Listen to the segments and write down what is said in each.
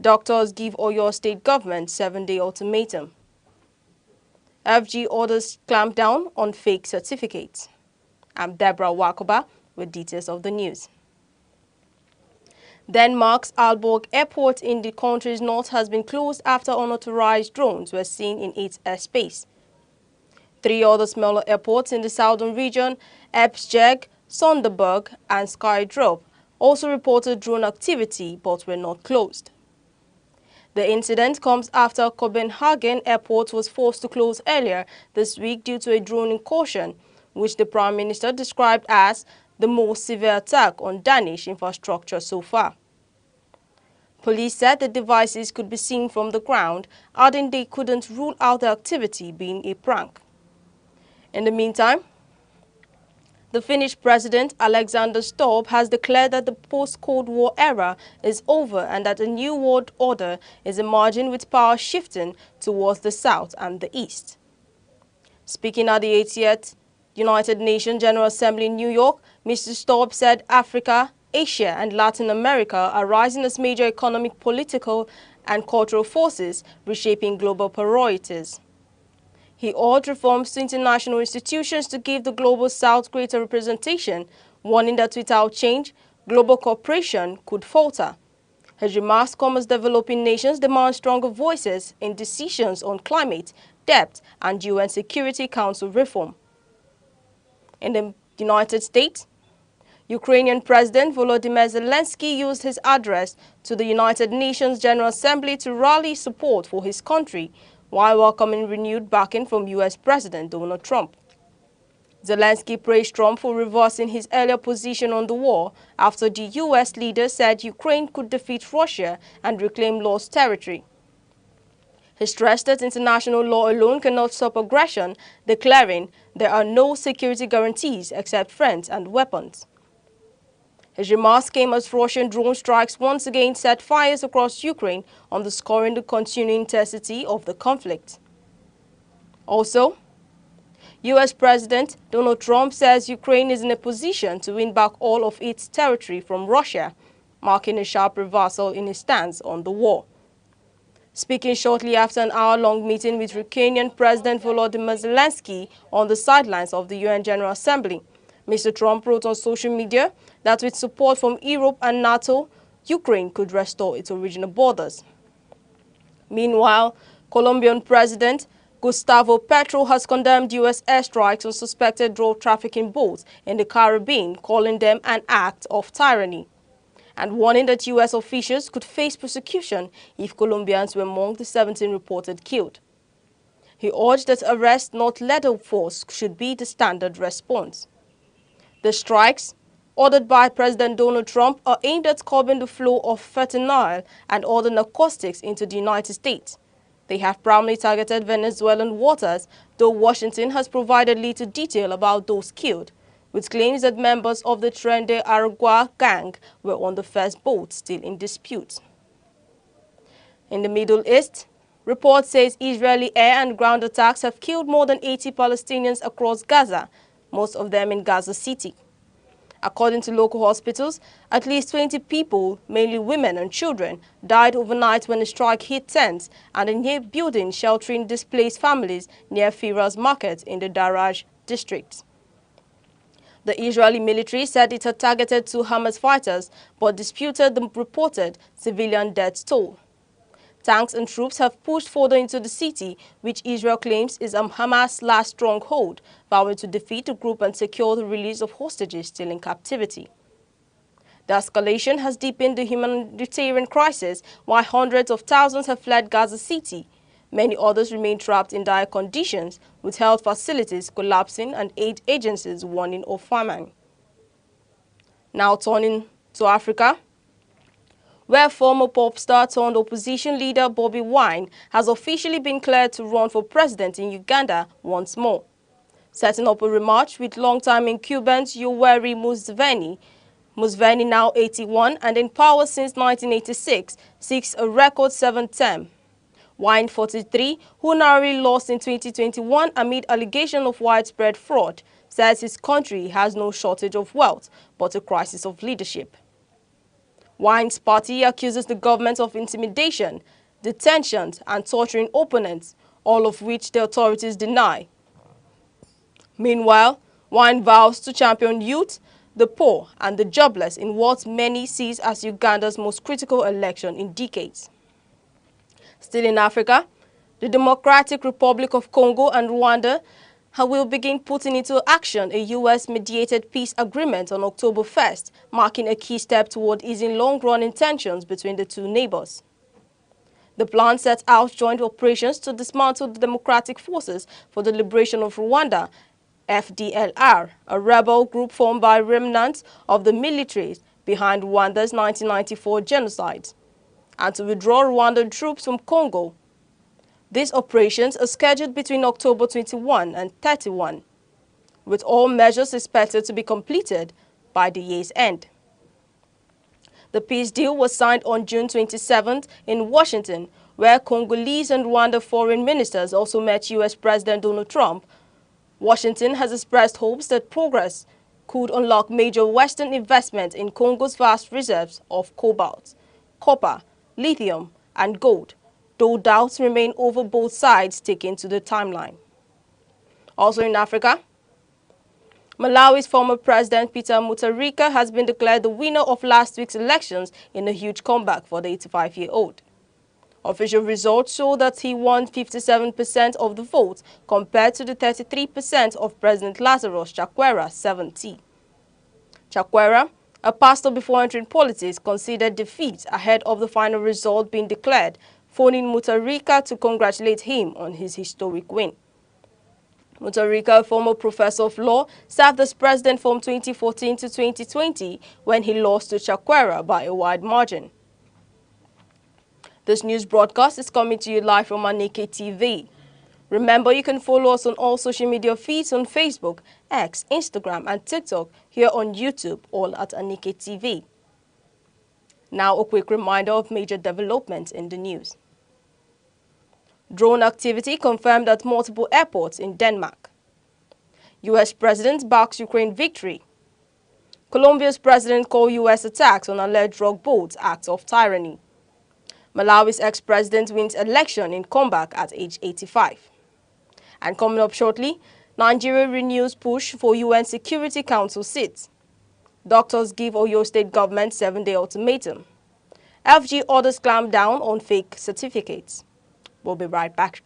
Doctors give Oyo State government 7-day ultimatum. FG orders clamp down on fake certificates. I'm Deborah Wakoba with details of the news. Denmark's Aalborg airport in the country's north has been closed after unauthorized drones were seen in its airspace. 3 other smaller airports in the southern region, Esbjerg, Sonderburg and Skydrup, also reported drone activity but were not closed. The incident comes after Copenhagen Airport was forced to close earlier this week due to a drone incursion, which the Prime Minister described as the most severe attack on Danish infrastructure so far. Police said the devices could be seen from the ground, adding they couldn't rule out the activity being a prank. In the meantime, the Finnish President Alexander Stubb has declared that the post-Cold War era is over and that a new world order is emerging with power shifting towards the south and the east. Speaking at the 80th United Nations General Assembly in New York, Mr. Stubb said Africa, Asia and Latin America are rising as major economic, political and cultural forces reshaping global priorities. He urged reforms to international institutions to give the global south greater representation, warning that without change, global cooperation could falter. His remarks come as developing nations demand stronger voices in decisions on climate, debt, and UN Security Council reform. In the United States, Ukrainian President Volodymyr Zelensky used his address to the United Nations General Assembly to rally support for his country, while welcoming renewed backing from U.S. President Donald Trump. Zelensky praised Trump for reversing his earlier position on the war after the U.S. leader said Ukraine could defeat Russia and reclaim lost territory. He stressed that international law alone cannot stop aggression, declaring there are no security guarantees except friends and weapons. His remarks came as Russian drone strikes once again set fires across Ukraine, underscoring the continuing intensity of the conflict. Also, U.S. President Donald Trump says Ukraine is in a position to win back all of its territory from Russia, marking a sharp reversal in his stance on the war. Speaking shortly after an hour-long meeting with Ukrainian President Volodymyr Zelensky on the sidelines of the UN General Assembly, Mr. Trump wrote on social media that with support from Europe and NATO, Ukraine could restore its original borders. Meanwhile, Colombian President Gustavo Petro has condemned U.S. airstrikes on suspected drug trafficking boats in the Caribbean, calling them an act of tyranny, and warning that U.S. officials could face prosecution if Colombians were among the 17 reported killed. He urged that arrest, not lethal force, should be the standard response. The strikes, ordered by President Donald Trump, are aimed at curbing the flow of fentanyl and other narcotics into the United States. They have primarily targeted Venezuelan waters, though Washington has provided little detail about those killed, with claims that members of the Tren de Aragua gang were on the first boat still in dispute. In the Middle East, reports say Israeli air and ground attacks have killed more than 80 Palestinians across Gaza, most of them in Gaza City. According to local hospitals, at least 20 people, mainly women and children, died overnight when a strike hit tents and a new building sheltering displaced families near Firas Market in the Daraj district. The Israeli military said it had targeted 2 Hamas fighters but disputed the reported civilian death toll. Tanks and troops have pushed further into the city, which Israel claims is Hamas' last stronghold, vowing to defeat the group and secure the release of hostages still in captivity. The escalation has deepened the humanitarian crisis, while hundreds of thousands have fled Gaza City. Many others remain trapped in dire conditions, with health facilities collapsing and aid agencies warning of famine. Now turning to Africa, where former pop star turned opposition leader Bobi Wine has officially been cleared to run for president in Uganda once more. Setting up a rematch with longtime incumbent Yoweri Museveni, now 81 and in power since 1986, seeks a record 7th term. Wine, 43, who narrowly lost in 2021 amid allegation of widespread fraud, says his country has no shortage of wealth, but a crisis of leadership. Wine's party accuses the government of intimidation, detentions, and torturing opponents, all of which the authorities deny. Meanwhile, Wine vows to champion youth, the poor, and the jobless in what many sees as Uganda's most critical election in decades. Still in Africa, the Democratic Republic of Congo and Rwanda will begin putting into action a U.S.-mediated peace agreement on October 1st, marking a key step toward easing long-running tensions between the two neighbors. The plan sets out joint operations to dismantle the Democratic Forces for the Liberation of Rwanda, FDLR, a rebel group formed by remnants of the militaries behind Rwanda's 1994 genocide, and to withdraw Rwandan troops from Congo. These operations are scheduled between October 21 and 31, with all measures expected to be completed by the year's end. The peace deal was signed on June 27th in Washington, where Congolese and Rwanda foreign ministers also met U.S. President Donald Trump. Washington has expressed hopes that progress could unlock major Western investment in Congo's vast reserves of cobalt, copper, lithium, and gold, though doubts remain over both sides sticking to the timeline. Also in Africa, Malawi's former president Peter Mutharika has been declared the winner of last week's elections in a huge comeback for the 85-year-old. Official results show that he won 57% of the vote compared to the 33% of President Lazarus Chakwera, 70. Chakwera, a pastor before entering politics, considered defeat ahead of the final result being declared, phoning Mutharika to congratulate him on his historic win. Mutharika, a former professor of law, served as president from 2014 to 2020 when he lost to Chakwera by a wide margin. This news broadcast is coming to you live from Aneke TV. Remember, you can follow us on all social media feeds on Facebook, X, Instagram, and TikTok, here on YouTube, all at Aneke TV. Now, a quick reminder of major developments in the news. Drone activity confirmed at multiple airports in Denmark. U.S. President backs Ukraine victory. Colombia's president called U.S. attacks on alleged drug boats acts of tyranny. Malawi's ex-president wins election in comeback at age 85. And coming up shortly, Nigeria renews push for UN Security Council seats. Doctors give Oyo State government 7-day ultimatum. FG orders clamp down on fake certificates. We'll be right back.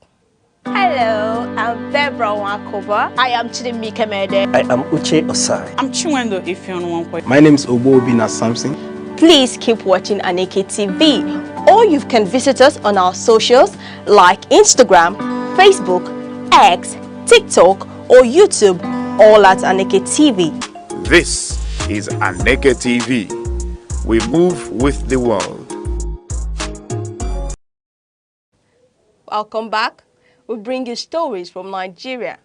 Hello, I'm Debra Wakoba. I am Chidimike Mede. I am Uche Osai. I'm Chiwendo Ifeonwankwe. My name is Obobina Samson. Please keep watching Aneke TV, or you can visit us on our socials like Instagram, Facebook, X, TikTok, or YouTube, all at Aneke TV. This is Aneke TV. We move with the world. Welcome back. We bring you stories from Nigeria.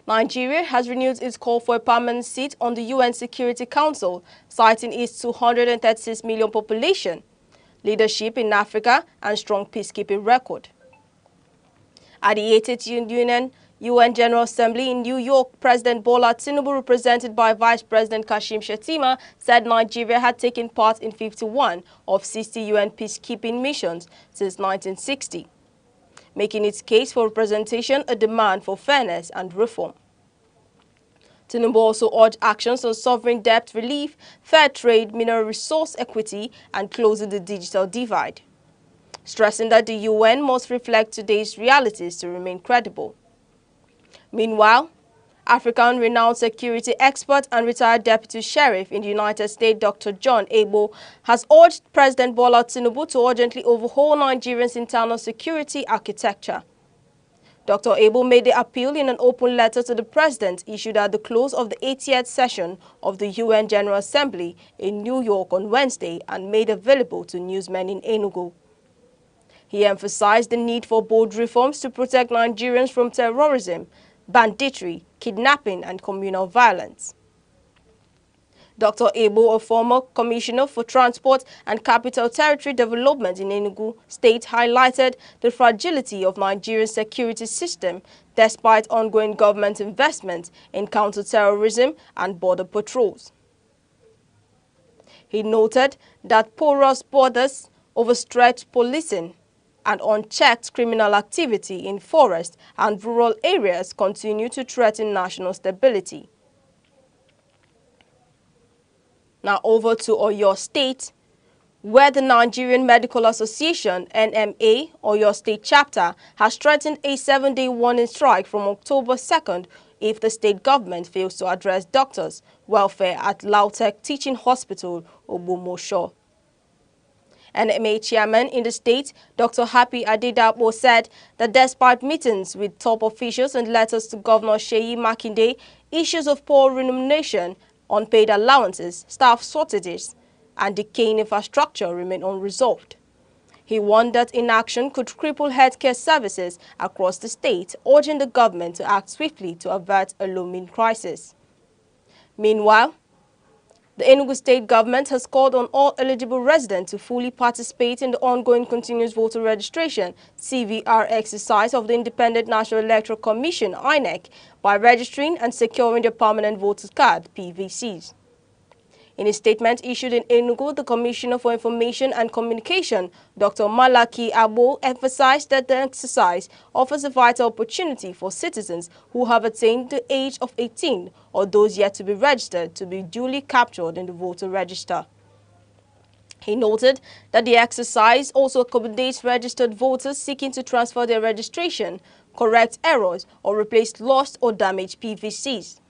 Nigeria has renewed its call for a permanent seat on the UN Security Council, citing its 236 million population, leadership in Africa, and strong peacekeeping record. At the 80th UN General Assembly in New York, President Bola Tinubu, represented by Vice President Kashim Shettima, said Nigeria had taken part in 51 of 60 UN peacekeeping missions since 1960. Making its case for representation a demand for fairness and reform. Tinubu also urged actions on sovereign debt relief, fair trade, mineral resource equity, and closing the digital divide, stressing that the UN must reflect today's realities to remain credible. Meanwhile, African renowned security expert and retired deputy sheriff in the United States, Dr. John Ebo, has urged President Bola Tinubu to urgently overhaul Nigeria's internal security architecture. Dr. Ebo made the appeal in an open letter to the president issued at the close of the 80th session of the UN General Assembly in New York on Wednesday and made available to newsmen in Enugu. He emphasized the need for bold reforms to protect Nigerians from terrorism, banditry, kidnapping, and communal violence. Dr. Ebo, a former commissioner for Transport and Capital Territory Development in Enugu State, highlighted the fragility of Nigeria's security system despite ongoing government investment in counter-terrorism and border patrols. He noted that porous borders, overstretched policing, and unchecked criminal activity in forest and rural areas continue to threaten national stability. Now over to Oyo State, where the Nigerian Medical Association, NMA, Oyo State Chapter, has threatened a 7-day warning strike from October 2nd if the state government fails to address doctors' welfare at Lautech Teaching Hospital, Ogbomosho. NMA chairman in the state, Dr. Happy Adedapo, said that despite meetings with top officials and letters to Governor Seyi Makinde, issues of poor remuneration, unpaid allowances, staff shortages, and decaying infrastructure remain unresolved. He warned that inaction could cripple healthcare services across the state, urging the government to act swiftly to avert a looming crisis. Meanwhile, the Enugu state government has called on all eligible residents to fully participate in the ongoing continuous voter registration (CVR) exercise of the Independent National Electoral Commission (INEC) by registering and securing their permanent voters card (PVCs). In a statement issued in Enugu, the Commissioner for Information and Communication, Dr. Malaki Abo, emphasized that the exercise offers a vital opportunity for citizens who have attained the age of 18 or those yet to be registered to be duly captured in the voter register. He noted that the exercise also accommodates registered voters seeking to transfer their registration, correct errors, or replace lost or damaged PVCs.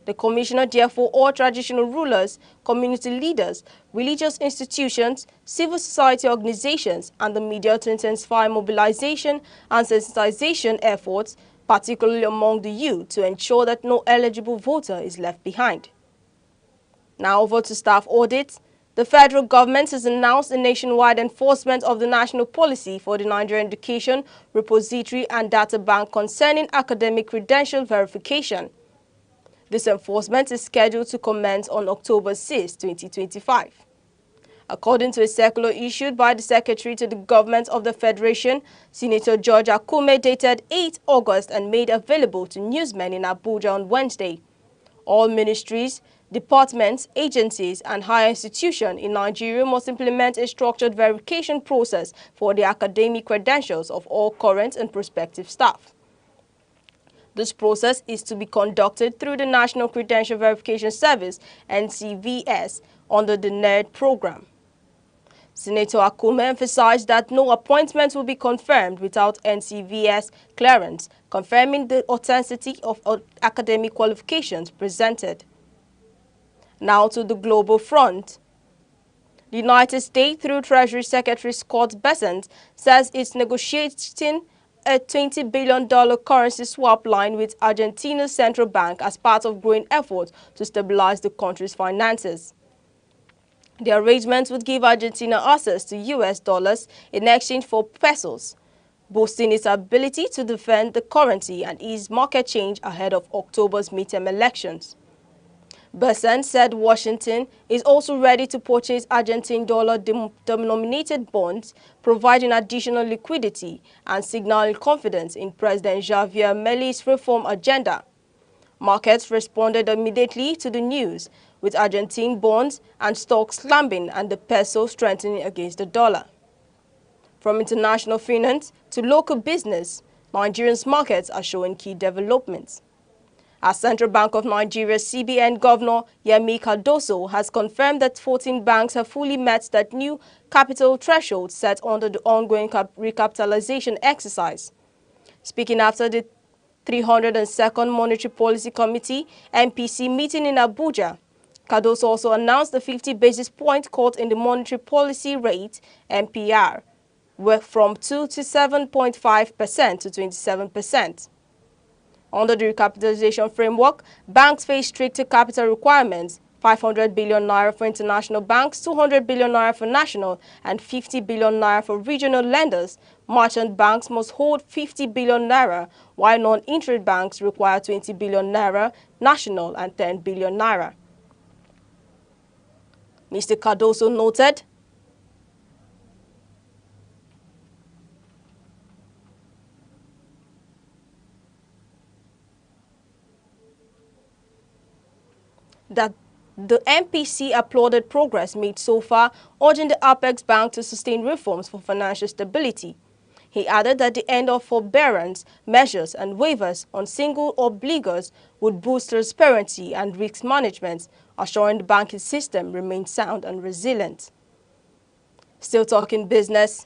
The Commissioner therefore urged traditional rulers, community leaders, religious institutions, civil society organizations, and the media to intensify mobilization and sensitization efforts, particularly among the youth, to ensure that no eligible voter is left behind. Now over to staff audits. The federal government has announced a nationwide enforcement of the national policy for the Nigerian Education Repository and Data Bank concerning academic credential verification. This enforcement is scheduled to commence on October 6, 2025. According to a circular issued by the Secretary to the Government of the Federation, Senator George Akume, dated 8 August and made available to newsmen in Abuja on Wednesday, all ministries, departments, agencies, and higher institutions in Nigeria must implement a structured verification process for the academic credentials of all current and prospective staff. This process is to be conducted through the National Credential Verification Service, NCVS, under the NERD program. Senator Akume emphasized that no appointment will be confirmed without NCVS clearance, confirming the authenticity of academic qualifications presented. Now to the global front. The United States, through Treasury Secretary Scott Bessent, says it's negotiating a $20 billion currency swap line with Argentina's central bank as part of growing efforts to stabilize the country's finances. The arrangement would give Argentina access to US dollars in exchange for pesos, boosting its ability to defend the currency and ease market change ahead of October's midterm elections. Bessent said Washington is also ready to purchase Argentine dollar-denominated bonds, providing additional liquidity and signaling confidence in President Javier Milei's reform agenda. Markets responded immediately to the news, with Argentine bonds and stocks slumping and the peso strengthening against the dollar. From international finance to local business, Nigeria's markets are showing key developments. As Central Bank of Nigeria CBN Governor Yemi Cardoso has confirmed that 14 banks have fully met that new capital threshold set under the ongoing recapitalization exercise. Speaking after the 302nd Monetary Policy Committee MPC meeting in Abuja, Cardoso also announced the 50 basis point cut in the monetary policy rate MPR, were from 2 to 7.5% to 27%. Under the recapitalization framework, banks face stricter capital requirements: 500 billion naira for international banks, 200 billion naira for national, and 50 billion naira for regional lenders. Merchant banks must hold 50 billion naira, while non-interest banks require 20 billion naira national and 10 billion naira. Mr. Cardoso noted that The MPC applauded progress made so far, urging the Apex Bank to sustain reforms for financial stability. He added that the end of forbearance measures and waivers on single obligors would boost transparency and risk management, assuring the banking system remains sound and resilient. Still talking business.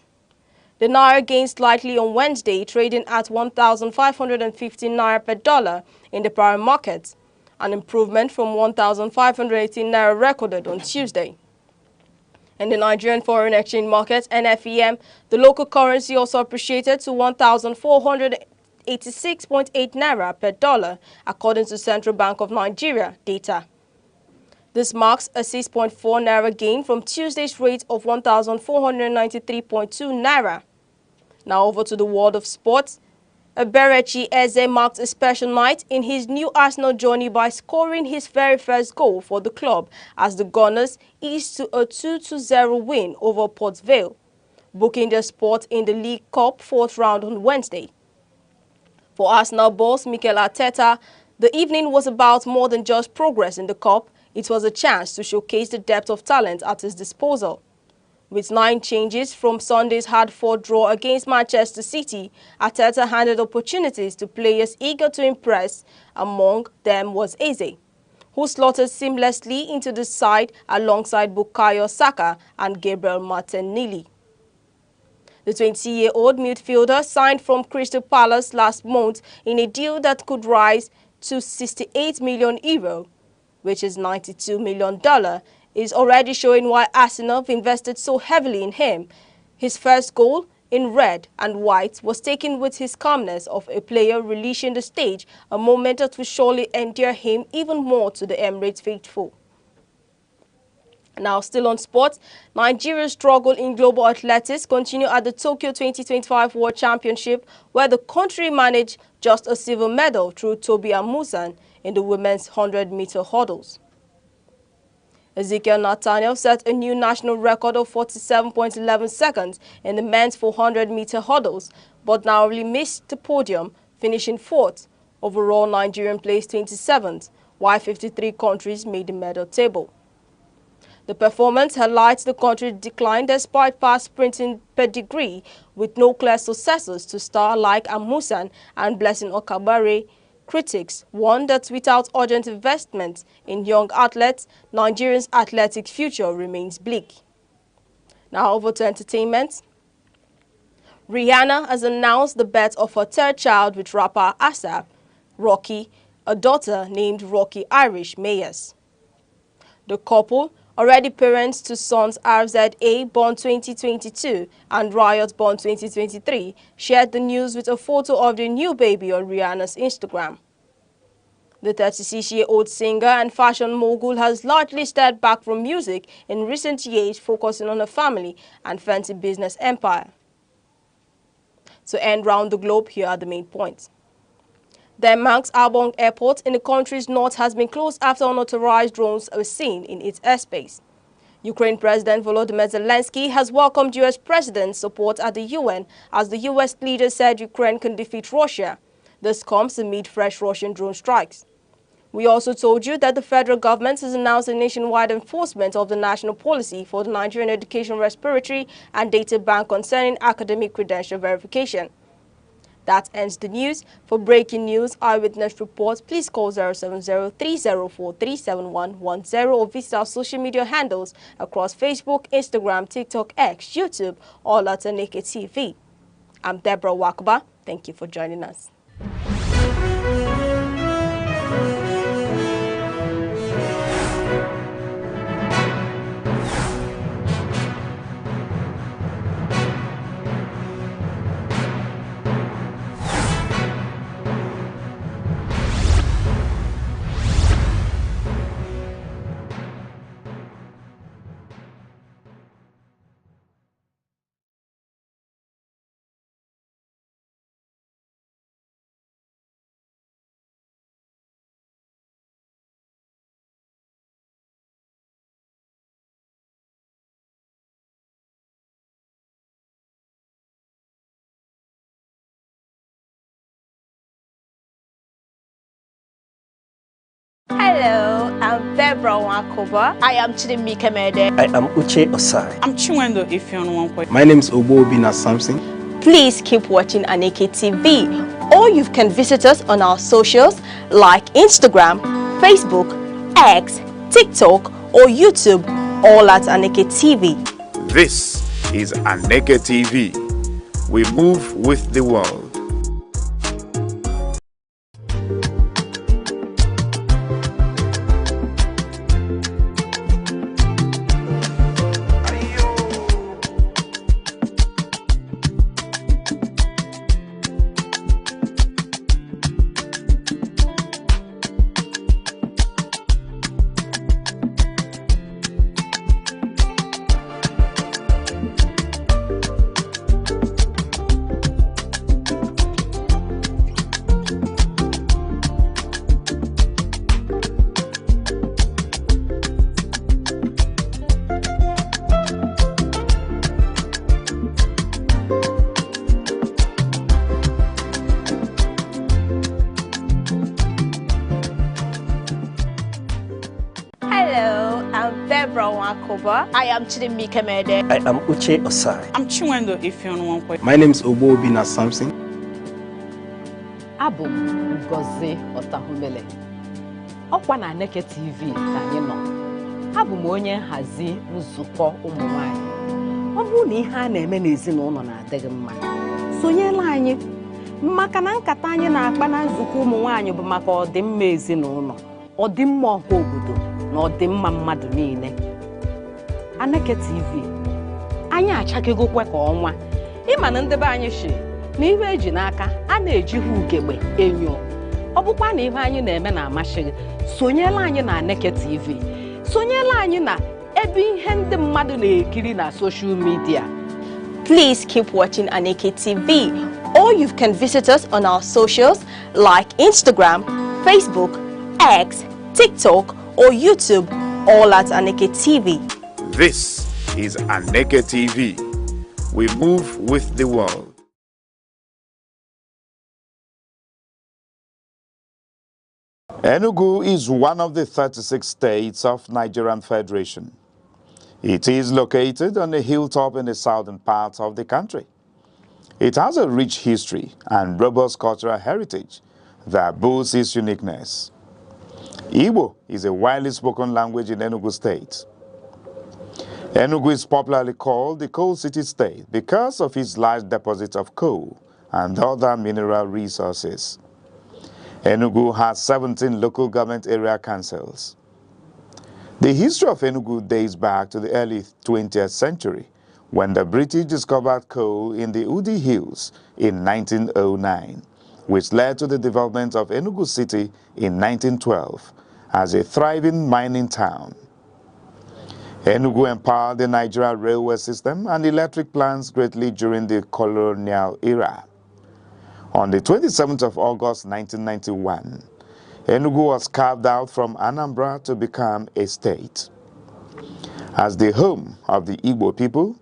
The Naira gained slightly on Wednesday, trading at 1,515 Naira per dollar in the prior market, an improvement from 1,518 Naira recorded on Tuesday. In the Nigerian foreign exchange market, NFEM, the local currency also appreciated to 1,486.8 Naira per dollar, according to Central Bank of Nigeria data. This marks a 6.4 Naira gain from Tuesday's rate of 1,493.2 Naira. Now over to the world of sports. Eberechi Eze marked a special night in his new Arsenal journey by scoring his very first goal for the club as the Gunners eased to a 2-0 win over Port Vale, booking their spot in the League Cup fourth round on Wednesday. For Arsenal boss Mikel Arteta, the evening was about more than just progress in the cup. It was a chance to showcase the depth of talent at his disposal. With 9 changes from Sunday's hard-fought draw against Manchester City, Arteta handed opportunities to players eager to impress. Among them was Eze, who slotted seamlessly into the side alongside Bukayo Saka and Gabriel Martinelli. The 20-year-old midfielder signed from Crystal Palace last month in a deal that could rise to €68 million, which is $92 million, is already showing why Arsenal have invested so heavily in him. His first goal in red and white was taken with his calmness of a player releasing the stage, a moment that will surely endear him even more to the Emirates faithful. Now, still on sports, Nigeria's struggle in global athletics continue at the Tokyo 2025 World Championship, where the country managed just a silver medal through Toby Amusan in the women's 100-meter hurdles. Ezekiel Nathaniel set a new national record of 47.11 seconds in the men's 400-meter hurdles, but narrowly missed the podium, finishing 4th. Overall, Nigerian placed 27th, while 53 countries made the medal table. The performance highlights the country's decline despite fast sprinting pedigree, with no clear successors to star like Amusan and Blessing Okabare. Critics warn that without urgent investment in young athletes, Nigeria's athletic future remains bleak. Now over to entertainment. Rihanna has announced the birth of her third child with rapper ASAP Rocky, a daughter named Rocky Irish Mayers. The couple, already parents to sons RZA born 2022 and Riot born 2023, shared the news with a photo of their new baby on Rihanna's Instagram. The 36-year-old singer and fashion mogul has largely stepped back from music in recent years, focusing on her family and fancy business empire. To end round the globe, here are the main points. Denmark's Aalborg airport in the country's north has been closed after unauthorized drones were seen in its airspace. Ukraine President Volodymyr Zelensky has welcomed U.S. President's support at the UN as the U.S. leader said Ukraine can defeat Russia. This comes amid fresh Russian drone strikes. We also told you that the federal government has announced a nationwide enforcement of the national policy for the Nigerian Education Respiratory and Data Bank concerning academic credential verification. That ends the news. For breaking news, eyewitness reports, please call 070-304-37110 or visit our social media handles across Facebook, Instagram, TikTok, X, YouTube, all at Aneke TV. I'm Deborah Wakaba. Thank you for joining us. Hello, I'm very Febro Wakoba. I am Aneke. I am Uche Osai. I'm Chinwendo Ifeonwankwe. My name is Obina Samson. Please keep watching Aneke TV, or you can visit us on our socials like Instagram, Facebook, X, TikTok, or YouTube, all at Aneke TV. This is Aneke TV. We move with the world. I am Aneke. I am Uche Osai. I'm Chinwendo Ifeonwankwe. My name is Obina Samson. Abụ m Ngozi Otahumele. Ọkwa na Aneke TV ka anyị nọ. Abụ m onye nhazi nzukọ ụmụ nwanyị. Ọ bụrụ na ihe a na-eme n'ezinụlọ na-adịghị mma, sonyela anyị maka na nkata anyị na-akpa na nzukọ ụmụ nwanyị bụ maka ọdịmma ezinụlọ, ọdịmma ọha obodo na ọdịmma mmadụ niile. Aneke TV, anyị achakegokwe ka ọnwa. Ịma na ndebe anyị shi na ihe eji n'aka a na-eji ha ugegbe enyo. Ọ bụkwa na ihe anyị na-eme na-amasị gị, sonyela anyị na Aneke TV. Sonyela anyị na ebe ihe ndị mmadụ na-ekiri na social media. Please keep watching Aneke TV, or you can visit us on our socials like Instagram, Facebook, X, TikTok, or YouTube, all at Aneke TV. This is Aneke TV. We move with the world. Enugu is one of the 36 states of Nigerian Federation. It is located on a hilltop in the southern part of the country. It has a rich history and robust cultural heritage that boasts its uniqueness. Igbo is a widely spoken language in Enugu State. Enugu is popularly called the Coal City State because of its large deposits of coal and other mineral resources. Enugu has 17 local government area councils. The history of Enugu dates back to the early 20th century when the British discovered coal in the Udi Hills in 1909, which led to the development of Enugu City in 1912 as a thriving mining town. Enugu empowered the Nigeria railway system and electric plants greatly during the colonial era. On the 27th of August 1991, Enugu was carved out from Anambra to become a state. As the home of the Igbo people,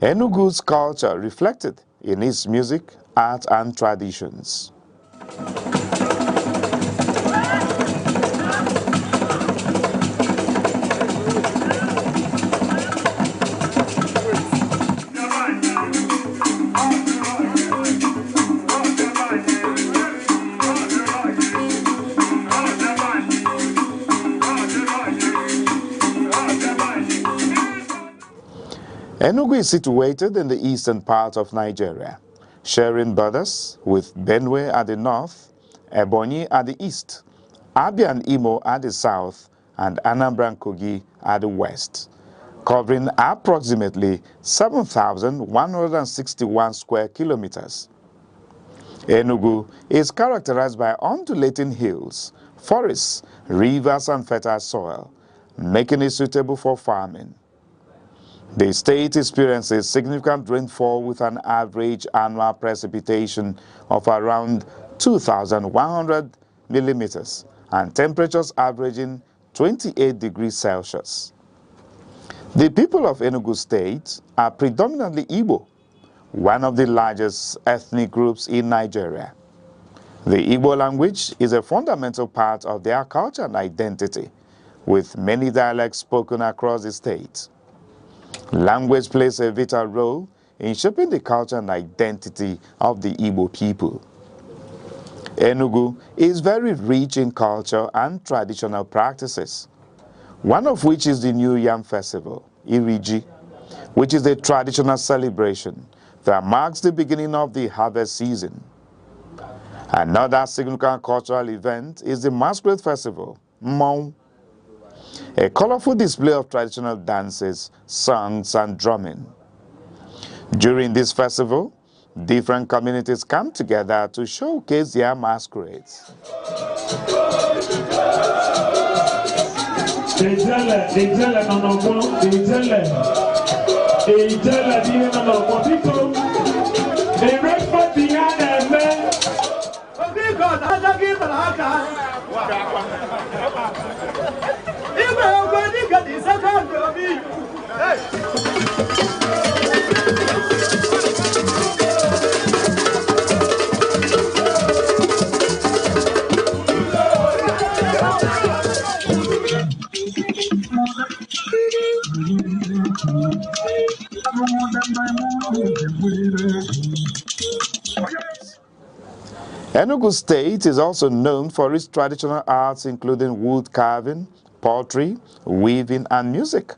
Enugu's culture reflected in its music, art, and traditions. Enugu is situated in the eastern part of Nigeria, sharing borders with Benue at the north, Ebonyi at the east, Abia and Imo at the south, and Anambra and Kogi at the west, covering approximately 7,161 square kilometers. Enugu is characterized by undulating hills, forests, rivers, and fertile soil, making it suitable for farming. The state experiences significant rainfall with an average annual precipitation of around 2,100 millimeters and temperatures averaging 28 degrees Celsius. The people of Enugu State are predominantly Igbo, one of the largest ethnic groups in Nigeria. The Igbo language is a fundamental part of their culture and identity, with many dialects spoken across the state. Language plays a vital role in shaping the culture and identity of the Igbo people. Enugu is very rich in culture and traditional practices, one of which is the New Yam Festival, Iriji, which is a traditional celebration that marks the beginning of the harvest season. Another significant cultural event is the Masquerade Festival, Mmong, a colorful display of traditional dances, songs, and drumming. During this festival, different communities come together to showcase their masquerades. Enugu State is also known for its traditional arts including wood carving, pottery, weaving, and music.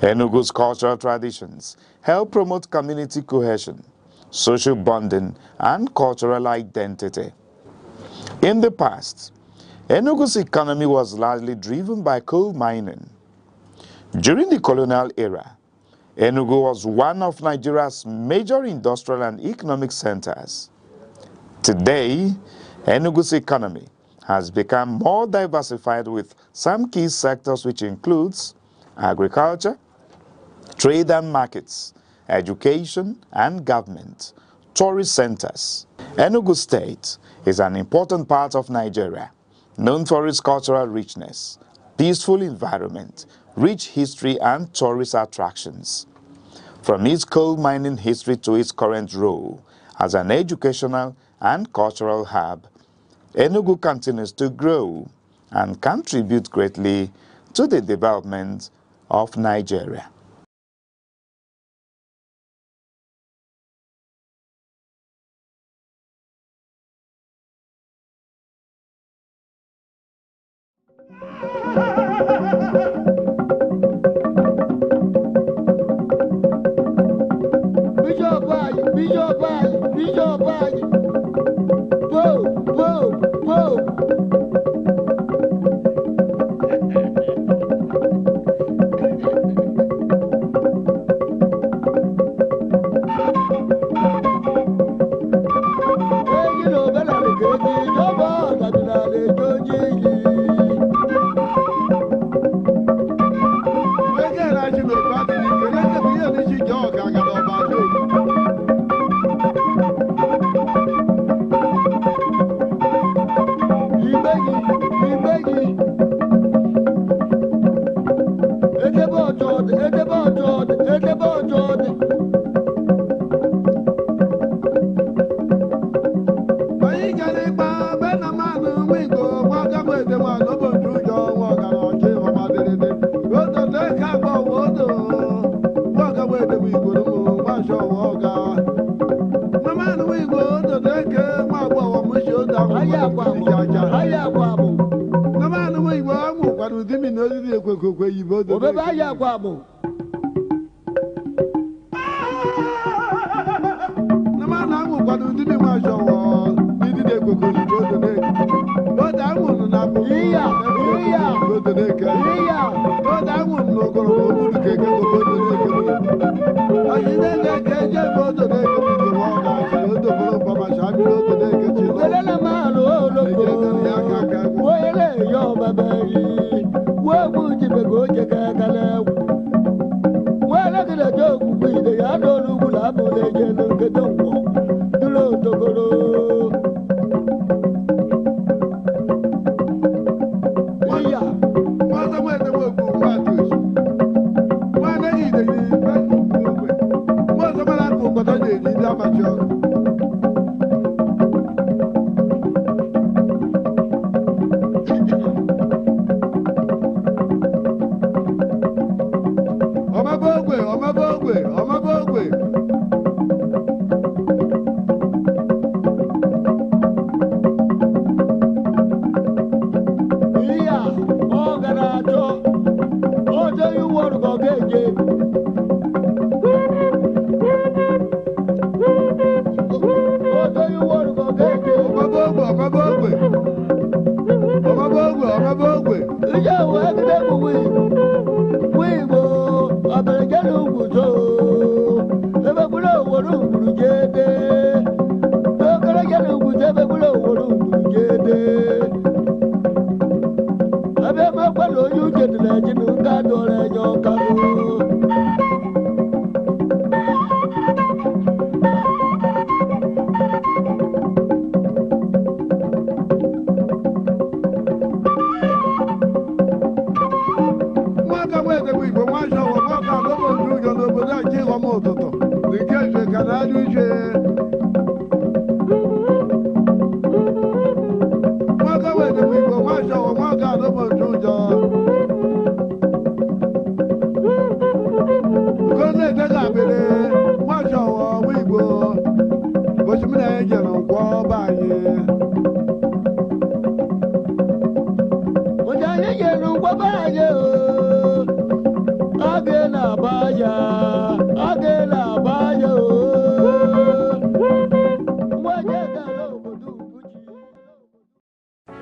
Enugu's cultural traditions help promote community cohesion, social bonding, and cultural identity. In the past, Enugu's economy was largely driven by coal mining. During the colonial era, Enugu was one of Nigeria's major industrial and economic centers. Today, Enugu's economy has become more diversified with some key sectors which includes agriculture, trade and markets, education and government, tourist centers. Enugu State is an important part of Nigeria, known for its cultural richness, peaceful environment, rich history and tourist attractions. From its coal mining history to its current role as an educational and cultural hub, Enugu continues to grow and contribute greatly to the development of Nigeria.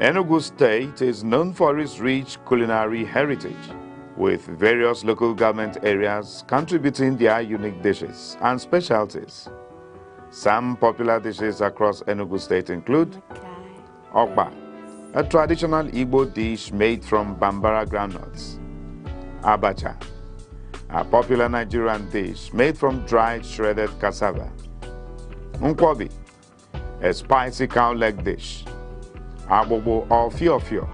Enugu State is known for its rich culinary heritage, with various local government areas contributing their unique dishes and specialties. Some popular dishes across Enugu State include Okpa, a traditional Igbo dish made from Bambara groundnuts; Abacha, a popular Nigerian dish made from dried shredded cassava; Nkwobi, a spicy cow leg dish; Abobo or Fiofio,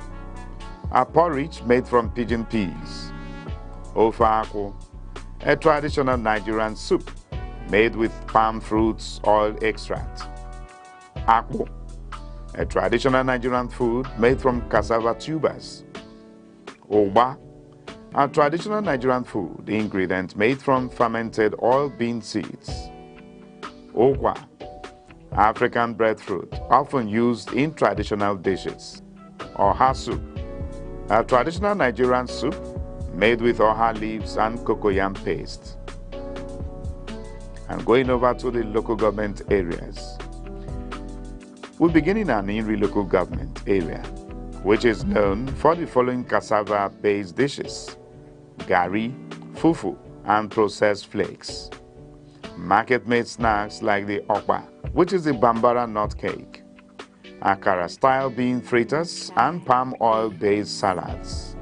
a porridge made from pigeon peas; Ofe Akwu, a traditional Nigerian soup made with palm fruits oil extract; Akpu, a traditional Nigerian food made from cassava tubers; Ogba, a traditional Nigerian food ingredient made from fermented oil bean seeds; Okwa, African breadfruit often used in traditional dishes; Oha soup, a traditional Nigerian soup made with oha leaves and cocoyam paste. And going over to the local government areas, we begin in an Inri local government area, which is known for the following cassava-based dishes: gari, fufu, and processed flakes; market-made snacks like the okpa, which is the Bambara nut cake; Akara-style bean fritters, and palm oil-based salads.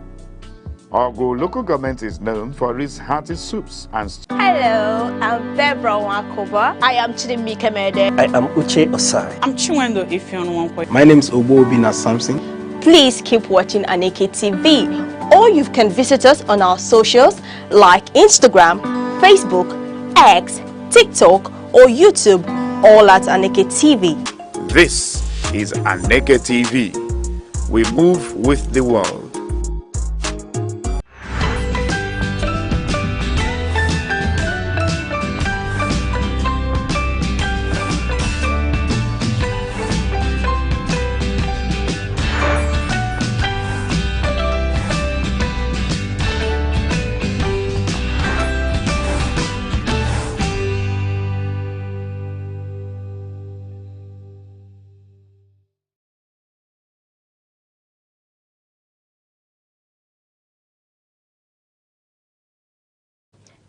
Ogo local government is known for its hearty soups and stews. Hello, I'm Deborah Wakoba. I am Aneke. I am Uche Osai. I'm Chiwendo Ifeonwankwe. My name is Obina Samson. Please keep watching Aneke TV, or you can visit us on our socials like Instagram, Facebook, X, TikTok, or YouTube, all at Aneke TV. This is Aneke TV. We move with the world.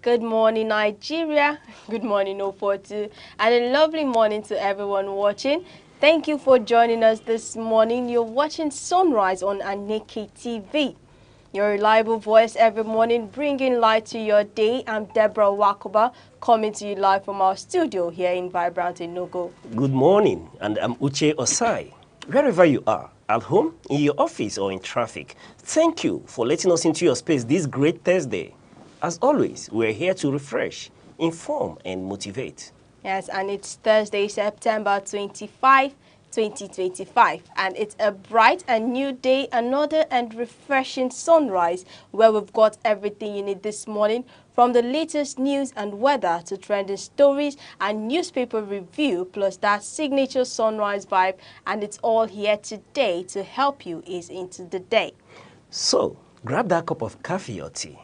Good morning, Nigeria. Good morning, Ofotu. And a lovely morning to everyone watching. Thank you for joining us this morning. You're watching Sunrise on Aneke TV. Your reliable voice every morning, bringing light to your day. I'm Deborah Wakoba, coming to you live from our studio here in Vibrant Enugu. Good morning, and I'm Uche Osai. Wherever you are, at home, in your office, or in traffic, thank you for letting us into your space this great Thursday. As always, we're here to refresh, inform, and motivate. Yes, and it's Thursday, September 25, 2025. And it's a bright and new day, another and refreshing sunrise, where we've got everything you need this morning, from the latest news and weather to trending stories and newspaper review, plus that signature sunrise vibe. And it's all here today to help you ease into the day. So, grab that cup of coffee or tea.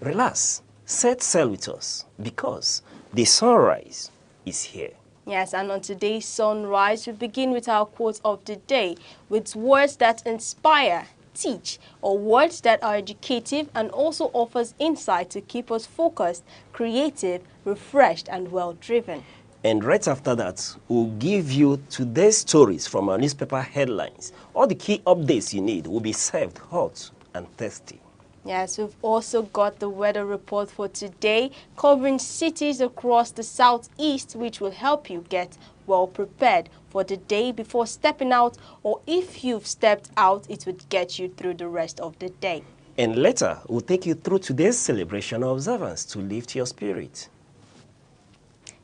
Relax, set sail with us, because the sunrise is here. Yes, and on today's sunrise, we begin with our quote of the day, with words that inspire, teach, or words that are educative and also offers insight to keep us focused, creative, refreshed, and well-driven. And right after that, we'll give you today's stories from our newspaper headlines. All the key updates you need will be served hot and thirsty. Yes, we've also got the weather report for today, covering cities across the southeast, which will help you get well prepared for the day before stepping out, or if you've stepped out, it would get you through the rest of the day. And later, we'll take you through today's celebration or observance to lift your spirit.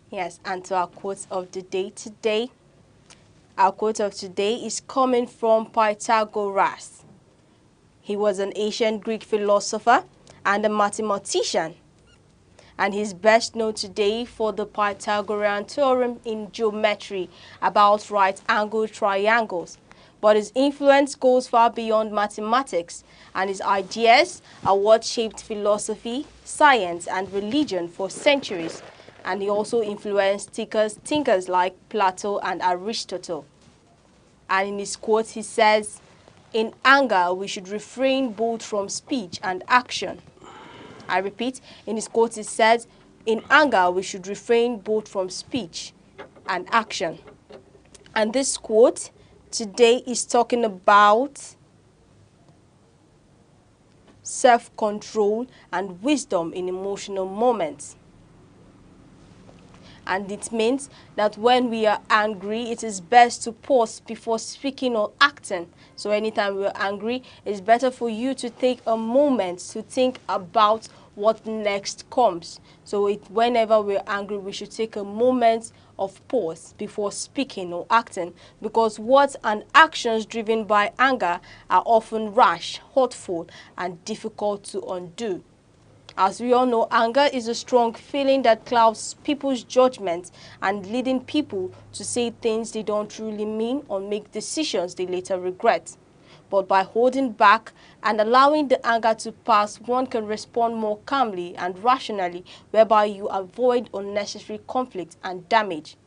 Yes, and to our quote of the day today. Our quote of today is coming from Pythagoras. He was an ancient Greek philosopher and a mathematician, and he's best known today for the Pythagorean theorem in geometry about right-angled triangles. But his influence goes far beyond mathematics, and his ideas are what shaped philosophy, science, and religion for centuries. And he also influenced thinkers like Plato and Aristotle. And in his quote, he says, "In anger, we should refrain both from speech and action." I repeat, in his quote, he says, "In anger, we should refrain both from speech and action." And this quote today is talking about self-control and wisdom in emotional moments. And it means that when we are angry, it is best to pause before speaking or acting. So anytime we're angry, it's better for you to take a moment to think about what next comes. So whenever we're angry, we should take a moment of pause before speaking or acting, because words and actions driven by anger are often rash, hurtful, and difficult to undo. As we all know, anger is a strong feeling that clouds people's judgment and leading people to say things they don't truly mean or make decisions they later regret. But by holding back and allowing the anger to pass, one can respond more calmly and rationally, whereby you avoid unnecessary conflict and damage.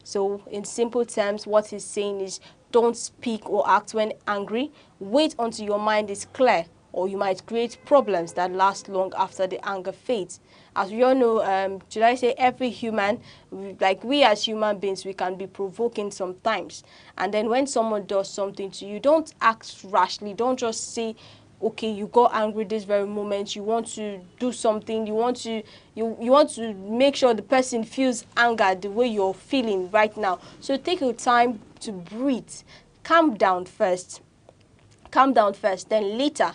So in simple terms, what he's saying is, don't speak or act when angry. Wait until your mind is clear, or you might create problems that last long after the anger fades. As we all know, should I say, every human, like we as human beings, we can be provoking sometimes. And then when someone does something to you, don't act rashly. Don't just say, okay, you got angry this very moment, you want to do something, you want to make sure the person feels anger the way you're feeling right now. So take your time to breathe. Calm down first, then later,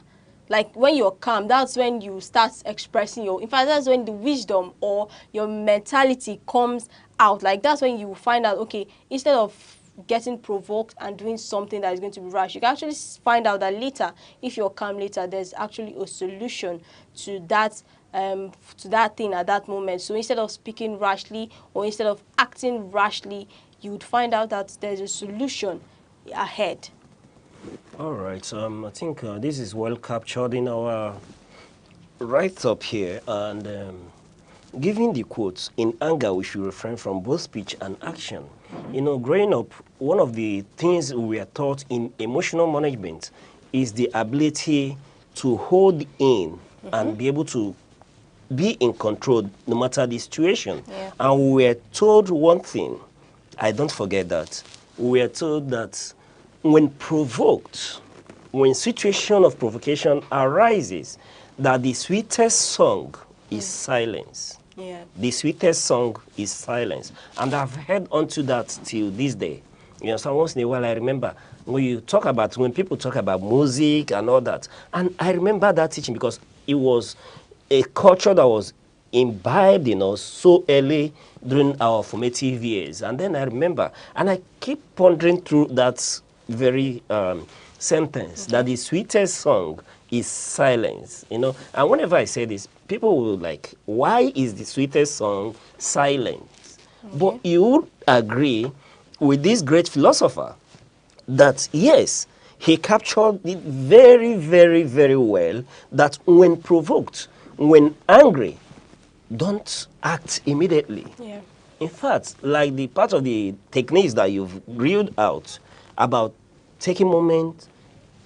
like when you're calm, that's when you start expressing in fact, that's when the wisdom or your mentality comes out. Like that's when you find out, okay, instead of getting provoked and doing something that is going to be rash, you can actually find out that later, if you're calm later, there's actually a solution to that thing at that moment. So instead of speaking rashly or instead of acting rashly, you would find out that there's a solution ahead. All right. I think this is well captured in our write-up here. And giving the quotes, "In anger, we should refrain from both speech and action." You know, growing up, one of the things we are taught in emotional management is the ability to hold in and be able to be in control no matter the situation. Yeah. And we were told one thing, I don't forget that. We were told that when provoked, when situation of provocation arises, that the sweetest song is silence. Yeah. The sweetest song is silence. And I've heard onto that till this day. You know, so once in a while I remember when people talk about music and all that. And I remember that teaching because it was a culture that was imbibed in us so early during our formative years. And then I remember, and I keep pondering through that very sentence, that the sweetest song is silence, you know. And whenever I say this, people will like, why is the sweetest song silence? Okay. But you would agree with this great philosopher that yes, he captured it very, very, very well, that when provoked, when angry, don't act immediately. Yeah. In fact, like the part of the techniques that you've reeled out about taking a moment,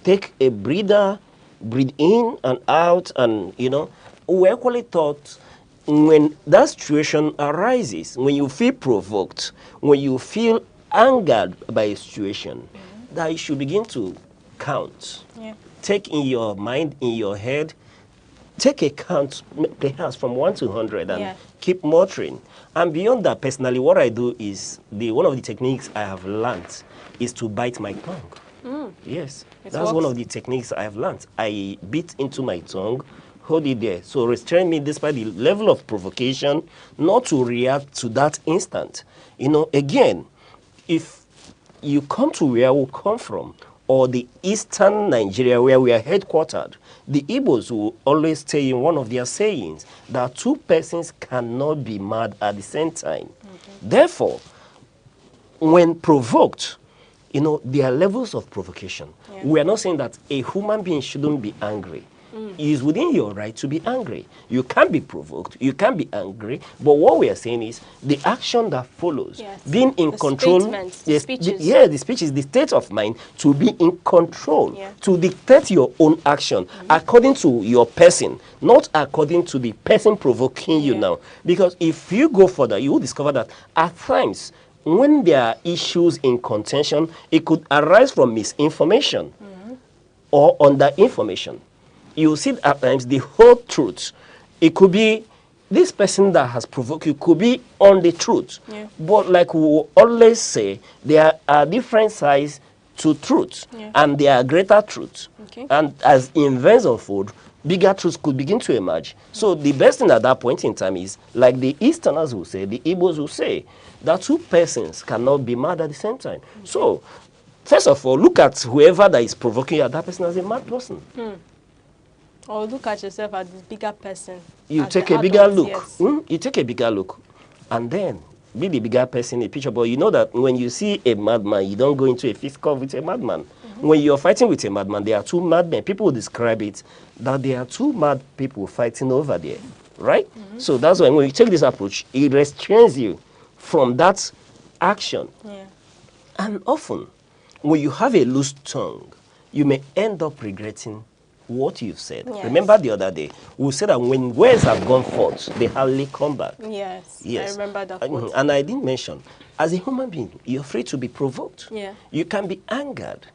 take a breather, breathe in and out, and, you know, we equally taught when that situation arises, when you feel provoked, when you feel angered by a situation, that you should begin to count. Yeah. Take in your mind, in your head, take a count, perhaps from 1 to 100, and keep muttering. And beyond that, personally, what I do is, one of the techniques I have learned is to bite my tongue. Yes, that's one of the techniques I have learned. I bit into my tongue, hold it there. So restrain me despite the level of provocation, not to react to that instant. You know, again, if you come to where we come from, or the eastern Nigeria where we are headquartered, the Igbos will always say in one of their sayings that two persons cannot be mad at the same time. Therefore, when provoked, you know, there are levels of provocation. Yeah. We are not saying that a human being shouldn't be angry. It is within your right to be angry. You can be provoked, you can be angry, but what we are saying is the action that follows, Yes. being in The control. statements, the Yes, speeches. the speech is the state of mind to be in control, Yeah. to dictate your own action according to your person, not according to the person provoking you Yeah. now. Because if you go further, you will discover that at times, when there are issues in contention, it could arise from misinformation or under information. You see at times the whole truth. It could be this person that has provoked you could be on the truth. Yeah. But like we will always say, there are different sides to truth, Yeah. and there are greater truths. Okay. And as events unfold, bigger truths could begin to emerge. So the best thing at that point in time is, like the Easterners will say, the Igbos will say, that two persons cannot be mad at the same time. So, first of all, look at whoever that is provoking you, that person as a mad person. Or look at yourself as the bigger person. You as take the a bigger adult, look. yes. You take a bigger look. And then be the bigger person in the picture. But you know that when you see a madman, you don't go into a fistcuff with a madman. When you're fighting with a madman, there are two madmen. People will describe it that there are two mad people fighting over there. Right? So that's why when you take this approach, it restrains you from that action. Yeah. And often, when you have a loose tongue, you may end up regretting what you've said. Yes. Remember the other day, we said that when words have gone forth, they hardly come back. Yes. Yes. I remember that quote. And I didn't mention, as a human being, you're free to be provoked. Yeah. You can be angered.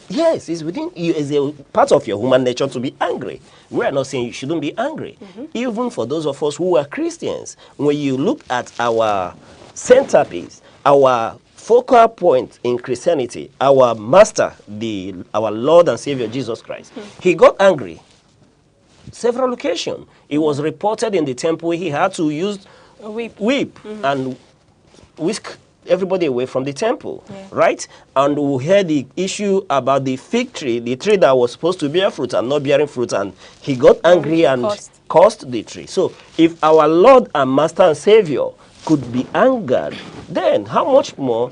Yes, it's within you, as a part of your human nature to be angry. We are not saying you shouldn't be angry. Even for those of us who are Christians, when you look at our centerpiece, our focal point in Christianity, our master, our Lord and Savior Jesus Christ, he got angry several occasions. It was reported in the temple he had to use A whip. and whisk everybody away from the temple, Yeah. right? And we heard the issue about the fig tree, the tree that was supposed to bear fruit and not bearing fruit, and he got angry he and cursed. cursed the tree. So if our Lord and Master and Savior could be angered, then how much more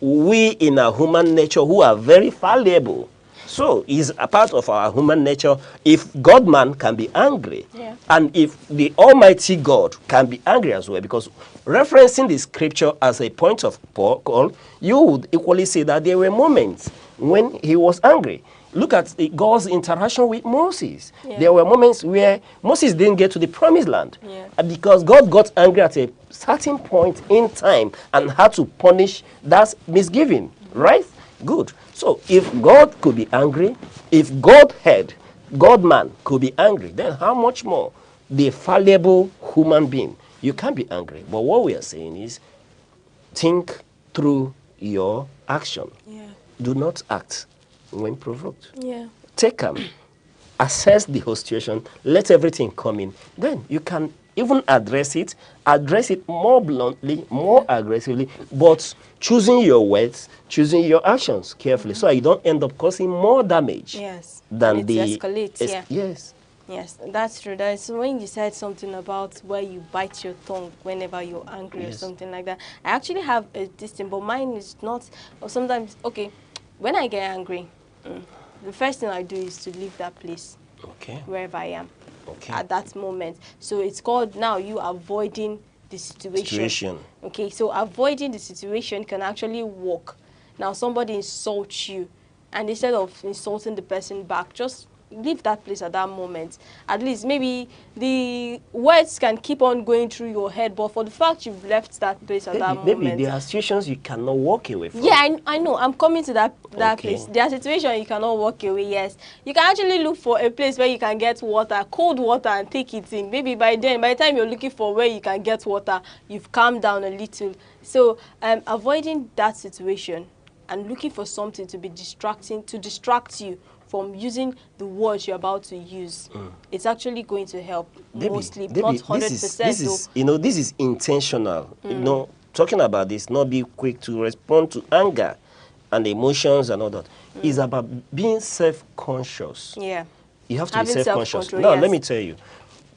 we in our human nature who are very fallible. So is a part of our human nature. If God-man can be angry, Yeah. and if the Almighty God can be angry as well, because referencing the scripture as a point of call, you would equally say that there were moments when he was angry. Look at God's interaction with Moses. Yeah. There were moments where Moses didn't get to the promised land, Yeah. because God got angry at a certain point in time and had to punish that misgiving, right? Good. So if God could be angry, if God-man could be angry, then how much more the fallible human being? You can be angry. But what we are saying is, think through your action. Yeah. Do not act when provoked. Yeah. Take calm, assess the whole situation, let everything come in. Then you can even address it more bluntly, more aggressively, but choosing your words, choosing your actions carefully, so you don't end up causing more damage Yes. than And it escalates, yeah. Yes. Yes, that's true. That's when you said something about where you bite your tongue whenever you're angry or Yes. something like that. I actually have this thing, but mine is not. Or sometimes, okay, when I get angry, the first thing I do is to leave that place Okay. wherever I am Okay. at that moment. So it's called now you avoiding the situation. Okay, so avoiding the situation can actually work. Now somebody insults you, and instead of insulting the person back, just leave that place at that moment. At least maybe the words can keep on going through your head, but for the fact you've left that place at that Maybe moment. there are situations you cannot walk away from. Yeah, I know. I'm coming to that Okay. place. There are situations you cannot walk away, yes. You can actually look for a place where you can get water, cold water, and take it in. Maybe by the time you're looking for where you can get water, you've calmed down a little. So avoiding that situation and looking for something to be distracting, to distract you from using the words you're about to use. It's actually going to help mostly, Debbie, not 100%. this is you know, this is intentional. You know, talking about this, not be quick to respond to anger and emotions and all that. It's about being self-conscious. Yeah. You have to Having be self-conscious. self-control, Now, yes. let me tell you,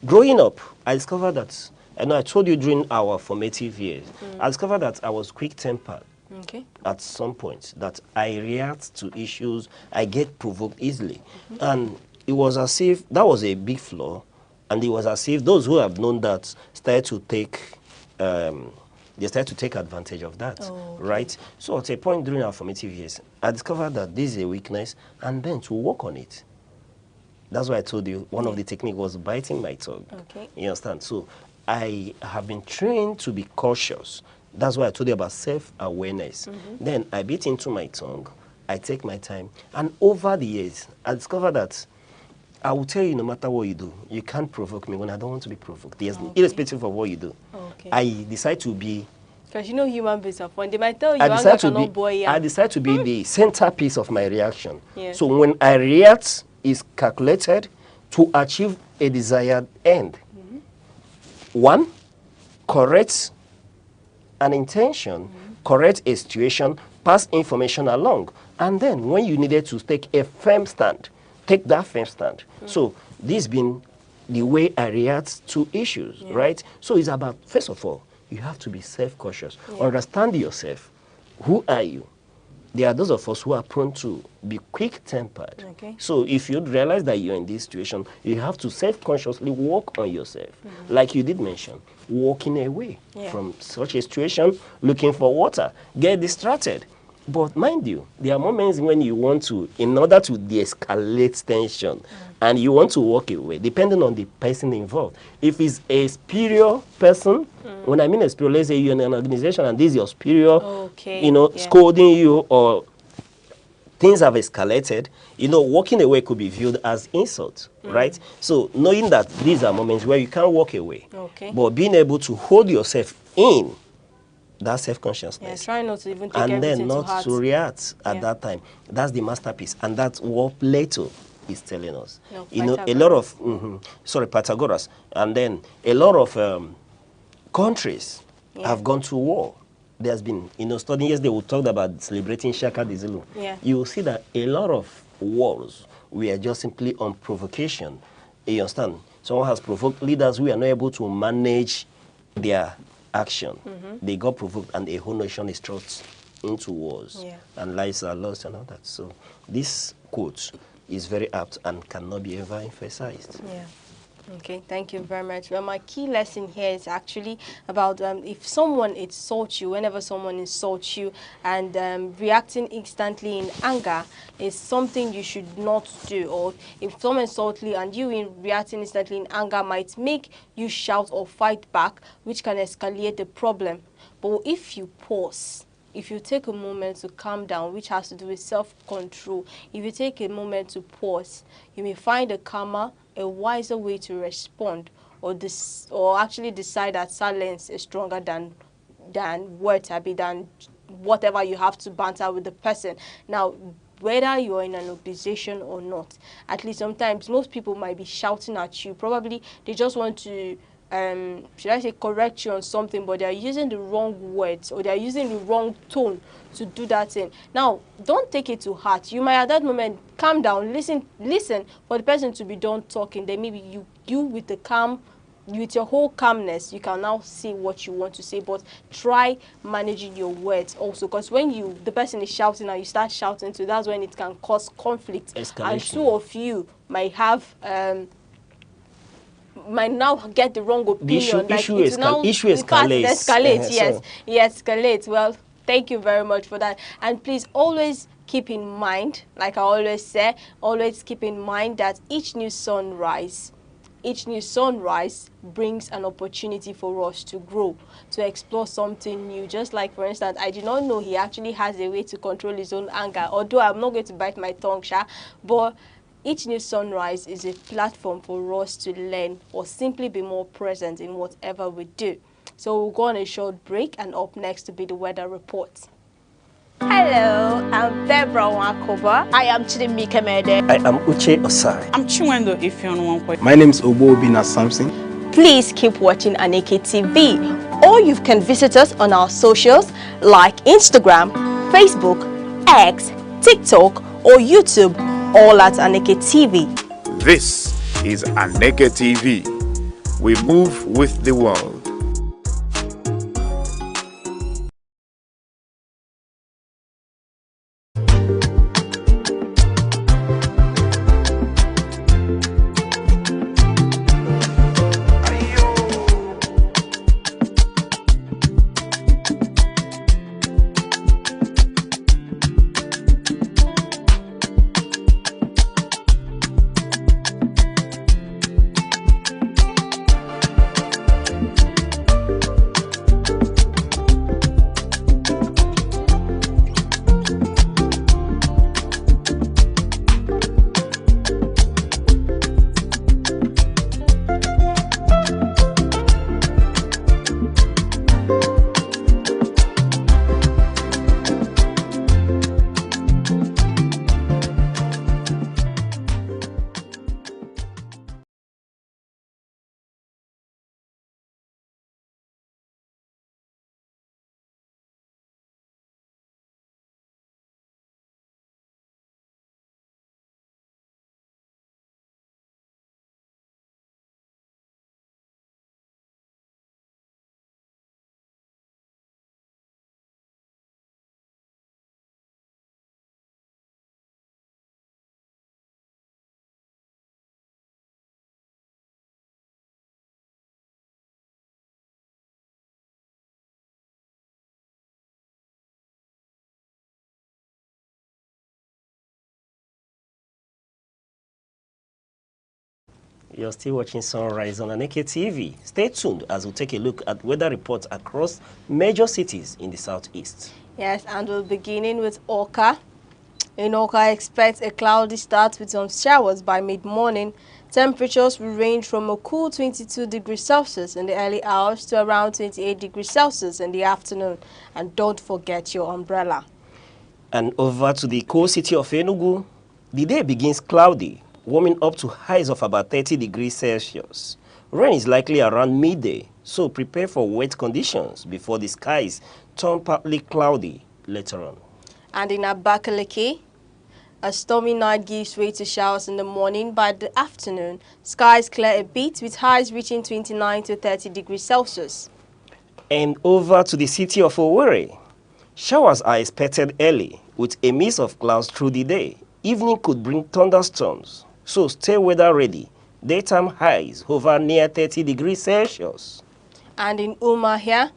growing up, I discovered that, I know I told you during our formative years, I discovered that I was quick-tempered. Okay. At some point, that I react to issues, I get provoked easily. And it was as if that was a big flaw, and it was as if those who have known that started to take they started to take advantage of that, right? So at a point during our formative years, I discovered that this is a weakness, and then to work on it. That's why I told you one of the techniques was biting my tongue. Okay. You understand? So I have been trained to be cautious. That's why I told you about self-awareness. Then I bit into my tongue. I take my time. And over the years, I discovered that I will tell you no matter what you do, you can't provoke me when I don't want to be provoked. Yes, irrespective of what you do. Okay. I decide to be... Because you know human beings are fun. They might tell you I anger decide to cannot be, boil you. I decide to be the centerpiece of my reaction. Yeah. So when I react, it's calculated to achieve a desired end. One, correct an intention, correct a situation, pass information along. And then when you needed to take a firm stand, take that firm stand. So this been the way I react to issues, right? So it's about, first of all, you have to be self-cautious. Understand yourself. Who are you? There are those of us who are prone to be quick-tempered. Okay. So if you realize that you're in this situation, you have to self-consciously work on yourself. Like you did mention, walking away from such a situation, looking for water, get distracted. But mind you, there are moments when you want to, in order to de-escalate tension, and you want to walk away, depending on the person involved. If it's a superior person, when I mean a superior, let's say you're in an organization and this is your superior, Okay, you know, scolding you, or things have escalated, you know, walking away could be viewed as insult, right? So knowing that these are moments where you can't walk away, but being able to hold yourself in, that self-consciousness. Yeah, try not to even take and everything then not to heart. to react at that time. That's the masterpiece. And that's what Plato is telling us. No, you know, a lot of, Pythagoras. And then a lot of countries have gone to war. There's been, you know, studying yesterday, we talked about celebrating Shaka de Zulu. Yeah. You will see that a lot of wars were just simply on provocation. You understand? Someone has provoked leaders who are not able to manage their action. They got provoked and a whole nation is thrust into wars. And lives are lost and all that. So this quote is very apt and cannot be ever emphasized. Yeah. Okay, thank you very much. Well, my key lesson here is actually about if someone insults you, whenever someone insults you, and reacting instantly in anger is something you should not do. Or if someone insults you and you reacting instantly in anger might make you shout or fight back, which can escalate the problem. But if you pause, if you take a moment to calm down, which has to do with self-control, if you take a moment to pause, you may find a calmer, a wiser way to respond, or actually decide that silence is stronger than words, than whatever you have to banter with the person. Now, whether you're in an organization or not, at least sometimes most people might be shouting at you. Probably they just want to should I say correct you on something, but they're using the wrong words or they're using the wrong tone to do that thing. Now, don't take it to heart. You might at that moment calm down, listen for the person to be done talking. Then maybe you with the calm, with your whole calmness, you can now say what you want to say, but try managing your words also, because when the person is shouting and you start shouting too, that's when it can cause conflict. Escalation. And two of you might have might now get the wrong opinion. The issue escalates. Yes, it escalates. Well, thank you very much for that. And please always keep in mind, like I always say, always keep in mind that each new sunrise brings an opportunity for us to grow, to explore something new. Just like, for instance, I did not know he actually has a way to control his own anger, although I'm not going to bite my tongue, but each new sunrise is a platform for us to learn or simply be more present in whatever we do. So we'll go on a short break, and up next to be the weather report. Hello, I'm Bebra Wakoba. I am Aneke. I am Uche Osai. I'm Chinwendo Ifeanyi. My name is Obina Samson. Please keep watching Aneke TV, or you can visit us on our socials like Instagram, Facebook, X, TikTok, or YouTube, all at Aneke TV. This is Aneke TV. We move with the world. You're still watching Sunrise on Aneke TV. Stay tuned as we take a look at weather reports across major cities in the southeast. Yes, and we're beginning with Oka. In Oka, expect a cloudy start with some showers by mid-morning. Temperatures will range from a cool 22 degrees Celsius in the early hours to around 28 degrees Celsius in the afternoon. And don't forget your umbrella. And over to the cold city of Enugu, the day begins cloudy, warming up to highs of about 30 degrees Celsius. Rain is likely around midday, so prepare for wet conditions before the skies turn partly cloudy later on. And in Abakaliki, a stormy night gives way to showers in the morning. By the afternoon, skies clear a bit with highs reaching 29 to 30 degrees Celsius. And over to the city of Owerri, showers are expected early with a mist of clouds through the day. Evening could bring thunderstorms, so stay weather ready. Daytime highs hover near 30 degrees Celsius. And in Umuahia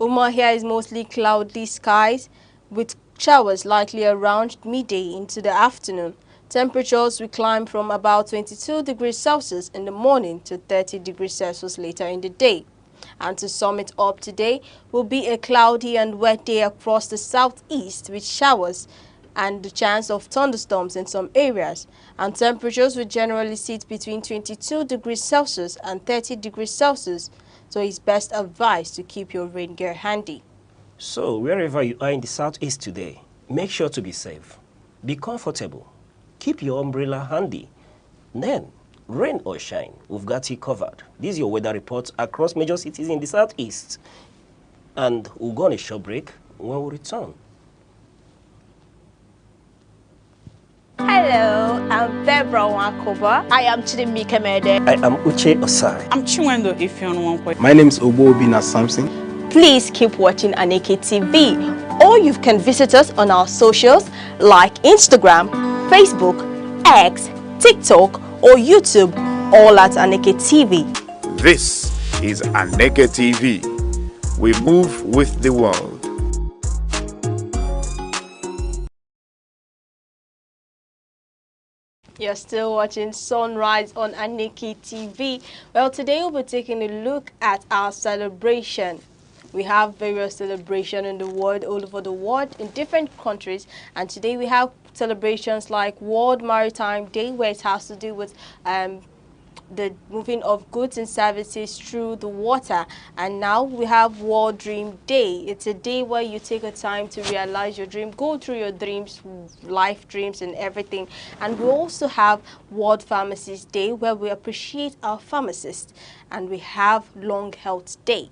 is mostly cloudy skies with showers likely around midday into the afternoon. Temperatures will climb from about 22 degrees Celsius in the morning to 30 degrees Celsius later in the day. And to sum it up, today will be a cloudy and wet day across the southeast with showers and the chance of thunderstorms in some areas. And temperatures will generally sit between 22 degrees Celsius and 30 degrees Celsius. So it's best advised to keep your rain gear handy. So wherever you are in the southeast today, make sure to be safe. Be comfortable. Keep your umbrella handy. Then, rain or shine, we've got you covered. This is your weather report across major cities in the southeast. And we'll go on a short break when we return. Hello, I'm Bebra Wakoba. I am Aneke. I am Uche Osai. I'm Chinwendo Ifeanyi. My name is Obina Samson. Please keep watching Aneke TV, or you can visit us on our socials like Instagram, Facebook, X, TikTok, or YouTube, all at Aneke TV. This is Aneke TV. We move with the world. You're still watching Sunrise on Aneke TV. Well, today we'll be taking a look at our celebration. We have various celebrations in the world, all over the world, in different countries. And today we have celebrations like World Maritime Day, where it has to do with the moving of goods and services through the water. And now we have World Dream Day. It's a day where you take a time to realize your dream, go through your dreams, life dreams and everything. And we also have World Pharmacist Day, where we appreciate our pharmacists. And we have Lung Health Day,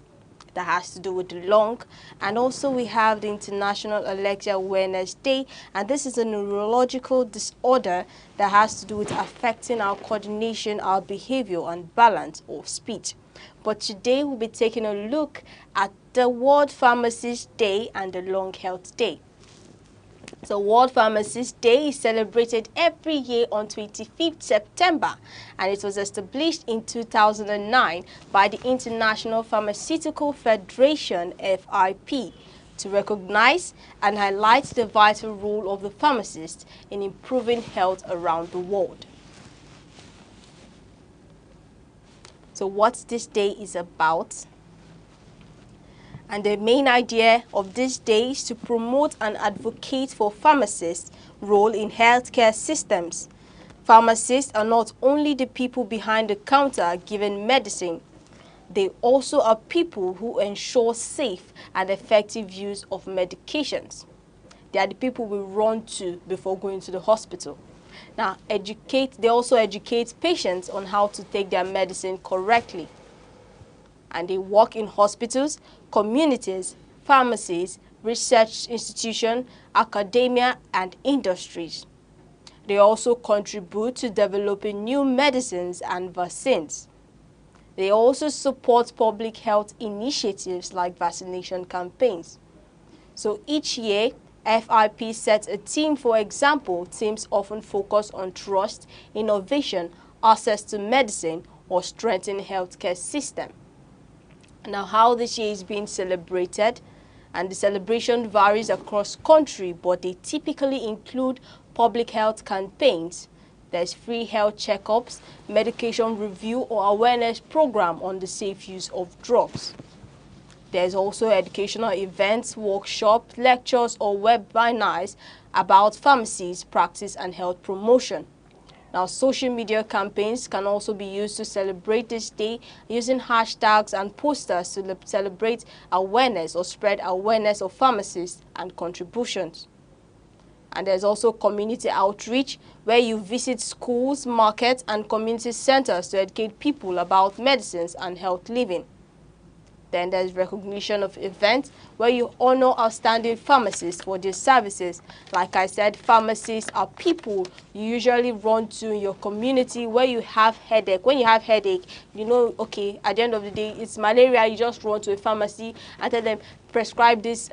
that has to do with the lung. And also we have the International Alexia Awareness Day, and this is a neurological disorder that has to do with affecting our coordination, our behavior and balance of speech. But today we'll be taking a look at the World Pharmacist Day and the Lung Health Day. So World Pharmacist Day is celebrated every year on 25th September, and it was established in 2009 by the International Pharmaceutical Federation, FIP, to recognize and highlight the vital role of the pharmacist in improving health around the world. So what this day is about, and the main idea of this day is to promote and advocate for pharmacists' role in healthcare systems. Pharmacists are not only the people behind the counter giving medicine, they also are people who ensure safe and effective use of medications. They are the people we run to before going to the hospital. Now, they also educate patients on how to take their medicine correctly. And they work in hospitals, communities, pharmacies, research institutions, academia, and industries. They also contribute to developing new medicines and vaccines. They also support public health initiatives like vaccination campaigns. So each year, FIP sets a theme. For example, teams often focus on trust, innovation, access to medicine, or strengthening healthcare system. Now, how this year is being celebrated, and the celebration varies across country, but they typically include public health campaigns. There's free health checkups, medication review or awareness program on the safe use of drugs. There's also educational events, workshops, lectures or webinars about pharmacies, practice and health promotion. Now, social media campaigns can also be used to celebrate this day using hashtags and posters to celebrate awareness or spread awareness of pharmacists and contributions. And there's also community outreach, where you visit schools, markets, and community centers to educate people about medicines and health living. Then there's recognition of events, where you honor outstanding pharmacists for their services. Like I said, pharmacists are people you usually run to in your community where you have headache. When you have headache, you know, okay, at the end of the day, it's malaria, you just run to a pharmacy and tell them, prescribe this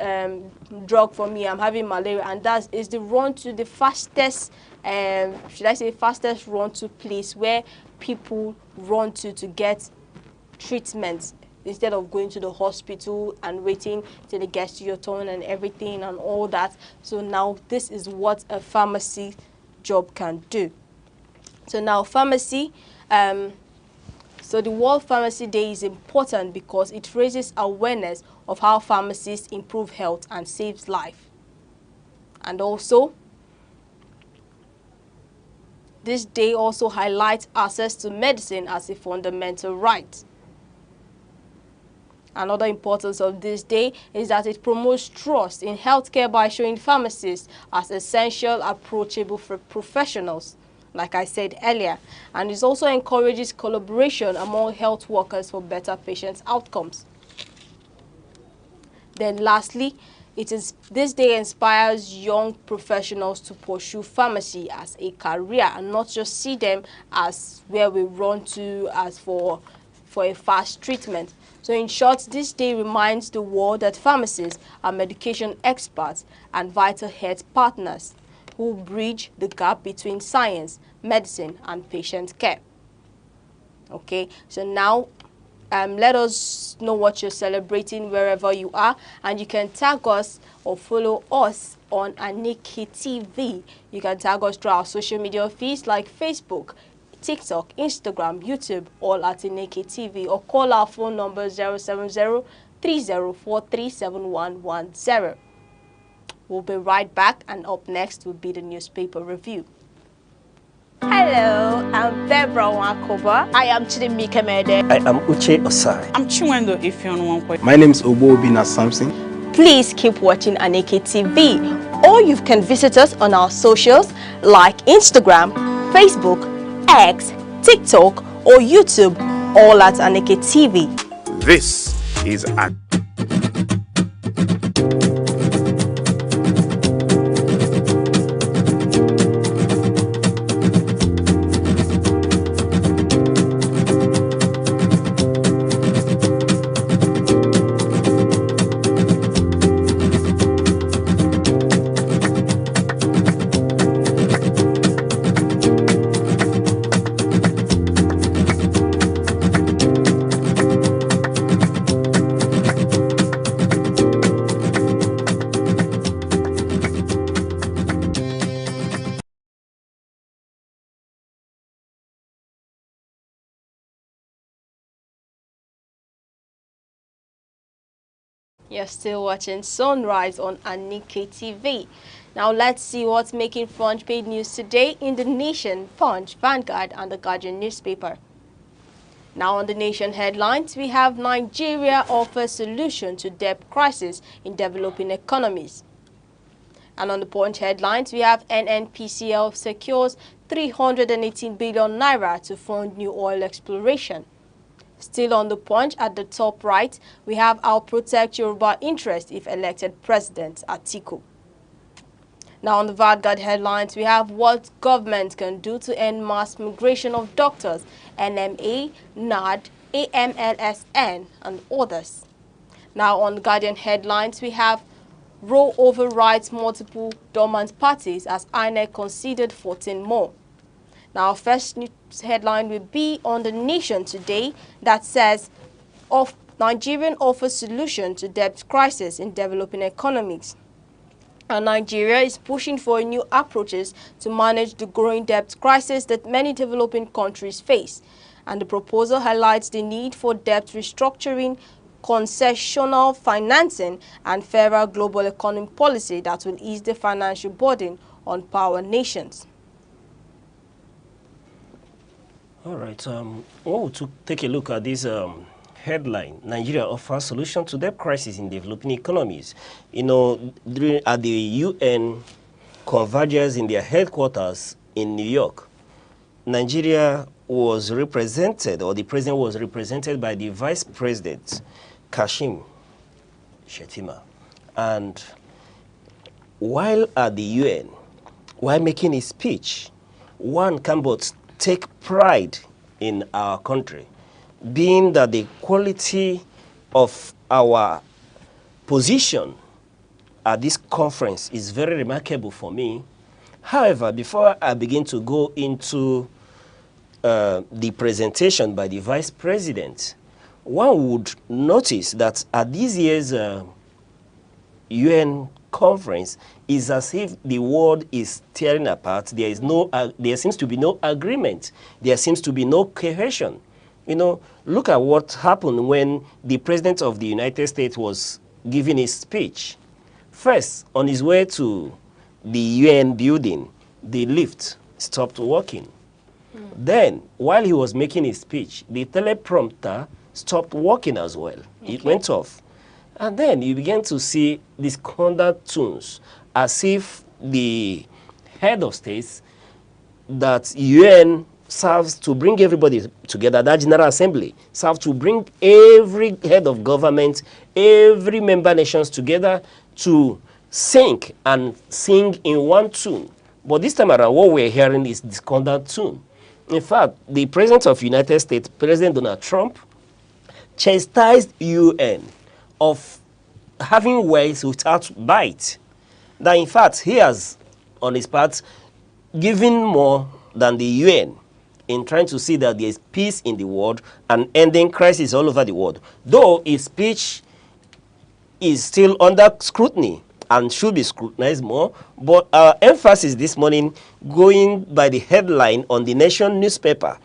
drug for me, I'm having malaria. And that is the run to the fastest, should I say fastest run to place where people run to get treatments, instead of going to the hospital and waiting till it gets to your turn and everything and all that. So now this is what a pharmacy job can do. So now pharmacy, so the World Pharmacy Day is important because it raises awareness of how pharmacists improve health and saves life. And also, this day also highlights access to medicine as a fundamental right. Another importance of this day is that it promotes trust in healthcare by showing pharmacists as essential, approachable for professionals, like I said earlier. And it also encourages collaboration among health workers for better patient outcomes. Then lastly, this day inspires young professionals to pursue pharmacy as a career and not just see them as where we run to as for a fast treatment. So in short, this day reminds the world that pharmacists are medication experts and vital health partners who bridge the gap between science, medicine, and patient care. Okay, so now let us know what you're celebrating wherever you are, and you can tag us or follow us on Aneke TV. You can tag us through our social media feeds like Facebook, TikTok, Instagram, YouTube, all at Aneke TV, or call our phone number 070-3043-7110. We'll be right back, and up next will be the newspaper review. Hello, I'm Bebra Wakoba. I am Chidimike Mede. I am Uche Osai. I'm Chinwendo Ifeonwankwe. My name is Obina Samson. Please keep watching Aneke TV, or you can visit us on our socials like Instagram, Facebook, X, TikTok, or YouTube, all at Aneke TV. This is You're still watching Sunrise on Aneke TV. Now let's see what's making front page news today in The Nation, Punch, Vanguard, and The Guardian newspaper. Now on The Nation headlines, we have Nigeria offers solution to debt crisis in developing economies. And on the Punch headlines, we have NNPCL secures 318 billion naira to fund new oil exploration. Still on the Punch, at the top right, we have I'll protect Yoruba interest if elected president, Atiku. Now on the Vanguard headlines, we have what government can do to end mass migration of doctors, NMA, NAD, AMLSN, and others. Now on the Guardian headlines, we have roll overrides multiple dormant parties as Aneke conceded 14 more. Now, our first news headline will be on The Nation today that says, Nigerian offers solution to debt crisis in developing economies. And Nigeria is pushing for new approaches to manage the growing debt crisis that many developing countries face. And the proposal highlights the need for debt restructuring, concessional financing, and fairer global economic policy that will ease the financial burden on poor nations. All right. To take a look at this headline, Nigeria offers solution to debt crisis in developing economies. You know, at the UN convergence in their headquarters in New York, Nigeria was represented, or the president was represented by the vice president, Kashim Shettima. And while at the UN, while making his speech, one can but take pride in our country, being that the quality of our position at this conference is very remarkable for me. However, before I begin to go into the presentation by the vice president, one would notice that at this year's UN conference is as if the world is tearing apart. There seems to be no agreement. There seems to be no cohesion. You know, look at what happened when the president of the United States was giving his speech. First, on his way to the UN building, the lift stopped working. Then, while he was making his speech, the teleprompter stopped working as well. Okay. It went off. And then you began to see discordant tunes, as if the head of states that UN serves to bring everybody together, that General Assembly serves to bring every head of government, every member nations together to sing and sing in one tune. But this time around, what we're hearing is discordant tune. In fact, the President of the United States, President Donald Trump, chastised UN of having words without bite. That in fact, he has, on his part, given more than the UN in trying to see that there is peace in the world and ending crisis all over the world. Though his speech is still under scrutiny and should be scrutinized more, but our emphasis this morning, going by the headline on the Nation newspaper,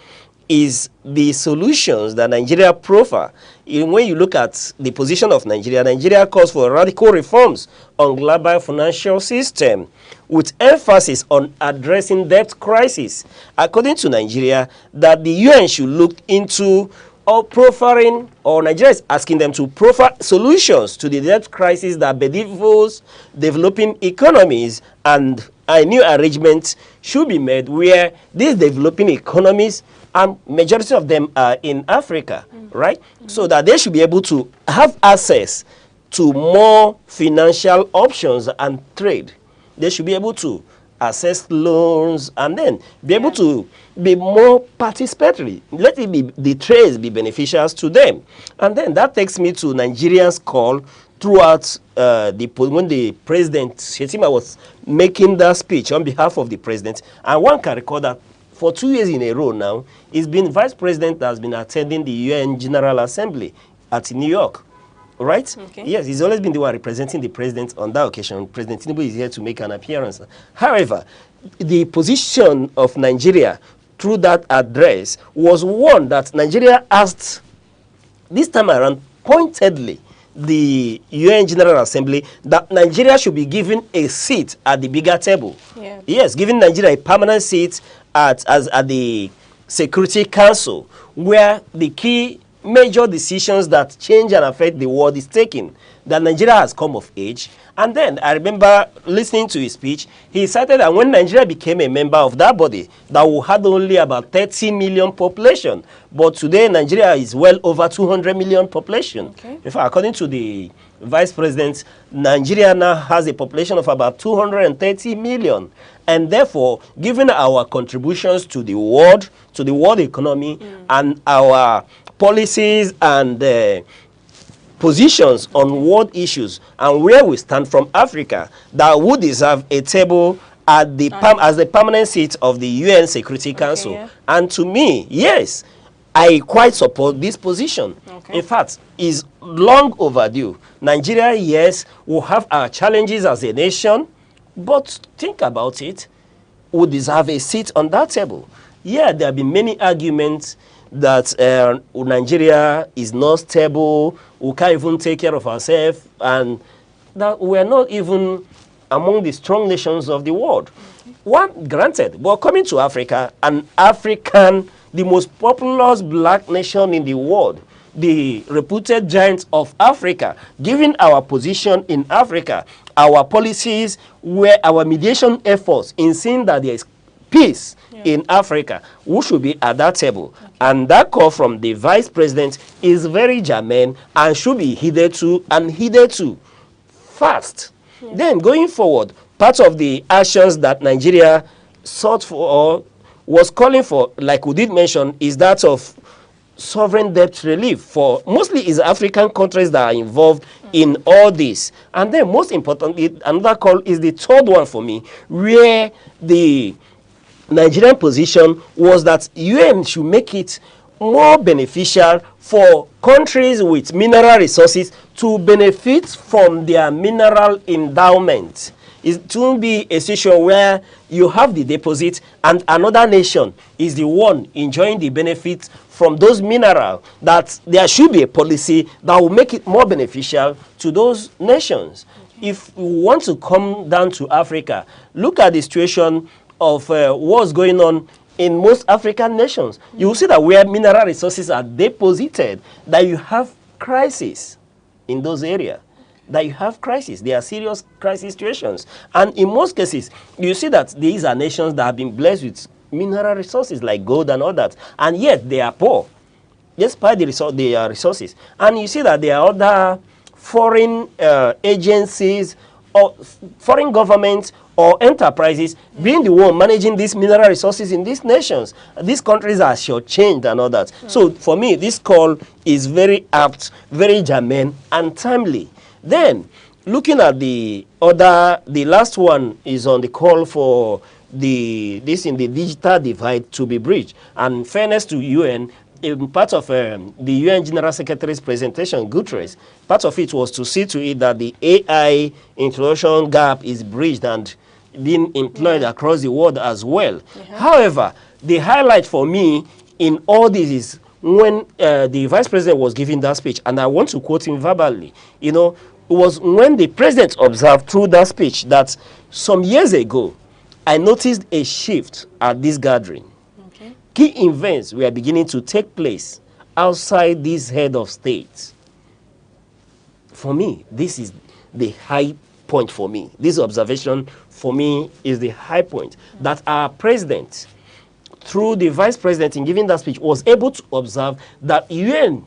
is the solutions that Nigeria proffer. When you look at the position of Nigeria, Nigeria calls for radical reforms on global financial system with emphasis on addressing debt crisis. According to Nigeria, that the UN should look into or proffering, or Nigeria is asking them to proffer solutions to the debt crisis that bedevils developing economies, and a new arrangement should be made where these developing economies, and majority of them are in Africa, right? So that they should be able to have access to more financial options and trade. They should be able to access loans and then be able to be more participatory. Let it be, the trades be beneficial to them. And then that takes me to Nigerians' call throughout when the president Shetima was making that speech on behalf of the president. And one can recall that for 2 years in a row now, he's been vice president that has been attending the UN General Assembly at New York. Right? Okay. Yes, he's always been the one representing the president on that occasion. President Tinubu is here to make an appearance. However, the position of Nigeria through that address was one that Nigeria asked this time around pointedly the UN General Assembly that Nigeria should be given a seat at the bigger table. Yeah. Yes, giving Nigeria a permanent seat at the Security Council, where the key major decisions that change and affect the world is taken, that Nigeria has come of age. And then I remember listening to his speech, he cited that when Nigeria became a member of that body, that we had only about 30 million population, but today Nigeria is well over 200 million population. Okay. In fact, according to the vice president, Nigeria now has a population of about 230 million. And therefore, given our contributions to the world economy, and our policies and positions on world issues and where we stand from Africa, that would deserve a table at the as the permanent seat of the UN Security Council. Yeah. And to me, yes, I quite support this position. Okay. In fact, is long overdue. Nigeria, yes, will have our challenges as a nation, but think about it, we deserve a seat on that table. Yeah, there have been many arguments that Nigeria is not stable, we can't even take care of ourselves, and that we're not even among the strong nations of the world. One, granted, but coming to Africa, the most populous black nation in the world, the reputed giant of Africa, given our position in Africa, our policies, where our mediation efforts in seeing that there is peace in Africa, who should be at that table. And that call from the vice president is very germane and should be heeded to, and heeded to fast. Then going forward, part of the actions that Nigeria sought for or was calling for, like we did mention, is that of sovereign debt relief for mostly is African countries that are involved in all this. And then most importantly, another call is the third one for me, where the Nigerian position was that UN should make it more beneficial for countries with mineral resources to benefit from their mineral endowment. It won't be a situation where you have the deposit and another nation is the one enjoying the benefits from those minerals. That there should be a policy that will make it more beneficial to those nations. If we want to come down to Africa, look at the situation of what's going on in most African nations. You will see that where mineral resources are deposited, that you have crisis in those areas. That you have crisis. There are serious crisis situations. And in most cases, you see that these are nations that have been blessed with mineral resources like gold and all that. And yet they are poor, despite their resources. And you see that there are other foreign agencies or foreign governments or enterprises being the one managing these mineral resources in these nations. These countries are shortchanged and all that. So for me, this call is very apt, very germane and timely. Then, looking at the last one is on the call for the digital divide to be bridged. And fairness to UN, in part of the UN General Secretary's presentation, Guterres, part of it was to see to it that the AI introduction gap is bridged and being employed across the world as well. However, the highlight for me in all this is when the vice president was giving that speech, and I want to quote him verbally, you know, it was when the president observed through that speech that some years ago, I noticed a shift at this gathering. Okay. Key events were beginning to take place outside this head of state. For me, this is the high point for me. This observation for me is the high point, that our president, through the vice president in giving that speech, was able to observe that UN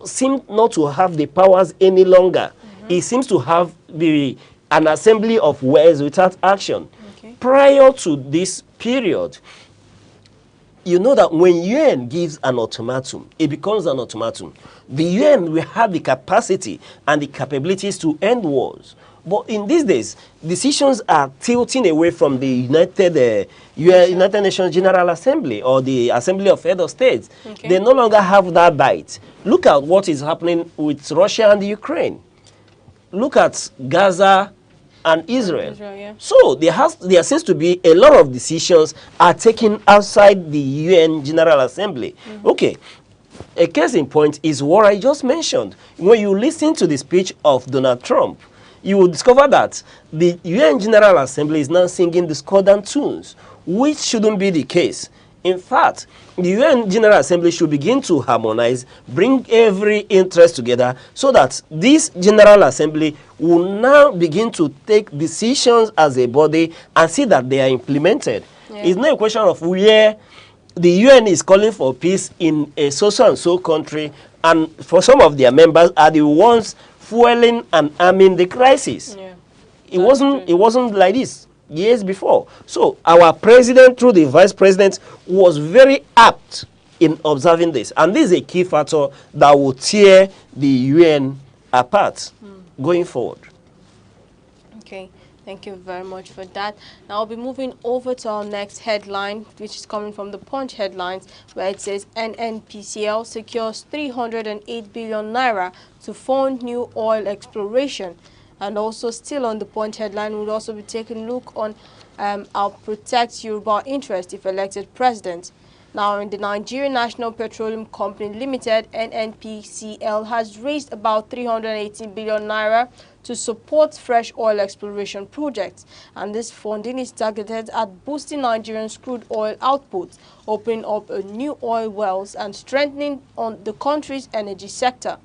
seemed not to have the powers any longer. It seems to have an assembly of words without action. Okay. Prior to this period, you know that when UN gives an ultimatum, it becomes an ultimatum. The UN will have the capacity and the capabilities to end wars. But in these days, decisions are tilting away from the United Nations General Assembly or the Assembly of Head of States. Okay. They no longer have that bite. Look at what is happening with Russia and the Ukraine. Look at Gaza and Israel. Yeah. So there seems to be a lot of decisions are taken outside the UN General Assembly. Okay, a case in point is what I just mentioned. When you listen to the speech of Donald Trump, you will discover that the UN General Assembly is now singing discordant tunes, which shouldn't be the case. In fact, the UN General Assembly should begin to harmonize, bring every interest together, so that this General Assembly will now begin to take decisions as a body and see that they are implemented. Yeah. It's not a question of where the UN is calling for peace in a so-and-so country, and for some of their members are the ones fueling and arming the crisis. Yeah. It wasn't like this years before. So our president, through the vice president, was very apt in observing this. And this is a key factor that will tear the UN apart going forward. Okay, thank you very much for that. Now I'll be moving over to our next headline, which is coming from the Punch headlines, where it says NNPCL secures 308 billion naira to fund new oil exploration. And also still on the Punch headline, we'll also be taking a look on our Protect Yoruba interest if elected president. Now, in the Nigerian National Petroleum Company Limited, NNPCL has raised about 318 billion naira to support fresh oil exploration projects. And this funding is targeted at boosting Nigeria's crude oil output, opening up new oil wells and strengthening on the country's energy sector.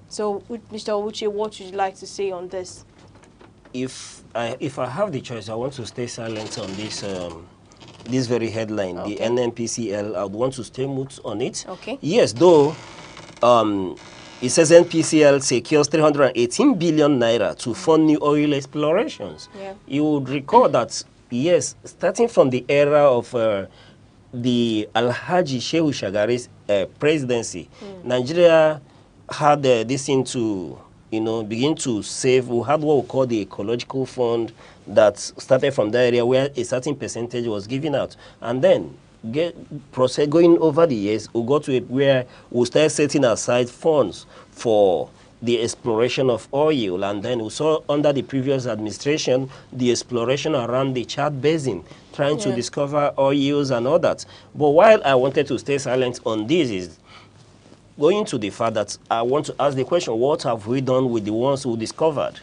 So, Mr. Owuche, what would you like to say on this? If I have the choice, I want to stay silent on this very headline, Okay. the NNPCL. I would want to stay mute on it. Okay. Yes, though it says NPCL secures 318 billion naira to fund new oil explorations. Yeah. You would recall that, yes, starting from the era of the Alhaji Shehu Shagari's presidency, Nigeria had this thing to, begin to save. We had what we call the ecological fund that started from that area where a certain percentage was given out. And then going over the years, we got to it where we started setting aside funds for the exploration of oil. And then we saw under the previous administration, the exploration around the Chad Basin, trying to discover oils and all that. But while I wanted to stay silent on this is going to the fact that I want to ask the question, what have we done with the ones who discovered?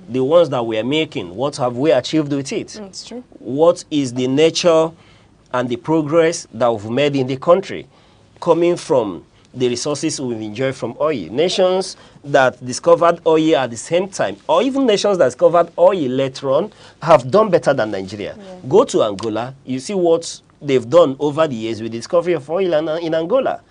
The ones that we are making, what have we achieved with it? It's true. What is the nature and the progress that we've made in the country coming from the resources we've enjoyed from oil? Nations that discovered oil at the same time, or even nations that discovered oil later on, have done better than Nigeria. Go to Angola, you see what they've done over the years with the discovery of oil in Angola.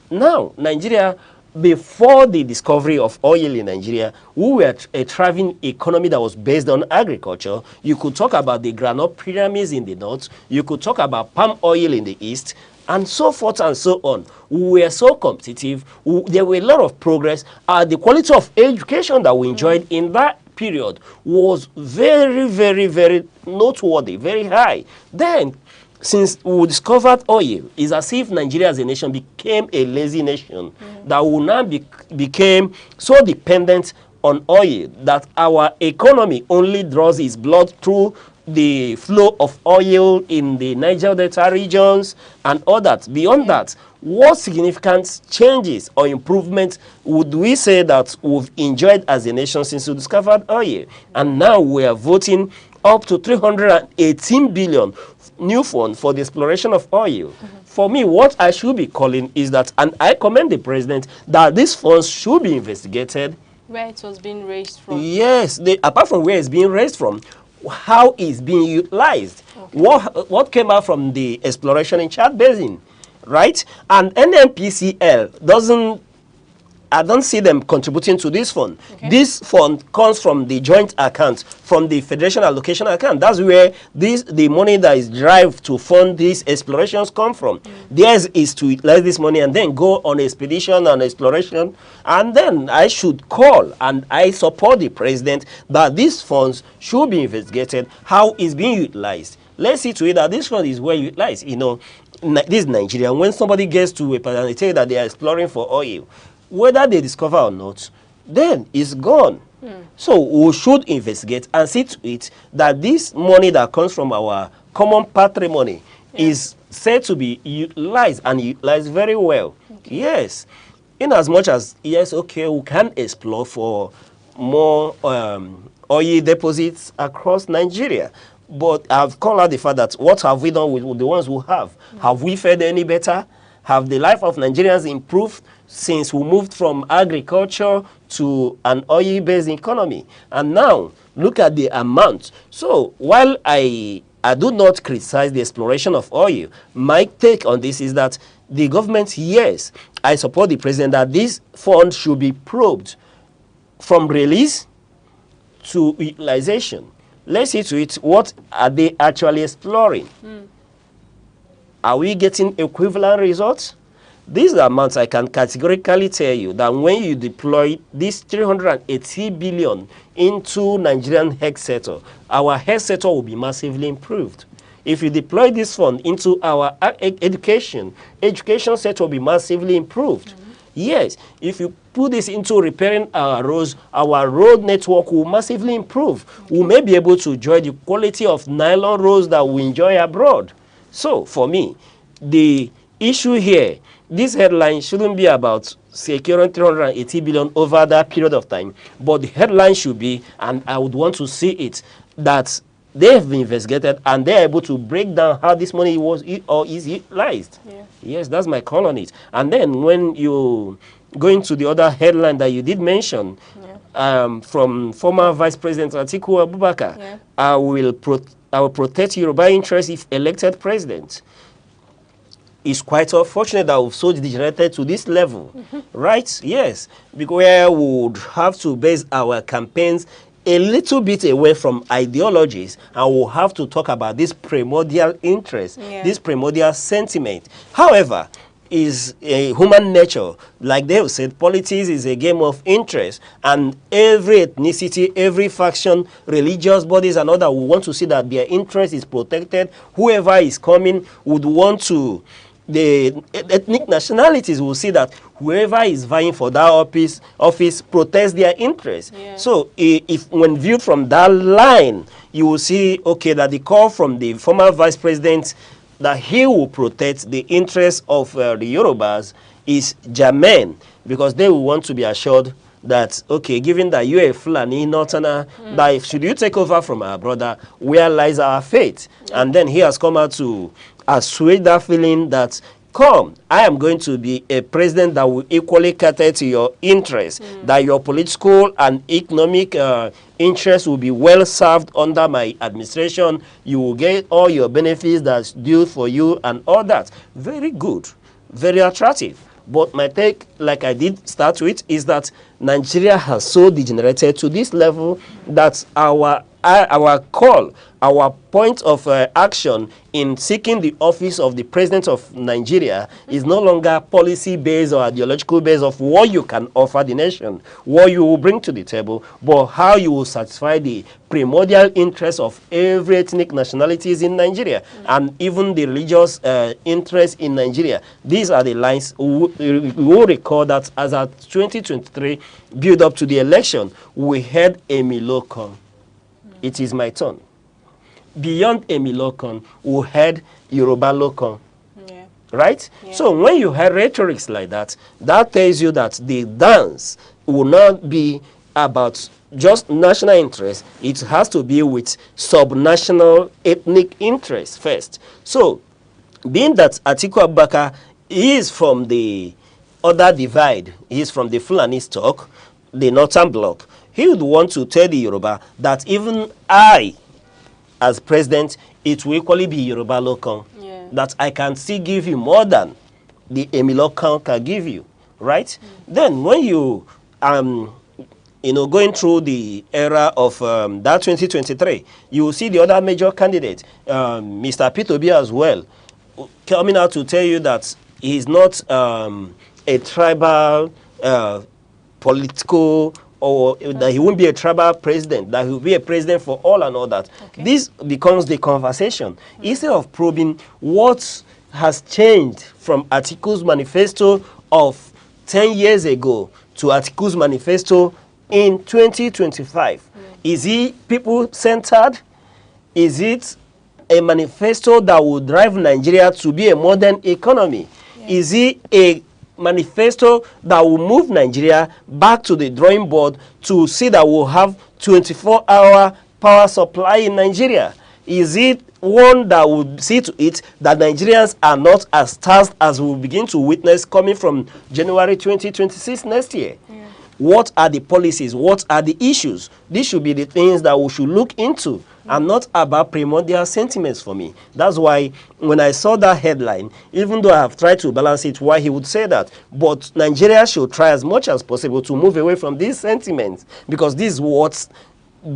Now, Nigeria, before the discovery of oil in Nigeria, we were a thriving economy that was based on agriculture. You could talk about the granite pyramids in the north. You could talk about palm oil in the east, and so forth and so on. We were so competitive. There were a lot of progress. The quality of education that we enjoyed in that period was very, very, very noteworthy, very high. Then, since we discovered oil, it's as if Nigeria as a nation became a lazy nation that will now became so dependent on oil that our economy only draws its blood through the flow of oil in the Niger Delta regions and all that. Beyond that, what significant changes or improvements would we say that we've enjoyed as a nation since we discovered oil? And now we are voting up to 318 billion new fund for the exploration of oil. For me, what I should be calling is that, and I commend the president, that these funds should be investigated. Where it was being raised from. Yes, apart from where it's being raised from, how it's being utilized. Okay. What came out from the exploration in Chad Basin, right? And NNPCL doesn't, I don't see them contributing to this fund. Okay. This fund comes from the joint account, from the Federation Allocation Account. That's where the money that is derived to fund these explorations come from. Theirs is to utilize this money and then go on expedition and exploration. And then I should call and I support the president that these funds should be investigated, how it's being utilized. Let's see to it that this fund is well utilized. You know, this is Nigeria. When somebody gets to a place and they tell you that they are exploring for oil, whether they discover or not, then it's gone. So we should investigate and see to it that this money that comes from our common patrimony is said to be utilized and utilized very well. Okay. Yes. In as much as, yes, okay, we can explore for more oil deposits across Nigeria. But I've called out the fact that what have we done with the ones we have? Have we fared any better? Have the life of Nigerians improved since we moved from agriculture to an oil-based economy? And now, look at the amount. So, while I do not criticize the exploration of oil, my take on this is that the government, yes, I support the president that this fund should be probed from release to utilization. Let's see to it, what are they actually exploring? Are we getting equivalent results? These amounts, I can categorically tell you that when you deploy this 380 billion into Nigerian health sector, our health sector will be massively improved. If you deploy this fund into our education sector will be massively improved. Yes, if you put this into repairing our roads, our road network will massively improve. We may be able to enjoy the quality of nylon roads that we enjoy abroad. So, for me, the issue here, this headline shouldn't be about securing 380 billion over that period of time, but the headline should be, and I would want to see it, that they have been investigated and they are able to break down how this money was or is utilized. Yeah. Yes, that's my call on it. And then when you go into the other headline that you did mention, from former Vice President Atiku Abubakar, I will protect Yoruba interests if elected president. It's quite unfortunate that we've so degenerated to this level, right? Yes, because we would have to base our campaigns a little bit away from ideologies, and we'll have to talk about this primordial interest, this primordial sentiment. However, is a human nature. Like they have said, politics is a game of interest, and every ethnicity, every faction, religious bodies and other will want to see that their interest is protected. Whoever is coming would want to, the ethnic nationalities will see that whoever is vying for that office protects their interests. So if when viewed from that line, you will see, okay, that the call from the former vice president that he will protect the interests of the Yorubas is germane, because they will want to be assured that, okay, given that you are a Fulani Northerner, that if should you take over from our brother, where lies our fate? And then he has come out to assuage that feeling that, come, I am going to be a president that will equally cater to your interests, that your political and economic interests will be well served under my administration. You will get all your benefits that's due for you and all that. Very good, very attractive. But my take, like I did start with, is that Nigeria has so degenerated to this level that our call, our point of action in seeking the office of the president of Nigeria is no longer policy-based or ideological based of what you can offer the nation, what you will bring to the table, but how you will satisfy the primordial interests of every ethnic nationalities in Nigeria, and even the religious interests in Nigeria. These are the lines. We will recall that as at 2023 build up to the election, we had a Miloko. It is my turn. beyond Emilokon, will head Yoruba Lokon. Yeah. Right? Yeah. So when you hear rhetorics like that, that tells you that the dance will not be about just national interest. It has to be with subnational ethnic interest first. So being that Atiku Abubakar is from the other divide, he is from the Fulani stock, the northern bloc, he would want to tell the Yoruba that even I, as president, it will equally be Yoruba Lokon. Yeah. That I can still give you more than the Emilokan can give you, right? Then when you going through the era of that 2023, you will see the other major candidate, Mr. P2B as well, coming out to tell you that he is not a tribal political, or that he won't be a tribal president, that he will be a president for all and all that. Okay. This becomes the conversation. Instead of probing what has changed from Atiku's manifesto of 10 years ago to Atiku's manifesto in 2025. Is he people-centered? Is it a manifesto that will drive Nigeria to be a modern economy? Is it a manifesto that will move Nigeria back to the drawing board to see that we'll have 24-hour power supply in Nigeria? Is it one that would see to it that Nigerians are not as tasked as we'll begin to witness coming from January 2026 next year? What are the policies? What are the issues? These should be the things that we should look into, and not about primordial sentiments for me. That's why when I saw that headline, even though I have tried to balance it, why he would say that, but Nigeria should try as much as possible to move away from these sentiments, because this is what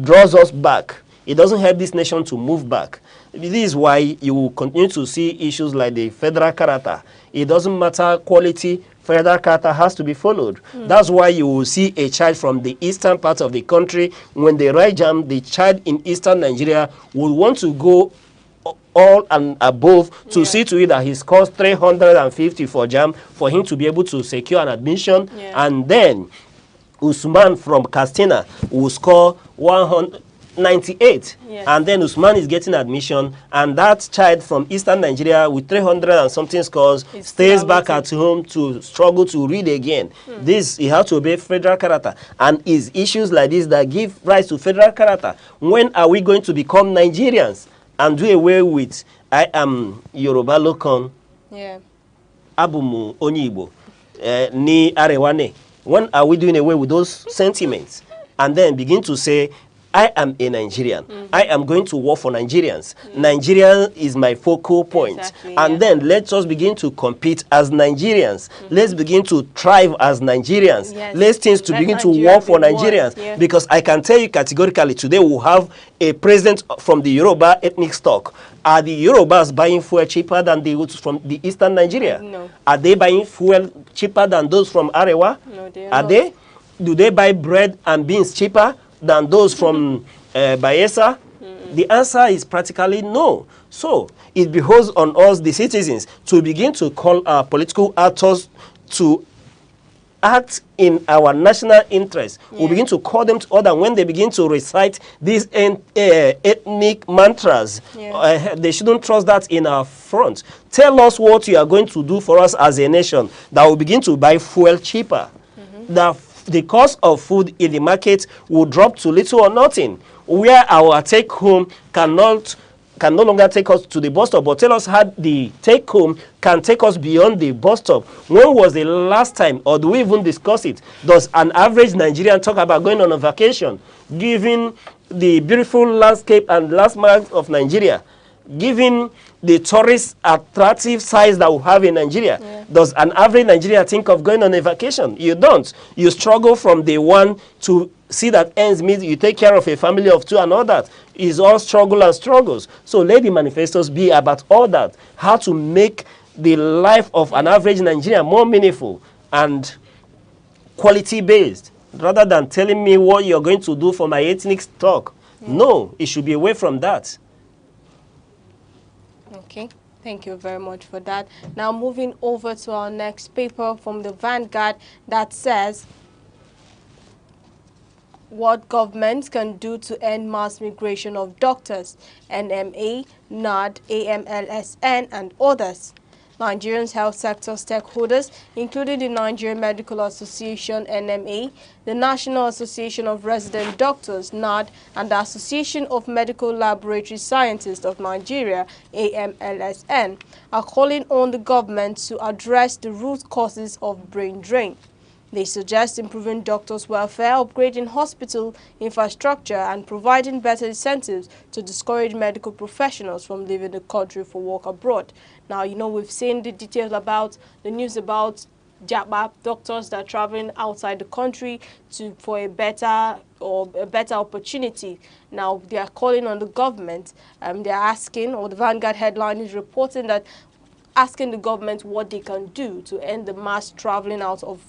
draws us back. It doesn't help this nation to move back. This is why you will continue to see issues like the federal character. It doesn't matter quality, federal character has to be followed. That's why you will see a child from the eastern part of the country, when they write jam, the child in eastern Nigeria will want to go all and above to see to it that he scores 350 for jam for him to be able to secure an admission. And then Usman from Castina will score 198. And then Usman is getting admission, and that child from eastern Nigeria with 300 and something scores stays back at home to struggle to read again. This, he has to obey federal character, and is issues like this that give rise to federal character. When are we going to become Nigerians and do away with I am Yoruba Lokon, Abumu Onyibo, Ni Arewane? When are we doing away with those sentiments and then begin to say, I am a Nigerian. I am going to war for Nigerians. Nigeria is my focal point. And then let's just begin to compete as Nigerians. Let's begin to thrive as Nigerians. Let's things to begin to war for Nigerians. Because I can tell you categorically, today we'll have a president from the Yoruba ethnic stock. Are the Yorubas buying fuel cheaper than the from the eastern Nigeria? No. Are they buying fuel cheaper than those from Arewa? No, they are they? Do they buy bread and beans cheaper than those from Bayelsa? The answer is practically no. So it behoves on us, the citizens, to begin to call our political actors to act in our national interest. We begin to call them to order when they begin to recite these ethnic mantras. They shouldn't trust that in our front. Tell us what you are going to do for us as a nation, that will begin to buy fuel cheaper. The cost of food in the market will drop to little or nothing, where our take home can no longer take us to the bus stop, but tell us how the take home can take us beyond the bus stop. When was the last time, or do we even discuss it? Does an average Nigerian talk about going on a vacation, given the beautiful landscape and landmarks of Nigeria, given the tourist attractive size that we have in Nigeria? Does an average Nigerian think of going on a vacation? You don't. You struggle from day one to see that ends meet. You take care of a family of two and all that. It's all struggle and struggles. So let the manifestos be about all that. How to make the life of an average Nigerian more meaningful and quality-based, rather than telling me what you're going to do for my ethnic stock. No, it should be away from that. Okay, thank you very much for that. Now moving over to our next paper from the Vanguard that says, what governments can do to end mass migration of doctors, NMA, NAD, AMLSN, and others. Nigeria's health sector stakeholders, including the Nigerian Medical Association, NMA, the National Association of Resident Doctors, NAD, and the Association of Medical Laboratory Scientists of Nigeria, AMLSN, are calling on the government to address the root causes of brain drain. They suggest improving doctors' welfare, upgrading hospital infrastructure, and providing better incentives to discourage medical professionals from leaving the country for work abroad. Now, you know, we've seen the details about the news about Japa doctors that are traveling outside the country for a better opportunity. Now, they are calling on the government. They are asking, or the Vanguard headline is reporting that asking the government what they can do to end the mass traveling out of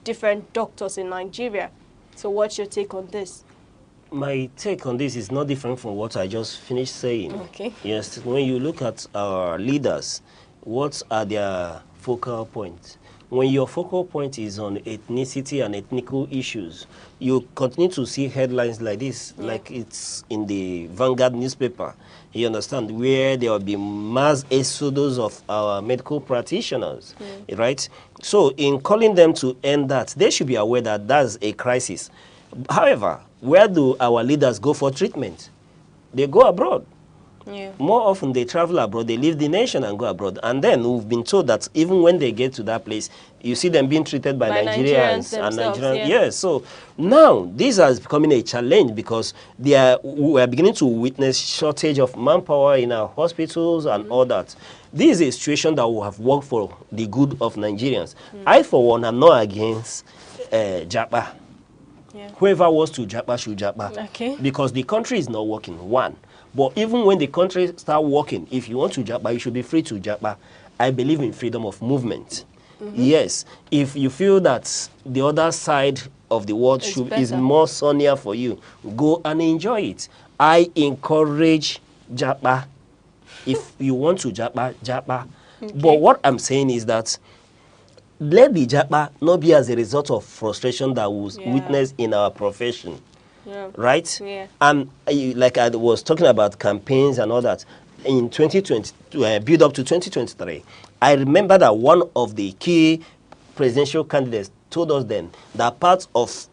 different doctors in Nigeria. So what's your take on this? My take on this is not different from what I just finished saying. Okay. Yes, when you look at our leaders, what are their focal points? When your focal point is on ethnicity and ethnical issues, you continue to see headlines like this, like it's in the Vanguard newspaper, you understand, where there will be mass exodus of our medical practitioners, right? So in calling them to end that, they should be aware that that's a crisis. However, where do our leaders go for treatment? They go abroad. Yeah. More often they travel abroad, they leave the nation and go abroad. And then we've been told that even when they get to that place, you see them being treated by Nigerians and Nigerians. Yeah. Yes, so now this is becoming a challenge because we are beginning to witness shortage of manpower in our hospitals and all that. This is a situation that will have worked for the good of Nigerians. I, for one, am not against Japa. Yeah. Whoever wants to Japa should Japa. Okay. Because the country is not working, one. But even when the country start working, if you want to Japa, you should be free to Japa. I believe in freedom of movement. Yes, if you feel that the other side of the world is more sunnier for you, go and enjoy it. I encourage Japa. If you want to Japa, Japa. Okay. But what I'm saying is that let the Japa not be as a result of frustration that was witnessed in our profession. Yeah. Right? Yeah. And like I was talking about campaigns and all that, in 2020, build up to 2023, I remember that one of the key presidential candidates told us then that part of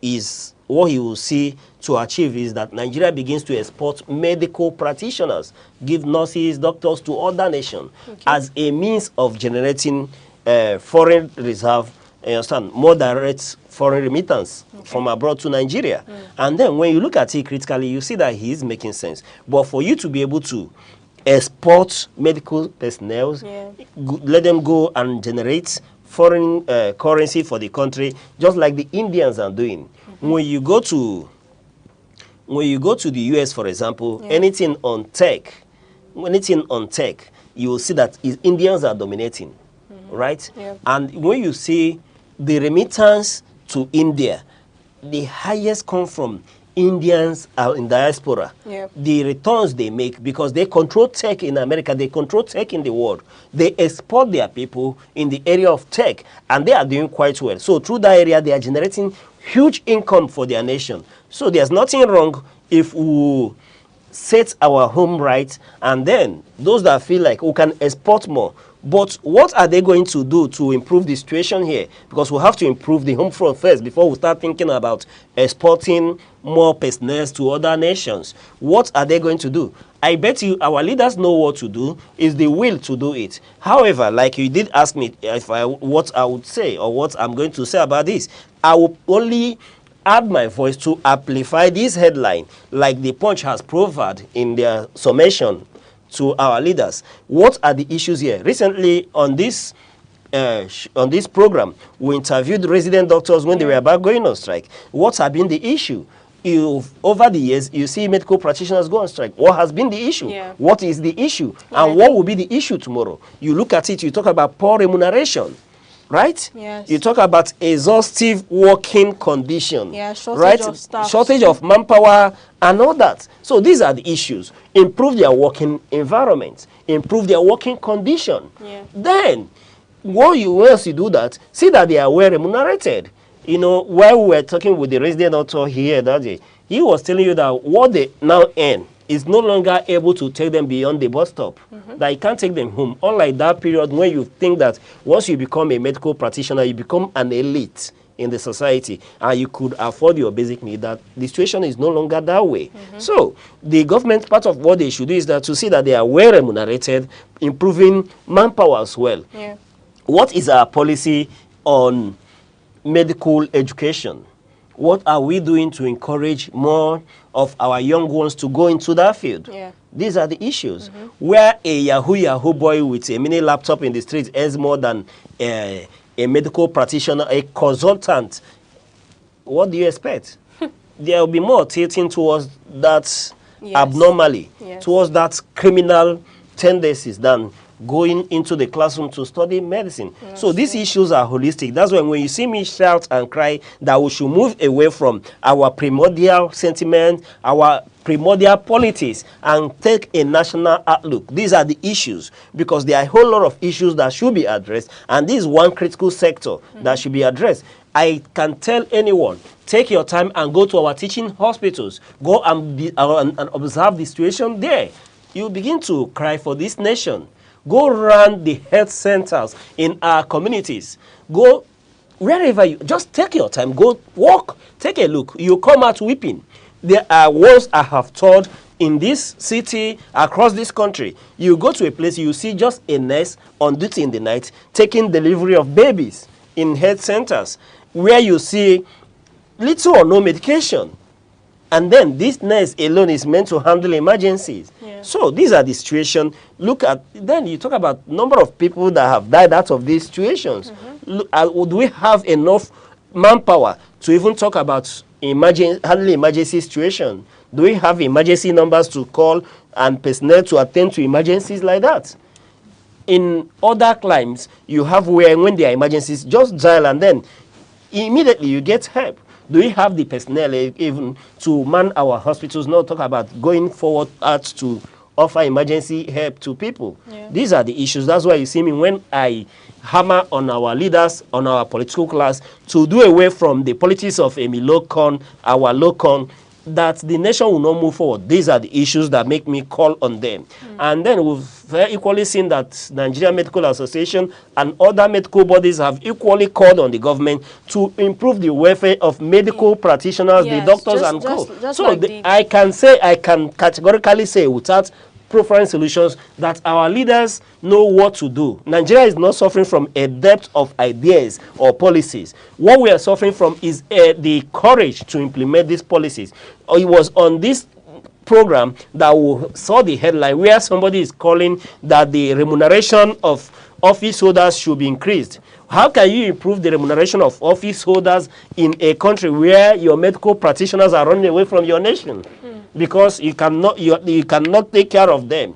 what he will see to achieve is that Nigeria begins to export medical practitioners, give nurses, doctors to other nations as a means of generating foreign reserve, understand, more direct foreign remittance from abroad to Nigeria. And then when you look at it critically, you see that he is making sense. But for you to be able to export medical personnel, let them go and generate foreign currency for the country, just like the Indians are doing. When you go to the US, for example, anything on tech, you will see that Indians are dominating, right? And when you see the remittance to India, the highest come from Indians are in diaspora. The returns they make, because they control tech in America, they control tech in the world. They export their people in the area of tech, and they are doing quite well. So through that area, they are generating huge income for their nation. So there's nothing wrong if we set our home right, and then those that feel like we can export more. But what are they going to do to improve the situation here? Because we have to improve the home front first before we start thinking about exporting more personnel to other nations. What are they going to do? I bet you our leaders know what to do, is the will to do it. However, like you did ask me what I would say or what I'm going to say about this, I will only add my voice to amplify this headline, like the Punch has proffered in their summation to our leaders. What are the issues here? Recently on this program, we interviewed resident doctors when they were about going on strike. What has been the issue? Over the years, you see medical practitioners go on strike. What has been the issue? What is the issue? And what will be the issue tomorrow? You look at it, you talk about poor remuneration, right? Yes. You talk about exhaustive working condition, shortage of staff, shortage of manpower and all that. So these are the issues. Improve their working environment, improve their working condition. Then, once you do that, see that they are well remunerated. You know, while we were talking with the resident doctor here that day, he was telling you that what they now earn is no longer able to take them beyond the bus stop. That you can't take them home. Unlike that period when you think that once you become a medical practitioner, you become an elite in the society and you could afford your basic need, that the situation is no longer that way. So the government, part of what they should do is that to see that they are well remunerated, improving manpower as well. Yeah. What is our policy on medical education? What are we doing to encourage more of our young ones to go into that field? Yeah. These are the issues. Where a Yahoo boy with a mini laptop in the street earns more than a medical practitioner, a consultant, what do you expect? There will be more tilting towards that abnormally, towards that criminal tendencies than going into the classroom to study medicine. So these issues are holistic. That's why when you see me shout and cry that we should move away from our primordial sentiment, our primordial politics, and take a national outlook. These are the issues, because there are a whole lot of issues that should be addressed, and this is one critical sector that should be addressed. I can tell anyone, take your time and go to our teaching hospitals. Go and observe the situation there. You begin to cry for this nation. Go around the health centers in our communities. Go wherever you, just take your time. Go walk, take a look. You come out weeping. There are ones I have taught in this city, across this country. You go to a place, you see just a nurse on duty in the night taking delivery of babies in health centers, where you see little or no medication. And then this nurse alone is meant to handle emergencies. So these are the situations. Look at, then you talk about number of people that have died out of these situations. Do we have enough manpower to even talk about handling emergency situation? Do we have emergency numbers to call and personnel to attend to emergencies like that? In other climes, you have where when there are emergencies, just dial and then immediately you get help. Do we have the personnel even to man our hospitals? Not talk about going forward to offer emergency help to people. These are the issues. That's why you see me when I hammer on our leaders, on our political class, to do away from the politics of Emilocon, our locon, that the nation will not move forward. These are the issues that make me call on them. And then we've equally seen that Nigeria Medical Association and other medical bodies have equally called on the government to improve the welfare of medical practitioners, the doctors and co. So like I can categorically say without profiling solutions that our leaders know what to do. Nigeria is not suffering from a depth of ideas or policies. What we are suffering from is the courage to implement these policies. It was on this program that we saw the headline where somebody is calling that the remuneration of office holders should be increased. How can you improve the remuneration of office holders in a country where your medical practitioners are running away from your nation? Because you cannot take care of them.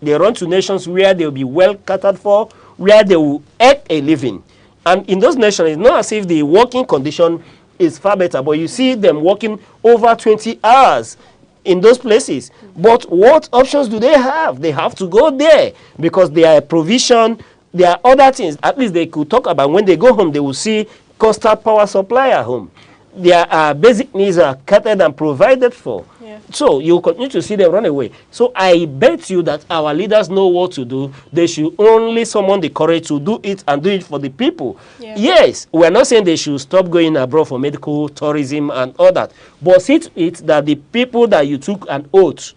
They run to nations where they will be well catered for, where they will earn a living. And in those nations, it's not as if the working condition is far better, but you see them working over 20 hours in those places. But what options do they have? They have to go there because there are provision, there are other things. At least they could talk about when they go home, they will see coastal power supply at home. Their basic needs are catered and provided for. So you continue to see them run away. So I bet you that our leaders know what to do. They should only summon the courage to do it and do it for the people. Yes, we're not saying they should stop going abroad for medical tourism and all that. But it's that the people that you took an oath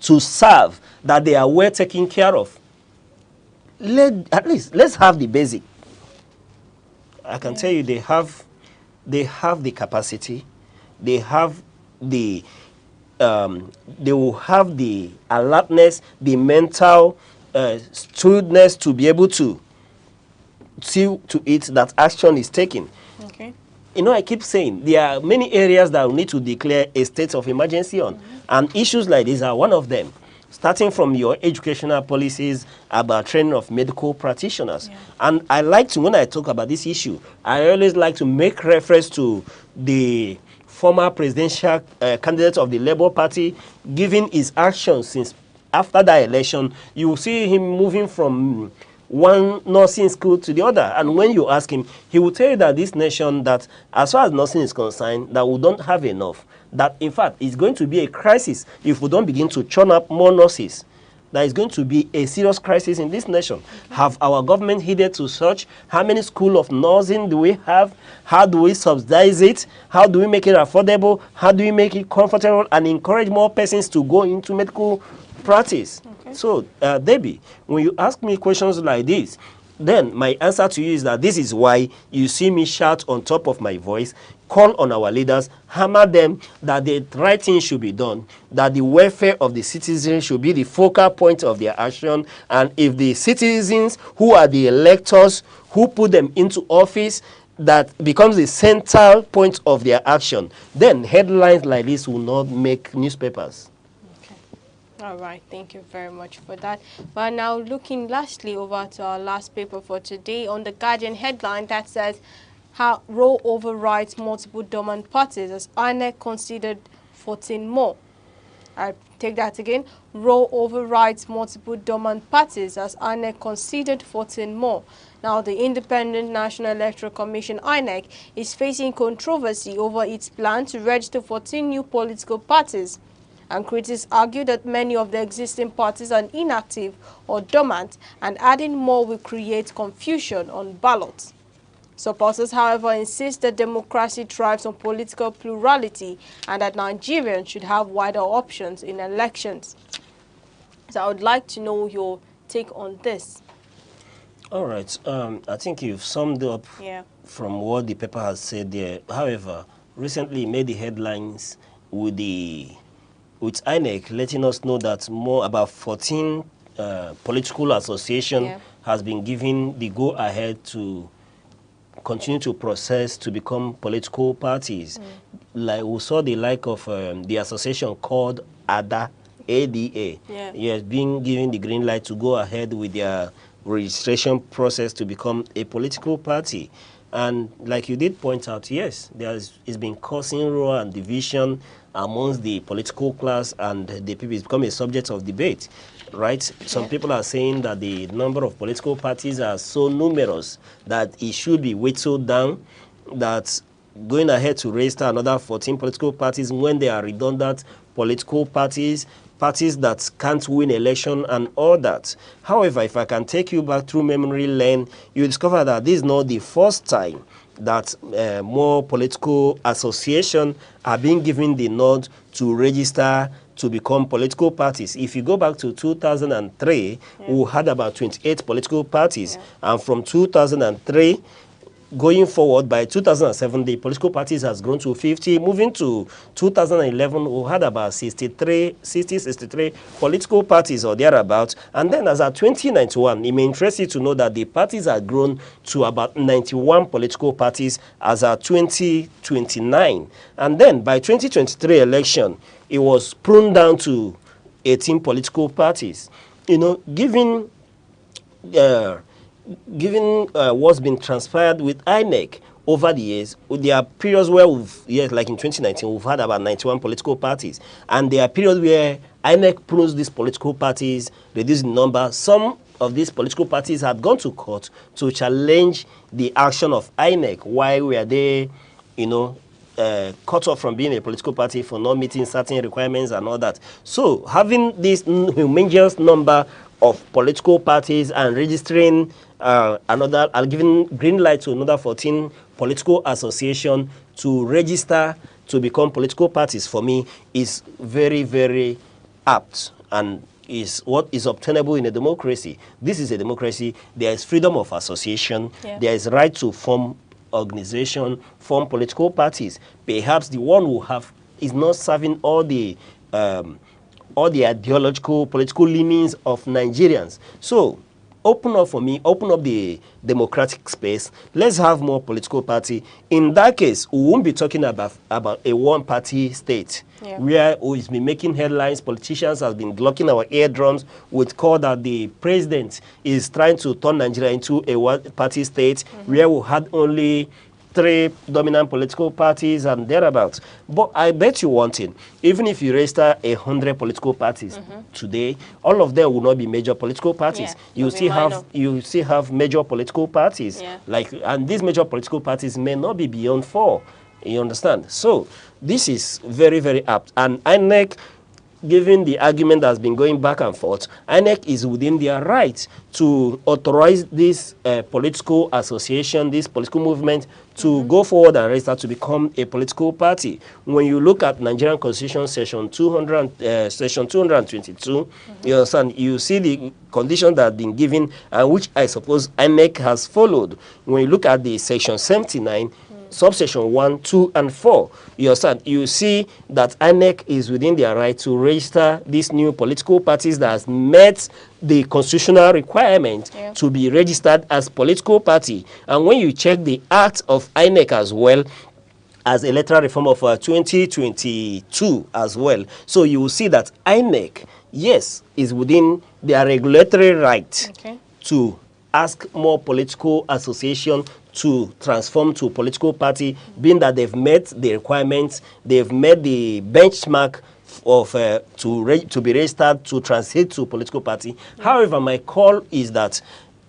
to serve, that they are well taken care of. At least let's have the basic. I can tell you they have the capacity, they have the they will have the alertness, the mental shrewdness to be able to see to it that action is taken. You know, I keep saying there are many areas that we need to declare a state of emergency on, and issues like these are one of them. Starting from your educational policies about training of medical practitioners. And I like to, when I talk about this issue, I always like to make reference to the former presidential candidate of the Labour Party, giving his actions since after that election. You will see him moving from one nursing school to the other. And when you ask him, he will tell you that this nation, that as far as nursing is concerned, that we don't have enough. That in fact, it's going to be a crisis if we don't begin to churn up more nurses. There is going to be a serious crisis in this nation. Have our government heeded to such? How many schools of nursing do we have? How do we subsidize it? How do we make it affordable? How do we make it comfortable and encourage more persons to go into medical practice? Okay. So, Debbie, when you ask me questions like this, then my answer to you is that this is why you see me shout on top of my voice, call on our leaders, hammer them that the right thing should be done, that the welfare of the citizens should be the focal point of their action. And if the citizens who are the electors who put them into office, that becomes the central point of their action, then headlines like this will not make newspapers. All right, thank you very much for that. But now looking lastly over to our last paper for today on the Guardian headline that says, how Roe overrides multiple dormant parties as Aneke considered 14 more. I take that again. Roe overrides multiple dormant parties as Aneke considered 14 more. Now, the Independent National Electoral Commission, INEC, is facing controversy over its plan to register 14 new political parties. And critics argue that many of the existing parties are inactive or dormant, and adding more will create confusion on ballots. Supporters, however, insist that democracy thrives on political plurality and that Nigerians should have wider options in elections. So I would like to know your take on this. All right. I think you've summed up from what the paper has said there. However, recently made the headlines with INEC letting us know that more about 14 political association has been given the go-ahead to continue to process to become political parties. Like we saw the like of the association called ADA, ADA. Yes, being given the green light to go ahead with their registration process to become a political party. And like you did point out, yes, it's been causing row and division amongst the political class, and the people. It's become a subject of debate, right? Some people are saying that the number of political parties are so numerous that it should be whittled down, that going ahead to register another 14 political parties when they are redundant political parties, parties that can't win election and all that. However, if I can take you back through memory lane, you discover that this is not the first time that more political associations are being given the nod to register to become political parties. If you go back to 2003, we had about 28 political parties. And from 2003, going forward, by 2007, the political parties has grown to 50. Moving to 2011, we had about 63 political parties or thereabouts. And then as of 2091, it may interest you to know that the parties have grown to about 91 political parties as of 2029. And then by 2023 election, it was pruned down to 18 political parties. You know, given what's been transpired with INEC over the years, there are periods where like in 2019, we've had about 91 political parties. And there are periods where INEC prunes these political parties, reduce the number. Some of these political parties had gone to court to challenge the action of INEC. Why were they, cut off from being a political party for not meeting certain requirements and all that? So having this humongous number of political parties and registering giving green light to another 14 political association to register to become political parties, for me, is very, very apt and is what is obtainable in a democracy. This is a democracy. There is freedom of association. There is right to form organization, form political parties. Perhaps the one who is not serving all the ideological, political leanings of Nigerians. So, open up for me, open up the democratic space. Let's have more political party. In that case, we won't be talking about a one-party state where we've been making headlines. Politicians have been blocking our eardrums with call that the president is trying to turn Nigeria into a one-party state where we had only 3 dominant political parties and thereabouts. But I bet you one thing, even if you register 100 political parties today, all of them will not be major political parties. Yeah, You still have major political parties. Yeah. And these major political parties may not be beyond 4. You understand? So this is very, very apt. And INEC, given the argument that's been going back and forth, INEC is within their right to authorize this political association, this political movement, to go forward and register to become a political party. When you look at Nigerian Constitution section 222, you understand, you see the conditions that have been given and which I suppose INEC has followed. When you look at the section 79, subsection 1, 2, and 4, you understand, you see that INEC is within their right to register these new political parties that has met the constitutional requirement to be registered as political party. And when you check the act of INEC as well, as electoral reform of 2022 as well, so you will see that INEC, yes, is within their regulatory right to ask more political association to transform to a political party, being that they've met the requirements, they've met the benchmark of to be registered to transit to a political party. However, my call is that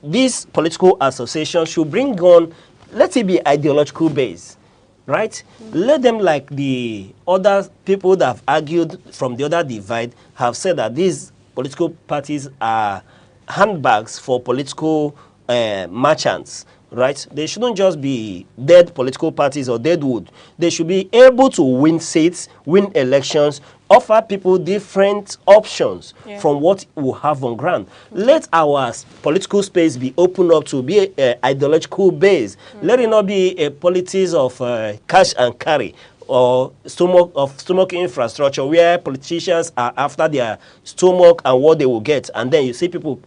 this political association should bring on, let it be ideological based, right? Let them, like the other people that have argued from the other divide, have said that these political parties are handbags for political merchants, right? They shouldn't just be dead political parties or dead wood. They should be able to win seats, win elections, offer people different options from what we have on ground. Let our political space be opened up to be ideological based. Let it not be a politics of cash and carry or stomach infrastructure where politicians are after their stomach and what they will get, and then you see people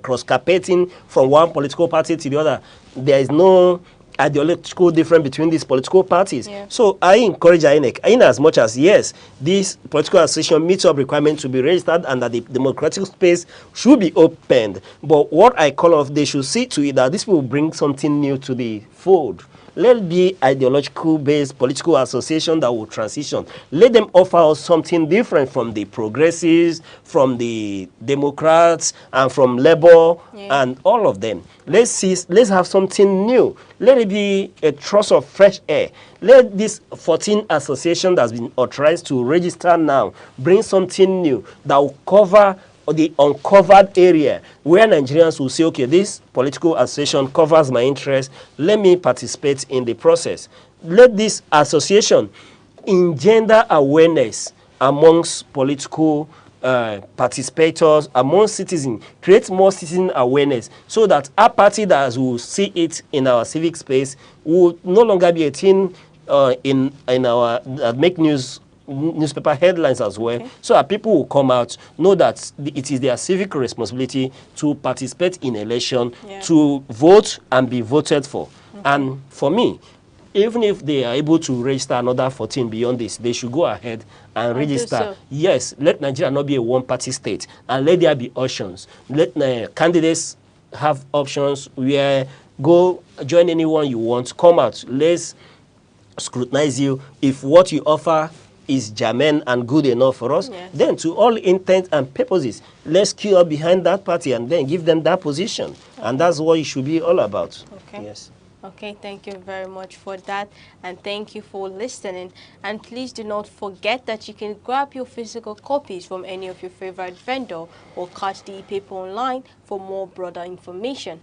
cross-carpeting from one political party to the other. There is no ideological difference between these political parties. So I encourage INEC, in as much as, yes, this political association meets up requirements to be registered and that the democratic space should be opened. But what I call off, they should see to it that this will bring something new to the fold. Let it be ideological-based political association that will transition. Let them offer us something different from the progressives, from the Democrats, and from Labour, and all of them. Let's have something new. Let it be a thrust of fresh air. Let this 14 association that's been authorized to register now bring something new that will cover the uncovered area where Nigerians will say, okay, this political association covers my interest, let me participate in the process. Let this association engender awareness amongst political participators, among citizens, create more citizen awareness so that our party that will see it in our civic space will no longer be a thing in our make newspaper headlines as well, so that people will come out, know that it is their civic responsibility to participate in election, to vote and be voted for. And for me, even if they are able to register another 14 beyond this, they should go ahead and register. So. Yes, let Nigeria not be a one-party state, and let there be options. Let candidates have options where go join anyone you want, come out, let's scrutinize you. If what you offer is germane and good enough for us, then to all intents and purposes, let's queue up behind that party and then give them that position. And that's what it should be all about. Yes. Okay, thank you very much for that, and thank you for listening. And please do not forget that you can grab your physical copies from any of your favorite vendor or catch the paper online for more broader information.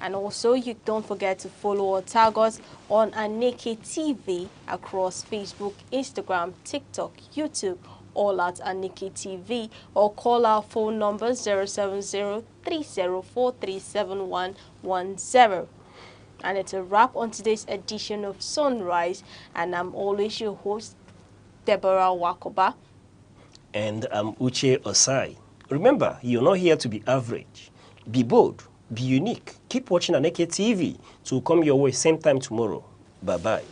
And also, you don't forget to follow or tag us on Aneke TV across Facebook, Instagram, TikTok, YouTube, all at Aneke TV, or call our phone number 070-304-37110. And it's a wrap on today's edition of Sunrise, and I'm always your host, Deborah Wakoba. And I'm Uche Osai. Remember, you're not here to be average. Be bold. Be unique. Keep watching Aneke TV to come your way same time tomorrow. Bye-bye.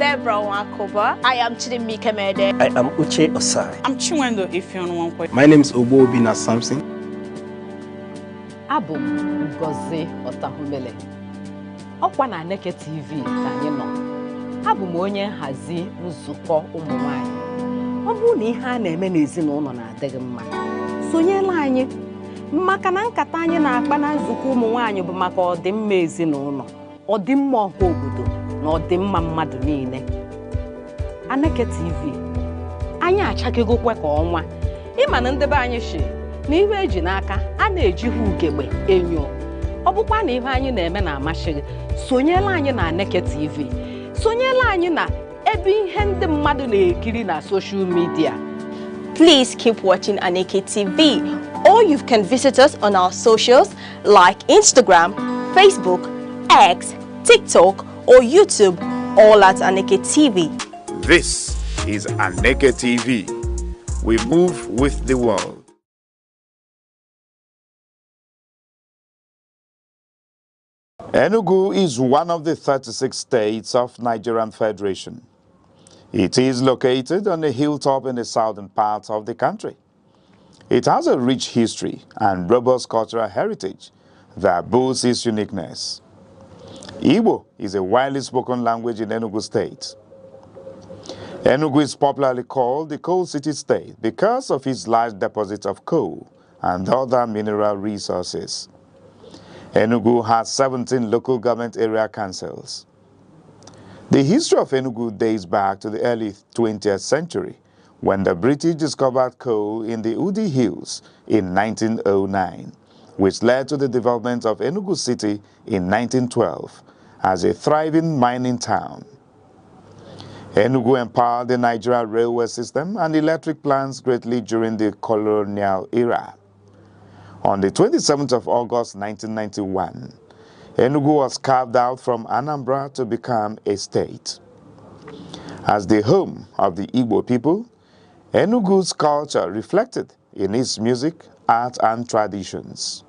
Bebra Wakoba. I am Aneke. I am Uche Osai. I'm Chinwendo Ifeonwankwe. My name is Obina Samson. Abụ m Ngozi Otahumbele. Ọkwa na Aneke TV ka anyị nọ. Abụ m onye nhazi nzukọ ụmụ nwanyị. Ọ bụrụ na ihe a na-eme n'ezinụlọ na-adịghị mma, sonyela anyị. Maka na nkata anyị na-akpa na nzukọ ụmụ nwanyị bụ maka ọdịmma ezinụlọ, ọdịmma ọha obodo na ọdịmma mmadụ niile. Aneke TV, anyị achakegokwe ka ọnwa. Ịma na ndị be anyị shi na ihe eji n'aka a na-eji ha ugegbe enyo. Ọ bụkwa na ihe anyị na-eme na-amasị gị, sonyela anyị na Aneke TV. Sonyela anyị na ebe ihe ndị mmadụ na-ekiri na social media. Please keep watching Aneke TV, or you can visit us on our socials like Instagram, Facebook, X, TikTok, or YouTube, all at Aneke TV. This is Aneke TV. We move with the world. Enugu is one of the 36 states of Nigerian Federation. It is located on a hilltop in the southern part of the country. It has a rich history and robust cultural heritage that boasts its uniqueness. Igbo is a widely spoken language in Enugu State. Enugu is popularly called the Coal City State because of its large deposits of coal and other mineral resources. Enugu has 17 local government area councils. The history of Enugu dates back to the early 20th century when the British discovered coal in the Udi Hills in 1909, which led to the development of Enugu City in 1912 as a thriving mining town. Enugu empowered the Nigerian railway system and electric plants greatly during the colonial era. On the 27th of August 1991, Enugu was carved out from Anambra to become a state. As the home of the Igbo people, Enugu's culture reflected in its music, art, and traditions.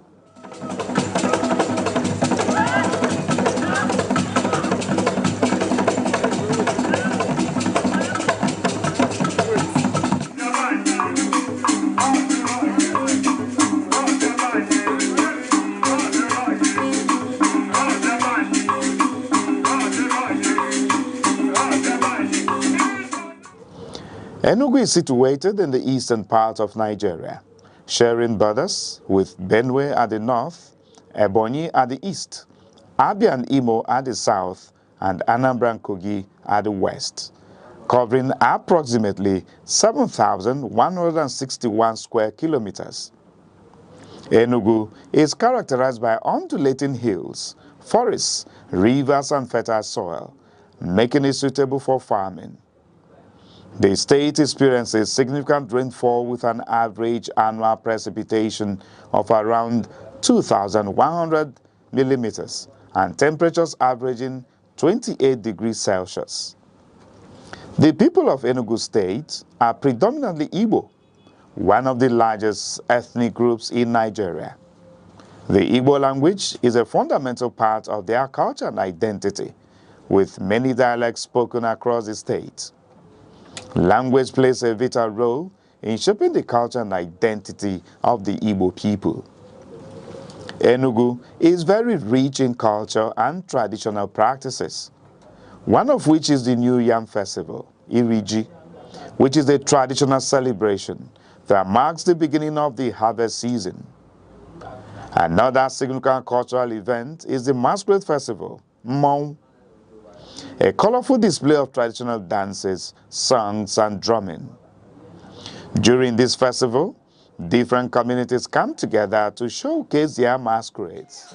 Enugu is situated in the eastern part of Nigeria, sharing borders with Benue at the north, Ebonyi at the east, Abia and Imo at the south, and Anambra and Kogi at the west, covering approximately 7,161 square kilometers. Enugu is characterized by undulating hills, forests, rivers, and fertile soil, making it suitable for farming. The state experiences significant rainfall with an average annual precipitation of around 2,100 millimeters and temperatures averaging 28 degrees Celsius. The people of Enugu State are predominantly Igbo, one of the largest ethnic groups in Nigeria. The Igbo language is a fundamental part of their culture and identity, with many dialects spoken across the state. Language plays a vital role in shaping the culture and identity of the Igbo people. Enugu is very rich in culture and traditional practices, one of which is the New Yam Festival, Iriji, which is a traditional celebration that marks the beginning of the harvest season. Another significant cultural event is the Masquerade Festival, Mmong, a colorful display of traditional dances, songs, and drumming. During this festival, different communities come together to showcase their masquerades.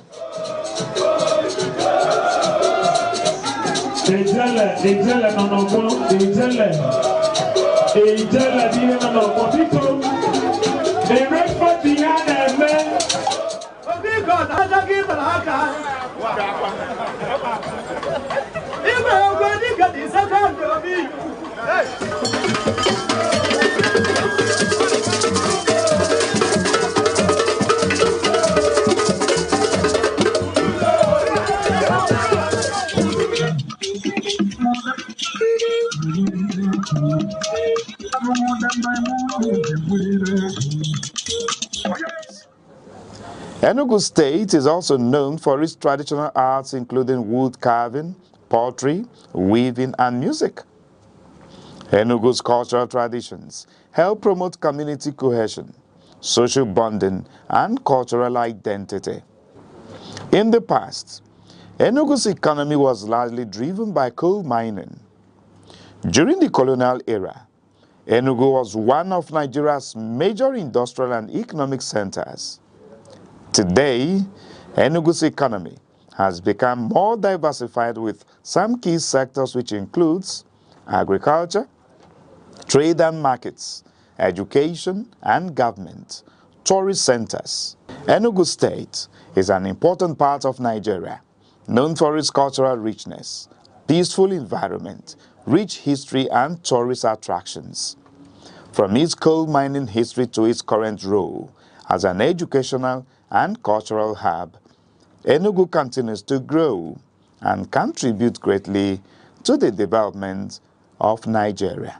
Enugu State is also known for its traditional arts including wood carving, pottery, weaving, and music. Enugu's cultural traditions help promote community cohesion, social bonding, and cultural identity. In the past, Enugu's economy was largely driven by coal mining. During the colonial era, Enugu was one of Nigeria's major industrial and economic centers. Today, Enugu's economy has become more diversified with some key sectors which includes agriculture, trade and markets, education and government, tourist centers. Enugu State is an important part of Nigeria, known for its cultural richness, peaceful environment, rich history and tourist attractions. From its coal mining history to its current role as an educational and cultural hub, Enugu continues to grow and contribute greatly to the development of Nigeria.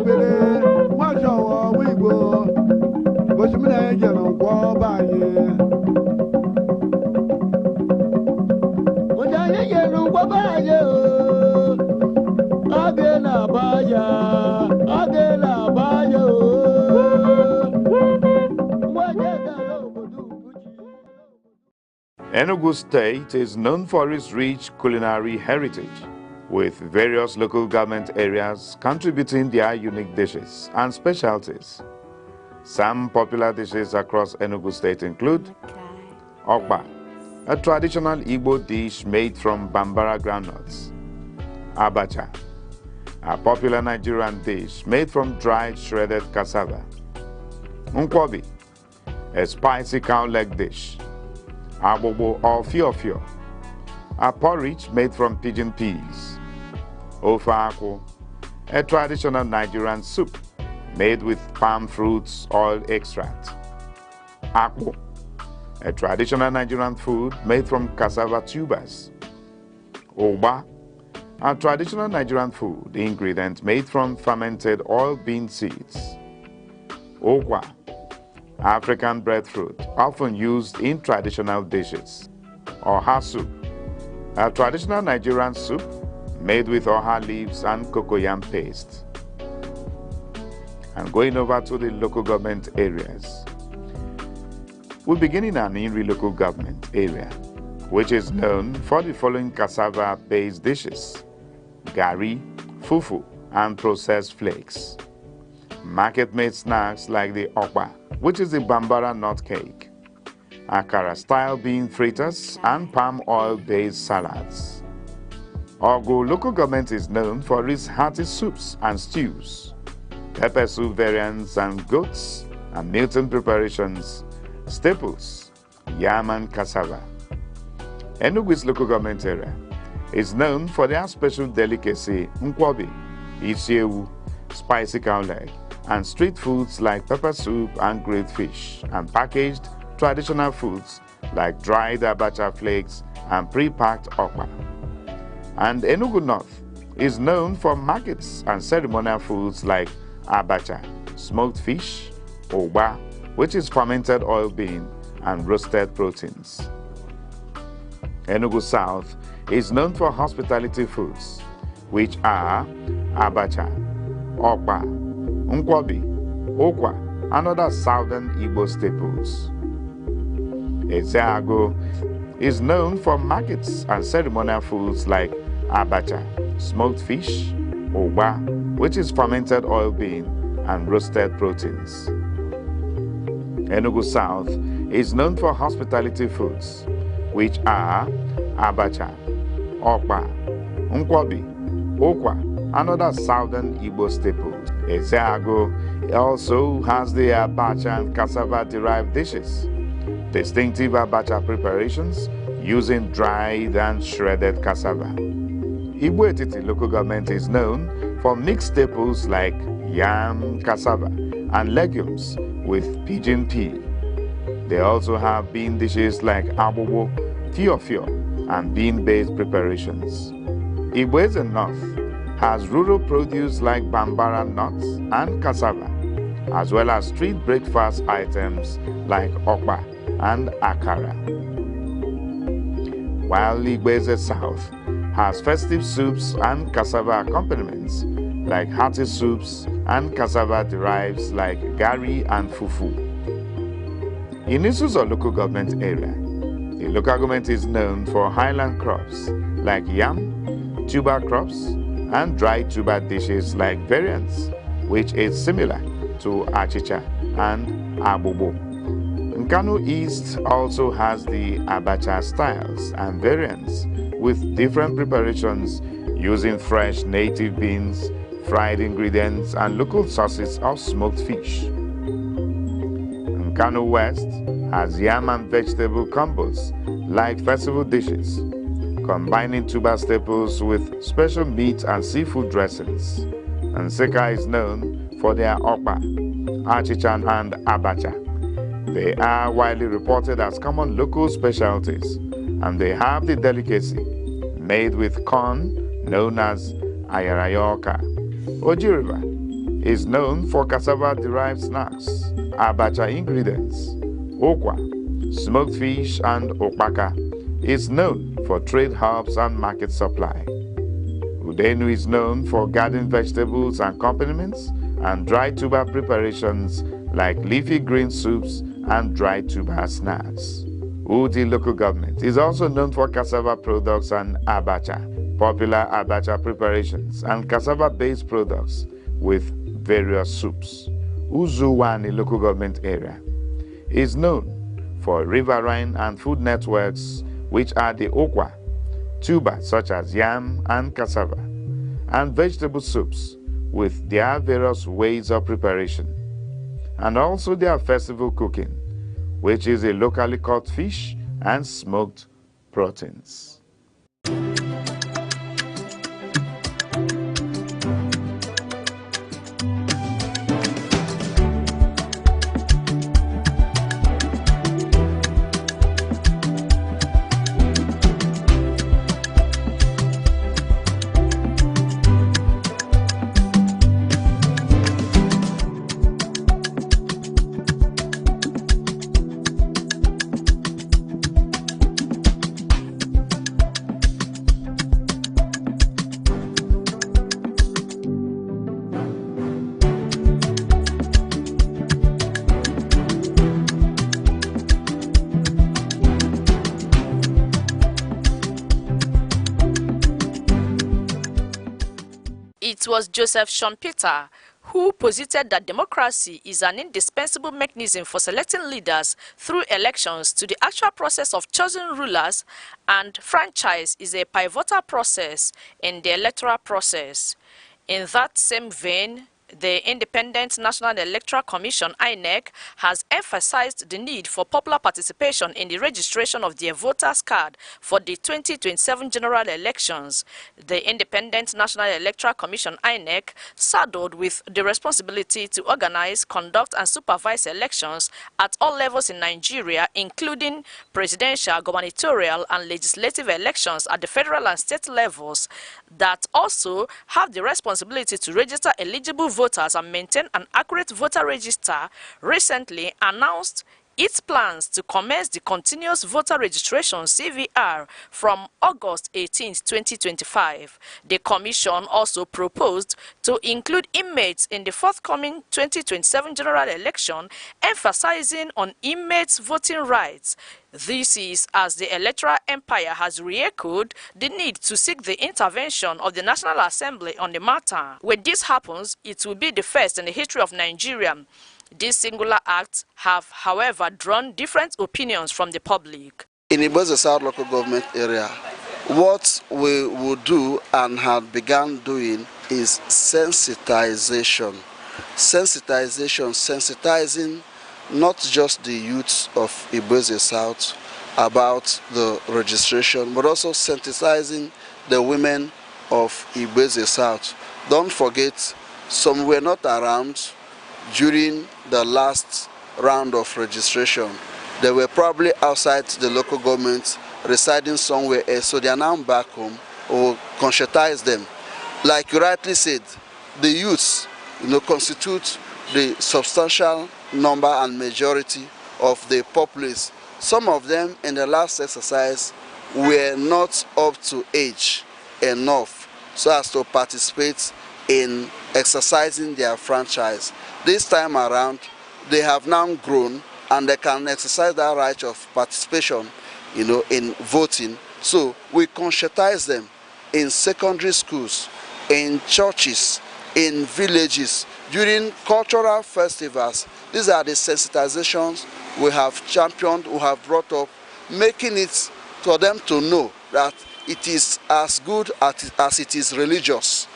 Bele Enugu State is known for its rich culinary heritage, with various local government areas contributing their unique dishes and specialties. Some popular dishes across Enugu State include Okpa, a traditional Igbo dish made from Bambara groundnuts; Abacha, a popular Nigerian dish made from dried shredded cassava; Nkwobi, a spicy cow leg dish; Abobo or Fiofio, a porridge made from pigeon peas; Ofe Akwu, a traditional Nigerian soup made with palm fruits oil extract; Akpu, a traditional Nigerian food made from cassava tubers; Ogba, a traditional Nigerian food ingredient made from fermented oil bean seeds; Okwa, African breadfruit often used in traditional dishes; Oha soup, a traditional Nigerian soup made with oha leaves and cocoyam paste. And going over to the local government areas, we begin in an Inri local government area, which is known for the following cassava-based dishes: gari, fufu, and processed flakes; market-made snacks like the okpa, which is the Bambara nut cake; akara-style bean fritters, and palm oil-based salads. Ogu local government is known for its hearty soups and stews, pepper soup variants and goats and Milton preparations, staples, yam and cassava. Enugu's local government area is known for their special delicacy nkwobi, isiewu, spicy cow leg, and street foods like pepper soup and grilled fish, and packaged traditional foods like dried abacha flakes and pre-packed okpa. And Enugu North is known for markets and ceremonial foods like abacha, smoked fish, ogba, which is fermented oil bean, and roasted proteins. Enugu South is known for hospitality foods, which are abacha, okpa, nkwobi, okwa, and other southern Igbo staples. Ezeago is known for markets and ceremonial foods like abacha, smoked fish, ogba, which is fermented oil bean, and roasted proteins. Enugu South is known for hospitality foods, which are abacha, okpa, nkwobi, okwa, and other southern Igbo staples. Ezeago also has the abacha and cassava-derived dishes, distinctive abacha preparations using dried and shredded cassava. Igbo Etiti local government is known for mixed staples like yam, cassava, and legumes with pigeon pea. They also have bean dishes like abobo, fiofio, and bean-based preparations. Igbo Eze North has rural produce like bambara nuts and cassava, as well as street breakfast items like okpa and akara. While Igbo Eze South has festive soups and cassava accompaniments like hearty soups and cassava derives like gari and fufu. In Isuzo local government area, the local government is known for highland crops like yam, tuber crops, and dried tuber dishes like variants, which is similar to achicha and abobo. Nkanu East also has the abacha styles and variants with different preparations using fresh native beans, fried ingredients, and local sauces of smoked fish. Nkanu West has yam and vegetable combos like festival dishes, combining tuber staples with special meat and seafood dressings. And Nseka is known for their okpa, achicha, and abacha. They are widely reported as common local specialties, and they have the delicacy made with corn known as ayarayoka. Oji River is known for cassava-derived snacks abacha ingredients, okwa, smoked fish, and okpaka, is known for trade hubs and market supply. Udenu is known for garden vegetables and accompaniments and dry tuber preparations like leafy green soups and dry tuber snacks. Udi local government is also known for cassava products and abacha, popular abacha preparations and cassava-based products with various soups. Uzuwani local government area is known for riverine and food networks, which are the okwa, tubers such as yam and cassava, and vegetable soups with their various ways of preparation, and also their festival cooking, which is a locally caught fish and smoked proteins. It was Joseph Schumpeter who posited that democracy is an indispensable mechanism for selecting leaders through elections to the actual process of choosing rulers, and franchise is a pivotal process in the electoral process. In that same vein, the Independent National Electoral Commission, INEC, has emphasized the need for popular participation in the registration of their voters' card for the 2027 general elections. The Independent National Electoral Commission, INEC, saddled with the responsibility to organize, conduct, and supervise elections at all levels in Nigeria, including presidential, gubernatorial, and legislative elections at the federal and state levels, that also have the responsibility to register eligible voters and maintain an accurate voter register, recently announced its plans to commence the continuous voter registration (CVR) from August 18, 2025. The Commission also proposed to include inmates in the forthcoming 2027 general election, emphasizing on inmates' voting rights. This is as the electoral empire has re-echoed the need to seek the intervention of the National Assembly on the matter. When this happens, it will be the first in the history of Nigeria. These singular acts have, however, drawn different opinions from the public. In Iboze South local government area, what we would do and had begun doing is sensitization. Sensitizing not just the youths of Iboze South about the registration, but also sensitizing the women of Iboze South. Don't forget, some were not around during the last round of registration. They were probably outside the local government, residing somewhere else, so they are now back home. Or conscientize them. Like you rightly said, the youths, constitute the substantial number and majority of the populace. Some of them in the last exercise were not up to age enough so as to participate in exercising their franchise. This time around, they have now grown and they can exercise that right of participation, in voting. So we conscientize them in secondary schools, in churches, in villages, during cultural festivals. These are the sensitizations we have championed, we have brought up, making it for them to know that it is as good as it is religious,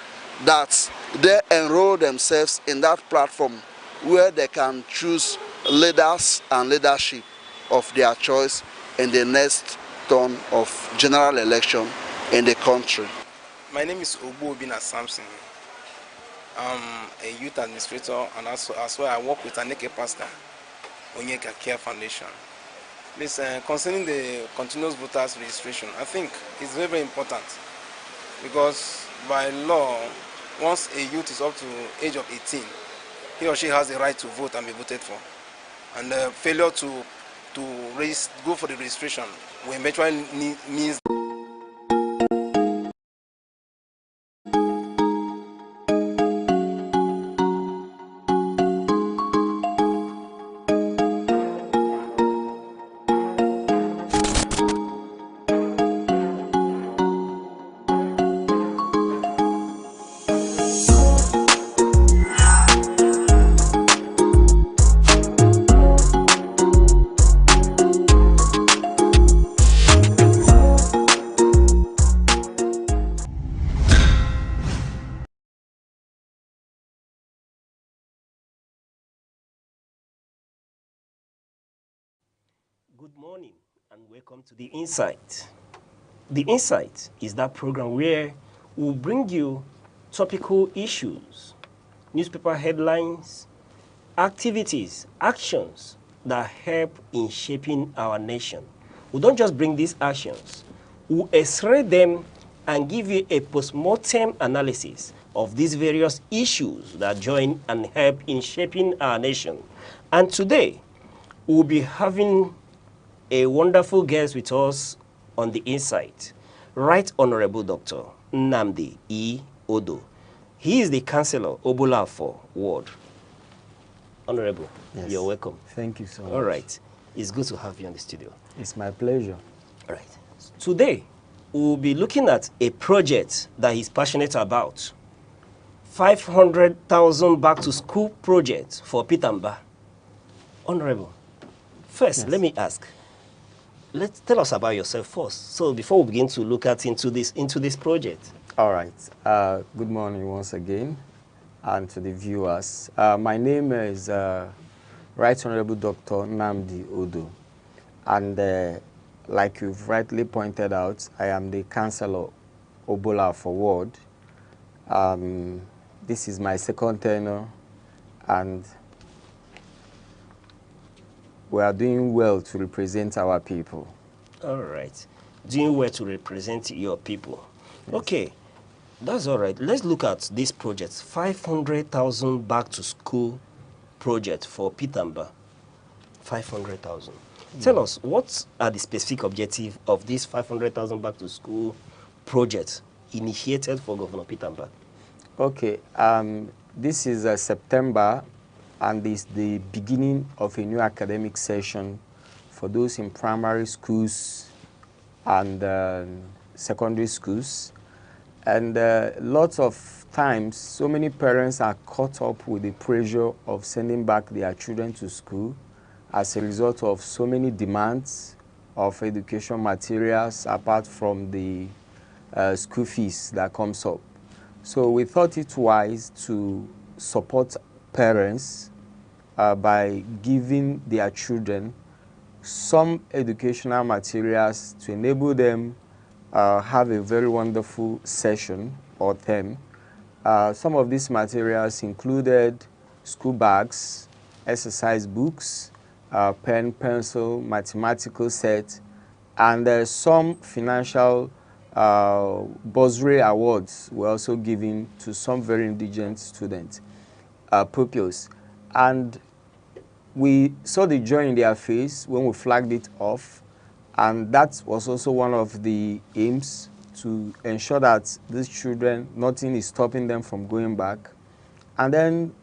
that they enroll themselves in that platform where they can choose leaders and leadership of their choice in the next turn of general election in the country. My name is Obina Samson. I'm a youth administrator, and also as well I work with Aneke pastor, Aneke Care Foundation. This concerning the continuous voters registration, I think it's very, very important, because by law, once a youth is up to age of 18, he or she has the right to vote and be voted for. and the failure to go for the registration will eventually means. Good morning and welcome to The Insight. The Insight is that program where we'll bring you topical issues, newspaper headlines, activities, actions that help in shaping our nation. We don't just bring these actions, we'll x-ray them and give you a post-mortem analysis of these various issues that join and help in shaping our nation. And today, we'll be having a wonderful guest with us on The Insight, Right Honorable Dr. Nnamdi E. Odo. He is the Councillor, Obolafo Ward. Honorable, yes. You're welcome. Thank you so much. All right. It's good to have you on the studio. It's my pleasure. All right. Today, we'll be looking at a project that he's passionate about. 500,000 back to school project for Pitamba. Honorable, first, yes. Let me ask, tell us about yourself first. So before we begin to look into this project. All right. Good morning once again, and to the viewers. My name is Right Honorable Dr. Nnamdi Odo, and like you've rightly pointed out, I am the Councillor Obolafo Ward. This is my second tenure, and we are doing well to represent our people. All right. Doing well to represent your people. Yes. Okay. That's all right. Let's look at this project. 500,000 back to school project for Pitamba. 500,000. Tell us, what are the specific objectives of this 500,000 back to school project initiated for Governor Pitamba? Okay. This is September, and it's the beginning of a new academic session for those in primary schools and secondary schools. And lots of times, so many parents are caught up with the pressure of sending back their children to school as a result of so many demands of education materials apart from the school fees that comes up. So we thought it wise to support parents by giving their children some educational materials to enable them have a very wonderful session or term. Some of these materials included school bags, exercise books, pen, pencil, mathematical set, and some financial bursary awards were also given to some very indigent students, pupils. And we saw the joy in their face when we flagged it off, and that was also one of the aims, to ensure that these children, nothing is stopping them from going back. And then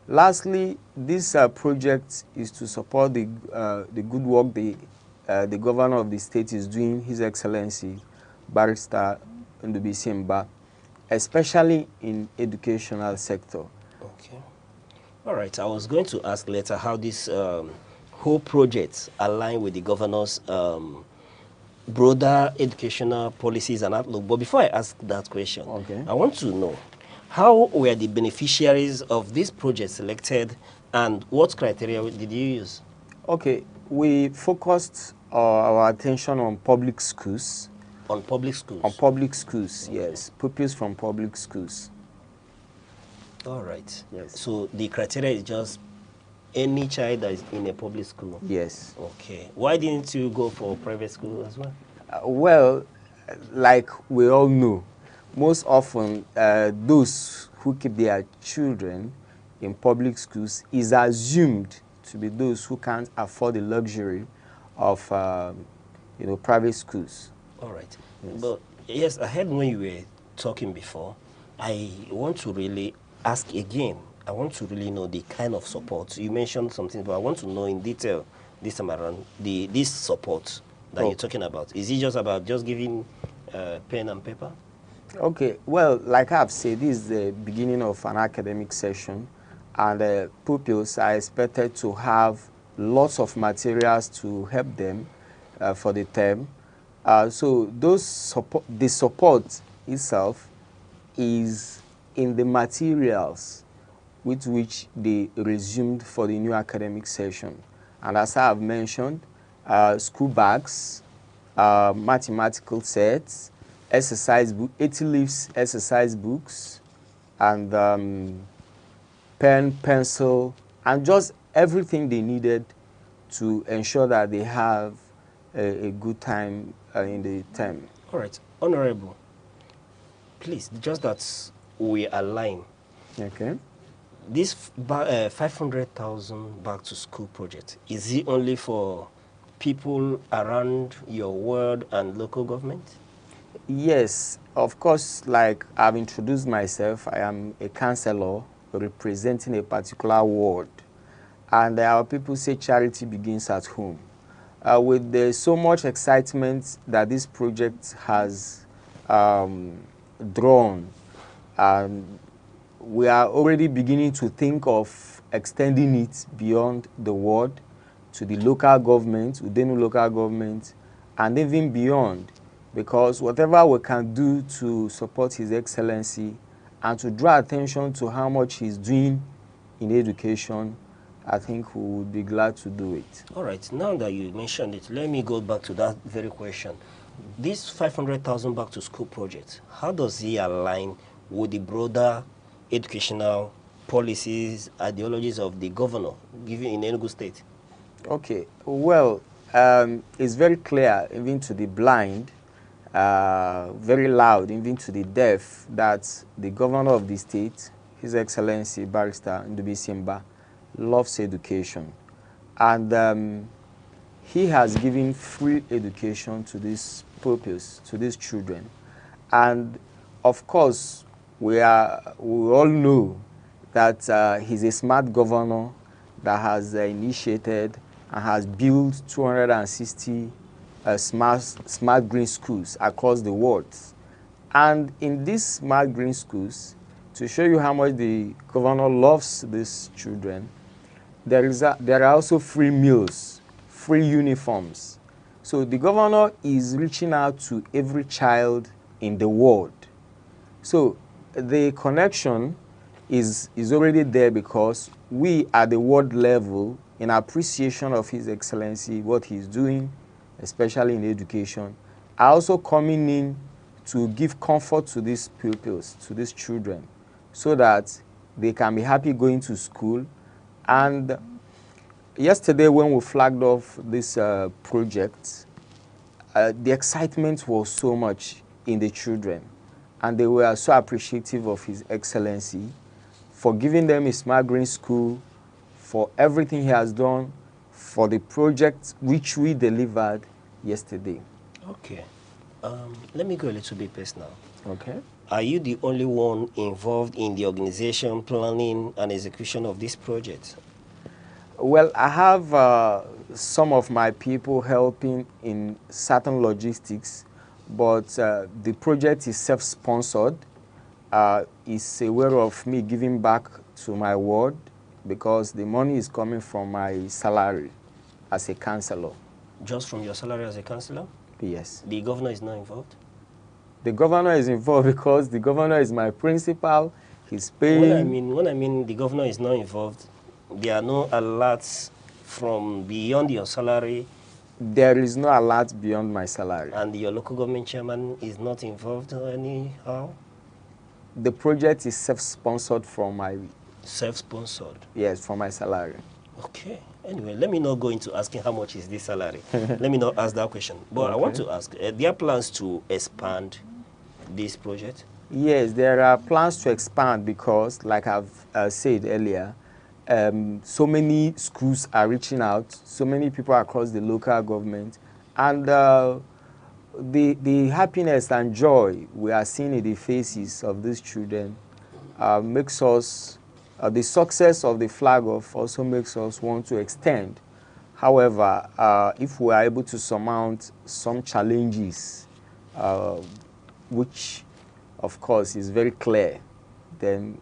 lastly, this project is to support the good work the governor of the state is doing, His Excellency Barrister Ndubi Simba, especially in educational sector. Okay. All right. I was going to ask later how this whole project align with the governor's broader educational policies and outlook. But before I ask that question, okay, I want to know, how were the beneficiaries of this project selected, and what criteria did you use? Okay, we focused our attention on public schools. On public schools? On public schools, okay, yes. Pupils from public schools. All right. Yes. So the criteria is just any child that is in a public school? Yes. Okay. Why didn't you go for private school as well? Well, like we all know, most often those who keep their children in public schools is assumed to be those who can't afford the luxury of, private schools. All right. Yes. But yes, I heard when you were talking before, I want to really ask again. I want to really know the kind of support. You mentioned something, but I want to know in detail this time around this support that you're talking about. Is it just about just giving pen and paper? Okay, well, like I've said, this is the beginning of an academic session, and pupils are expected to have lots of materials to help them for the term. So the support itself is in the materials with which they resumed for the new academic session. And as I have mentioned, school bags, mathematical sets, exercise book, 80 leaves exercise books, and pen, pencil, and just everything they needed to ensure that they have a good time in the term. All right. Honorable, please, just that we align. Okay. This 500,000 back to school project, is it only for people around your ward and local government? Yes, of course, like I've introduced myself, I am a councillor representing a particular ward. And our people say charity begins at home. With so much excitement that this project has drawn, we are already beginning to think of extending it beyond the ward to the local government, within the local government, and even beyond. Because whatever we can do to support His Excellency and to draw attention to how much he's doing in education, I think we would be glad to do it. All right. Now that you mentioned it, let me go back to that very question. This 500,000 back to school project, how does it align with the broader educational policies, ideologies of the governor given in Enugu State? Okay. Well, it's very clear even to the blind, very loud even to the deaf, that the governor of the state, His Excellency Barrister Ndubi Simba, loves education. And he has given free education to these pupils, to these children. And of course, we all know that he's a smart governor that has initiated and has built 260 smart green schools across the world. And in these smart green schools, to show you how much the governor loves these children, there are also free meals, free uniforms. So the governor is reaching out to every child in the world. So the connection is already there, because we at the world level, in appreciation of His Excellency, what he's doing, especially in education, are also coming in to give comfort to these pupils, to these children, so that they can be happy going to school. And yesterday when we flagged off this project, the excitement was so much in the children, and they were so appreciative of His Excellency for giving them a smart green school, for everything he has done, for the project which we delivered yesterday. Okay. Let me go a little bit personal. Okay. Are you the only one involved in the organization, planning, and execution of this project? Well, I have some of my people helping in certain logistics, but the project is self-sponsored. It's a way of me giving back to my ward, because the money is coming from my salary as a councillor. Just from your salary as a councillor? Yes. The governor is not involved? The governor is involved because the governor is my principal. He's paying. When I mean the governor is not involved, there are no alerts from beyond your salary? There is no alert beyond my salary. And your local government chairman is not involved anyhow? The project is self-sponsored from my... Self-sponsored? Yes, from my salary. Okay. Anyway, let me not go into asking how much is this salary. Let me not ask that question. But okay. I want to ask, there are plans to expand this project? Yes, there are plans to expand because, like I've said earlier, So many schools are reaching out, so many people across the local government, and the happiness and joy we are seeing in the faces of these children makes us, the success of the flag off also makes us want to extend. However, if we are able to surmount some challenges, which of course is very clear, then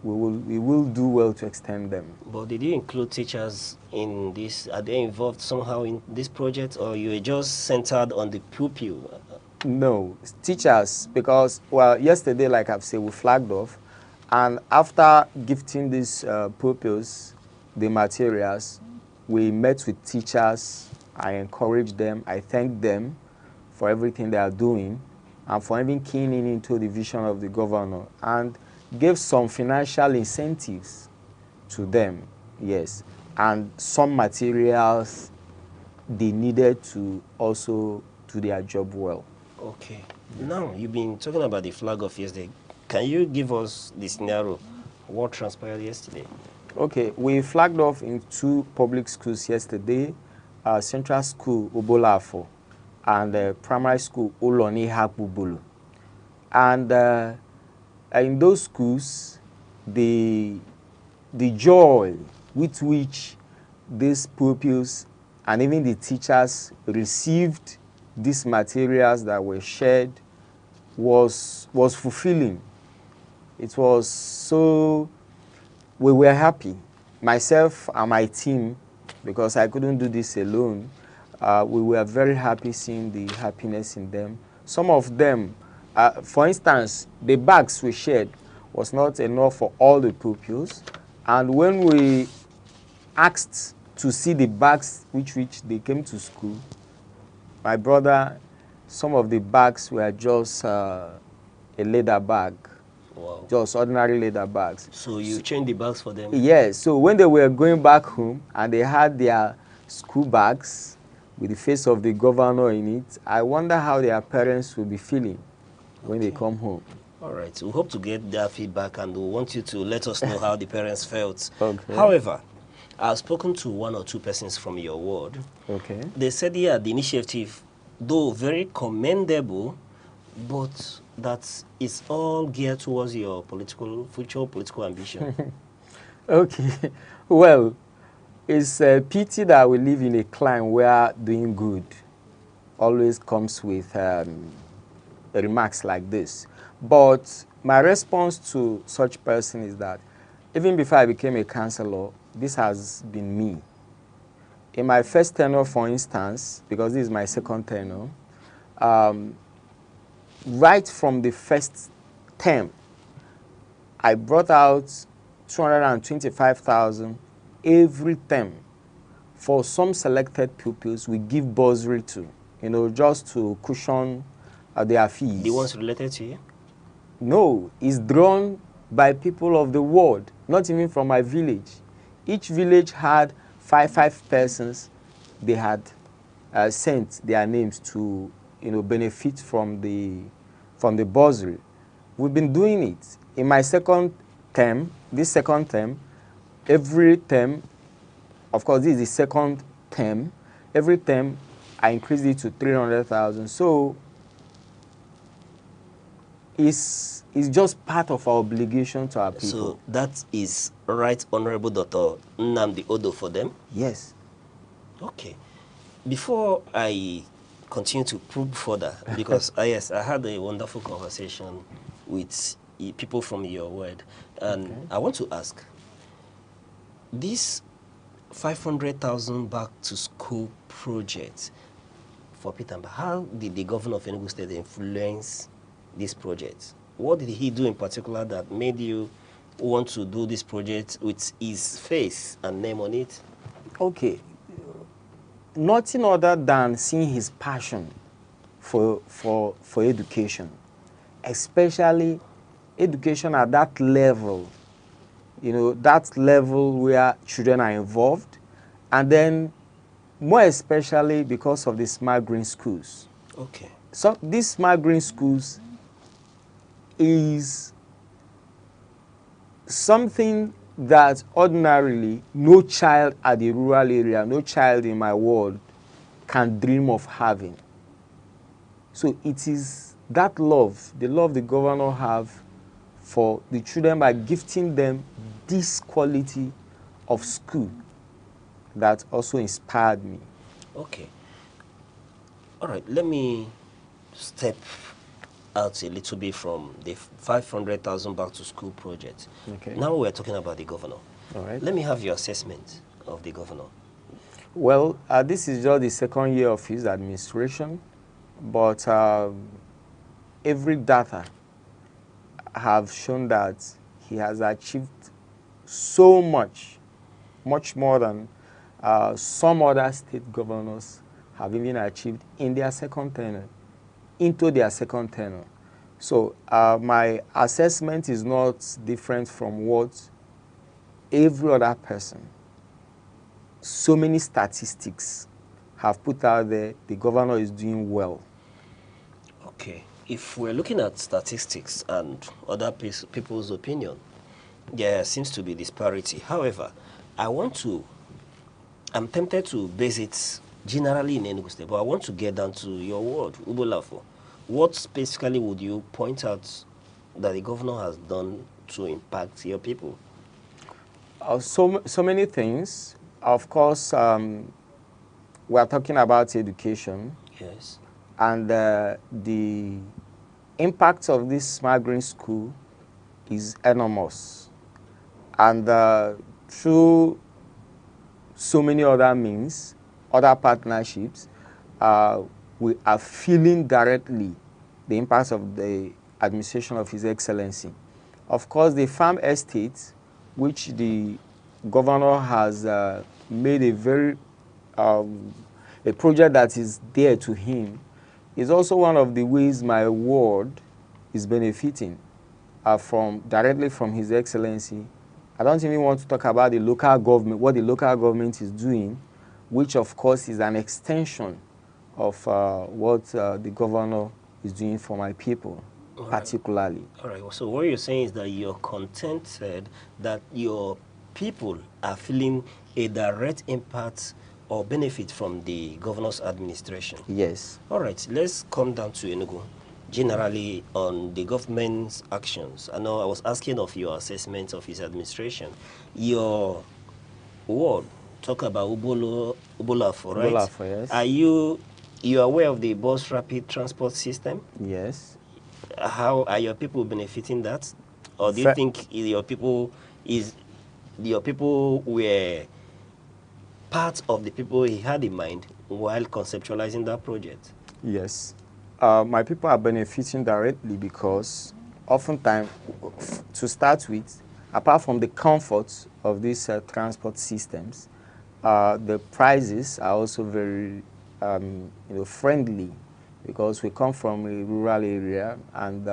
we will do well to extend them. But did you include teachers in this? Are they involved somehow in this project, or you are just centered on the pupil? No, teachers, because, well, yesterday, like I've said, we flagged off, and after gifting these pupils the materials, we met with teachers. I encouraged them, I thanked them for everything they are doing, and for even keying into the vision of the governor, and gave some financial incentives to them, yes, and some materials they needed to also do their job well. Okay. Now, you've been talking about the flag off yesterday. Can you give us the scenario? What transpired yesterday? Okay, we flagged off in 2 public schools yesterday, Central School Obolafo and Primary School Oloni Hakbubulu. And in those schools, the joy with which these pupils and even the teachers received these materials that were shared was fulfilling. It was so, we were happy. Myself and my team, because I couldn't do this alone, we were very happy seeing the happiness in them. Some of them, for instance, the bags we shared was not enough for all the pupils. And when we asked to see the bags which they came to school, my brother, some of the bags were just a leather bag. Wow. Just ordinary leather bags. So you changed the bags for them? Yes. So when they were going back home and they had their school bags with the face of the governor in it, I wonder how their parents will be feeling when they come home. All right. We hope to get their feedback, and we want you to let us know how the parents felt. Okay. However, I've spoken to 1 or 2 persons from your ward. Okay. They said, yeah, the initiative, though very commendable, but that it's all geared towards your future political ambition. Okay. Well, it's a pity that we live in a climate where doing good always comes with remarks like this. But my response to such person is that even before I became a councillor, this has been me. In my first tenure, for instance, because this is my second tenure, right from the first term, I brought out 225,000 every term for some selected pupils we give bursary to, just to cushion their fees. The ones related to you? No, it's drawn by people of the ward, not even from my village. Each village had five persons they had sent their names to, benefit from the bursary. We've been doing it. In my second term, every term, of course, this is the second term, every term I increased it to 300,000. So it's just part of our obligation to our people. So that is Right Honorable Dr. Nnamdi Odo for them? Yes. Okay. Before I continue to probe further, because yes, I had a wonderful conversation with people from your word, and okay. I want to ask, this 500,000 back to school project for Peter, how did the governor of Enugu State influence this project? What did he do in particular that made you want to do this project with his face and name on it? Okay. Nothing other than seeing his passion for education, especially education at that level, that level where children are involved, and then more especially because of the smart green schools. Okay. So these smart green schools is something that ordinarily no child at the rural area, no child in my world can dream of having. So it is that love, the love the governor have for the children by gifting them this quality of school that also inspired me. Okay. All right, let me step out a little bit from the 500,000 back to school project. Okay. Now we're talking about the governor. All right. Let me have your assessment of the governor. Well, this is just the second year of his administration, but every data have shown that he has achieved so much, much more than some other state governors have even achieved in their second tenure, into their second tenure. So my assessment is not different from what every other person, so many statistics have put out there. The governor is doing well. Okay. If we're looking at statistics and other people's opinion, there seems to be disparity. However, I'm tempted to base it generally in Enugu State, but I want to get down to your word, Ubolafo. What specifically would you point out that the governor has done to impact your people? So many things. Of course, we are talking about education. Yes. And the impact of this smart green school is enormous. And through so many other means, other partnerships, we are feeling directly the impact of the administration of His Excellency. Of course, the farm estate, which the governor has made a very a project that is dear to him, is also one of the ways my ward is benefiting directly from His Excellency. I don't even want to talk about the local government, what the local government is doing, which of course is an extension of what the governor is doing for my people, particularly. All right, so what you're saying is that you're contented that your people are feeling a direct impact or benefit from the governor's administration. Yes. All right, let's come down to Enugu. Generally, on the government's actions, I know I was asking of your assessment of his administration. Your word talk about Ubolafo, right? Ubolafo, yes. Are you aware of the bus rapid transport system? Yes. How are your people benefiting that, or do you think your people were part of the people he had in mind while conceptualizing that project? Yes. My people are benefiting directly because oftentimes, to start with, apart from the comforts of these transport systems, the prices are also very friendly, because we come from a rural area, and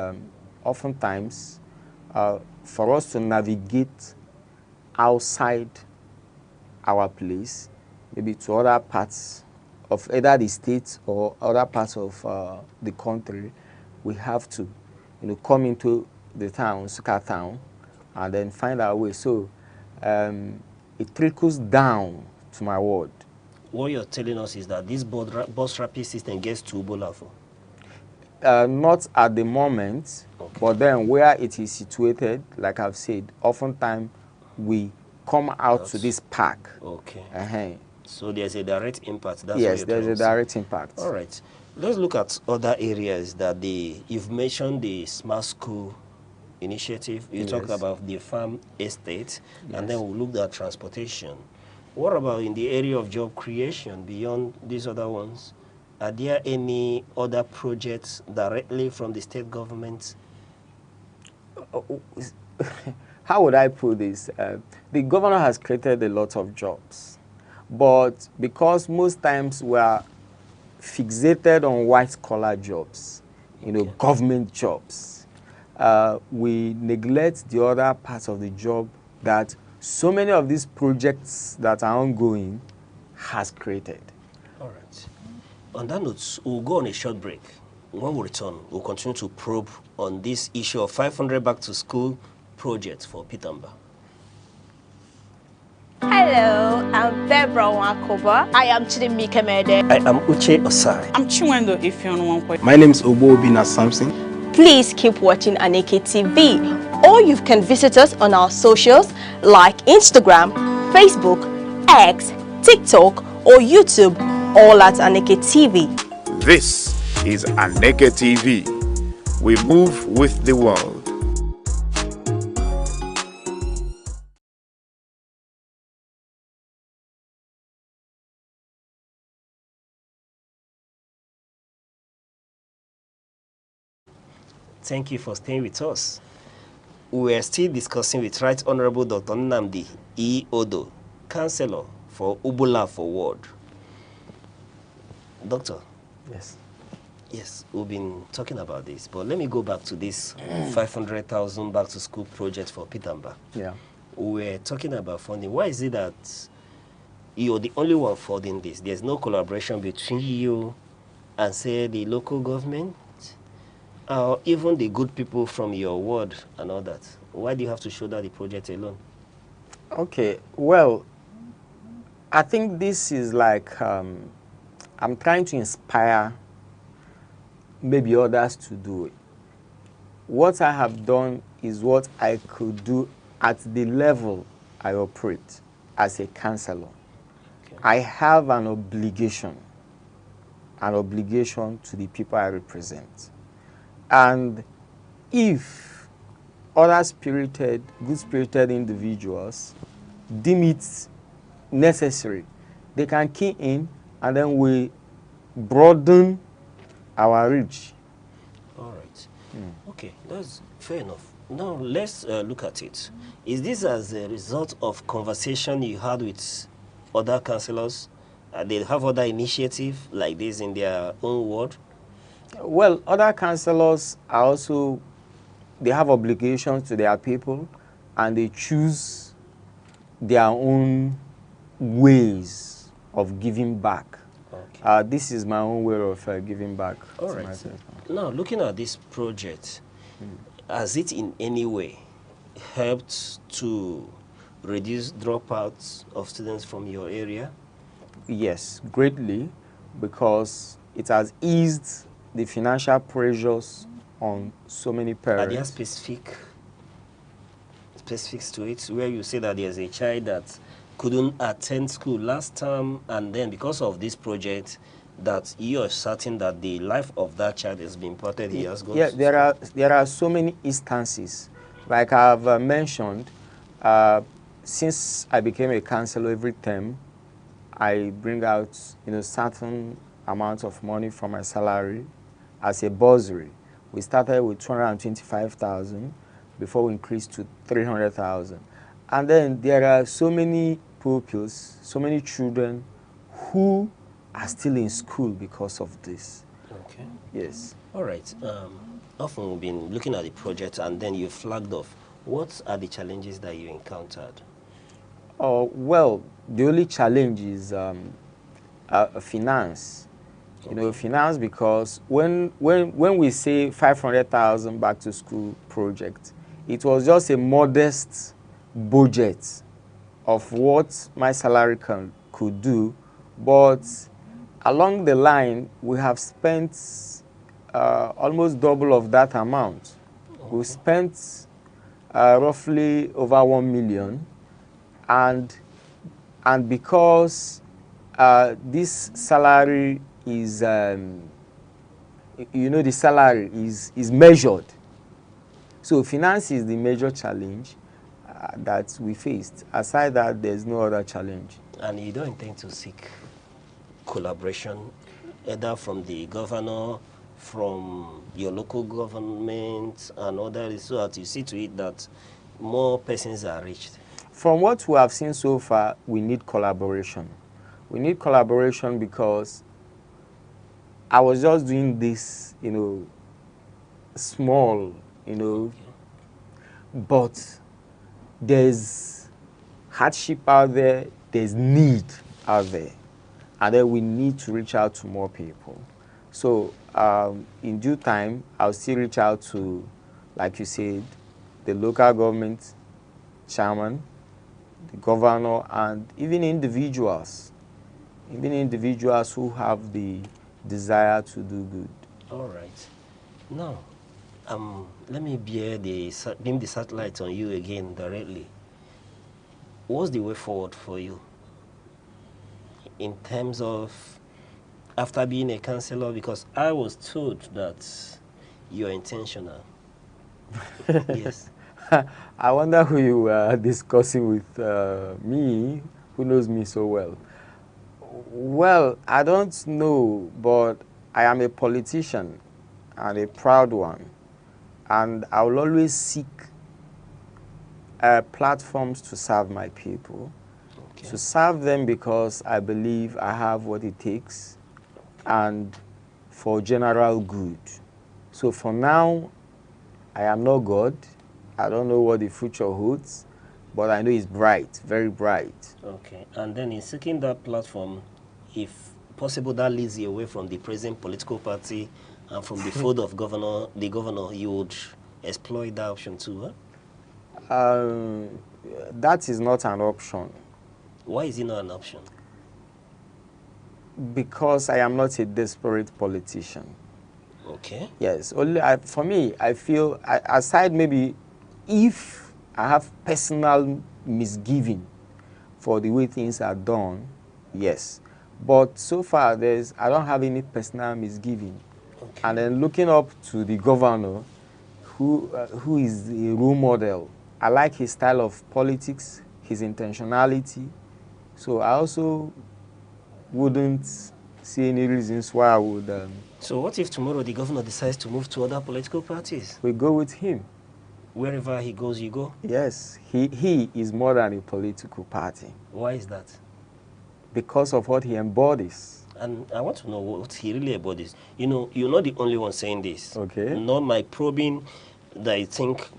oftentimes for us to navigate outside our place, maybe to other parts of either the state or other parts of the country, we have to come into the town, Suka town, and then find our way. So it trickles down to my ward. What you're telling us is that this bus rapid system gets to Ubolafo? Not at the moment, okay. But then where it is situated, like I've said, oftentimes we come out to this park. Okay. So there's a direct impact. That's yes, there's a direct impact. All right. Let's look at other areas that you've mentioned the smart school initiative. You talked about the farm estate, and then we looked at transportation. What about in the area of job creation beyond these other ones? Are there any other projects directly from the state government? How would I put this? The governor has created a lot of jobs, but because most times we are fixated on white-collar jobs, government jobs, we neglect the other parts of the job that so many of these projects that are ongoing has created. All right. On that note, we'll go on a short break. When we return, we'll continue to probe on this issue of 500 back to school projects for Pitamba. Hello, I'm Bebra Wakoba. I am Aneke. I am Uche Osai. I'm Chinwendo Ifeonwankwe. My name is Obina Samson. Please keep watching Aneke TV, or you can visit us on our socials like Instagram, Facebook, X, TikTok, or YouTube, all at Aneke TV. This is Aneke TV. We move with the world. Thank you for staying with us. We are still discussing with Right Honorable Dr. Nnamdi E. Odo, Councillor for Ubula Forward. Doctor. Yes. Yes, we've been talking about this, but let me go back to this 500,000 back to school project for Pitamba. Yeah. We're talking about funding. Why is it that you're the only one funding this? There's no collaboration between you and, say, the local government, or even the good people from your ward and all that? Why do you have to shoulder the project alone? Okay, well, I think this is like, I'm trying to inspire maybe others to do it. What I have done is what I could do at the level I operate as a councillor. Okay. I have an obligation to the people I represent. And if other good-spirited individuals deem it necessary, they can key in and then we broaden our reach. All right. Okay, that's fair enough. Now, let's look at it. Is this as a result of conversation you had with other councillors? They have other initiatives like this in their own ward? Well, other councillors are also, they have obligations to their people and they choose their own ways of giving back. Okay. This is my own way of giving back. All right. Now, looking at this project, has it in any way helped to reduce dropouts of students from your area? Yes, greatly, because it has eased the financial pressures on so many parents. Are there specifics to it where you say that there's a child that couldn't attend school last term, and then because of this project, that you are certain that the life of that child has been impacted? He has gone. Yeah, there are so many instances. Like I've mentioned, since I became a councillor, every term I bring out certain amount of money from my salary as a bursary. We started with 225,000 before we increased to 300,000. And then there are so many pupils, so many children who are still in school because of this. Okay. Yes. All right. Often we've been looking at the project and then you flagged off. What are the challenges that you encountered? Well, the only challenge is finance. Okay. Finance, because when we say 500,000 back to school project, it was just a modest budget of what my salary could do, but along the line we have spent almost double of that amount. Okay. We spent roughly over 1 million, and because this salary is the salary is measured, so finance is the major challenge that we faced. Aside that, there's no other challenge. And you don't intend to seek collaboration either from the governor, from your local government and others, so that you see to it that more persons are reached? From what we have seen so far, we need collaboration. We need collaboration because I was just doing this, small, Okay. but there's hardship out there, there's need out there, and then we need to reach out to more people. So in due time, I'll still reach out to, like you said, the local government chairman, the governor, and even individuals who have the desire to do good. All right. Now, let me beam the satellite on you again directly. What's the way forward for you in terms of after being a counselor? Because I was told that you're intentional. Yes. I wonder who you were discussing with. Me, who knows me so well. Well, I don't know, but I am a politician and a proud one. And I will always seek platforms to serve my people, to serve them because I believe I have what it takes and for general good. So for now, I am not God. I don't know what the future holds, but I know it's bright, very bright. Okay. And then in seeking that platform, if possible, that leads you away from the present political party and from the fold of the governor, you would exploit that option too, huh? That is not an option. Why is it not an option? Because I am not a desperate politician. Okay. Yes, for me, I feel, aside maybe if I have personal misgiving for the way things are done, yes. But so far, I don't have any personal misgiving. Okay. And then looking up to the governor, who is a role model, I like his style of politics, his intentionality. So I also wouldn't see any reasons why I would... So what if tomorrow the governor decides to move to other political parties? We go with him. Wherever he goes, you go? Yes. He is more than a political party. Why is that? Because of what he embodies. And I want to know what he really embodies. You know, you're not the only one saying this. Okay. Not my probing that I think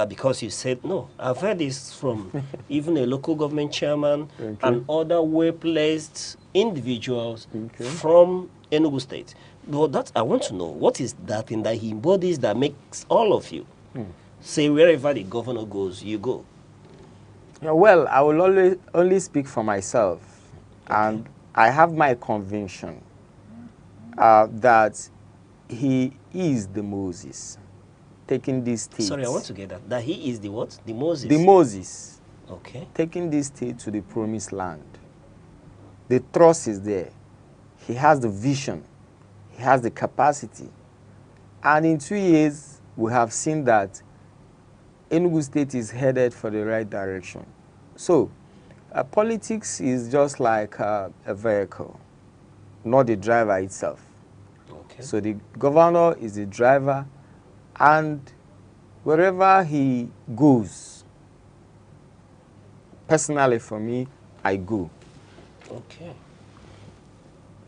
because you said, no. I've heard this from even a local government chairman and other well-placed individuals from Enugu State. But that, I want to know, what is that thing that he embodies that makes all of you say wherever the governor goes, you go? Yeah, well, I will only speak for myself. Okay. And I have my conviction that he is the Moses taking this state. Sorry, I want to get that. That he is the what? The Moses? The Moses. Okay. Taking this state to the promised land. The trust is there. He has the vision. He has the capacity. And in 2 years, we have seen that Enugu State is headed for the right direction. So, politics is just like a vehicle, not the driver itself. Okay. So the governor is the driver, and wherever he goes, personally for me, I go. Okay.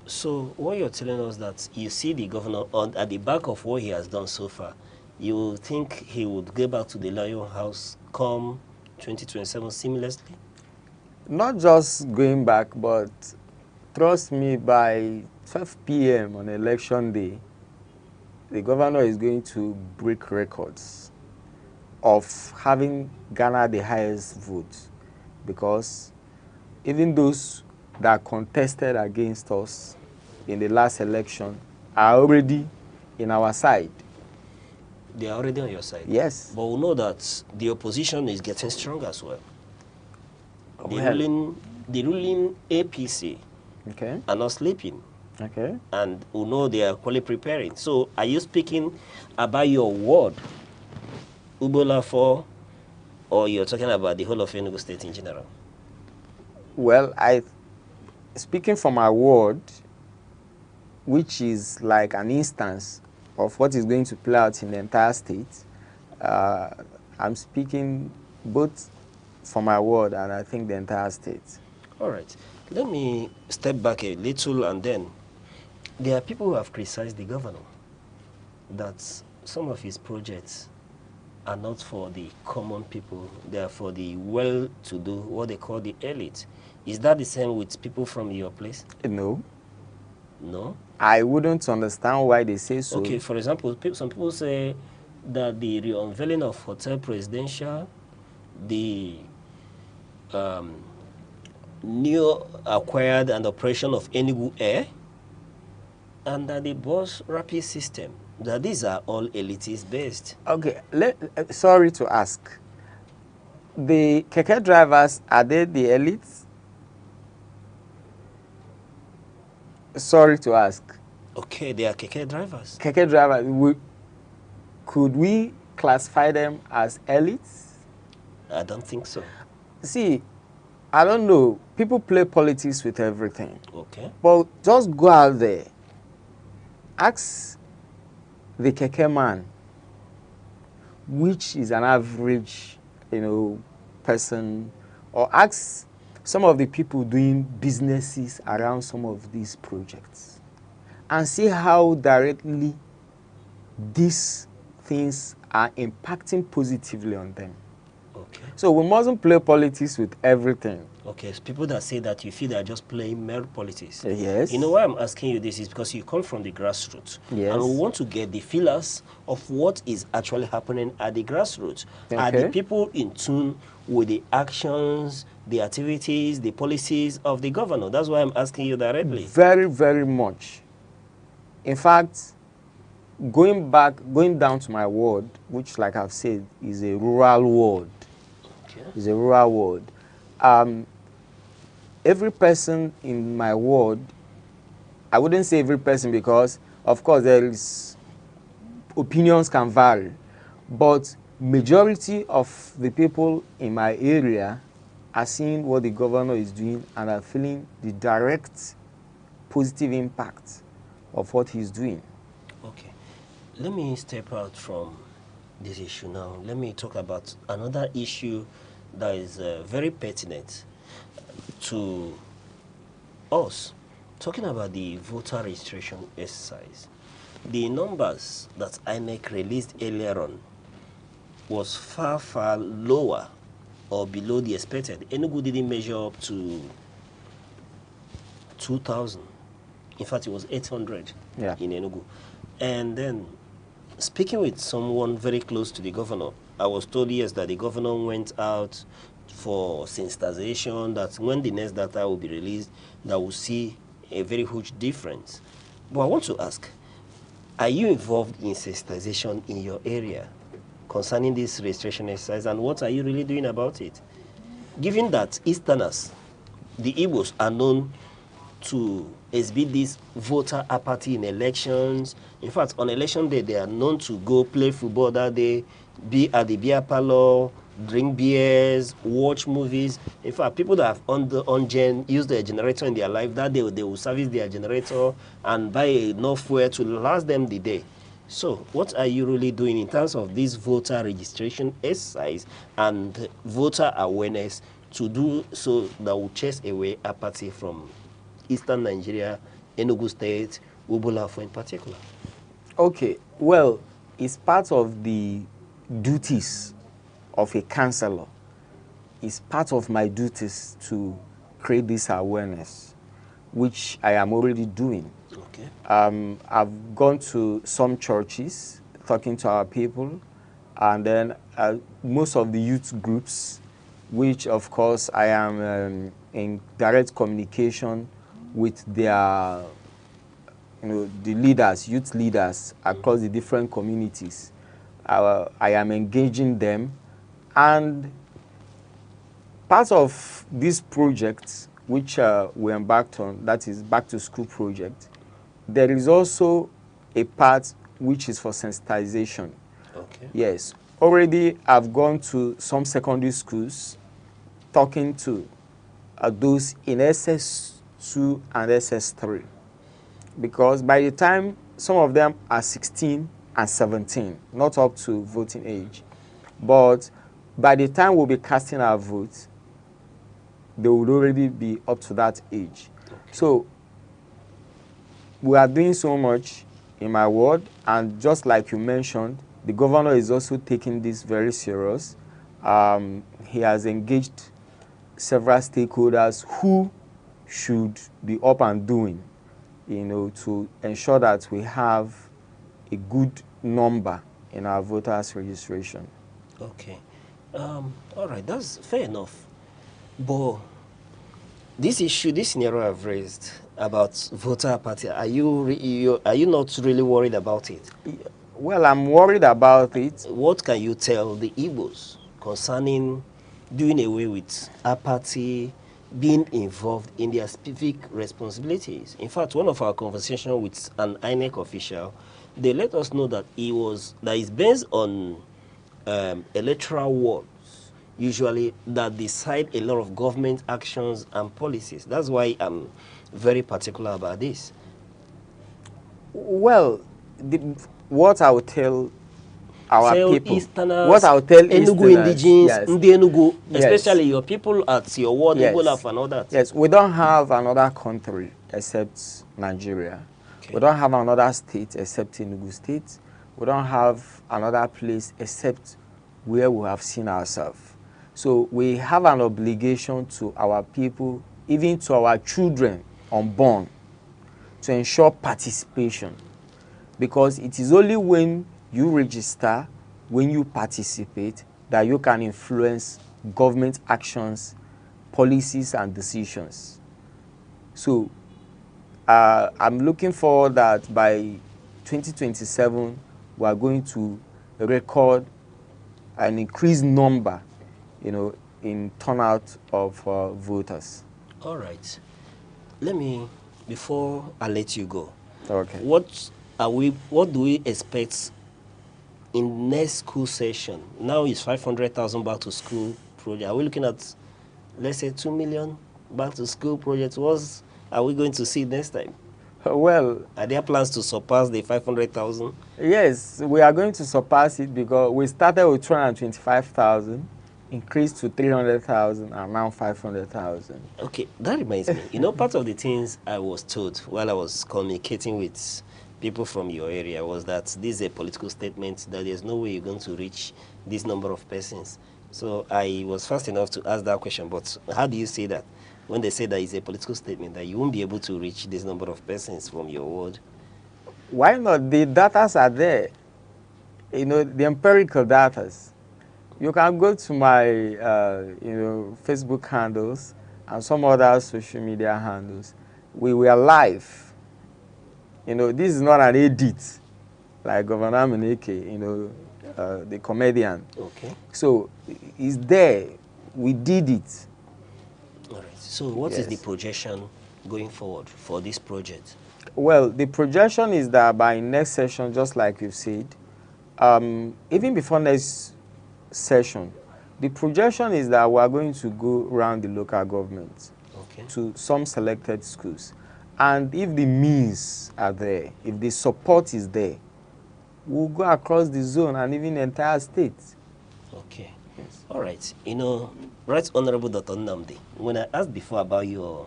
So what you're telling us that you see the governor at the back of what he has done so far, you think he would go back to the Lion House come 2027 seamlessly? Not just going back, but trust me, by 12 p.m. on election day, the governor is going to break records of having garnered the highest votes, because even those that contested against us in the last election are already in our side. They are already on your side? Yes. But we know that the opposition is getting stronger as well. The ruling APC are not sleeping. Okay. And we know they are quite preparing. So are you speaking about your ward, Ubola 4, or you're talking about the whole of Enugu State in general? Well, speaking from my ward, which is like an instance of what is going to play out in the entire state, I'm speaking both for my ward and I think the entire state. All right. Let me step back a little, and then there are people who have criticized the governor that some of his projects are not for the common people. They are for the well-to-do, what they call the elite. Is that the same with people from your place? No. No? I wouldn't understand why they say so. Okay, for example, some people say that the re-unveiling of Hotel Presidential, the new acquired and operation of Enugu Air, and the bus rapid system. That these are all elitist based. Okay, sorry to ask. The keke drivers, are they the elites? Sorry to ask. Okay, they are keke drivers. Keke drivers, could we classify them as elites? I don't think so. See, I don't know. People play politics with everything. Okay. But just go out there. Ask the keke man, which is an average, person, or ask some of the people doing businesses around some of these projects and see how directly these things are impacting positively on them. Okay. So we mustn't play politics with everything. Okay, it's people that say that you feel they are just playing mere politics. Yes. You know why I'm asking you this is because you come from the grassroots. Yes. And we want to get the feelers of what is actually happening at the grassroots. Okay. Are the people in tune with the actions, the activities, the policies of the governor? That's why I'm asking you directly. Very, very much. In fact, going down to my ward, which, like I've said, is a rural ward. Okay. Is a rural ward. Every person in my ward, I wouldn't say every person because, of course, opinions can vary, but majority of the people in my area are seeing what the governor is doing and are feeling the direct positive impact of what he's doing. Okay. Let me step out from this issue now. Let me talk about another issue that is very pertinent to us. Talking about the voter registration exercise. The numbers that Aneke released earlier on was far, far lower or below the expected. Enugu didn't measure up to 2,000. In fact, it was 800 in Enugu. And then, speaking with someone very close to the governor, I was told, yes, that the governor went out for sensitization, that when the next data will be released, that we'll see a very huge difference. But I want to ask, are you involved in sensitization in your area concerning this registration exercise, and what are you really doing about it? Given that Easterners, the Igbos, are known to exhibit this voter apathy in elections. In fact, on election day, they are known to go play football that day, be at the beer parlor, drink beers, watch movies. In fact, people that have use their generator in their life, that day they will service their generator and buy enough fuel to last them the day. So what are you really doing in terms of this voter registration exercise and voter awareness to do so that will chase away apathy from Eastern Nigeria, Enugu State, Ubulafo in particular? Okay, well, it's part of the duties of a counselor. It's part of my duties to create this awareness, which I am already doing. Okay. I've gone to some churches talking to our people, and then most of the youth groups, which of course I am in direct communication with their, the leaders, youth leaders across the different communities. I am engaging them, and part of this project, which we embarked on, that is Back to School project, there is also a part which is for sensitization. Okay. Yes. Already I've gone to some secondary schools talking to those in SS2 and SS3. Because by the time some of them are 16 and 17, not up to voting age, but by the time we'll be casting our votes, they would already be up to that age. Okay. So we are doing so much in my ward, and just like you mentioned, the governor is also taking this very serious. He has engaged several stakeholders who should be up and doing, to ensure that we have a good number in our voters registration. Okay. All right, that's fair enough. But this issue, this scenario I've raised about voter apathy, are you not really worried about it? Well, I'm worried about it. What can you tell the Igbos concerning doing away with apathy, being involved in their specific responsibilities? In fact, one of our conversations with an INEC official, they let us know that it's based on electoral wards, usually, that decide a lot of government actions and policies. That's why I'm very particular about this. Well, what I would tell our Tell people, Easterners, what I would tell Enugu Easterners, indigenes, yes, Ndi Enugu, yes, especially your people at your ward, yes, Igbolaf and all that. yes, we don't have another country except Nigeria. Okay. We don't have another state except Enugu State. We don't have another place except where we have seen ourselves. So we have an obligation to our people, even to our children unborn, to ensure participation. Because it is only when you register, when you participate, that you can influence government actions, policies, and decisions. So I'm looking forward that by 2027, we are going to record an increased number, in turnout of voters. All right. Before I let you go, Okay. what do we expect in next school session? Now it's 500,000 back to school project. Are we looking at, let's say, 2 million back to school projects? What are we going to see next time? Well, are there plans to surpass the 500,000? Yes, we are going to surpass it because we started with 225,000, increased to 300,000, and now 500,000. Okay, that reminds me. Part of the things I was told while I was communicating with people from your area was that this is a political statement, that there's no way you're going to reach this number of persons. So I was fast enough to ask that question, but how do you say that? When they say that it's a political statement, that you won't be able to reach this number of persons from your ward? Why not? The data are there. The empirical data. You can go to my, Facebook handles and some other social media handles. We were live. This is not an edit, like Governor Aneke, the comedian. Okay. So it's there. We did it. All right. So what is the projection going forward for this project? Well, the projection is that by next session, just like you said, even before next session, the projection is that we are going to go around the local government to some selected schools. And if the means are there, if the support is there, we'll go across the zone and even the entire state. Okay. Yes. All right. Right Honorable Dr. Nnamdi, when I asked before about your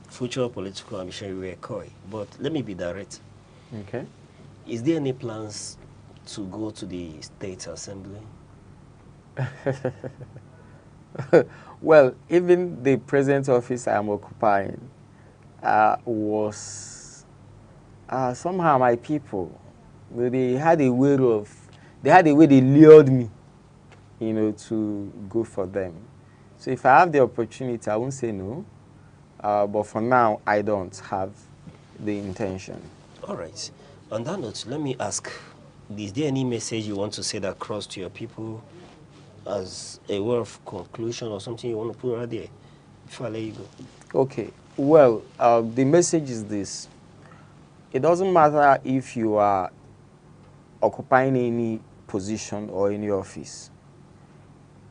future political ambition, you were coy, but let me be direct. Okay. Is there any plans to go to the State Assembly? Well, even the present office I'm occupying was somehow my people. They had a way they lured me, to go for them. So if I have the opportunity, I won't say no. But for now, I don't have the intention. All right. On that note, let me ask, is there any message you want to say that across to your people as a word of conclusion or something you want to put out there before I let you go? Okay. Well, the message is this. It doesn't matter if you are occupying any position or any office.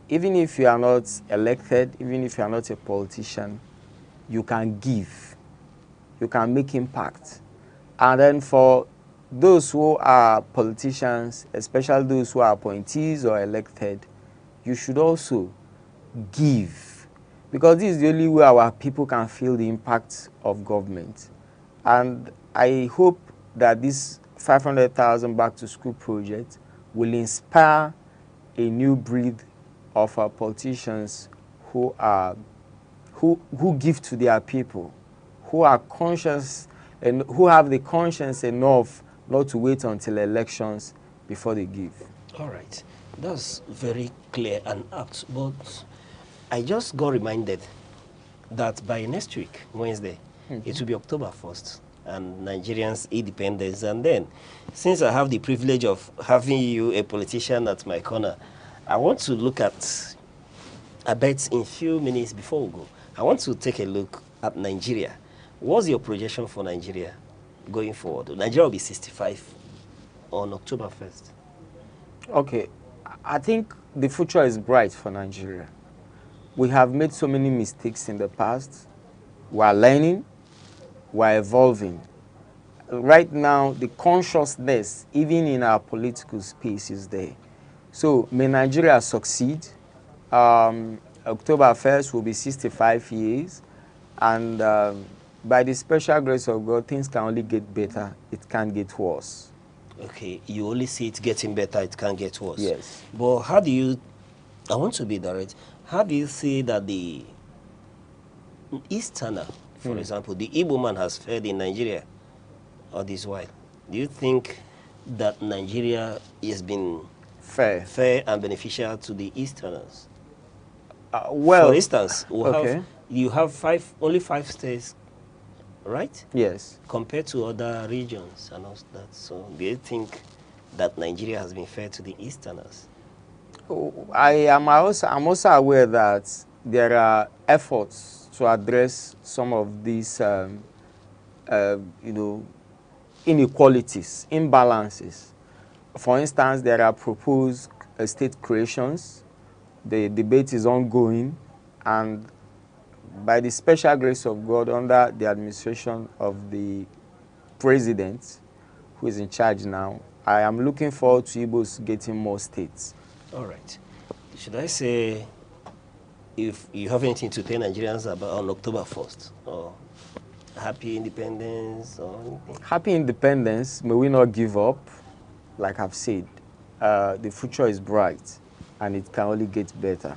Even if you are not elected, even if you are not a politician, you can give. You can make impact. And then for those who are politicians, especially those who are appointees or elected, you should also give. Because this is the only way our people can feel the impact of government. And I hope that this 500,000 back to school project will inspire a new breed of politicians who give to their people, who are conscious and who have the conscience enough not to wait until elections before they give. All right. That's very clear and apt. But I just got reminded that by next week, Wednesday, it will be October 1st and Nigerians' independence. And then, since I have the privilege of having you, a politician, at my corner, I want to look at, I bet in a few minutes before we go, I want to take a look at Nigeria. What's your projection for Nigeria going forward? Nigeria will be 65 on October 1st. Okay, I think the future is bright for Nigeria. We have made so many mistakes in the past. We are learning, we are evolving. Right now, the consciousness, even in our political space, is there. So, may Nigeria succeed. October 1st will be 65 years. And by the special grace of God, things can only get better. It can't get worse. Okay, you only see it getting better, it can't get worse. Yes. But how do you, I want to be direct, how do you see that the Easterner, for example, the Igbo man has fared in Nigeria all this while? Do you think that Nigeria has been fair and beneficial to the Easterners? Well, for instance, okay. You have only five states, right? Yes. Compared to other regions and all that. So do you think that Nigeria has been fair to the Easterners? I'm also aware that there are efforts to address some of these, inequalities, imbalances. For instance, there are proposed state creations. The debate is ongoing, and by the special grace of God, under the administration of the president, who is in charge now, I am looking forward to Igbos getting more states. All right. Should I say, if you have anything to tell Nigerians about on October 1st, or happy independence or anything? Happy independence. May we not give up. Like I've said, the future is bright, and it can only get better.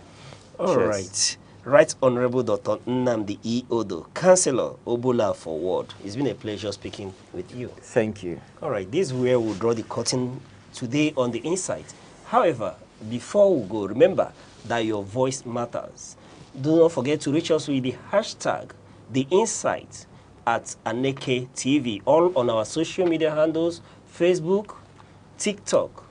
All right. Right Honorable Dr. Nnamdi E. Odo, Councillor Obola for Ward. It's been a pleasure speaking with you. Thank you. All right, this is where we'll draw the curtain today on the Insight. However, before we go, remember that your voice matters. Do not forget to reach us with the hashtag, The Insight, at Aneke TV, all on our social media handles, Facebook, TikTok,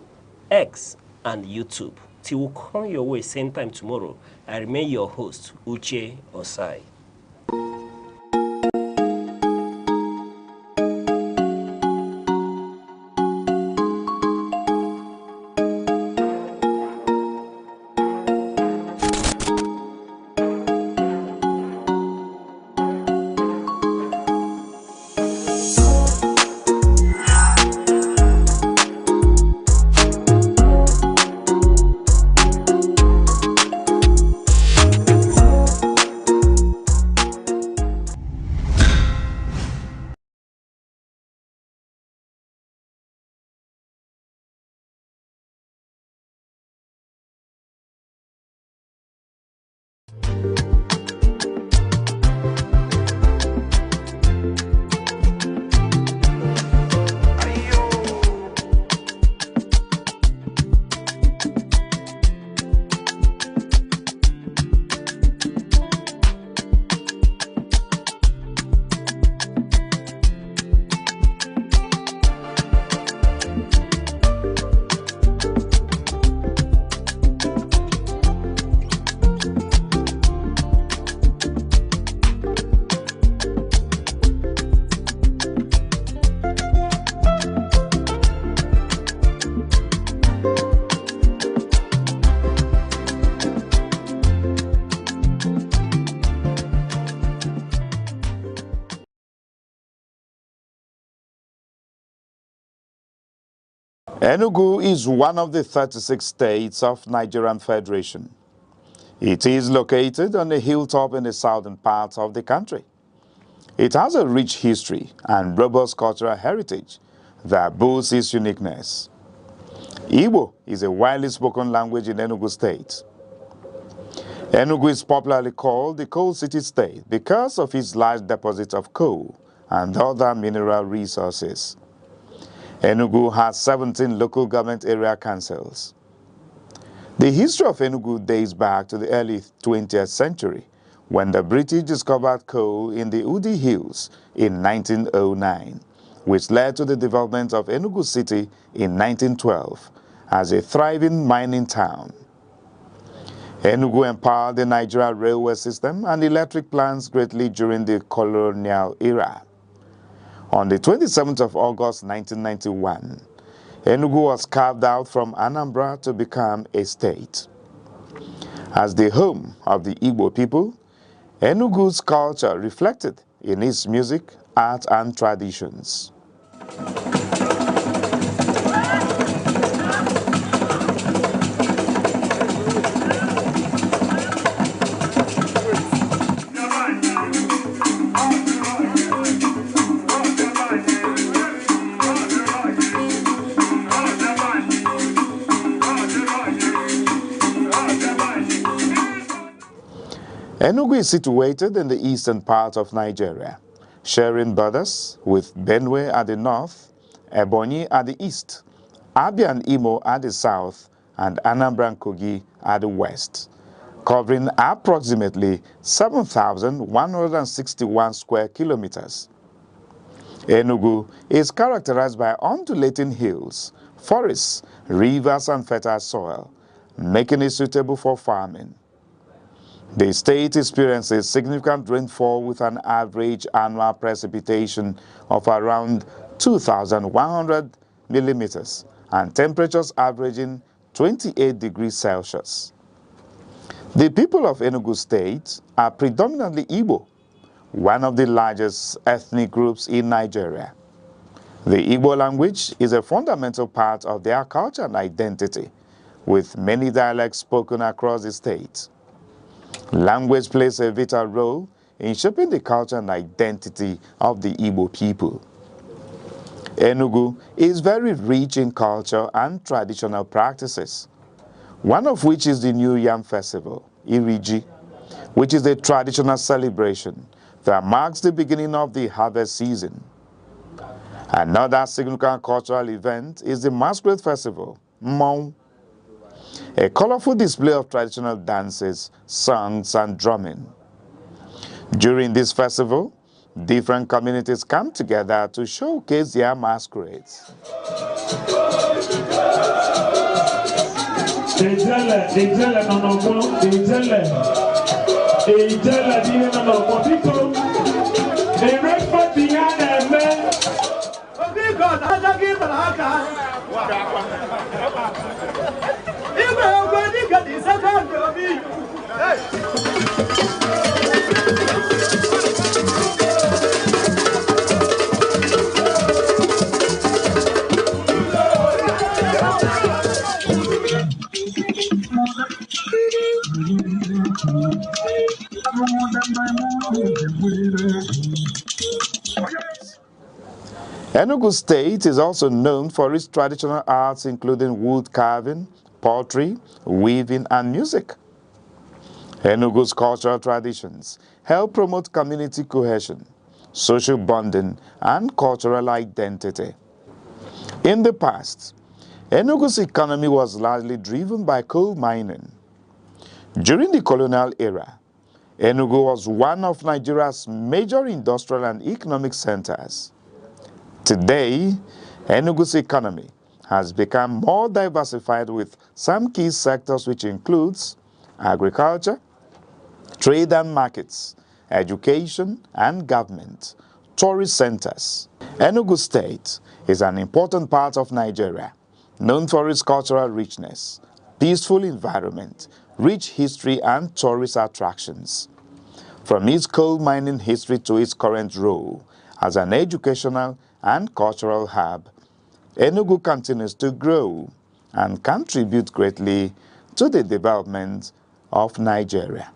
X, and YouTube. Till we come your way same time tomorrow, I remain your host, Uche Osai. Enugu is one of the 36 states of Nigerian Federation. It is located on a hilltop in the southern part of the country. It has a rich history and robust cultural heritage that boasts its uniqueness. Igbo is a widely spoken language in Enugu State. Enugu is popularly called the Coal City State because of its large deposits of coal and other mineral resources. Enugu has 17 local government area councils. The history of Enugu dates back to the early 20th century, when the British discovered coal in the Udi Hills in 1909, which led to the development of Enugu City in 1912 as a thriving mining town. Enugu empowered the Nigeria railway system and electric plants greatly during the colonial era. On the 27th of August 1991, Enugu was carved out from Anambra to become a state. As the home of the Igbo people, Enugu's culture reflected in its music, art, and traditions. Enugu is situated in the eastern part of Nigeria, sharing borders with Benue at the north, Ebonyi at the east, Abia and Imo at the south, and Anambra and Kogi at the west, covering approximately 7,161 square kilometers. Enugu is characterized by undulating hills, forests, rivers, and fertile soil, making it suitable for farming. The state experiences significant rainfall with an average annual precipitation of around 2,100 millimeters and temperatures averaging 28 degrees Celsius. The people of Enugu State are predominantly Igbo, one of the largest ethnic groups in Nigeria. The Igbo language is a fundamental part of their culture and identity, with many dialects spoken across the state. Language plays a vital role in shaping the culture and identity of the Igbo people. Enugu is very rich in culture and traditional practices, one of which is the New Yam Festival, Iriji, which is a traditional celebration that marks the beginning of the harvest season. Another significant cultural event is the Masquerade Festival, Mmong, a colorful display of traditional dances, songs, and drumming. During this festival, different communities come together to showcase their masquerades. Enugu State is also known for its traditional arts including wood carving, pottery, weaving, and music. Enugu's cultural traditions help promote community cohesion, social bonding, and cultural identity. In the past, Enugu's economy was largely driven by coal mining. During the colonial era, Enugu was one of Nigeria's major industrial and economic centers. Today, Enugu's economy has become more diversified with some key sectors which includes agriculture, trade and markets, education and government, tourist centers. Enugu State is an important part of Nigeria, known for its cultural richness, peaceful environment, rich history and tourist attractions. From its coal mining history to its current role as an educational and cultural hub, Enugu continues to grow and contribute greatly to the development of Nigeria.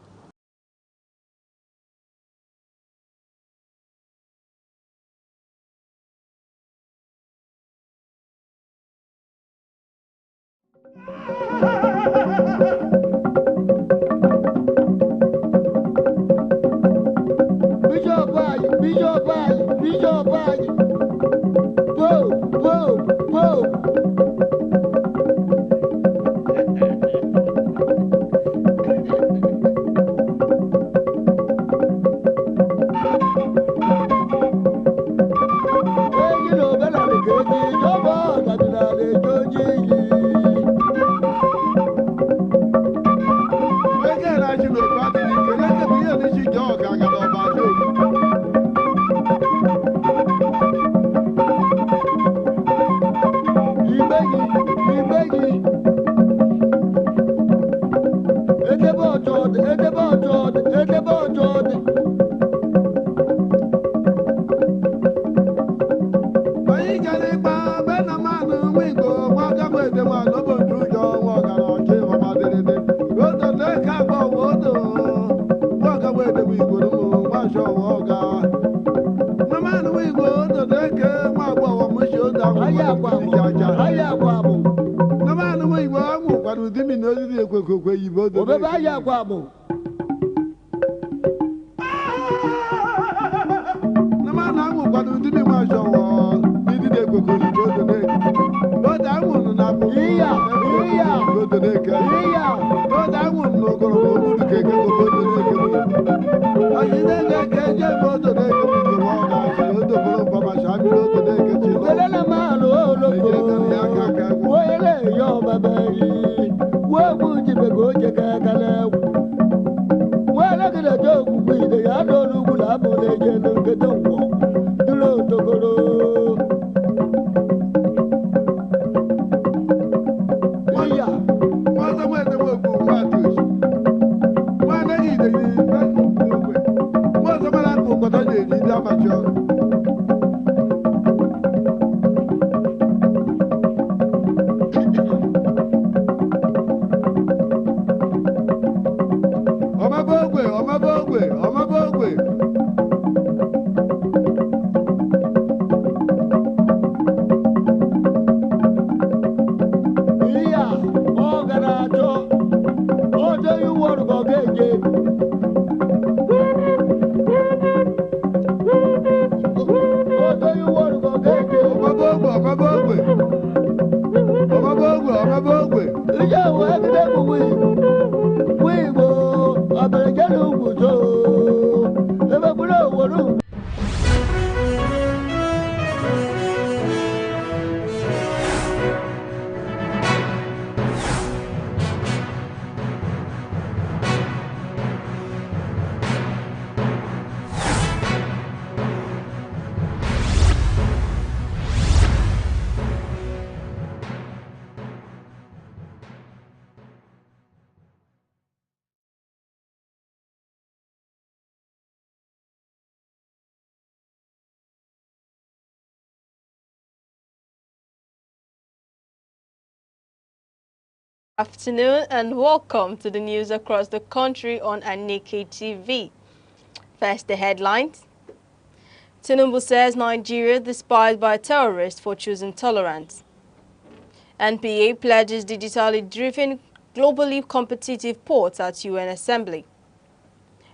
Afternoon and welcome to the news across the country on Aneke TV. First, the headlines. Tinubu says Nigeria despised by terrorists for choosing tolerance. NPA pledges digitally driven, globally competitive ports at UN Assembly.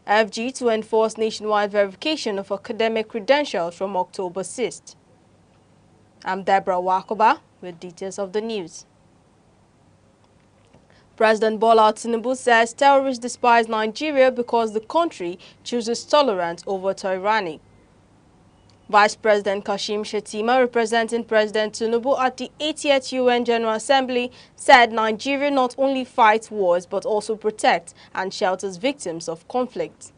FG to enforce nationwide verification of academic credentials from October 6th. I'm Deborah Wakoba with details of the news. President Bola Tinubu says terrorists despise Nigeria because the country chooses tolerance over tyranny. Vice President Kashim Shettima, representing President Tinubu at the 80th UN General Assembly, said Nigeria not only fights wars but also protects and shelters victims of conflict.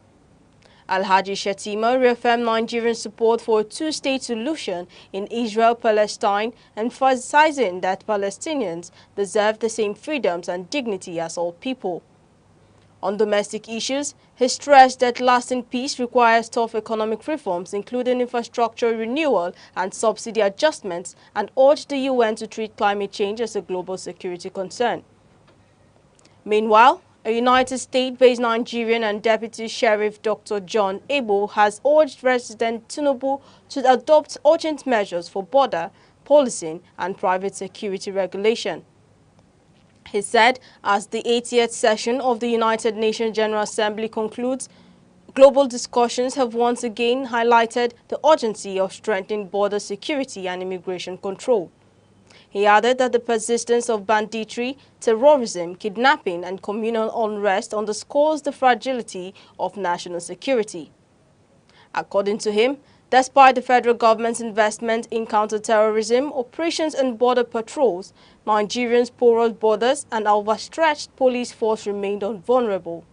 Alhaji Shettima reaffirmed Nigerian support for a two-state solution in Israel-Palestine, emphasizing that Palestinians deserve the same freedoms and dignity as all people. On domestic issues, he stressed that lasting peace requires tough economic reforms, including infrastructure renewal and subsidy adjustments, and urged the UN to treat climate change as a global security concern. Meanwhile, a United States-based Nigerian and Deputy Sheriff Dr. John Ebo has urged President Tinubu to adopt urgent measures for border, policing, and private security regulation. He said, as the 80th session of the United Nations General Assembly concludes, global discussions have once again highlighted the urgency of strengthening border security and immigration control. He added that the persistence of banditry, terrorism, kidnapping, and communal unrest underscores the fragility of national security. According to him, despite the federal government's investment in counter-terrorism, operations and border patrols, Nigerians' porous borders and overstretched police force remained vulnerable.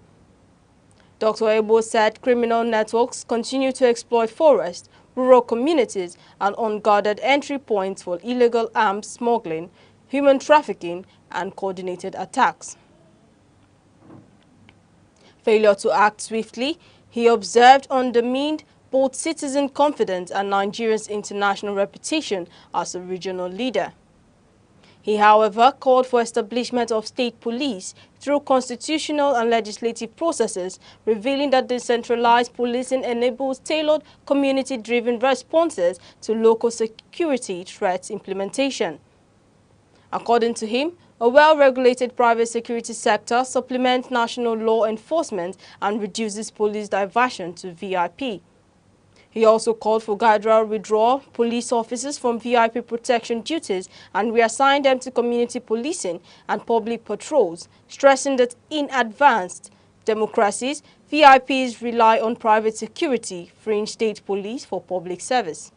Dr. Ebo said criminal networks continue to exploit forests, rural communities, and unguarded entry points for illegal arms smuggling, human trafficking, and coordinated attacks. failure to act swiftly, he observed, undermined both citizen confidence and Nigeria's international reputation as a regional leader. He, however, called for establishment of state police through constitutional and legislative processes, revealing that decentralized policing enables tailored, community-driven responses to local security threat implementation. According to him, a well-regulated private security sector supplements national law enforcement and reduces police diversion to VIP. He also called for gradual withdrawal police officers from VIP protection duties and reassign them to community policing and public patrols, stressing that in advanced democracies, VIPs rely on private security, freeing state police for public service.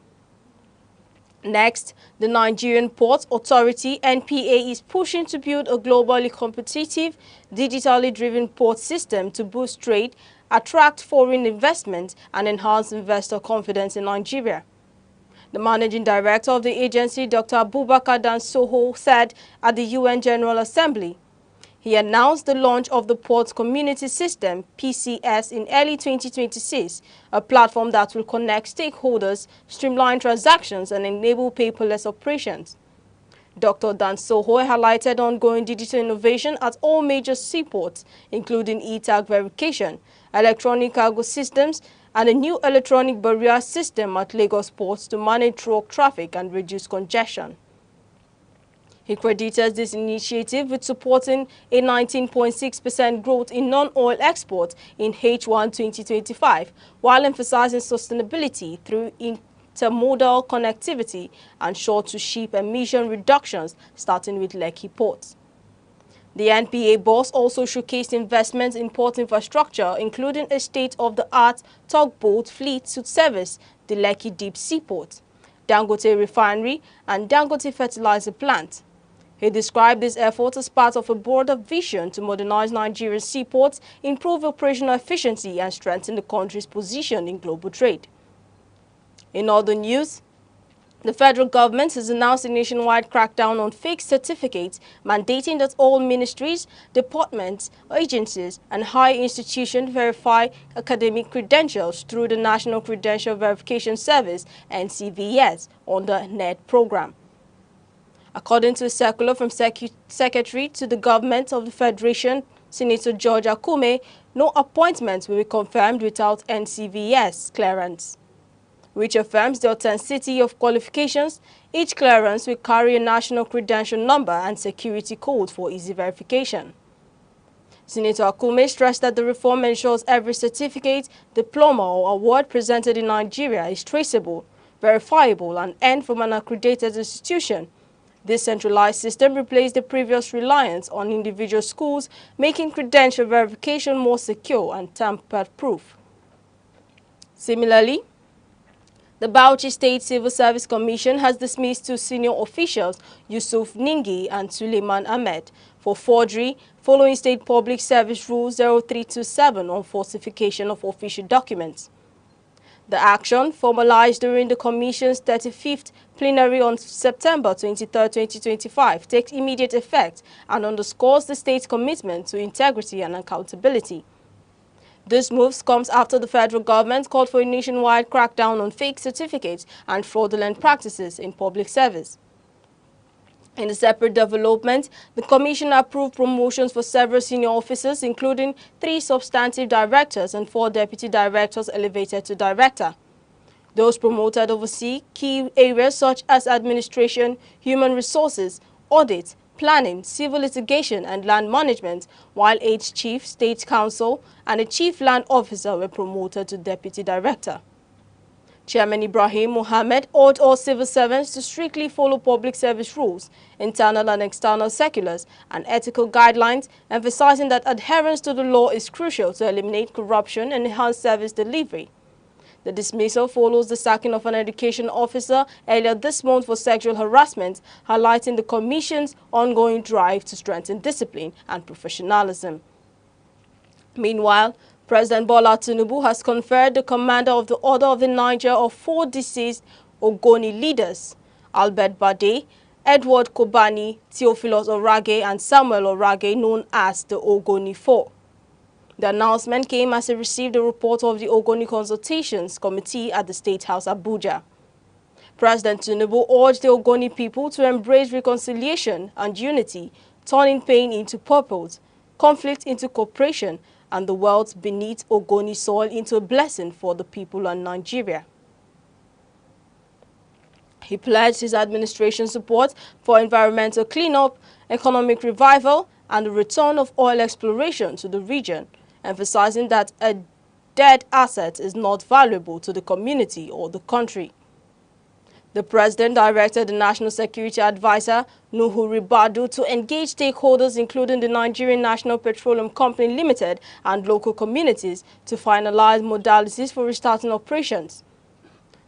Next, the Nigerian Ports Authority (NPA) is pushing to build a globally competitive, digitally driven port system to boost trade, attract foreign investment, and enhance investor confidence in Nigeria. The managing director of the agency, Dr. Abubakar Dansoho, said at the UN General Assembly. He announced the launch of the Ports Community System, PCS, in early 2026, a platform that will connect stakeholders, streamline transactions, and enable paperless operations. Dr. Dansoho highlighted ongoing digital innovation at all major seaports, including e-tag verification, electronic cargo systems, and a new electronic barrier system at Lagos ports to manage truck traffic and reduce congestion. He credited this initiative with supporting a 19.6% growth in non-oil exports in H1 2025, while emphasizing sustainability through intermodal connectivity and shore-to-ship emission reductions, starting with Lekki Port. The NPA boss also showcased investments in port infrastructure, including a state-of-the-art tugboat fleet to service the Lekki Deep Seaport, Dangote Refinery, and Dangote Fertilizer Plant. He described this effort as part of a broader vision to modernize Nigerian seaports, improve operational efficiency, and strengthen the country's position in global trade. In other news, the federal government has announced a nationwide crackdown on fake certificates, mandating that all ministries, departments, agencies, and higher institutions verify academic credentials through the National Credential Verification Service (NCVS) under NET program. According to a circular from Secretary to the Government of the Federation, Senator George Akume, no appointments will be confirmed without NCVS clearance, which affirms the authenticity of qualifications. Each clearance will carry a national credential number and security code for easy verification. Senator Akume stressed that the reform ensures every certificate, diploma, or award presented in Nigeria is traceable, verifiable, and earned from an accredited institution. This centralized system replaced the previous reliance on individual schools, making credential verification more secure and tamper-proof. Similarly, the Bauchi State Civil Service Commission has dismissed two senior officials, Yusuf Ningi and Suleiman Ahmed, for forgery following State Public Service Rule 0327 on falsification of official documents. The action, formalized during the Commission's 35th plenary on September 23, 2025, takes immediate effect and underscores the state's commitment to integrity and accountability. This move comes after the federal government called for a nationwide crackdown on fake certificates and fraudulent practices in public service. In a separate development, the Commission approved promotions for several senior officers, including 3 substantive directors and 4 deputy directors elevated to director. Those promoted oversee key areas such as administration, human resources, audit, planning, civil litigation, and land management, while 8 chief state counsel and a chief land officer were promoted to deputy director. Chairman Ibrahim Mohammed urged all civil servants to strictly follow public service rules, internal and external circulars, and ethical guidelines, emphasizing that adherence to the law is crucial to eliminate corruption and enhance service delivery. The dismissal follows the sacking of an education officer earlier this month for sexual harassment, highlighting the Commission's ongoing drive to strengthen discipline and professionalism. Meanwhile, President Bola Tinubu has conferred the commander of the Order of the Niger of 4 deceased Ogoni leaders, Albert Bade, Edward Kobani, Theophilus Orage, and Samuel Orage, known as the Ogoni Four. The announcement came as he received a report of the Ogoni Consultations Committee at the State House, Abuja. President Tinubu urged the Ogoni people to embrace reconciliation and unity, turning pain into purpose, conflict into cooperation, and the wealth beneath Ogoni soil into a blessing for the people and Nigeria. He pledged his administration's support for environmental cleanup, economic revival, and the return of oil exploration to the region, emphasizing that a dead asset is not valuable to the community or the country. The president directed the National Security Advisor, Nuhu Ribadu, to engage stakeholders including the Nigerian National Petroleum Company Limited and local communities to finalize modalities for restarting operations.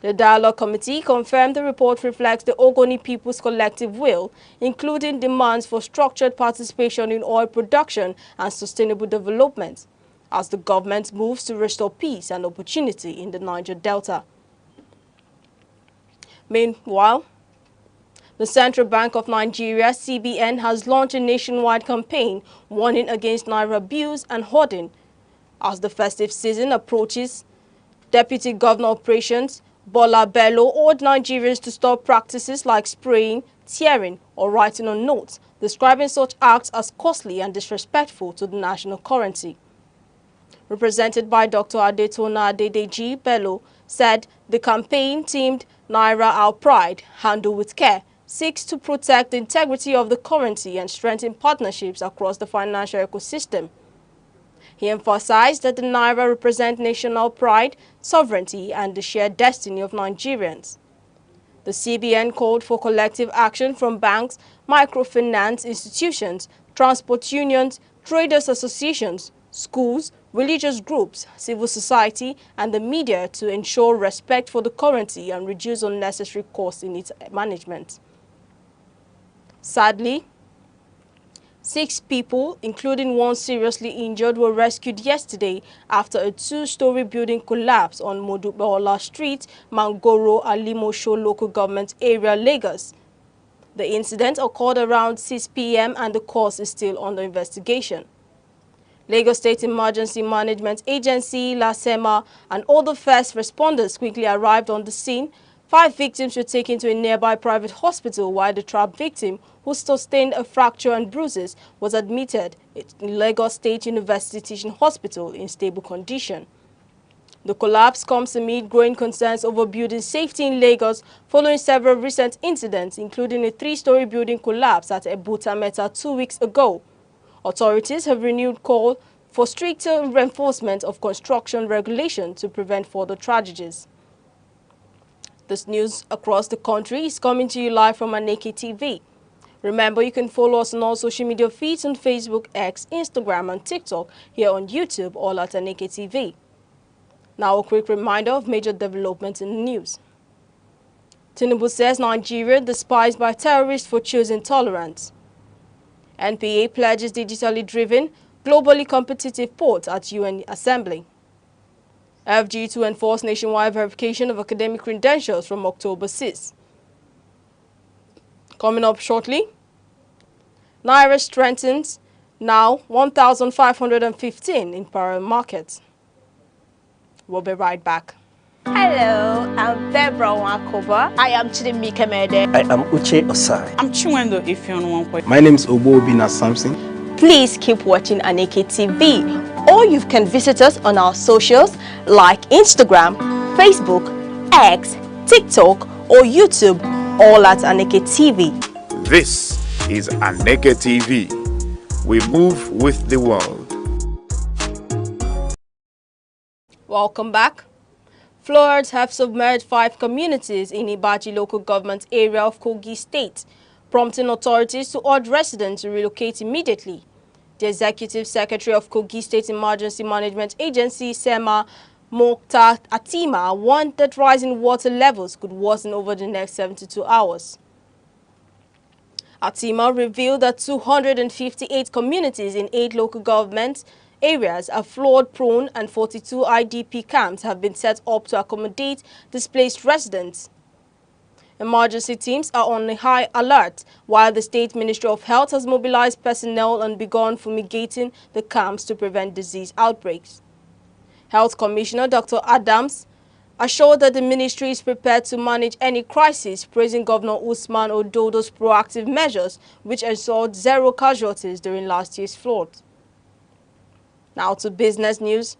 The Dialogue Committee confirmed the report reflects the Ogoni people's collective will, including demands for structured participation in oil production and sustainable development, as the government moves to restore peace and opportunity in the Niger Delta. Meanwhile, the Central Bank of Nigeria, CBN, has launched a nationwide campaign warning against naira abuse and hoarding. As the festive season approaches, Deputy Governor Operations Bola Bello urged Nigerians to stop practices like spraying, tearing, or writing on notes, describing such acts as costly and disrespectful to the national currency. Represented by Dr. Adetona Adedeji, Bello said the campaign themed Naira Our Pride, Handle with Care, seeks to protect the integrity of the currency and strengthen partnerships across the financial ecosystem. He emphasized that the Naira represents national pride, sovereignty, and the shared destiny of Nigerians. The CBN called for collective action from banks, microfinance institutions, transport unions, traders associations, schools, religious groups, civil society, and the media to ensure respect for the currency and reduce unnecessary costs in its management. Sadly, 6 people, including one seriously injured, were rescued yesterday after a 2-story building collapsed on Modubola Street, Mangoro, Alimosho local government area, Lagos. The incident occurred around 6 p.m. and the cause is still under investigation. Lagos State Emergency Management Agency, LASEMA, and other first responders quickly arrived on the scene. 5 victims were taken to a nearby private hospital, while the trapped victim, who sustained a fracture and bruises, was admitted in Lagos State University Teaching Hospital in stable condition. The collapse comes amid growing concerns over building safety in Lagos following several recent incidents, including a 3-story building collapse at Ebuta Meta 2 weeks ago. Authorities have renewed call for stricter enforcement of construction regulations to prevent further tragedies. This news across the country is coming to you live from Aneke TV. Remember, you can follow us on all social media feeds on Facebook, X, Instagram, and TikTok, here on YouTube, all at Aneke TV. Now, a quick reminder of major developments in the news. Tinubu says Nigeria despised by terrorists for choosing tolerance. NPA pledges digitally driven, globally competitive port at UN Assembly. FG to enforce nationwide verification of academic credentials from October 6. Coming up shortly, Naira strengthens, now 1,515 in parallel markets. We'll be right back. Hello, I'm Bebra Wakoba. I am Chidimike Mede. I am Uche Osai. I'm Chinwendo Ifeonwankwe. My name is Obina Samson. Please keep watching Aneke TV, or you can visit us on our socials like Instagram, Facebook, X, TikTok, or YouTube, all at Aneke TV. This is Aneke TV. We move with the world. Welcome back. Floods have submerged 5 communities in Ibaji local government area of Kogi State, prompting authorities to urge residents to relocate immediately. The Executive Secretary of Kogi State Emergency Management Agency, SEMA, Mokhtar Atima, warned that rising water levels could worsen over the next 72 hours. Atima revealed that 258 communities in 8 local government areas are flood-prone and 42 IDP camps have been set up to accommodate displaced residents. Emergency teams are on a high alert, while the State Ministry of Health has mobilized personnel and begun fumigating the camps to prevent disease outbreaks. Health Commissioner Dr. Adams assured that the ministry is prepared to manage any crisis, praising Governor Usman Ododo's proactive measures, which ensured zero casualties during last year's flood. Now to business news.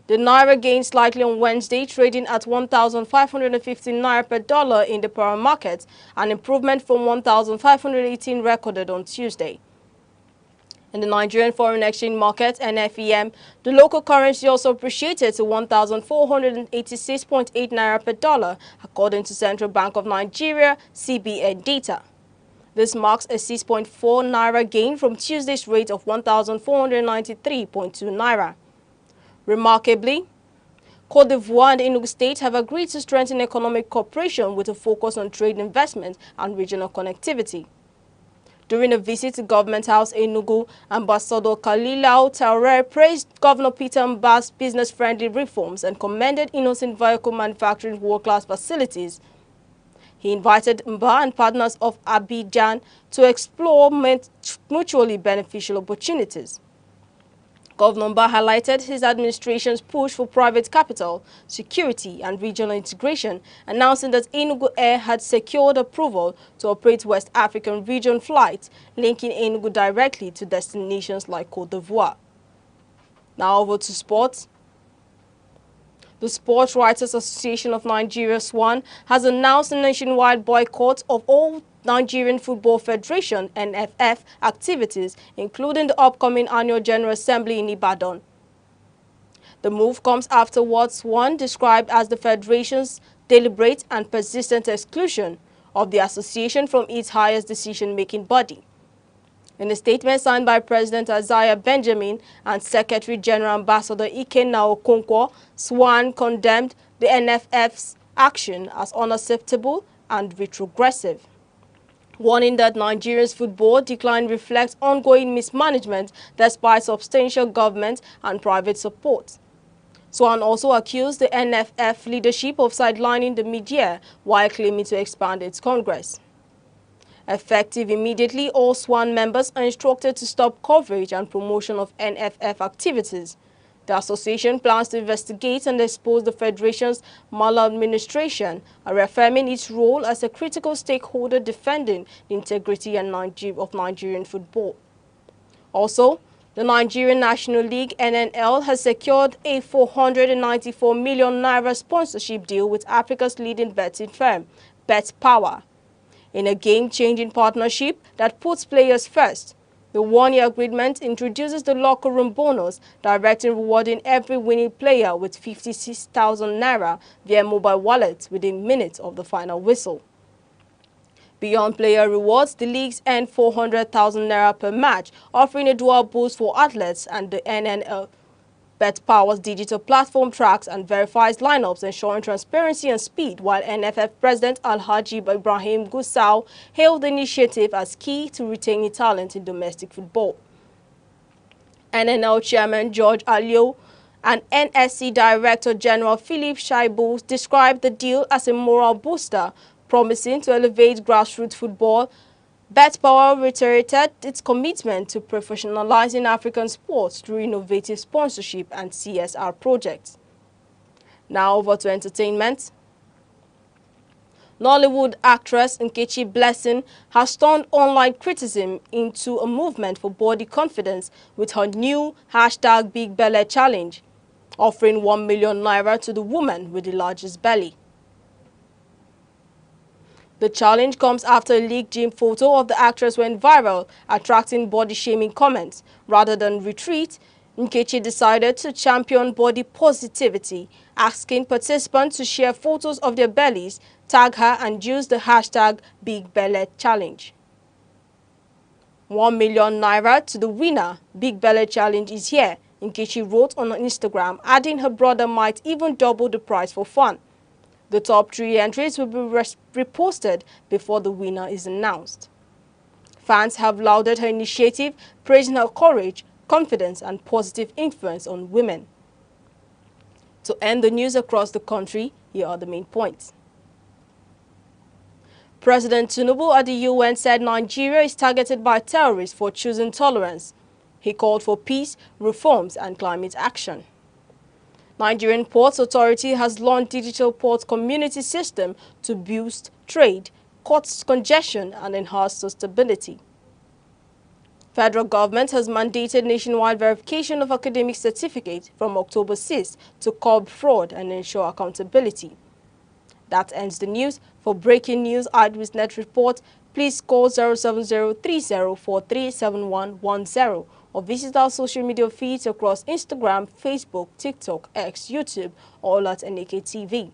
The Naira gained slightly on Wednesday, trading at 1,515 Naira per dollar in the power market, an improvement from 1,518 recorded on Tuesday. In the Nigerian foreign exchange market, NFEM, the local currency also appreciated to 1,486.8 Naira per dollar, according to Central Bank of Nigeria, CBN data. This marks a 6.4 Naira gain from Tuesday's rate of 1,493.2 Naira. Remarkably, Côte d'Ivoire and Enugu State have agreed to strengthen economic cooperation with a focus on trade investment and regional connectivity. During a visit to Government House Enugu, Ambassador Kalilau Traoré praised Governor Peter Mba's business-friendly reforms and commended Innocent Vehicle Manufacturing world-class facilities. He invited Mba and partners of Abidjan to explore mutually beneficial opportunities. Governor Mba highlighted his administration's push for private capital, security and regional integration, announcing that Enugu Air had secured approval to operate West African region flights, linking Enugu directly to destinations like Côte d'Ivoire. Now over to sports. The Sports Writers Association of Nigeria, SWAN, has announced a nationwide boycott of all Nigerian Football Federation (NFF) activities, including the upcoming annual General Assembly in Ibadan. The move comes after what SWAN described as the Federation's deliberate and persistent exclusion of the association from its highest decision-making body. In a statement signed by President Isaiah Benjamin and Secretary General Ambassador Ikenna Okonkwo, SWAN condemned the NFF's action as unacceptable and retrogressive, warning that Nigeria's football decline reflects ongoing mismanagement despite substantial government and private support. SWAN also accused the NFF leadership of sidelining the media while claiming to expand its congress. Effective immediately, all SWAN members are instructed to stop coverage and promotion of NFF activities. The association plans to investigate and expose the Federation's maladministration, reaffirming its role as a critical stakeholder defending the integrity of Nigerian football. Also, the Nigerian National League (NNL) has secured a 494 million Naira sponsorship deal with Africa's leading betting firm, BetPower. In a game-changing partnership that puts players first, the one-year agreement introduces the locker room bonus, directly rewarding every winning player with 56,000 Naira via mobile wallet within minutes of the final whistle. Beyond player rewards, the leagues earn 400,000 Naira per match, offering a dual boost for athletes, and the NNL BetPower's digital platform tracks and verifies lineups, ensuring transparency and speed, while NFF President Alhaji Ibrahim Gusau hailed the initiative as key to retaining talent in domestic football. NNL Chairman George Alio and NSC Director General Philip Shaibu described the deal as a moral booster, promising to elevate grassroots football. BetPower reiterated its commitment to professionalizing African sports through innovative sponsorship and CSR projects. Now over to entertainment. Nollywood actress Nkechi Blessing has turned online criticism into a movement for body confidence with her new #BigBelle challenge, offering 1 million Naira to the woman with the largest belly. The challenge comes after a leaked gym photo of the actress went viral, attracting body-shaming comments. Rather than retreat, Nkechi decided to champion body positivity, asking participants to share photos of their bellies, tag her, and use the #BigBelle challenge. 1 million Naira to the winner. BigBelle challenge is here, Nkechi wrote on Instagram, adding her brother might even double the prize for fun. The top 3 entries will be reposted before the winner is announced. Fans have lauded her initiative, praising her courage, confidence, and positive influence on women. To end the news across the country, here are the main points. President Tinubu at the UN said Nigeria is targeted by terrorists for choosing tolerance. He called for peace, reforms and climate action. Nigerian Ports Authority has launched digital port community system to boost trade, cut congestion and enhance sustainability. Federal government has mandated nationwide verification of academic certificates from October 6 to curb fraud and ensure accountability. That ends the news. For breaking news, Eyewitness Report, please call 070-3043-7110 or visit our social media feeds across Instagram, Facebook, TikTok, X, YouTube, all at Aneke TV.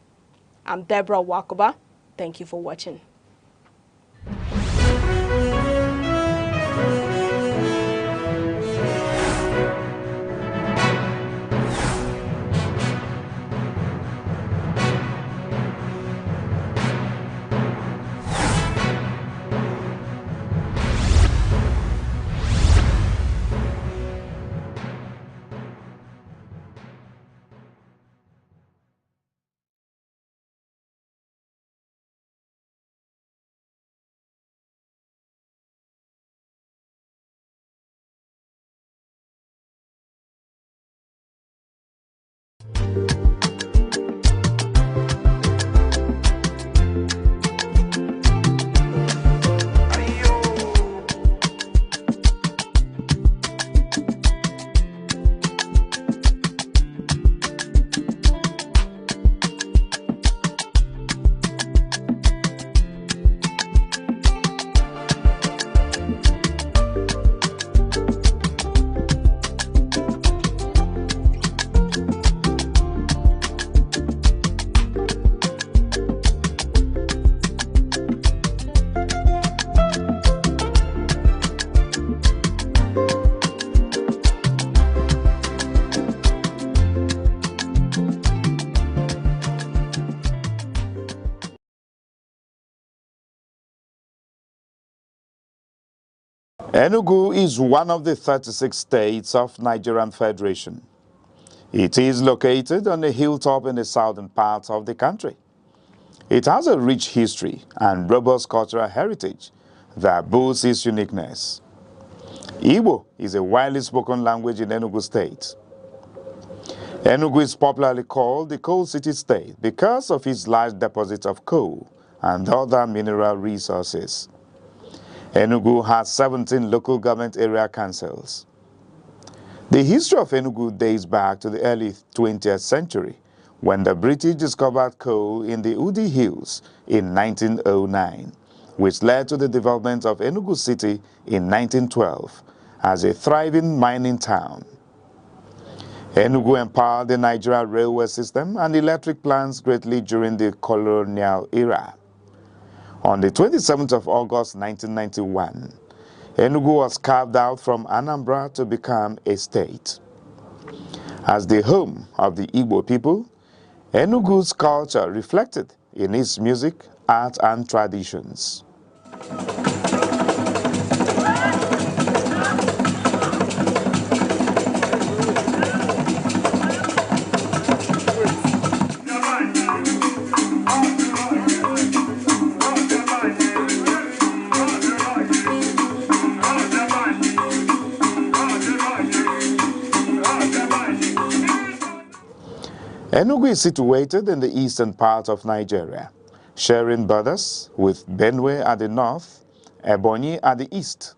I'm Deborah Wakoba. Thank you for watching. Enugu is one of the 36 states of Nigerian Federation. It is located on a hilltop in the southern part of the country. It has a rich history and robust cultural heritage that boosts its uniqueness. Igbo is a widely spoken language in Enugu State. Enugu is popularly called the Coal City State because of its large deposits of coal and other mineral resources. Enugu has 17 local government area councils. The history of Enugu dates back to the early 20th century, when the British discovered coal in the Udi Hills in 1909, which led to the development of Enugu City in 1912 as a thriving mining town. Enugu empowered the Nigerian railway system and electric plants greatly during the colonial era. On the 27th of August 1991, Enugu was carved out from Anambra to become a state. As the home of the Igbo people, Enugu's culture reflected in its music, art, and traditions. Enugu is situated in the eastern part of Nigeria, sharing borders with Benue at the north, Ebonyi at the east,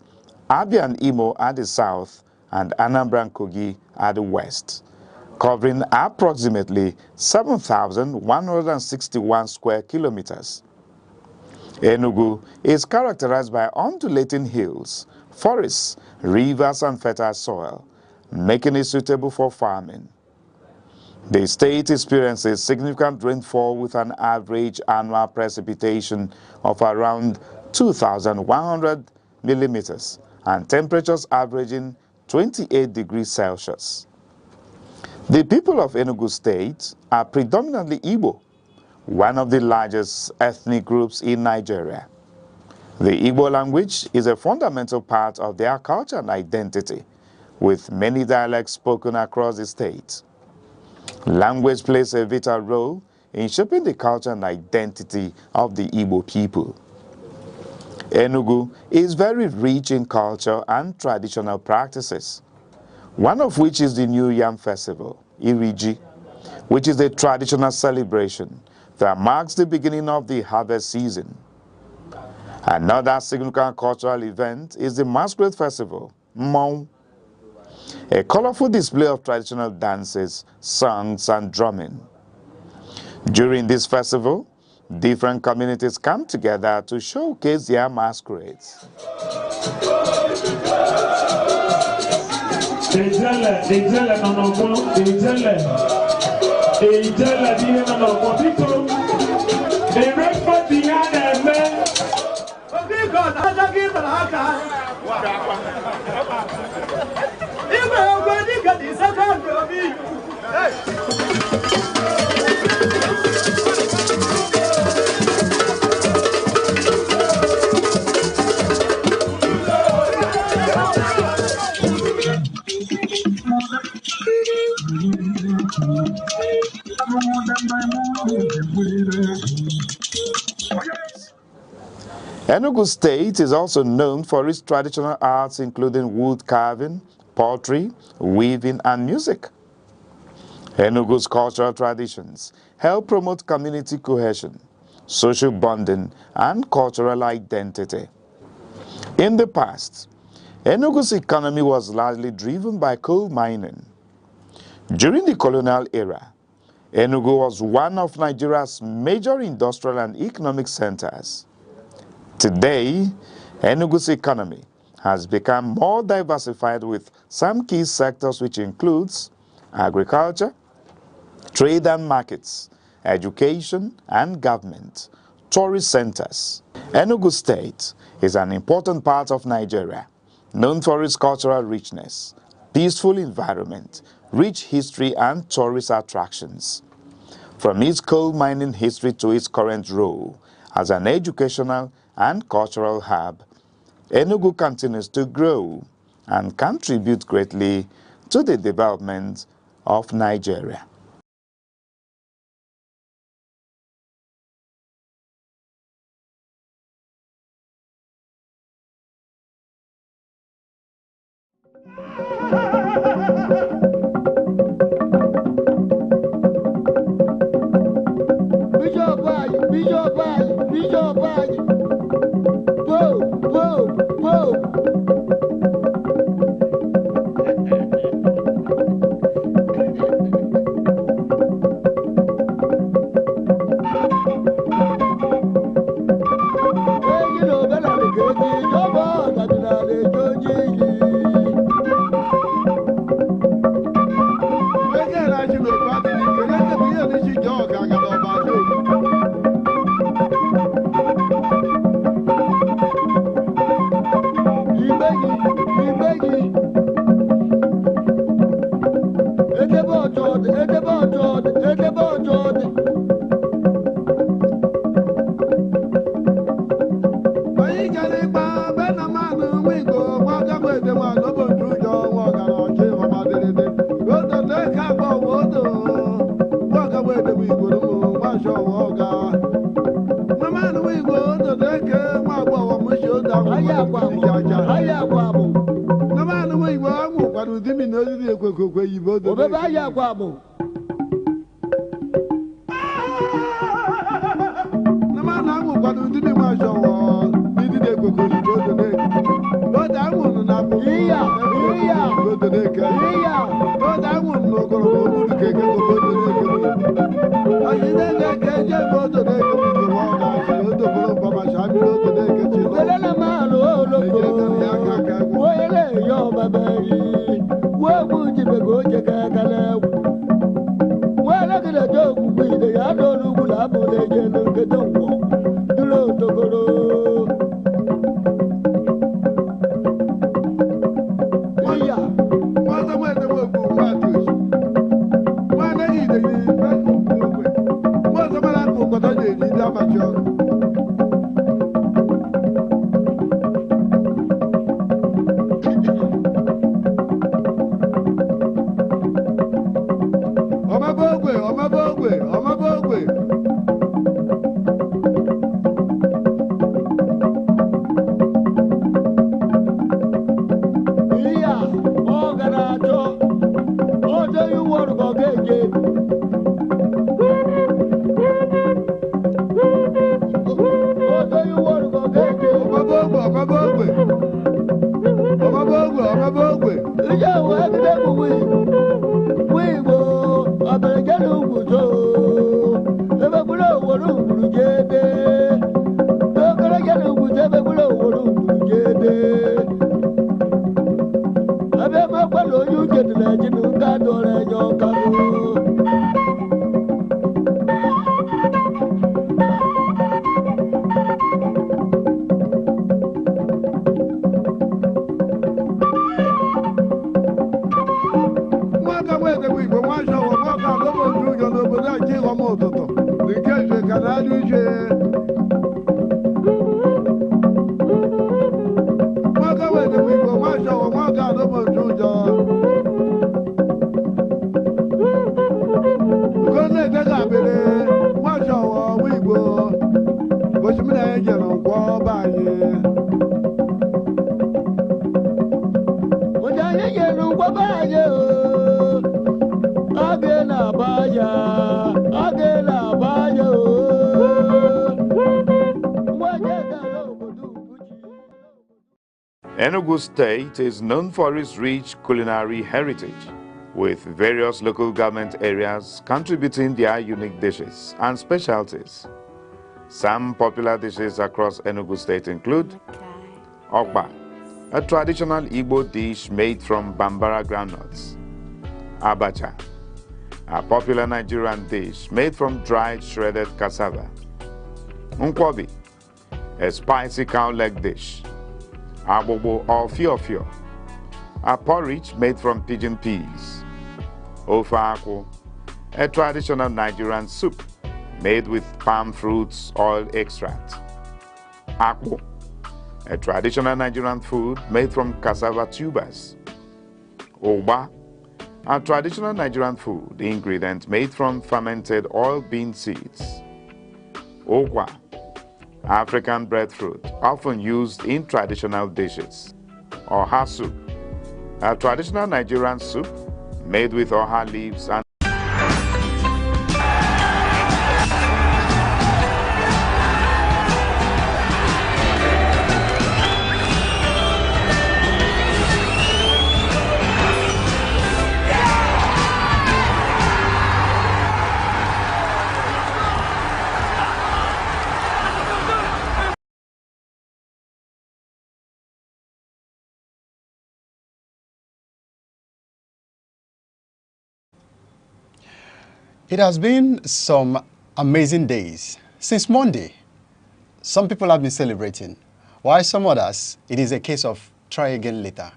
Abia and Imo at the south, and Anambra and Kogi at the west, covering approximately 7,161 square kilometers. Enugu is characterized by undulating hills, forests, rivers, and fertile soil, making it suitable for farming. The state experiences significant rainfall with an average annual precipitation of around 2,100 millimeters and temperatures averaging 28 degrees Celsius. The people of Enugu State are predominantly Igbo, one of the largest ethnic groups in Nigeria. The Igbo language is a fundamental part of their culture and identity, with many dialects spoken across the state. Language plays a vital role in shaping the culture and identity of the Igbo people. Enugu is very rich in culture and traditional practices, one of which is the New Yam Festival, Iriji, which is a traditional celebration that marks the beginning of the harvest season. Another significant cultural event is the Masquerade Festival, Mmong, a colorful display of traditional dances, songs, and drumming. During this festival, different communities come together to showcase their masquerades. Enugu State is also known for its traditional arts including wood carving, pottery, weaving, and music. Enugu's cultural traditions help promote community cohesion, social bonding, and cultural identity. In the past, Enugu's economy was largely driven by coal mining. During the colonial era, Enugu was one of Nigeria's major industrial and economic centers. Today, Enugu's economy has become more diversified with some key sectors which includes agriculture, trade and markets, education and government, tourist centers. Enugu State is an important part of Nigeria, known for its cultural richness, peaceful environment, rich history and tourist attractions. From its coal mining history to its current role as an educational and cultural hub, Enugu continues to grow and contribute greatly to the development of Nigeria. Enugu State is known for its rich culinary heritage, with various local government areas contributing their unique dishes and specialties. Some popular dishes across Enugu State include Ogba, a traditional Igbo dish made from Bambara groundnuts; Abacha, a popular Nigerian dish made from dried shredded cassava; Nkwobi, a spicy cow leg dish; Abobo or Fiofio, a porridge made from pigeon peas; Ofe Akwu, a traditional Nigerian soup made with palm fruits oil extract; Akpu, a traditional Nigerian food made from cassava tubers; Oba, a traditional Nigerian food ingredient made from fermented oil bean seeds; Okwa, African breadfruit often used in traditional dishes; Oha soup, a traditional Nigerian soup made with oha leaves and It has been some amazing days. Since Monday, some people have been celebrating, while some others, it is a case of try again later.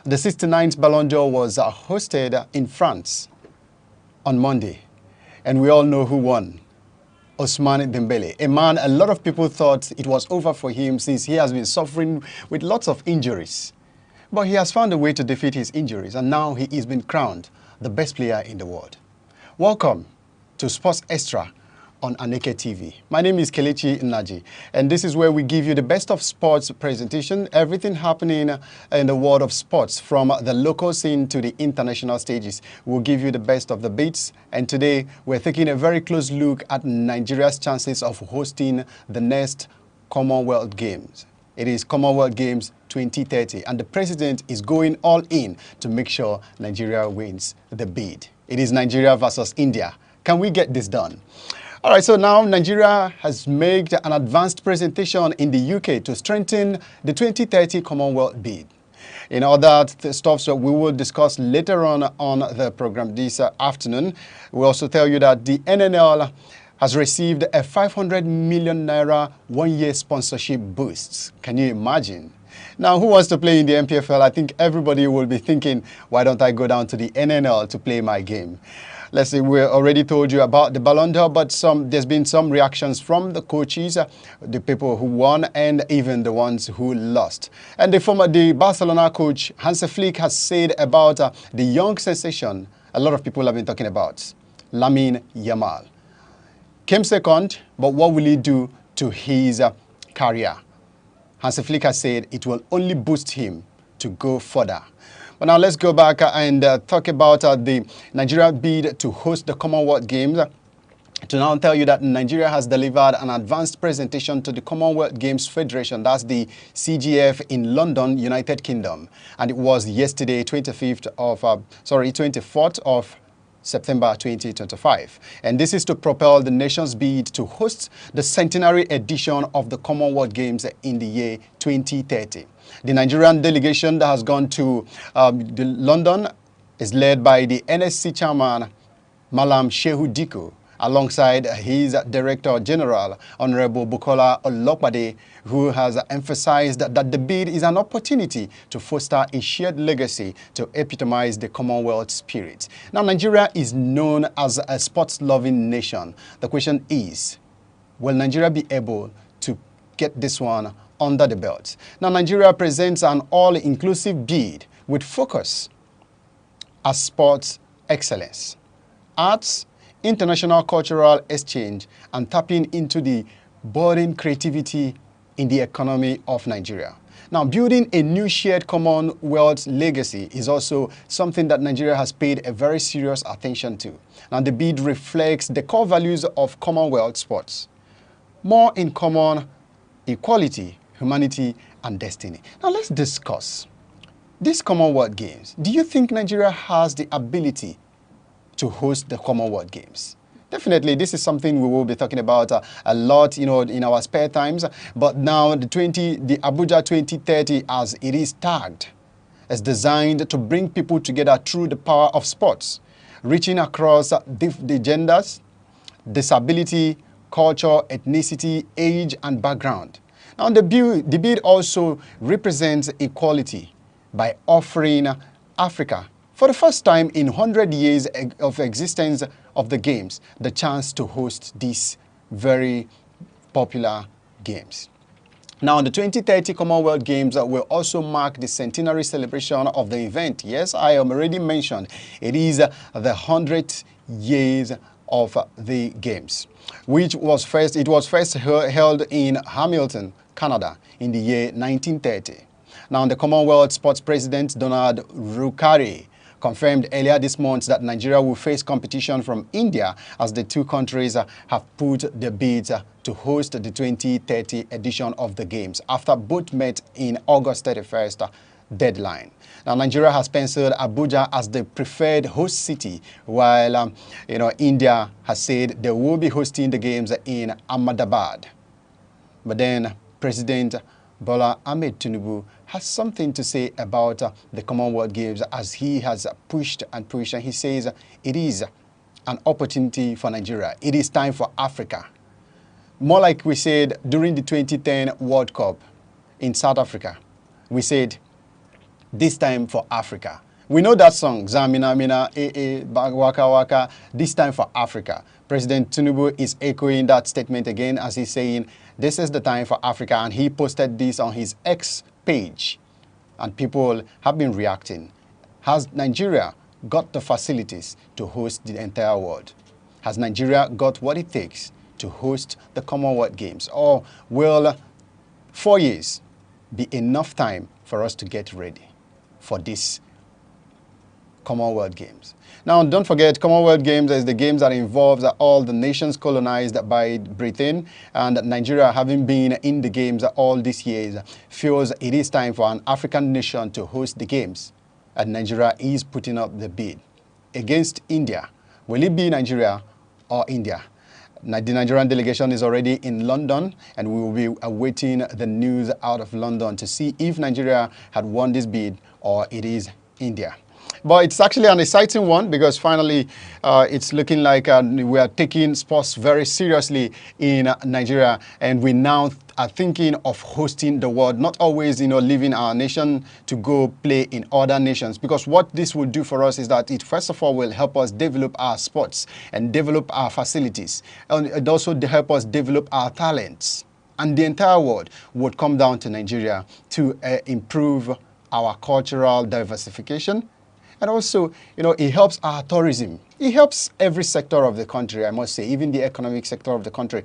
The 69th Ballon d'Or was hosted in France on Monday, and we all know who won. Ousmane Dembele, a man a lot of people thought it was over for him since he has been suffering with lots of injuries. But he has found a way to defeat his injuries, and now he is been crowned the best player in the world. Welcome to Sports Extra on Aneke TV. My name is Kelechi Nnaji, and this is where we give you the best of sports presentation, everything happening in the world of sports, from the local scene to the international stages. We'll give you the best of the beats, and today we're taking a very close look at Nigeria's chances of hosting the next Commonwealth Games. It is Commonwealth Games 2030, and the president is going all in to make sure Nigeria wins the bid. It is Nigeria versus India. Can we get this done? All right, so now Nigeria has made an advanced presentation in the UK to strengthen the 2030 Commonwealth bid. In all that stuff, so we will discuss later on the program this afternoon. We'll also tell you that the NNL has received a 500 million naira one-year sponsorship boost. Can you imagine? Now, who wants to play in the MPFL? I think everybody will be thinking, why don't I go down to the NNL to play my game? Let's see, we already told you about the Ballon d'Or, but there's been some reactions from the coaches, the people who won, and even the ones who lost. And the Barcelona coach, Hansi Flick, has said about the young sensation a lot of people have been talking about, Lamine Yamal. Came second, but what will he do to his career? Hansi Flick has said it will only boost him to go further. But now let's go back and talk about the Nigeria bid to host the Commonwealth Games. To now tell you that Nigeria has delivered an advanced presentation to the Commonwealth Games Federation, that's the CGF in London, United Kingdom. And it was yesterday, 24th of September 2025. And this is to propel the nation's bid to host the centenary edition of the Commonwealth Games in the year 2030. The Nigerian delegation that has gone to London is led by the NSC chairman, Malam Shehu Diko, alongside his Director General, Honorable Bukola Olopade, who has emphasized that the bid is an opportunity to foster a shared legacy to epitomize the Commonwealth spirit. Now, Nigeria is known as a sports-loving nation. The question is, will Nigeria be able to get this one under the belt? Now, Nigeria presents an all-inclusive bid with focus as sports excellence, arts, international cultural exchange, and tapping into the budding creativity in the economy of Nigeria. Now, building a new shared Commonwealth legacy is also something that Nigeria has paid a very serious attention to. Now, the bid reflects the core values of Commonwealth sports: more in common, equality, humanity, and destiny. Now, let's discuss these Commonwealth Games. Do you think Nigeria has the ability to host the Commonwealth Games? Definitely, this is something we will be talking about a lot, in our spare times. But now, the Abuja 2030, as it is tagged, is designed to bring people together through the power of sports, reaching across the genders, disability, culture, ethnicity, age, and background. Now, the bid also represents equality by offering Africa, for the first time in 100 years of existence of the Games, the chance to host these very popular games. Now, the 2030 Commonwealth Games will also mark the centenary celebration of the event. Yes, I am already mentioned. It is the 100th years of the Games, which was first held in Hamilton, Canada, in the year 1930. Now, the Commonwealth Sports President, Donald Rukari, confirmed earlier this month that Nigeria will face competition from India as the two countries have put their bids to host the 2030 edition of the Games after both met in August 31st deadline. Now, Nigeria has penciled Abuja as the preferred host city, while India has said they will be hosting the Games in Ahmedabad. But then President Bola Ahmed Tinubu has something to say about the Commonwealth Games, as he has pushed and pushed, and he says it is an opportunity for Nigeria. It is time for Africa. More like we said during the 2010 World Cup in South Africa. We said, this time for Africa. We know that song, Zamina Mina, Waka Waka, this time for Africa. President Tinubu is echoing that statement again, as he's saying, this is the time for Africa, and he posted this on his X page, and people have been reacting. Has Nigeria got the facilities to host the entire world? Has Nigeria got what it takes to host the Commonwealth Games? Or will 4 years be enough time for us to get ready for this Commonwealth Games? Now, don't forget, Commonwealth Games is the games that involves all the nations colonized by Britain, and Nigeria, having been in the games all these years, feels it is time for an African nation to host the games, and Nigeria is putting up the bid against India. Will it be Nigeria or India? The Nigerian delegation is already in London, and we will be awaiting the news out of London to see if Nigeria had won this bid or it is India. But it's actually an exciting one, because finally it's looking like we are taking sports very seriously in Nigeria, and we now are thinking of hosting the world, not always leaving our nation to go play in other nations. Because what this will do for us is that it first of all will help us develop our sports and develop our facilities, and it also help us develop our talents, and the entire world would come down to Nigeria to improve our cultural diversification. And also, it helps our tourism. It helps every sector of the country, I must say, even the economic sector of the country.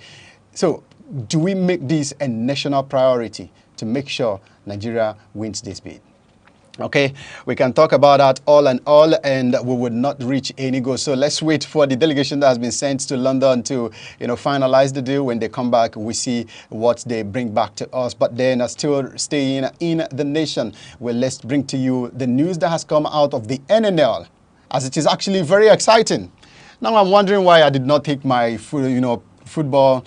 So, do we make this a national priority to make sure Nigeria wins this bid? Okay, we can talk about that all and we would not reach any goal. So let's wait for the delegation that has been sent to London to, finalize the deal. When they come back, we see what they bring back to us. But then still staying in the nation, well, let's bring to you the news that has come out of the NNL as it is actually very exciting. Now I'm wondering why I did not take my football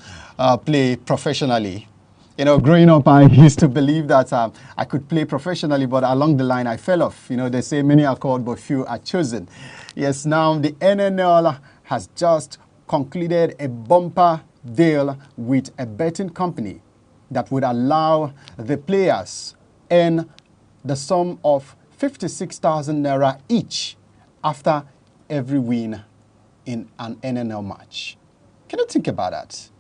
play professionally. Growing up, I used to believe that I could play professionally, but along the line, I fell off. They say many are called, but few are chosen. Yes, now the NNL has just concluded a bumper deal with a betting company that would allow the players earn the sum of 56,000 naira each after every win in an NNL match. Can you think about that?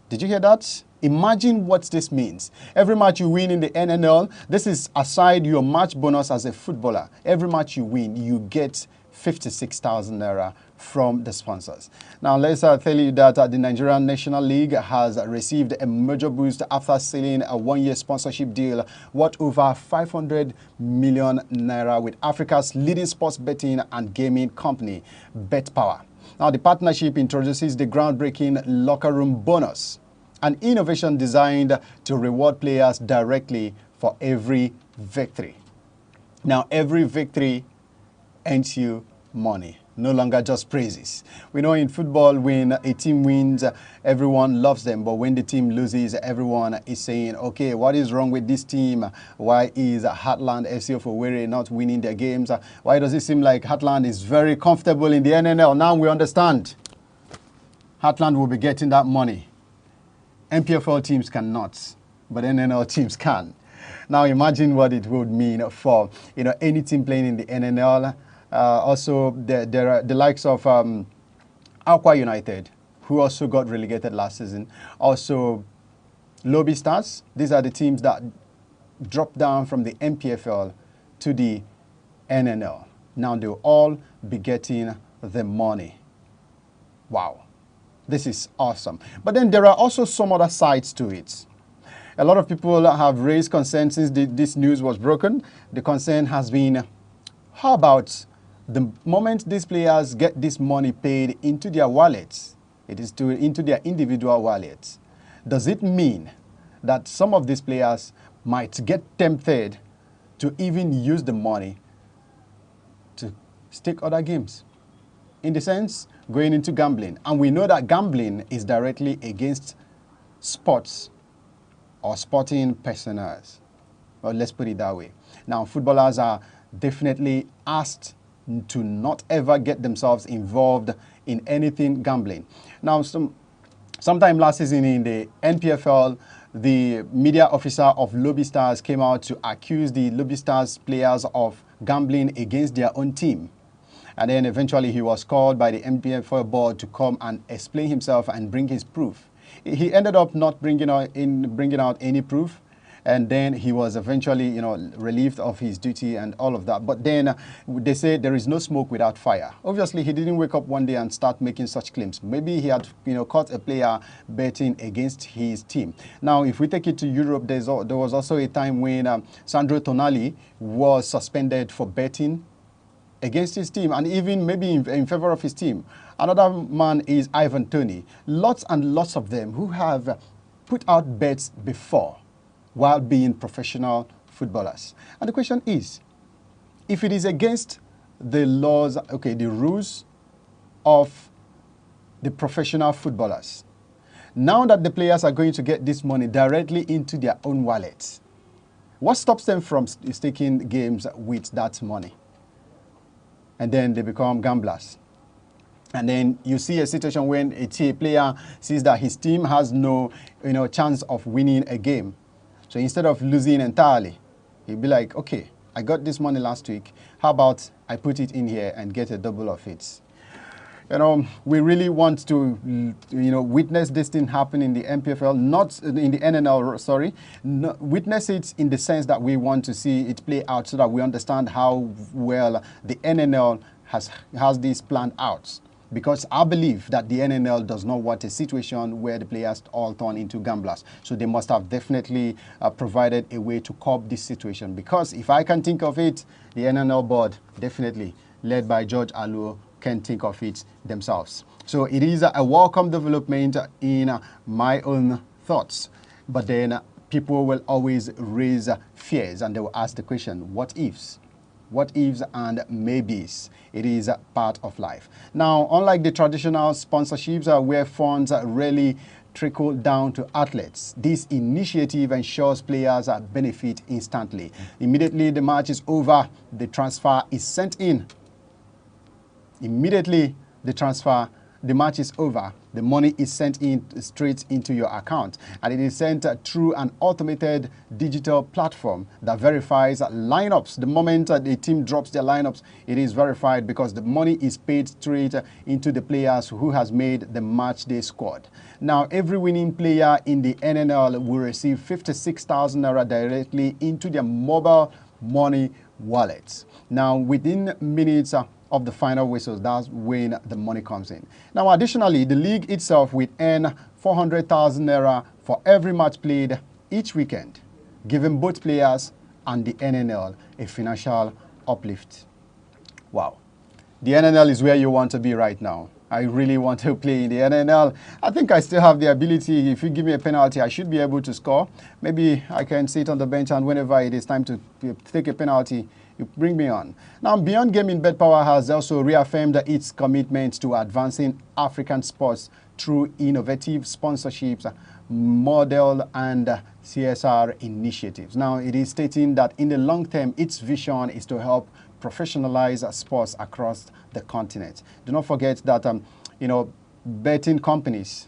Did you hear that? Imagine what this means. Every match you win in the NNL, this is aside your match bonus as a footballer. Every match you win, you get 56,000 naira from the sponsors. Now, let's tell you that the Nigerian National League has received a major boost after sealing a one-year sponsorship deal worth over 500 million naira with Africa's leading sports betting and gaming company, BetPower. Now, the partnership introduces the groundbreaking locker room bonus, an innovation designed to reward players directly for every victory. Now, every victory earns you money, no longer just praises. We know in football, when a team wins, everyone loves them. But when the team loses, everyone is saying, okay, what is wrong with this team? Why is Heartland FC of Owerri not winning their games? Why does it seem like Heartland is very comfortable in the NNL? Now we understand. Heartland will be getting that money. MPFL teams cannot, but NNL teams can. Now imagine what it would mean for any team playing in the NNL. Also, there are the likes of Aqua United, who also got relegated last season. Also, Lobby Stars. These are the teams that dropped down from the MPFL to the NNL. Now they'll all be getting the money. Wow. This is awesome. But then there are also some other sides to it. A lot of people have raised concerns since this news was broken. The concern has been, how about the moment these players get this money paid into their wallets, it is into their individual wallets, does it mean that some of these players might get tempted to even use the money to stake other games? In the sense, going into gambling. And we know that gambling is directly against sports or sporting personas. Well, let's put it that way. Now, footballers are definitely asked to not ever get themselves involved in anything gambling. Now, sometime last season in the NPFL, the media officer of Lobby Stars came out to accuse the Lobby Stars players of gambling against their own team. And then eventually he was called by the MPFL board to come and explain himself and bring his proof. He ended up not bringing out any proof. And then he was eventually, relieved of his duty and all of that. But then they say there is no smoke without fire. Obviously, he didn't wake up one day and start making such claims. Maybe he had, caught a player betting against his team. Now, if we take it to Europe, there was also a time when Sandro Tonali was suspended for betting against his team and even maybe in favor of his team. Another man is Ivan Toney. Lots and lots of them who have put out bets before while being professional footballers. And the question is, if it is against the laws, the rules of the professional footballers, now that the players are going to get this money directly into their own wallets, what stops them from staking games with that money? And then they become gamblers. And then you see a situation when a player sees that his team has no chance of winning a game. So instead of losing entirely, he'll be like, okay, I got this money last week. How about I put it in here and get a double of it? We really want to, witness this thing happen in the MPFL, not in the NNL, sorry. No, witness it in the sense that we want to see it play out so that we understand how well the NNL has this planned out. Because I believe that the NNL does not want a situation where the players all turn into gamblers. So they must have definitely provided a way to curb this situation. Because if I can think of it, the NNL board, definitely, led by George Aluo, can think of it themselves. So it is a welcome development in my own thoughts. But then people will always raise fears and they will ask the question, what ifs? what ifs and maybes. It is part of life. Now, unlike the traditional sponsorships where funds really trickle down to athletes, this initiative ensures players benefit instantly. Immediately the match is over, the transfer is sent in. Immediately the match is over, the money is sent in straight into your account, and it is sent through an automated digital platform that verifies lineups. The moment the team drops their lineups, it is verified because the money is paid straight into the players who has made the match day squad. Now, every winning player in the NNL will receive 56,000 naira directly into their mobile money wallets. Now, within minutes of the final whistles, that's when the money comes in. Now, additionally, the league itself will earn 400,000 naira for every match played each weekend, giving both players and the NNL a financial uplift. Wow. The NNL is where you want to be right now. I really want to play in the NNL. I think I still have the ability. If you give me a penalty, I should be able to score. Maybe I can sit on the bench, and whenever it is time to take a penalty, you bring me on. Now, Beyond Gaming Bet Power has also reaffirmed its commitment to advancing African sports through innovative sponsorships, model and CSR initiatives. Now, it is stating that in the long term, its vision is to help professionalize sports across the continent. Do not forget that, betting companies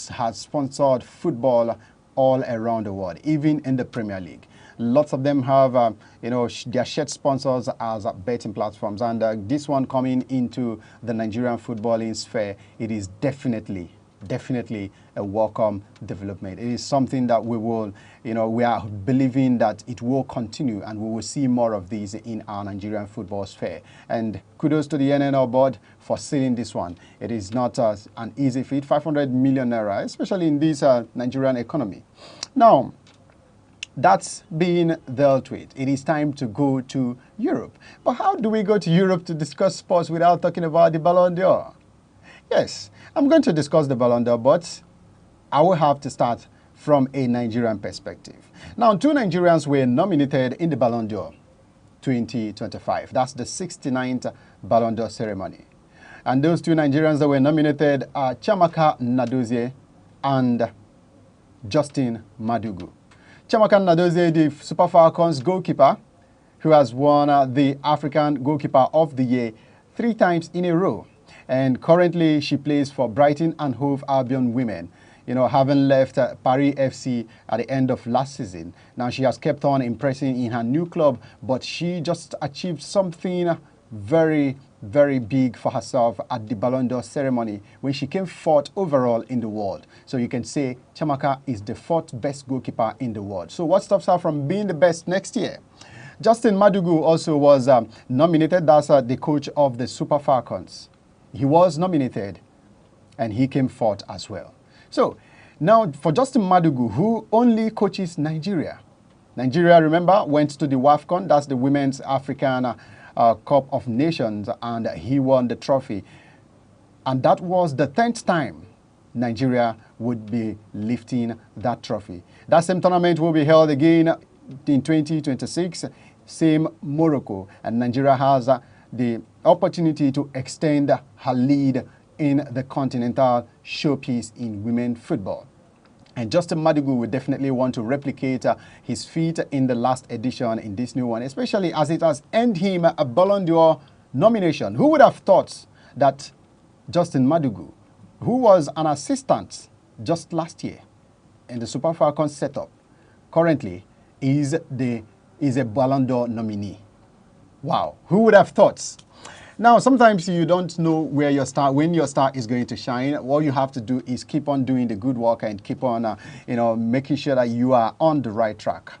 have sponsored football all around the world, even in the Premier League. Lots of them have, their shared sponsors as betting platforms. And this one coming into the Nigerian footballing sphere, it is definitely a welcome development. It is something that we will, we are believing that it will continue, and we will see more of these in our Nigerian football sphere. And kudos to the NNL board for sealing this one. It is not an easy feat, 500 million naira, especially in this Nigerian economy. Now, that's being dealt with. It is time to go to Europe. But how do we go to Europe to discuss sports without talking about the Ballon d'Or? Yes, I'm going to discuss the Ballon d'Or, but I will have to start from a Nigerian perspective. Now, 2 Nigerians were nominated in the Ballon d'Or 2025. That's the 69th Ballon d'Or ceremony. And those 2 Nigerians that were nominated are Chiamaka Nnadozie and Justin Madugu. Chiamaka Nnadozie, the Super Falcons goalkeeper, who has won the African Goalkeeper of the Year 3 times in a row. And currently, she plays for Brighton and Hove Albion Women, having left Paris FC at the end of last season. Now, she has kept on impressing in her new club, but she just achieved something very, very big for herself at the Ballon d'Or ceremony when she came 4th overall in the world. So you can say Chiamaka is the 4th best goalkeeper in the world. So what stops her from being the best next year? Justin Madugu also was nominated. That's the coach of the Super Falcons. He was nominated, and he came 4th as well. So now for Justin Madugu, who only coaches Nigeria. Nigeria, remember, went to the WAFCON. That's the Women's African Cup of Nations, and he won the trophy. And that was the 10th time Nigeria would be lifting that trophy. That same tournament will be held again in 2026, same Morocco, and Nigeria has the opportunity to extend her lead in the continental showpiece in women football. And Justin Madugu will definitely want to replicate his feat in the last edition in this new one, especially as it has earned him a Ballon d'Or nomination. Who would have thought that Justin Madugu, who was an assistant just last year in the Super Falcons setup, currently is a Ballon d'Or nominee? Wow, who would have thought? Now, sometimes you don't know when your star is going to shine. All you have to do is keep on doing the good work and keep on, making sure that you are on the right track.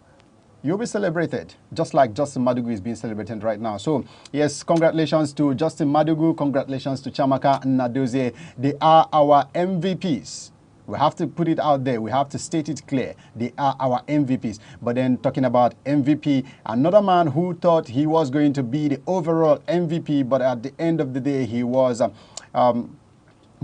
You'll be celebrated, just like Justin Madugu is being celebrated right now. So, yes, congratulations to Justin Madugu. Congratulations to Chiamaka Nnadozie. They are our MVPs. We have to put it out there. We have to state it clear. They are our MVPs. But then talking about MVP, another man who thought he was going to be the overall MVP, but at the end of the day, he was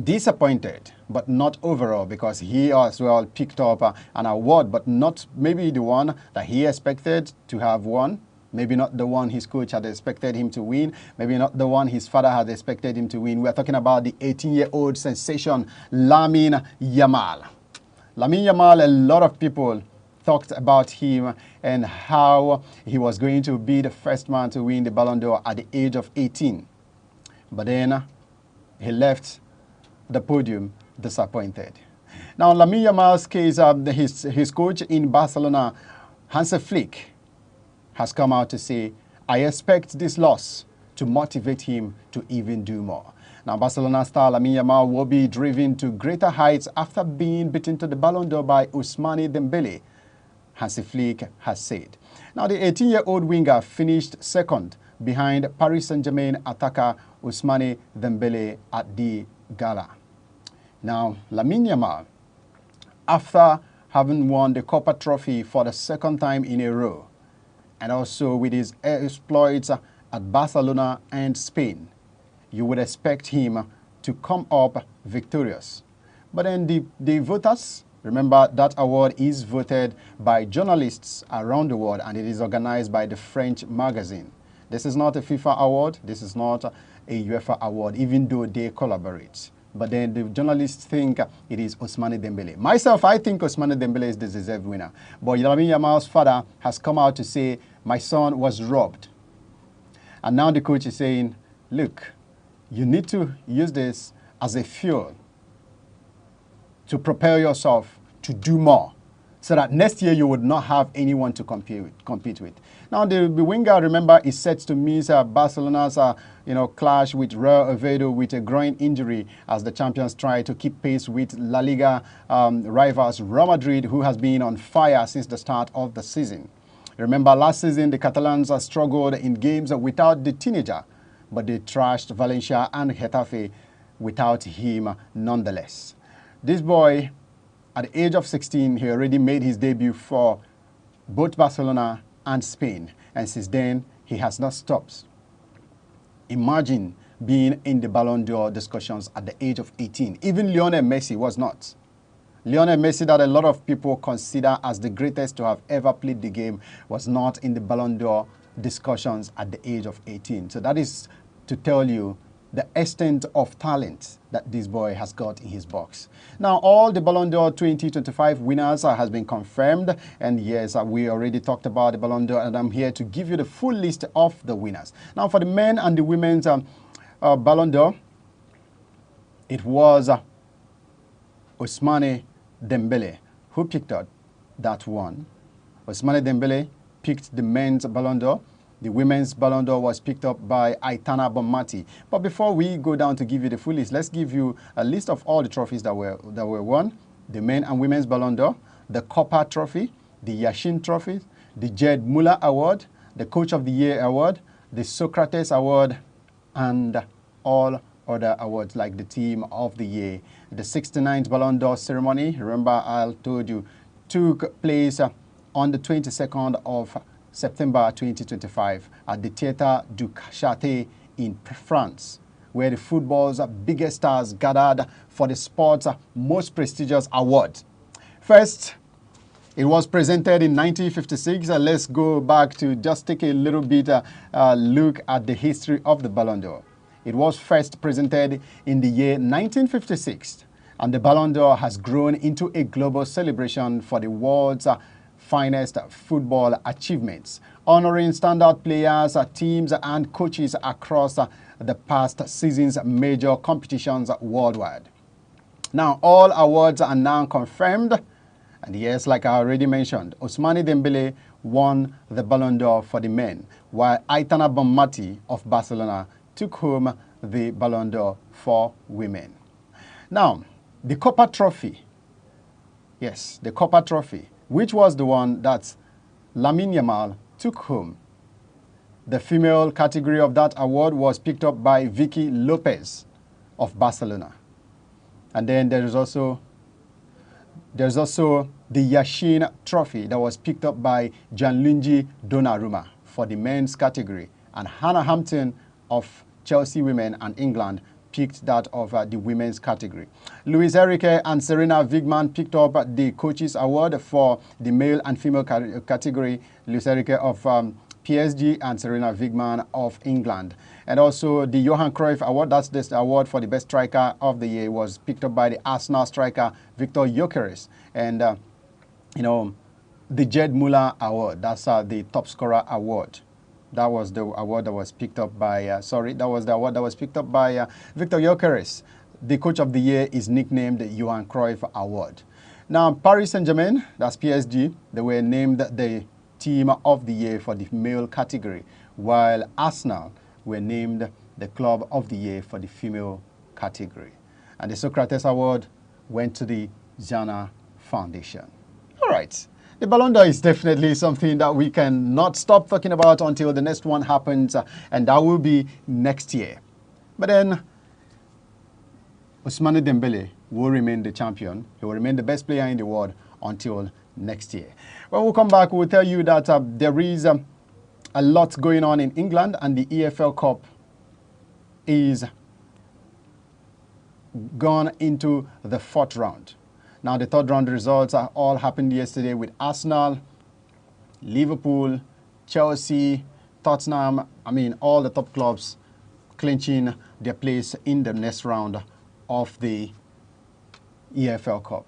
disappointed, but not overall, because he as well picked up an award, but not maybe the one that he expected to have won. Maybe not the one his coach had expected him to win. Maybe not the one his father had expected him to win. We're talking about the 18-year-old sensation, Lamine Yamal. Lamine Yamal, a lot of people talked about him and how he was going to be the first man to win the Ballon d'Or at the age of 18. But then he left the podium disappointed. Now, Lamine Yamal's case, his coach in Barcelona, Hansi Flick, has come out to say, I expect this loss to motivate him to even do more. Now, Barcelona star Lamine Yamal will be driven to greater heights after being beaten to the Ballon d'Or by Ousmane Dembele, Hansi Flick has said. Now, the 18-year-old winger finished second behind Paris Saint-Germain attacker Ousmane Dembele at the gala. Now, Lamine Yamal, after having won the Copa Trophy for the second time in a row, and also with his exploits at Barcelona and Spain, you would expect him to come up victorious. But then the voters, remember that award is voted by journalists around the world and it is organized by the French magazine. This is not a FIFA award, this is not a UEFA award, even though they collaborate. But then the journalists think it is Ousmane Dembele. Myself, I think Ousmane Dembele is the deserved winner. But Lamine Yamal's father has come out to say, my son was robbed. And now the coach is saying, look, you need to use this as a fuel to prepare yourself to do more so that next year you would not have anyone to compete with. Now, the winger, remember, is set to miss Barcelona's clash with Real Oviedo with a groin injury as the champions try to keep pace with La Liga rivals Real Madrid, who has been on fire since the start of the season. Remember, last season, the Catalans struggled in games without the teenager, but they trashed Valencia and Getafe without him nonetheless. This boy, at the age of 16, he already made his debut for both Barcelona and Spain, and since then, he has not stopped. Imagine being in the Ballon d'Or discussions at the age of 18. Even Lionel Messi was not. Lionel Messi, that a lot of people consider as the greatest to have ever played the game, was not in the Ballon d'Or discussions at the age of 18. So that is to tell you the extent of talent that this boy has got in his box. Now, all the Ballon d'Or 2025 winners has been confirmed. And yes, we already talked about the Ballon d'Or, and I'm here to give you the full list of the winners. Now, for the men and the women's Ballon d'Or, it was Ousmane Dembele who picked out that one. Ousmane Dembele picked the men's Ballon d'Or. The women's Ballon d'Or was picked up by Aitana Bonmati. But before we go down to give you the full list, let's give you a list of all the trophies that were won. The men and women's Ballon d'Or, the Copa Trophy, the Yashin Trophy, the Jed Muller Award, the Coach of the Year Award, the Socrates Award, and all other awards like the Team of the Year. The 69th Ballon d'Or ceremony, remember I told you, took place on the 22nd of September 2025 at the Theatre du Châtelet in France, where the football's biggest stars gathered for the sport's most prestigious award. First, it was presented in 1956. Let's go back to just take a little bit look at the history of the Ballon d'Or. It was first presented in the year 1956, and the Ballon d'Or has grown into a global celebration for the world's finest football achievements, honoring standout players, teams, and coaches across the past season's major competitions worldwide. Now, all awards are now confirmed, and yes, like I already mentioned, Ousmane Dembele won the Ballon d'Or for the men, while Aitana Bonmati of Barcelona took home the Ballon d'Or for women. Now, the Copa Trophy. Yes, the Copa Trophy, which was the one that Lamine Yamal took home. The female category of that award was picked up by Vicky Lopez of Barcelona. And then there's also the Yashin Trophy that was picked up by Gianluigi Donnarumma for the men's category. And Hannah Hampton of Chelsea Women and England picked that of the women's category. Luis Enrique and Serena Wigman picked up the coaches award for the male and female category. Luis Enrique of PSG and Serena Wigman of England. And also the Johan Cruyff Award, that's this award for the best striker of the year, was picked up by the Arsenal striker Victor Gyökeres. And, you know, the Jed Muller Award, that's the top scorer award. That was the award that was picked up by, that was the award that was picked up by Victor Gyökeres. The coach of the year is nicknamed the Johan Cruyff Award. Now, Paris Saint-Germain, that's PSG, they were named the team of the year for the male category, while Arsenal were named the club of the year for the female category. And the Socrates Award went to the Jana Foundation. All right. The Ballon d'Or is definitely something that we cannot stop talking about until the next one happens, and that will be next year. But then, Ousmane Dembele will remain the champion. He will remain the best player in the world until next year. When we come back, we'll tell you that there is a lot going on in England, and the EFL Cup is gone into the 4th round. Now, the 3rd round results are all happened yesterday with Arsenal, Liverpool, Chelsea, Tottenham. I mean, all the top clubs clinching their place in the next round of the EFL Cup.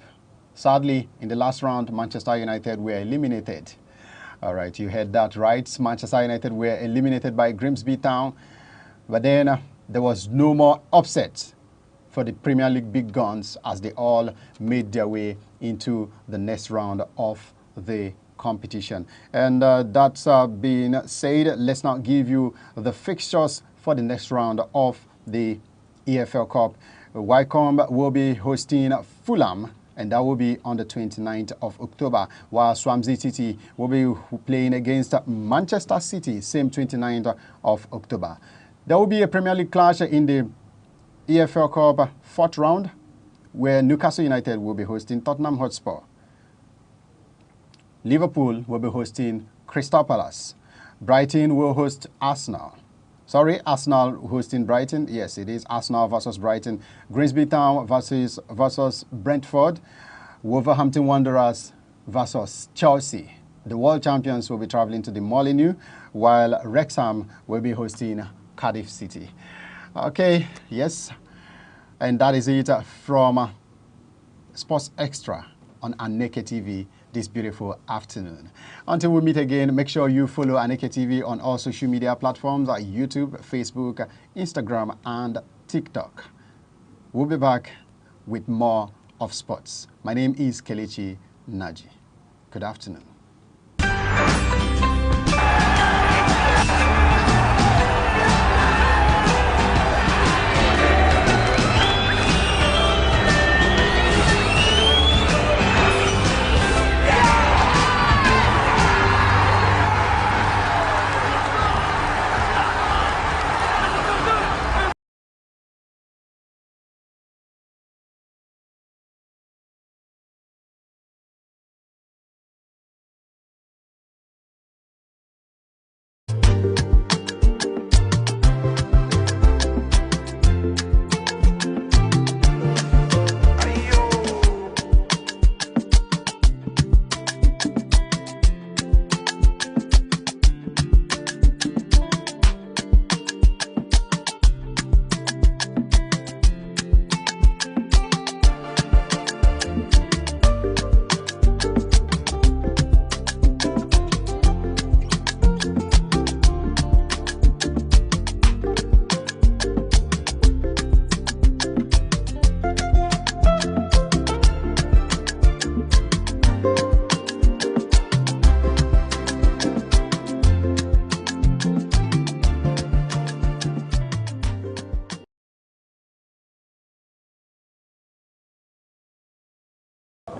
Sadly, in the last round, Manchester United were eliminated. All right, you heard that right. Manchester United were eliminated by Grimsby Town. But then there was no more upsets for the Premier League big guns as they all made their way into the next round of the competition. And that's being said, let's now give you the fixtures for the next round of the EFL Cup. Wycombe will be hosting Fulham, and that will be on the 29th of October, while Swansea City will be playing against Manchester City, same 29th of October. There will be a Premier League clash in the EFL Cup 4th round, where Newcastle United will be hosting Tottenham Hotspur. Liverpool will be hosting Crystal Palace. Brighton will host Arsenal. Arsenal hosting Brighton. Yes, it is Arsenal versus Brighton. Grimsby Town versus Brentford. Wolverhampton Wanderers versus Chelsea. The world champions will be traveling to the Molineux, while Wrexham will be hosting Cardiff City. Okay, yes, and that is it from Sports Extra on Aneke TV this beautiful afternoon. Until we meet again, make sure you follow Aneke TV on all social media platforms like YouTube, Facebook, Instagram, and TikTok. We'll be back with more of sports. My name is Kelechi Naji. Good afternoon.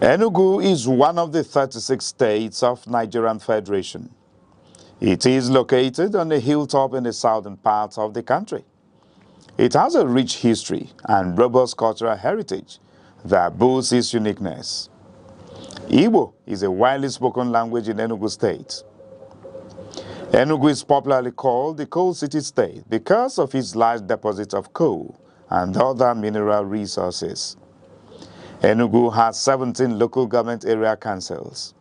Enugu is one of the 36 states of Nigerian Federation. It is located on a hilltop in the southern part of the country. It has a rich history and robust cultural heritage that boasts its uniqueness. Igbo is a widely spoken language in Enugu State. Enugu is popularly called the Coal City State because of its large deposits of coal and other mineral resources. Enugu has 17 local government area councils.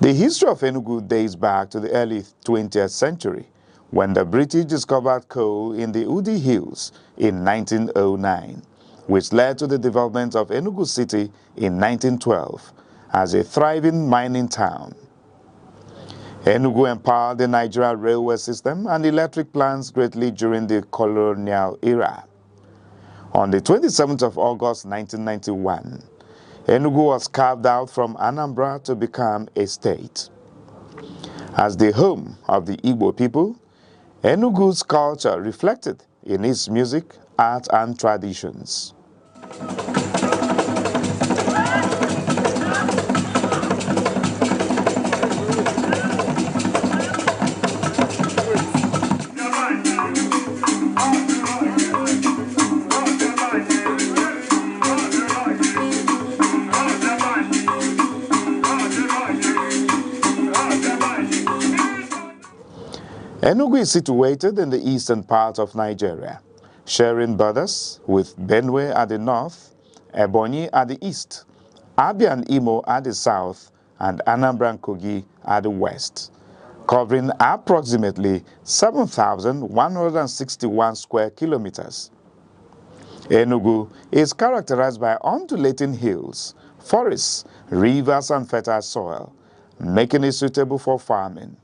The history of Enugu dates back to the early 20th century, when the British discovered coal in the Udi Hills in 1909, which led to the development of Enugu City in 1912 as a thriving mining town. Enugu empowered the Nigerian railway system and electric plants greatly during the colonial era. On the 27th of August 1991, Enugu was carved out from Anambra to become a state. As the home of the Igbo people, Enugu's culture reflected in its music, art, and traditions. Enugu is situated in the eastern part of Nigeria, sharing borders with Benue at the north, Ebonyi at the east, Abia and Imo at the south, and Anambra and Kogi at the west, covering approximately 7,161 square kilometers. Enugu is characterized by undulating hills, forests, rivers, and fertile soil, making it suitable for farming.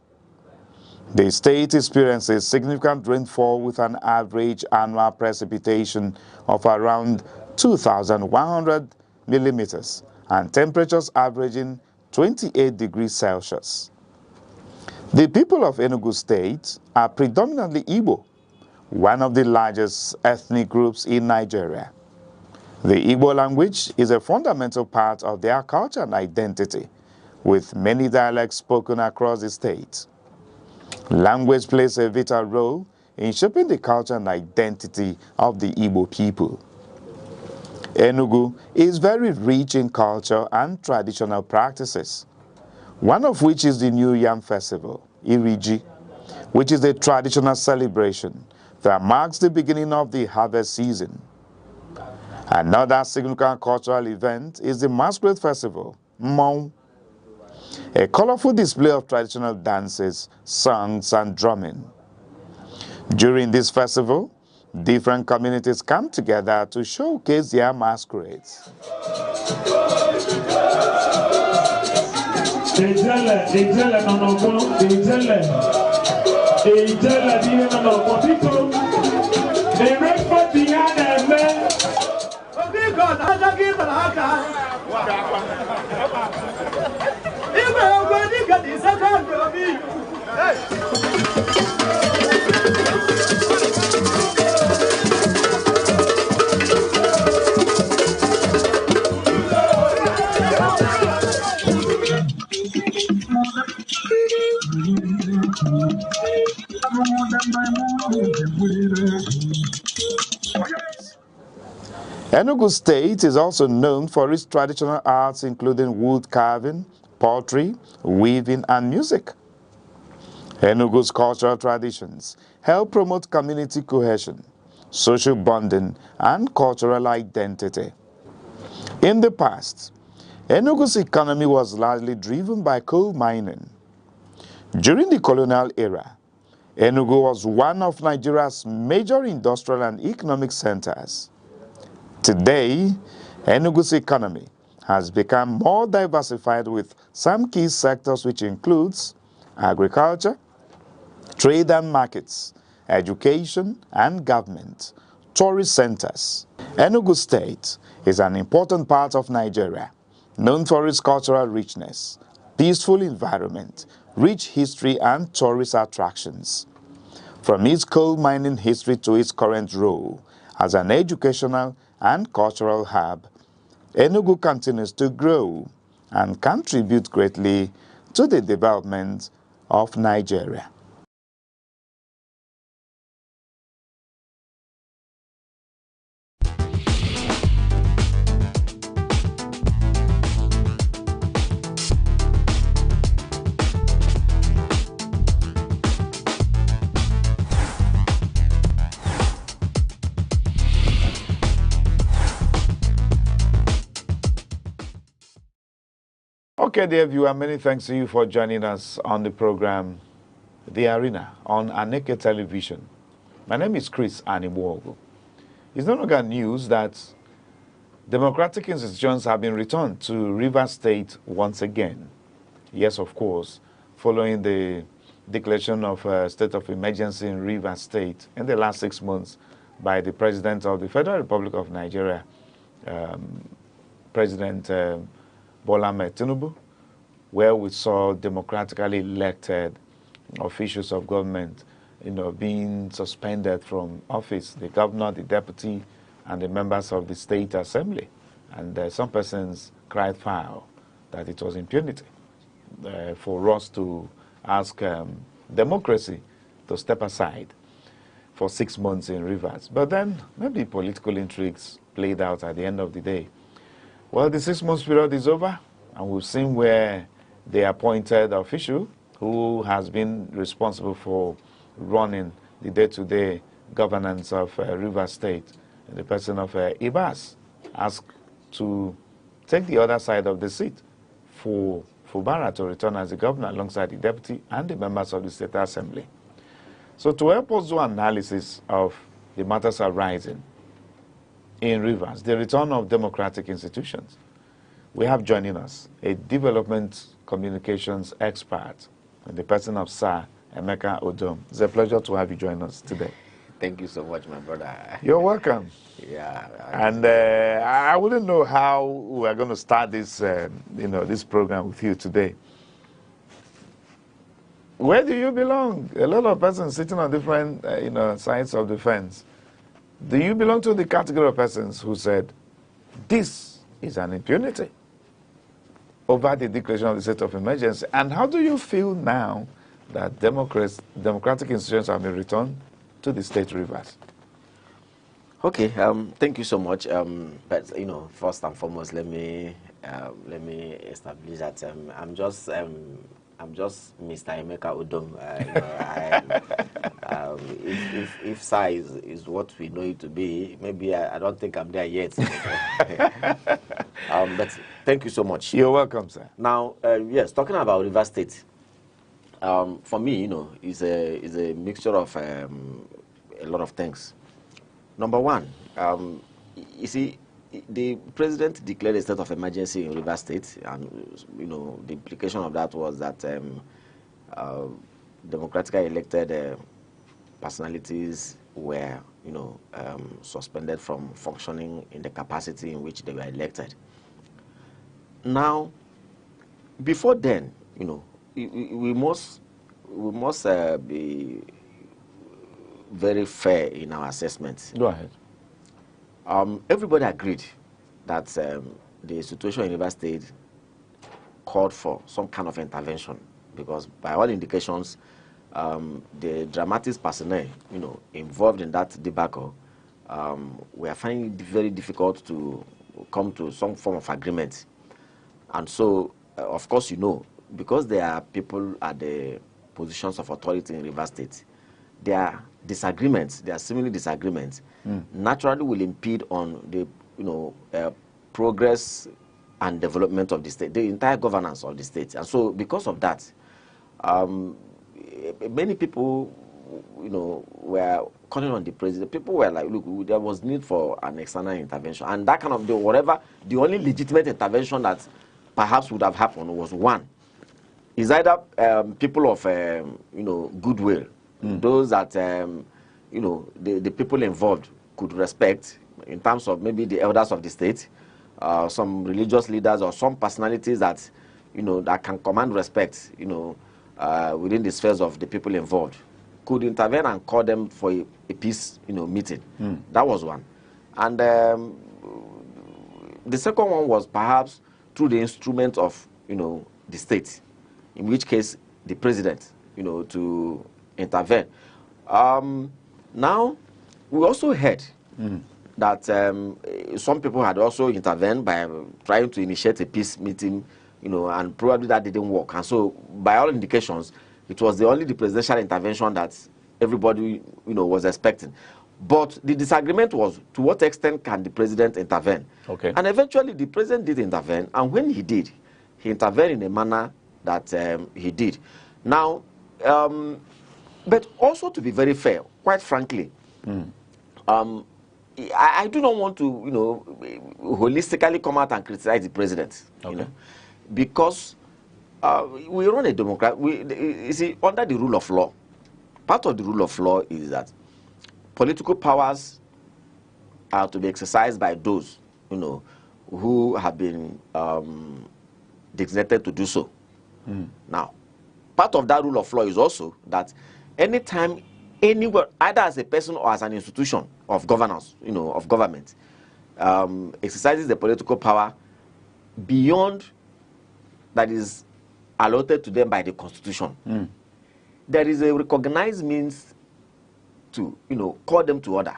The state experiences significant rainfall with an average annual precipitation of around 2,100 millimeters and temperatures averaging 28 degrees Celsius. The people of Enugu State are predominantly Igbo, one of the largest ethnic groups in Nigeria. The Igbo language is a fundamental part of their culture and identity, with many dialects spoken across the state. Language plays a vital role in shaping the culture and identity of the Igbo people. Enugu is very rich in culture and traditional practices, one of which is the New Yam Festival, Iriji, which is a traditional celebration that marks the beginning of the harvest season. Another significant cultural event is the Masquerade Festival, Mmong, a colorful display of traditional dances, songs, and drumming. During this festival, different communities come together to showcase their masquerades. Enugu State is also known for its traditional arts including wood carving, pottery, weaving, and music. Enugu's cultural traditions help promote community cohesion, social bonding, and cultural identity. In the past, Enugu's economy was largely driven by coal mining. During the colonial era, Enugu was one of Nigeria's major industrial and economic centers. Today, Enugu's economy has become more diversified with some key sectors which includes agriculture, trade and markets, education and government, tourist centers. Enugu State is an important part of Nigeria, known for its cultural richness, peaceful environment, rich history and tourist attractions. From its coal mining history to its current role as an educational and cultural hub, Enugu continues to grow and contribute greatly to the development of Nigeria. Okay, dear viewer, many thanks to you for joining us on the program, The Arena, on Aneke Television. My name is Chris Animwogo. It's no longer news that democratic institutions have been returned to Rivers State once again. Yes, of course, following the declaration of a state of emergency in Rivers State in the last 6 months by the President of the Federal Republic of Nigeria, President Bola Ahmed Tinubu, where we saw democratically elected officials of government, being suspended from office, the governor, the deputy, and the members of the state assembly. And some persons cried foul that it was impunity for us to ask democracy to step aside for 6 months in Rivers. But then maybe political intrigues played out at the end of the day. Well, the 6 months period is over, and we've seen where the appointed official who has been responsible for running the day-to-day governance of Rivers State, in the person of Ibas, asked to take the other side of the seat for Fubara to return as the governor alongside the deputy and the members of the State Assembly. So to help us do analysis of the matters arising in Rivers, the return of democratic institutions, we have joining us a development communications expert in the person of Sir Emeka Odom. It's a pleasure to have you join us today. Thank you so much, my brother. You're welcome. Yeah. And I wouldn't know how we're going to start this, this program with you today. Where do you belong? A lot of persons sitting on different, sides of the fence. Do you belong to the category of persons who said, this is an impunity over the declaration of the state of emergency? And how do you feel now that democratic institutions have been returned to the state Rivers? Okay, thank you so much. But first and foremost, let me establish that I'm just Mr. Emeka Odom. If size is what we know it to be, maybe I don't think I'm there yet. But thank you so much. You're welcome, sir. Now, yes, talking about Rivers State, for me, is a mixture of a lot of things. Number one, you see, the president declared a state of emergency in Rivers State, and the implication of that was that democratically elected personalities were, suspended from functioning in the capacity in which they were elected. Now, before then, we must be very fair in our assessment. Go ahead. Everybody agreed that the situation in Rivers State called for some kind of intervention, because by all indications, the dramatics personnel, involved in that debacle, were finding it very difficult to come to some form of agreement. And so, of course, because there are people at the positions of authority in Rivers State, their disagreements, their seemingly disagreements, naturally will impede on the progress and development of the state, the entire governance of the state. And so, because of that, many people, were calling on the president. People were like, look, there was need for an external intervention, and that kind of the only legitimate intervention that perhaps would have happened was one. Is either people of goodwill, those that the people involved could respect, in terms of maybe the elders of the state, some religious leaders, or some personalities that that can command respect, within the spheres of the people involved, could intervene and call them for a peace meeting. That was one. And the second one was perhaps through the instrument of the state, in which case the president, to intervene. Now, we also heard that some people had also intervened by trying to initiate a peace meeting, and probably that didn't work. And so, by all indications, it was only the presidential intervention that everybody, was expecting. But the disagreement was, to what extent can the president intervene? Okay. And eventually, the president did intervene, and when he did, he intervened in a manner that he did. Now, but also to be very fair, quite frankly, I do not want to, holistically come out and criticize the president, because we run a democracy. You see, under the rule of law, part of the rule of law is that political powers are to be exercised by those, who have been designated to do so. Now, part of that rule of law is also that anytime, anywhere, either as a person or as an institution of governance, of government, exercises the political power beyond that is allotted to them by the Constitution, there is a recognized means to, call them to order.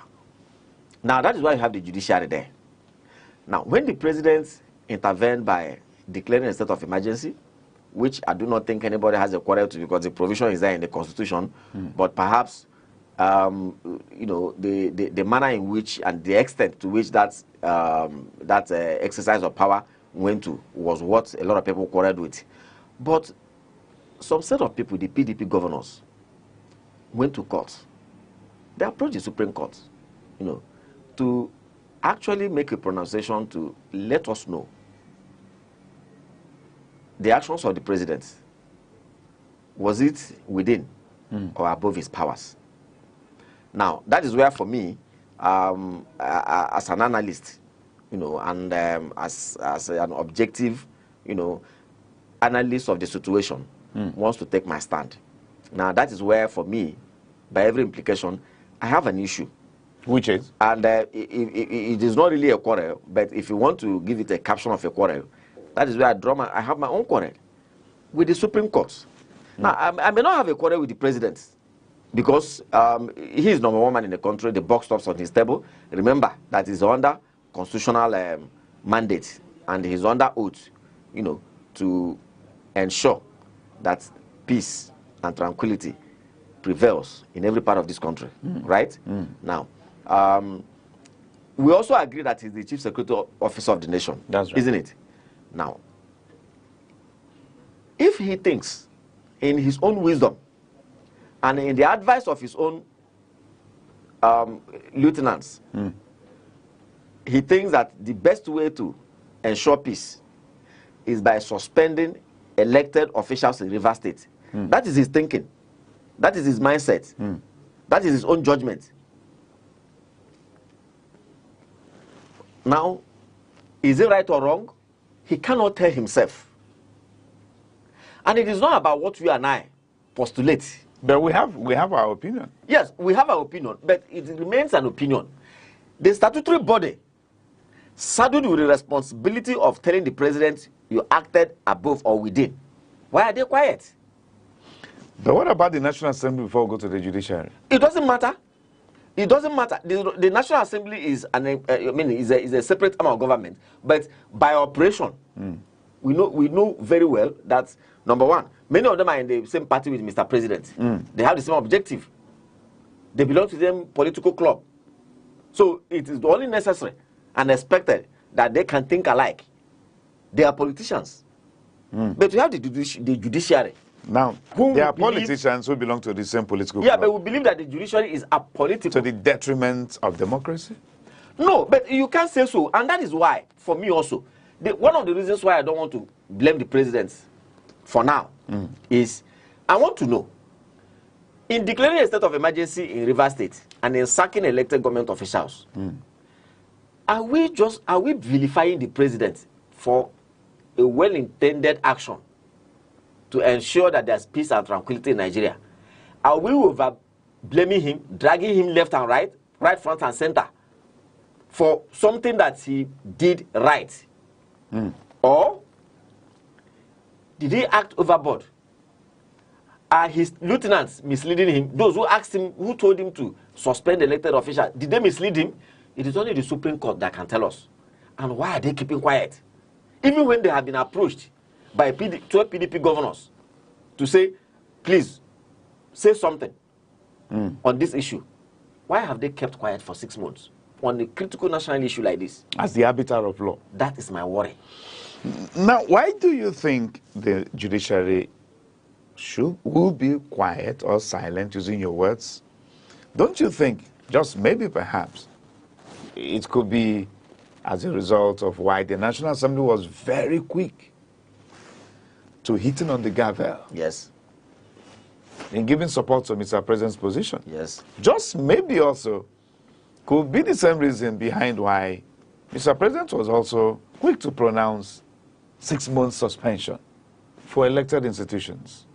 Now, that is why you have the judiciary there. Now, when the president intervened by declaring a state of emergency, which I do not think anybody has a quarrel to, because the provision is there in the Constitution, but perhaps, the manner in which and the extent to which that exercise of power went to was what a lot of people quarreled with. But some set of people, the PDP governors, went to court. They approached the Supreme Court, to actually make a pronunciation to let us know the actions of the president. Was it within or above his powers? Now, that is where, for me, as an analyst, and as an objective, analyst of the situation, wants to take my stand. Now, that is where, for me, by every implication, I have an issue. Which is? And it is not really a quarrel, but if you want to give it a caption of a quarrel, that is where I have my own quarrel with the Supreme Court. Now, I may not have a quarrel with the president, because he is number one man in the country. The buck stops on his table. Remember that he's under constitutional mandate, and he's under oath, to ensure that peace and tranquility prevails in every part of this country, right? Now, we also agree that he's the chief security officer of the nation. That's right. Isn't it? Now, if he thinks in his own wisdom and in the advice of his own lieutenants, he thinks that the best way to ensure peace is by suspending elected officials in Rivers State. That is his thinking. That is his mindset. That is his own judgment. Now, is it right or wrong? He cannot tell himself. And it is not about what you and I postulate. But we have our opinion. Yes, we have our opinion, but it remains an opinion. The statutory body, saddled with the responsibility of telling the president you acted above or within, why are they quiet? But what about the National Assembly before we go to the judiciary? It doesn't matter. It doesn't matter. The National Assembly is is a separate arm of government, but by operation, we know very well that, number one, many of them are in the same party with Mr. President. They have the same objective. They belong to the same political club. So it is only necessary and expected that they can think alike. They are politicians. But we have the judiciary. Now, there are politicians who belong to the same political club. Yeah, but we believe that the judiciary is apolitical. To the detriment of democracy? No, but you can't say so. And that is why, for me also, one of the reasons why I don't want to blame the president for now is I want to know, in declaring a state of emergency in Rivers State and in sacking elected government officials, are we vilifying the president for a well-intended action to ensure that there's peace and tranquility in Nigeria? Are we over blaming him, dragging him left and right, right front and center, for something that he did right? Or did he act overboard? Are his lieutenants misleading him? Those who asked him, who told him to suspend elected officials, did they mislead him? It is only the Supreme Court that can tell us. And why are they keeping quiet? Even when they have been approached by 12 PDP governors to say, please, say something on this issue. Why have they kept quiet for 6 months on a critical national issue like this? As the arbiter of law. That is my worry. Now, why do you think the judiciary will be quiet or silent, using your words? Don't you think, just maybe perhaps, it could be as a result of why the National Assembly was very quick to hitting on the gavel? Yes. In giving support to Mr. President's position? Yes. Just maybe also could be the same reason behind why Mr. President was also quick to pronounce 6-month suspension for elected institutions.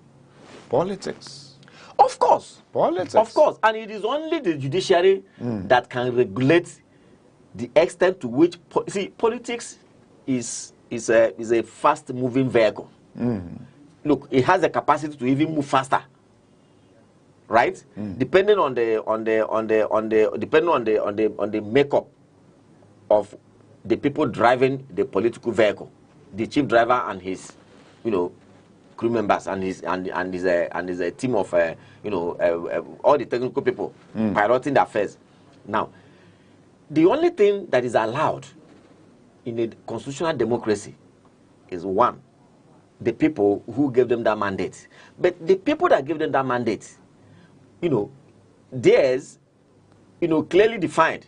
Politics. Of course. Politics. Of course. And it is only the judiciary that can regulate the extent to which... See, politics is a fast-moving vehicle. Look, it has the capacity to even move faster. Right? Depending on the makeup of the people driving the political vehicle, the chief driver and his, crew members and his team of all the technical people piloting the affairs. Now, the only thing that is allowed in a constitutional democracy is one, the people who gave them that mandate. But the people that gave them that mandate, theirs, clearly defined.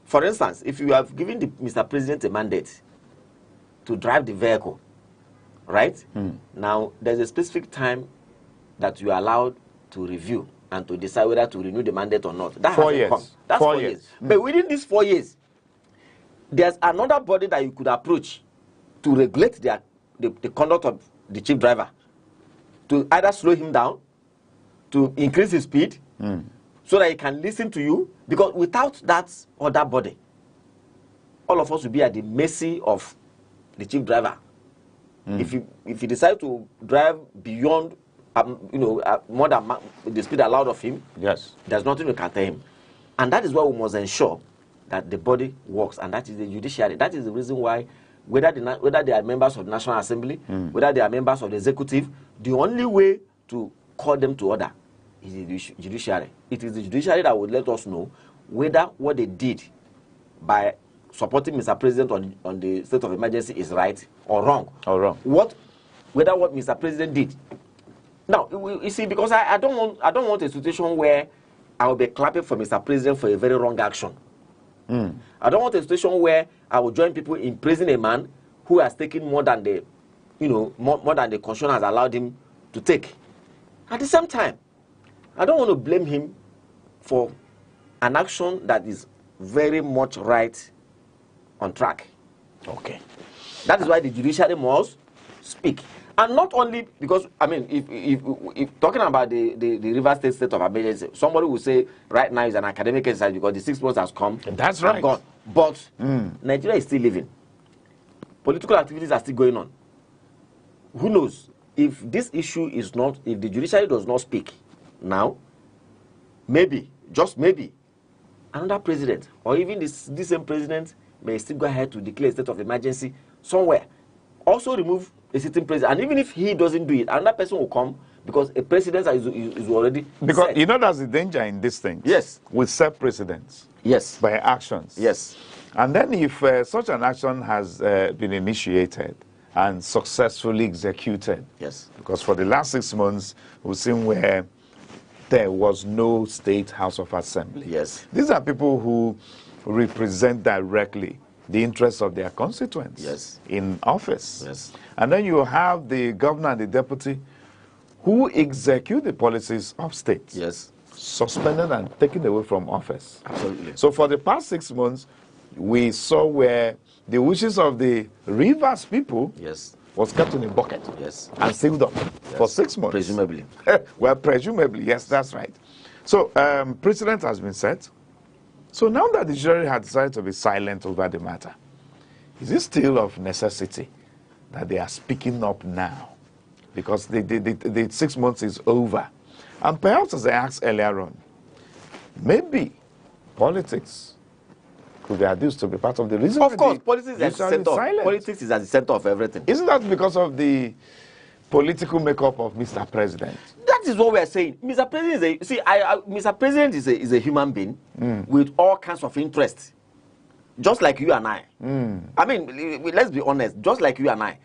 For instance, if you have given Mr. President a mandate to drive the vehicle, right? Now, there's a specific time that you are allowed to review and to decide whether to renew the mandate or not. That 4 years. Come. That's 4 years. But within these 4 years, there's another body that you could approach to regulate the conduct of the chief driver, to either slow him down, to increase his speed, so that he can listen to you. Because without that other body, all of us will be at the mercy of the chief driver. If he decides to drive beyond, more than the speed allowed of him, yes, there's nothing to counter him. And that is why we must ensure that the body works, and that is the judiciary. That is the reason why, whether they are members of the National Assembly, whether they are members of the executive, the only way to call them to order is the judiciary. It is the judiciary that will let us know whether what they did by supporting Mr. President on the state of emergency is right or wrong. Whether what Mr. President did. Now, you see, because I don't want a situation where I will be clapping for Mr. President for a very wrong action. I don't want a situation where I will join people in praising a man who has taken more than the, more than the constitution has allowed him to take. At the same time, I don't want to blame him for an action that is very much right on track. Okay. That is why the judiciary must speak. And not only because, I mean, if talking about the River State of emergency, somebody will say right now is an academic exercise because the 6 months has come. That's right. Gone. But Nigeria is still living. Political activities are still going on. Who knows? If this issue is not, if the judiciary does not speak now, maybe, just maybe, another president or even this same president may still go ahead to declare a state of emergency somewhere. Also remove a sitting president. And even if he doesn't do it, another person will come because a president is already Because set. that's the danger in these things. Yes. We set precedents. Yes. By actions. Yes. And then if such an action has been initiated and successfully executed. Yes. Because for the last 6 months, we've seen where there was no state House of Assembly. Yes. These are people who represent directly the interests of their constituents in office. Yes. And then you have the governor and the deputy who execute the policies of states. Yes. Suspended and taken away from office. Absolutely. So for the past 6 months, we saw where the wishes of the Rivers people was kept in a bucket and sealed up for 6 months. Presumably. Well, presumably, yes, that's right. So precedent has been set. So now that the jury had decided to be silent over the matter, is it still of necessity that they are speaking up now? Because the 6 months is over. And perhaps, as I asked earlier on, maybe politics could be adduced to be part of the reason. Of course, politics is at the center. Politics is at the center of everything. Isn't that because of the political makeup of Mr. President? That is what we are saying. Mr. President Mr. President is a human being with all kinds of interests. just like you and I. I mean, let's be honest, just like you and I.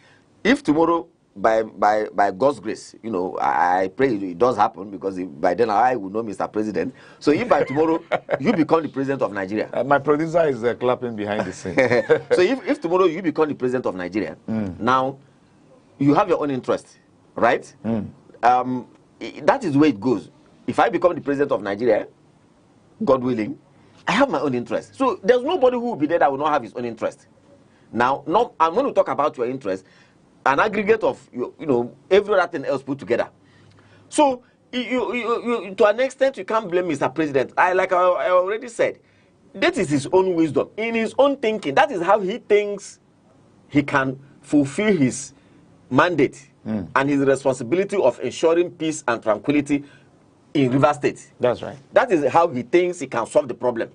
If tomorrow, by God's grace, you know, I pray it does happen, because by then I will know Mr. President. So if by tomorrow you become the president of Nigeria. My producer is clapping behind the scenes. So if tomorrow you become the president of Nigeria, now you have your own interest, right? That is the way it goes. If I become the president of Nigeria, God willing, I have my own interest. So there's nobody who will be there that will not have his own interest. Now, I'm going to talk about your interest, an aggregate of you know, every other thing else put together. So you to an extent you can't blame Mr. President. I already said, that is his own wisdom, in his own thinking. That is how he thinks he can fulfill his mandate and his responsibility of ensuring peace and tranquility in Rivers State. That's right. That is how he thinks he can solve the problem.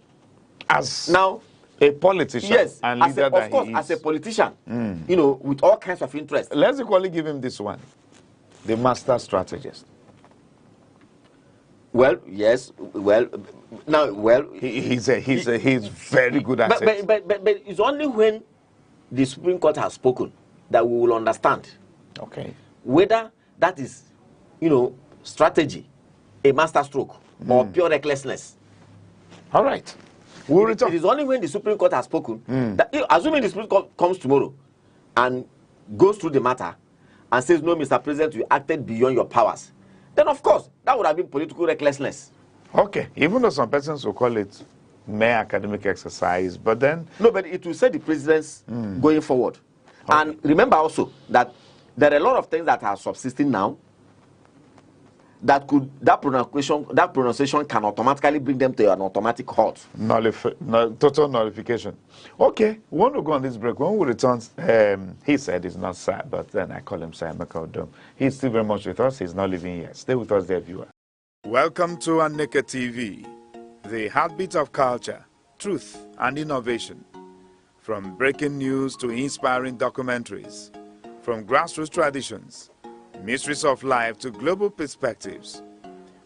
As now a politician, yes, and leader of course, as a politician, you know, with all kinds of interest. Let's equally give him this one, the master strategist. Well, yes, well, now, well, he's very good at it. But it's only when the Supreme Court has spoken that we will understand. Okay. Whether that is, you know, strategy, a master stroke, or pure recklessness. All right. We'll return. It is only when the Supreme Court has spoken that, assuming the Supreme Court comes tomorrow and goes through the matter and says, no, Mr. President, you acted beyond your powers, then of course that would have been political recklessness. Okay, even though some persons will call it mere academic exercise, but then no, but it will set the precedence going forward. Okay. And remember also that there are a lot of things that are subsisting now that pronunciation can automatically bring them to an automatic halt. Total nullification. Okay, we want to go on this break. When we return, he said he's not sad, but then I call him Sir Aneke Odom. He's still very much with us. He's not leaving yet. Stay with us there, viewer. Welcome to Aneke TV, the heartbeat of culture, truth, and innovation. From breaking news to inspiring documentaries, from grassroots traditions, mysteries of life to global perspectives.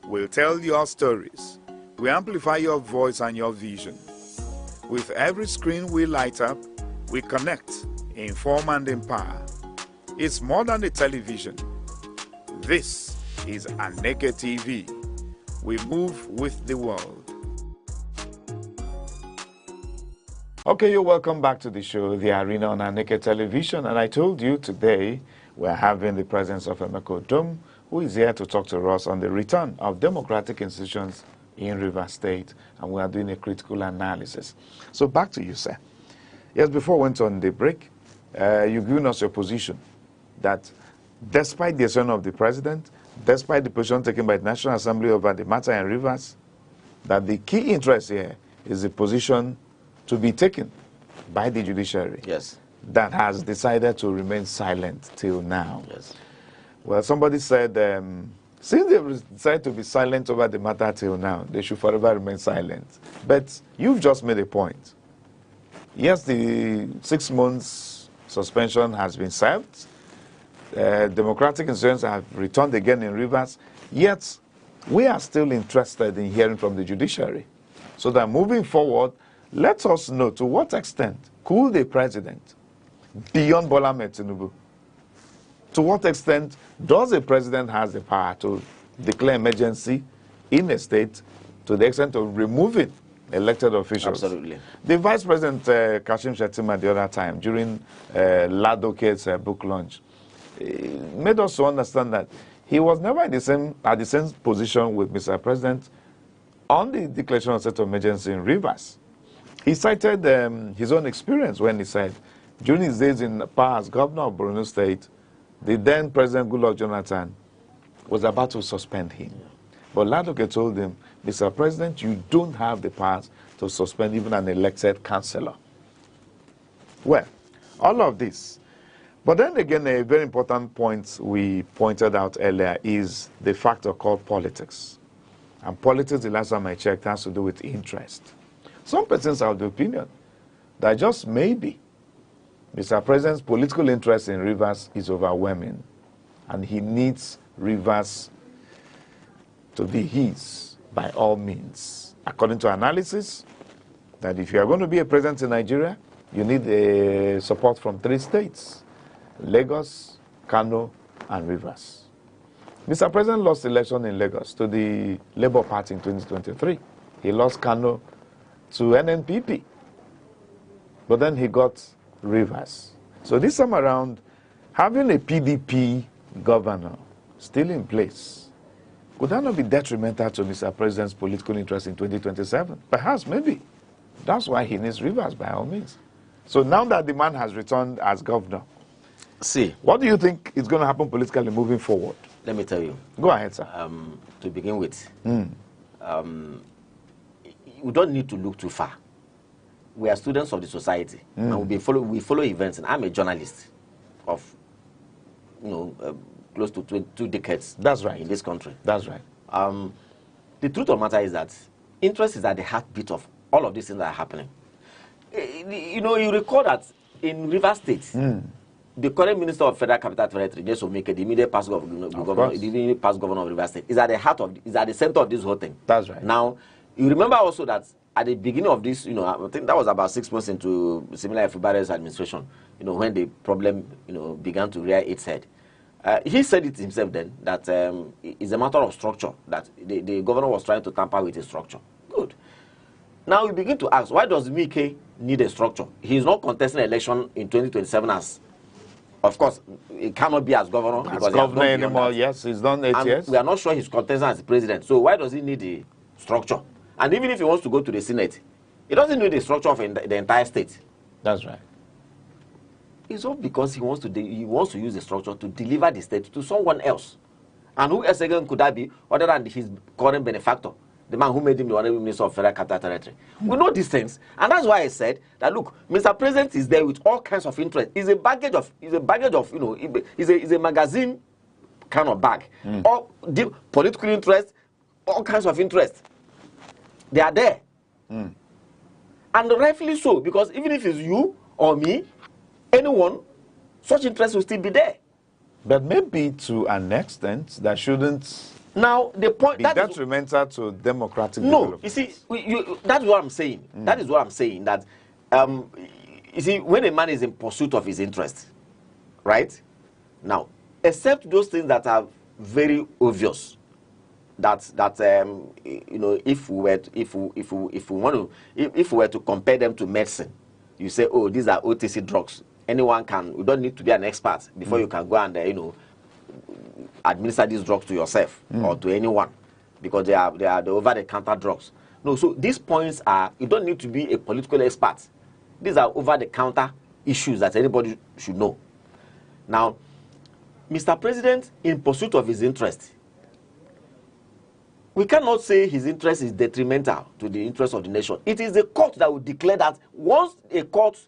We'll tell your stories. We amplify your voice and your vision. With every screen we light up, we connect, inform, and empower. It's more than a television. This is Aneke TV. We move with the world. Okay, you're welcome back to the show, The Arena on Aneke Television. And I told you today we're having the presence of Aneke Odom, who is here to talk to us on the return of democratic institutions in Rivers State. And we are doing a critical analysis. So back to you, sir. Yes, before we went on the break, you've given us your position that despite the assertion of the president, despite the position taken by the National Assembly over the matter in Rivers, that the key interest here is the position to be taken by the judiciary. Yes. That has decided to remain silent till now. Yes. Well, somebody said, since they've decided to be silent over the matter till now, they should forever remain silent. But you've just made a point. Yes, the 6 months suspension has been served. Democratic institutions have returned again in Rivers. Yet, we are still interested in hearing from the judiciary. So that moving forward, let us know to what extent could the president, beyond Bola Ahmed Tinubu, to what extent does a president have the power to declare emergency in a state to the extent of removing elected officials? Absolutely. The Vice President, Kashim Shettima, the other time, during Ladoke's book launch, made us to understand that he was never at the same position with Mr. President on the declaration of state of emergency in Rivers. He cited his own experience when he said, during his days in power as governor of Borno State, the then President Goodluck Jonathan was about to suspend him. But Ladoke told him, Mr. President, you don't have the power to suspend even an elected councillor. Well, all of this. But then again, a very important point we pointed out earlier is the factor called politics. And politics, the last time I checked, has to do with interest. Some persons have the opinion that just maybe Mr. President's political interest in Rivers is overwhelming, and he needs Rivers to be his by all means. According to analysis, that if you are going to be a president in Nigeria, you need support from 3 states, Lagos, Kano, and Rivers. Mr. President lost the election in Lagos to the Labour Party in 2023. He lost Kano to NNPP. But then he got Rivers. So this time around, having a PDP governor still in place, would that not be detrimental to Mr. President's political interest in 2027? Perhaps, maybe. That's why he needs Rivers, by all means. So now that the man has returned as governor, see, what do you think is going to happen politically moving forward? Let me tell you. Go ahead, sir. To begin with, we don't need to look too far. We are students of the society, and we follow events. And I'm a journalist of, close to 2 decades. That's right. In this country. That's right. The truth of the matter is that interest is at the heartbeat of all of these things that are happening. You recall that in Rivers State, the current Minister of Federal Capital Territory, Aneke, the immediate past governor of Rivers State, is at the center of this whole thing. That's right. Now, you remember also that at the beginning of this, I think that was about 6 months into similar Fubare's administration, when the problem, began to rear its head. He said it himself then, that it's a matter of structure, that the governor was trying to tamper with his structure. Good. Now we begin to ask, why does Mike need a structure? He's not contesting an election in 2027 as, of course, he cannot be as governor. As governor anymore, yes, he's done 8 years. We are not sure he's contesting as president. So why does he need a structure? And even if he wants to go to the Senate, he doesn't need the structure of the entire state. That's right. It's all because he wants to use the structure to deliver the state to someone else. And who else again could that be other than his current benefactor, the man who made him the Honorable Minister of Federal Capital Territory? We know these things, and that's why I said that. Look, Mr. President is there with all kinds of interest. It's a baggage of it's a magazine kind of bag. All deep political interest, all kinds of interest. They are there, and rightfully so, because even if it's you or me, anyone, such interest will still be there. But maybe to an extent that shouldn't now the point be that detrimental to democratic no, development. you see, that's what I'm saying. That is what I'm saying. That you see, when a man is in pursuit of his interest, right? Now, except those things that are very obvious, if we were to compare them to medicine, you say, oh, these are OTC drugs. Anyone can. You don't need to be an expert before you can go and administer these drugs to yourself or to anyone, because they are the over-the-counter drugs. No, so these points are, you don't need to be a political expert. These are over-the-counter issues that anybody should know. Now, Mr. President, in pursuit of his interest, we cannot say his interest is detrimental to the interest of the nation. It is the court that will declare that. Once a court,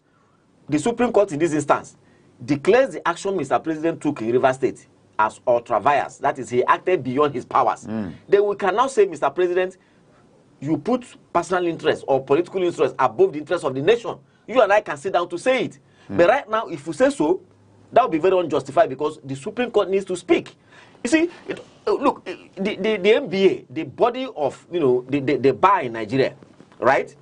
the Supreme Court in this instance, declares the action Mr. President took in Rivers State as ultra vires, that is, he acted beyond his powers, then we can now say, Mr. President, you put personal interest or political interest above the interest of the nation. You and I can sit down to say it. But right now, if we say so, that would be very unjustified, because the Supreme Court needs to speak. You see, look, the NBA, the body of, the bar in Nigeria, right,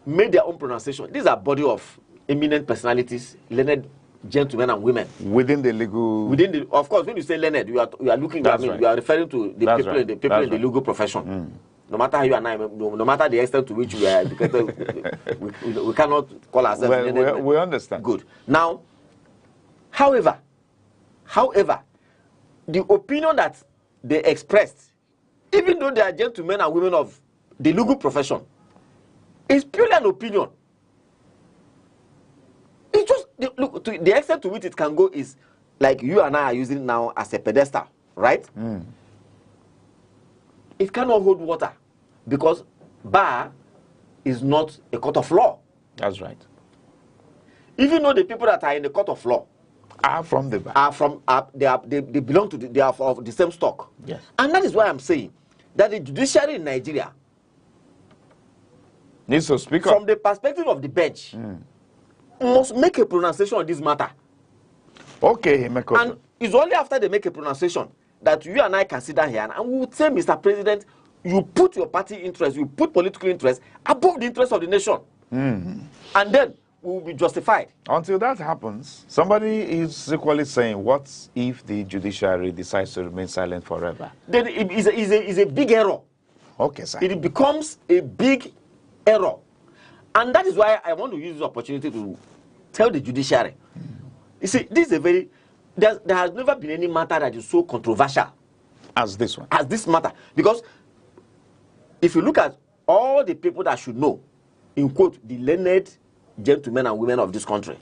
made their own pronunciation. These are body of eminent personalities, learned gentlemen and women. Within the legal... Of course, when you say learned, you are looking, you are referring to the people in the legal profession. No matter how you and I, no matter the extent to which we are educated, we cannot call ourselves learned. We understand. Good. Now, however, the opinion that they expressed, even though they are gentlemen and women of the legal profession, is purely an opinion. It just, look, to the extent to which it can go is like you and I are using it now as a pedestal, right? It cannot hold water, because bar is not a court of law. That's right. Even though the people that are in the court of law are from the bar, they belong to they are of the same stock. Yes. And that is why I'm saying that the judiciary in Nigeria needs to speak up. From the perspective of the bench, must make a pronunciation on this matter. Okay, and it's only after they make a pronunciation that you and I can sit down here and we would say, Mr. President, you put your party interest, you put political interest above the interest of the nation. And then we will be justified. Until that happens, somebody is equally saying, what if the judiciary decides to remain silent forever? Then it is a big error. Okay, sir. It becomes a big error. And that is why I want to use this opportunity to tell the judiciary. You see, this is a very, there has never been any matter that is so controversial as this one. As this matter. Because if you look at all the people that should know, in quote, the learned gentlemen and women of this country,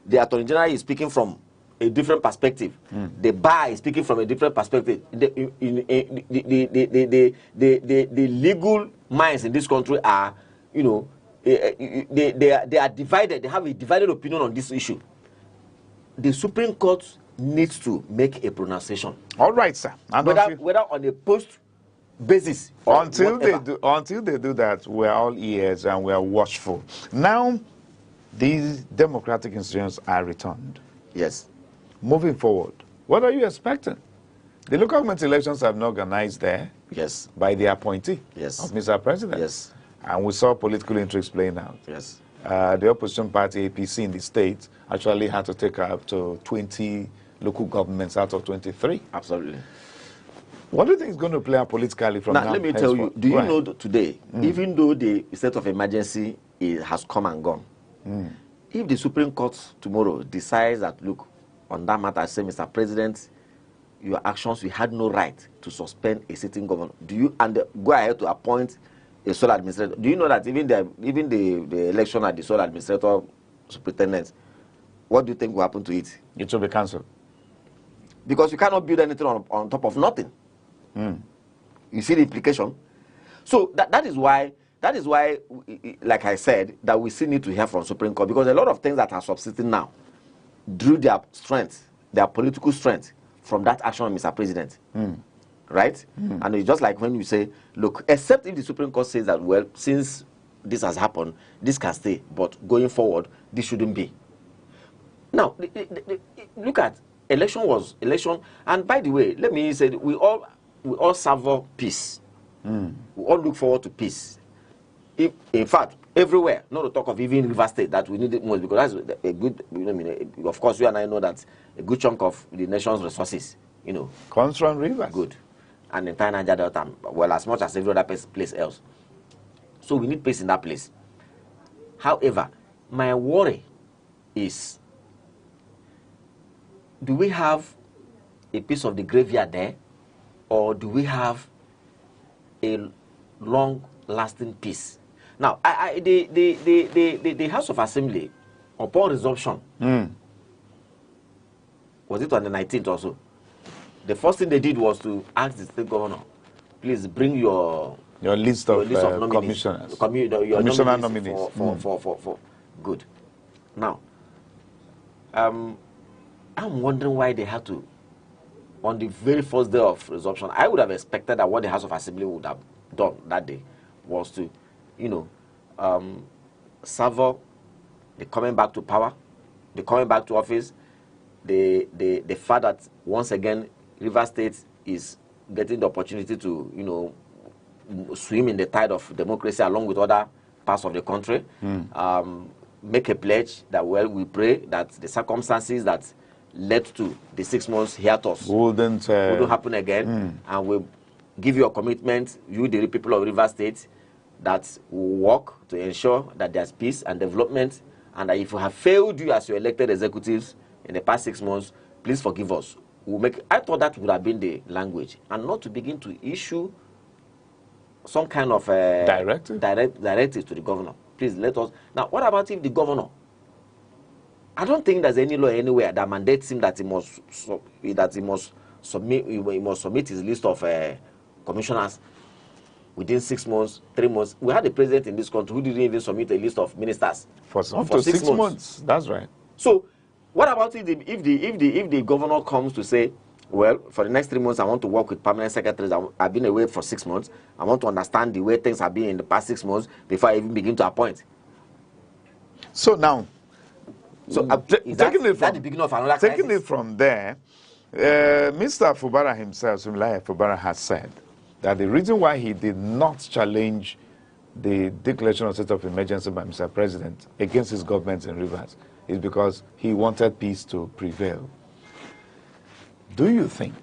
the Attorney General is speaking from a different perspective. The bar is speaking from a different perspective. The legal minds in this country are, you know, they are divided. They have a divided opinion on this issue. The Supreme Court needs to make a pronunciation. All right, sir. And whether on a post basis or until whatever. they do that, we're all ears and we're watchful. Now, these democratic institutions are returned. Yes. Moving forward, what are you expecting? The local government elections have been organized there. Yes. By the appointee. Yes. Of Mr. President. Yes. And we saw political intrigues playing out. Yes. The opposition party, APC, in the state actually had to take up to 20 local governments out of 23. Absolutely. What do you think is going to play out politically from now? Let me tell you, do you know today, even though the state of emergency has come and gone, if the Supreme Court tomorrow decides that, look, on that matter, say, Mr. President, your actions, you had no right to suspend a sitting governor, do you, and go ahead to appoint a sole administrator? Do you know that even the election at the sole administrator superintendent, what do you think will happen to it? It will be cancelled. Because you cannot build anything on top of nothing. You see the implication? So that is why, like I said, that we still need to hear from Supreme Court, because a lot of things that are subsisting now drew their strength, their political strength, from that action of Mr. President. Right? And it's just like when you say, look, except if the Supreme Court says that, well, since this has happened, this can stay, but going forward, this shouldn't be. Now, look at election, and by the way, let me say, we all savor peace. We all look forward to peace. In fact, everywhere, not to talk of even River State, that we need it most, because that's a good, of course, you and I know that a good chunk of the nation's resources, comes from rivers. Good. And the entire Niger Delta, well, as much as every other place else. So we need peace in that place. However, my worry is, do we have a piece of the graveyard there, or do we have a long-lasting peace? Now, the House of Assembly, upon resumption, was it on the 19th or so? The first thing they did was to ask the state governor, please bring your list of nominees, commissioners. Your Commissioner nominees. For good. Now, I'm wondering why they had to, on the very first day of resumption, I would have expected that what the House of Assembly would have done that day was to, savor the coming back to power, the coming back to office, the fact that once again River State is getting the opportunity to, swim in the tide of democracy along with other parts of the country. Make a pledge that, well, we pray that the circumstances that led to the 6 months hiatus wouldn't happen again. And we give you a commitment, you, the people of River State, that will work to ensure that there's peace and development, and that if we have failed you as your elected executives in the past 6 months, please forgive us. I thought that would have been the language, and not to begin to issue some kind of directive to the governor. Please let us. Now, what about if the governor? I don't think there's any law anywhere that mandates him that he must submit his list of commissioners within 6 months, 3 months. We had a president in this country who didn't even submit a list of ministers for 6 months. That's right. So, what about if the governor comes to say, well, for the next 3 months, I want to work with permanent secretaries. I've been away for 6 months. I want to understand the way things have been in the past 6 months before I even begin to appoint. So now, taking it from there, Mr. Fubara himself, Sumilaya Fubara, has said that the reason why he did not challenge the declaration of state of emergency by Mr. President against his government in Rivers is because he wanted peace to prevail. Do you think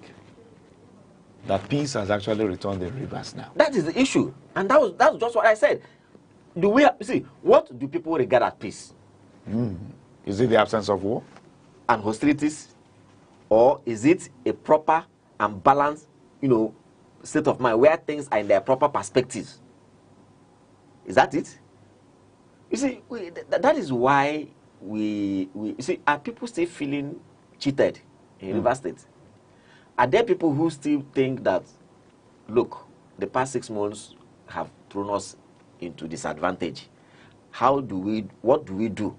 that peace has actually returned in Rivers now? That is the issue, and that's just what I said. Do we see what do people regard as peace? Is it the absence of war and hostilities, or is it a proper and balanced, state of mind where things are in their proper perspectives? Is that it? You see, that is why we you see, are people still feeling cheated in River State? Are there people who still think that, look, the past 6 months have thrown us into disadvantage? What do we do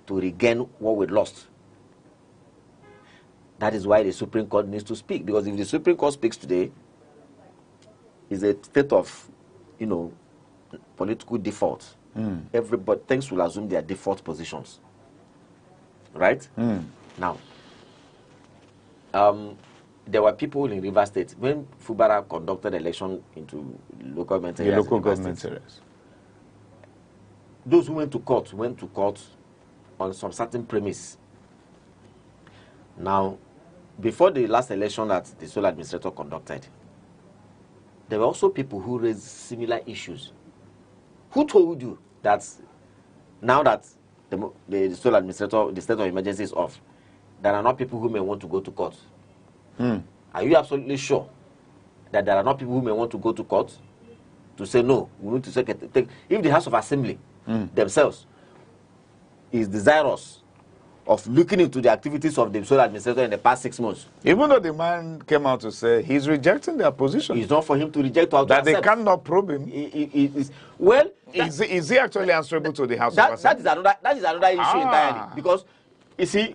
to regain what we lost? That is why the Supreme Court needs to speak, because if the Supreme Court speaks today, it's a state of, political default. Everybody, things will assume their default positions. Right? Now, there were people in River State when Fubara conducted election into local government areas. Those who went to court on some certain premise. Now, before the last election that the sole administrator conducted, there were also people who raised similar issues. Who told you that now that the sole administrator, the state of emergency is off, there are not people who may want to go to court? Are you absolutely sure that there are not people who may want to go to court to say, no, we need to take if the House of Assembly themselves is desirous of looking into the activities of the sole administrator in the past 6 months? Even though the man came out to say he's rejecting their position. It's not for him to reject or to that accept. They cannot probe him. Is he actually answerable to the House of Assembly? That is another issue entirely, because you see,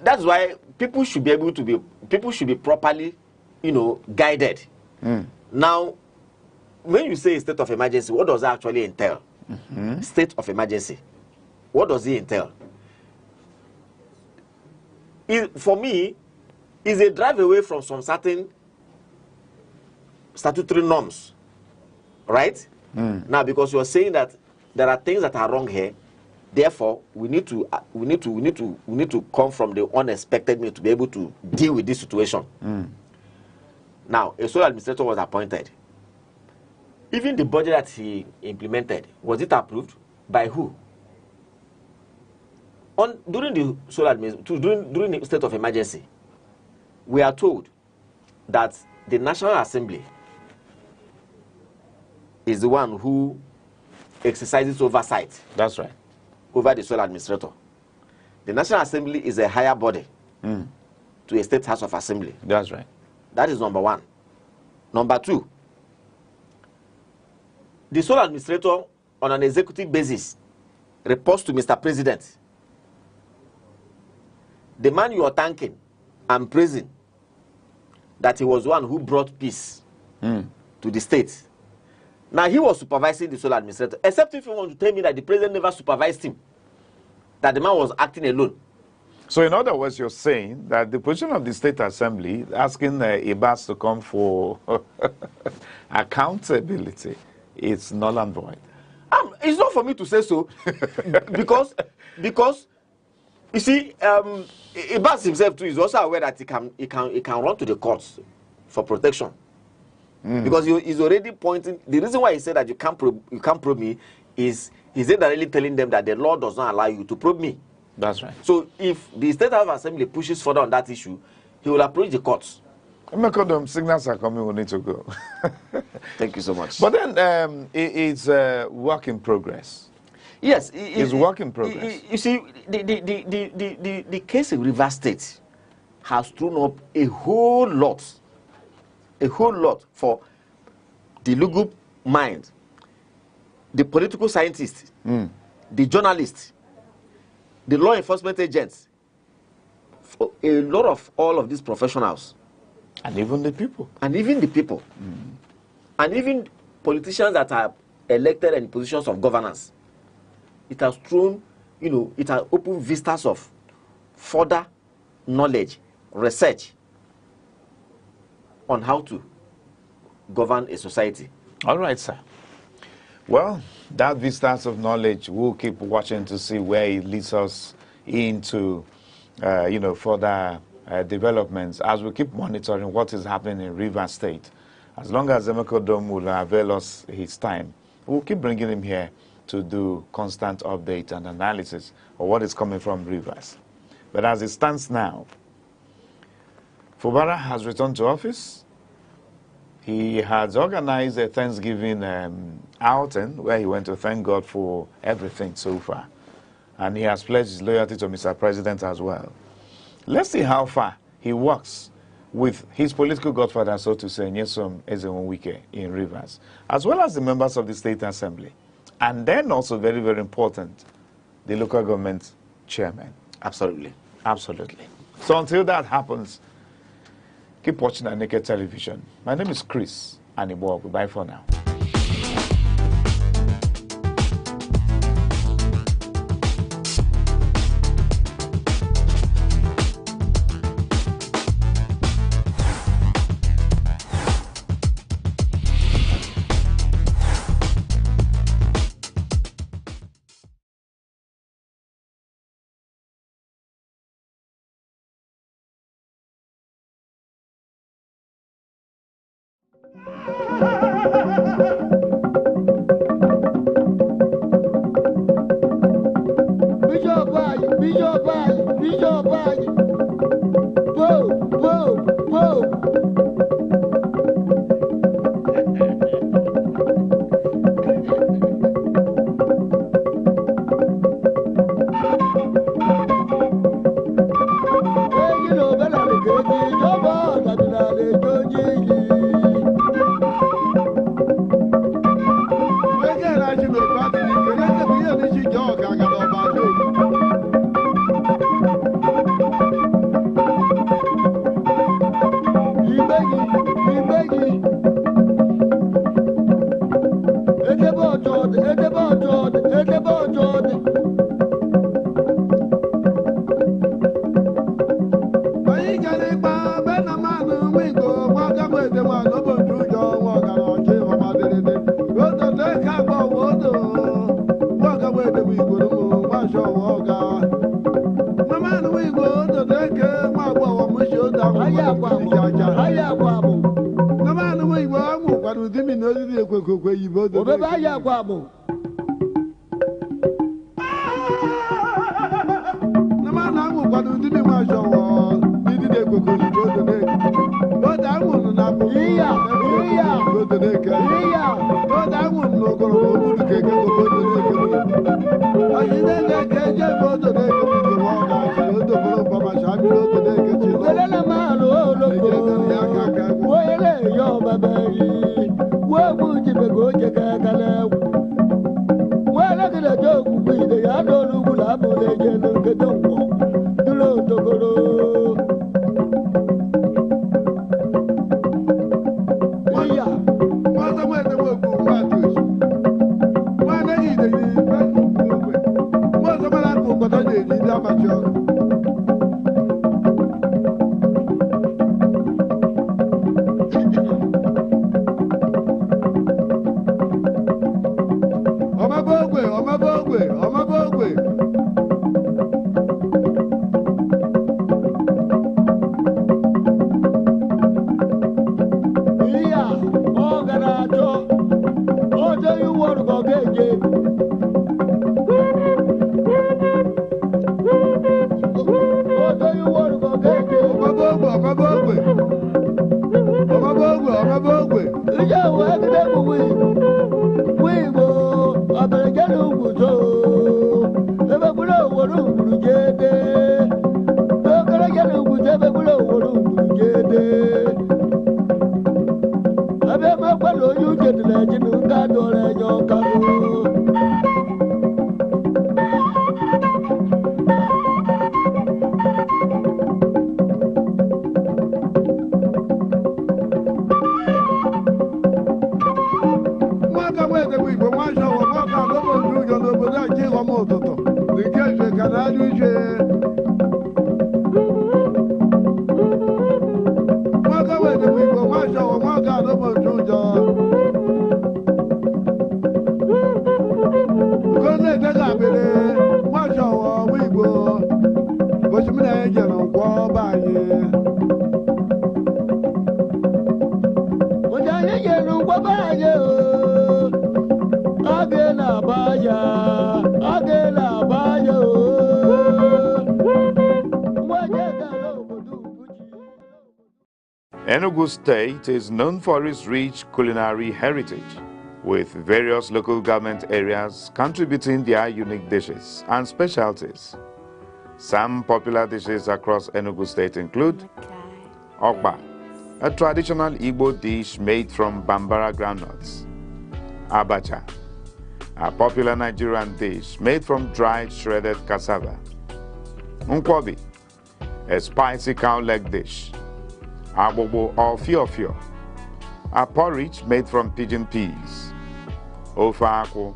that's why people should be properly, guided. Now, when you say state of emergency, what does that actually entail? State of emergency, what does it entail? For me, is a drive away from some certain statutory norms, right? Now, because you are saying that there are things that are wrong here, therefore we need to come from the unexpected to be able to deal with this situation. Now, a sole administrator was appointed. Even the budget that he implemented, was it approved by who? During the sole administration, during the state of emergency, we are told that the National Assembly is the one who exercises oversight. That's right. Over the sole administrator. The National Assembly is a higher body to a state House of Assembly. That's right. That is number one. Number two, the sole administrator on an executive basis reports to Mr. President. The man you are thanking and praising that he was the one who brought peace to the state. Now, he was supervising the sole administrator, except if you want to tell me that the president never supervised him, that the man was acting alone. So, in other words, you're saying that the position of the State Assembly asking Ibas to come for accountability is null and void. It's not for me to say so, because you see, Ibas himself too is also aware that he can run to the courts for protection. Because he's already pointing. The reason why he said that you can't probe me is he's indirectly telling them that the law does not allow you to probe me. That's right. So if the State House of Assembly pushes further on that issue, he will approach the courts. Signals are coming. We need to go. Thank you so much. But then it's work in progress. Yes, it's work in progress. You see, the case in River State has thrown up a whole lot for the legal mind, the political scientists, the journalists, the law enforcement agents, for a lot of all of these professionals. And even the people. And even politicians that are elected in positions of governance. It has thrown, it has opened vistas of further knowledge, research on how to govern a society. All right, sir. Well, that vistas of knowledge, we'll keep watching to see where it leads us into, further developments as we keep monitoring what is happening in Rivers State. As long as Emeka Dom will avail us his time, we'll keep bringing him here to do constant update and analysis of what is coming from Rivers. But as it stands now, Fubara has returned to office. He has organized a Thanksgiving outing where he went to thank God for everything so far. And he has pledged his loyalty to Mr. President as well. Let's see how far he works with his political godfather, so to say, Nyesom Ezenwike in Rivers, as well as the members of the State Assembly. And then also, very, very important, the local government chairman. Absolutely. Absolutely. So until that happens, keep watching Aneke television. My name is Chris Anibo. Bye for now. Enugu State is known for its rich culinary heritage, with various local government areas contributing their unique dishes and specialties. Some popular dishes across Enugu State include Okpa, a traditional Igbo dish made from Bambara groundnuts; Abacha, a popular Nigerian dish made from dried shredded cassava; Nkwobi, a spicy cow leg dish; Abobo or Fiofio, a porridge made from pigeon peas; Ofe Akwu,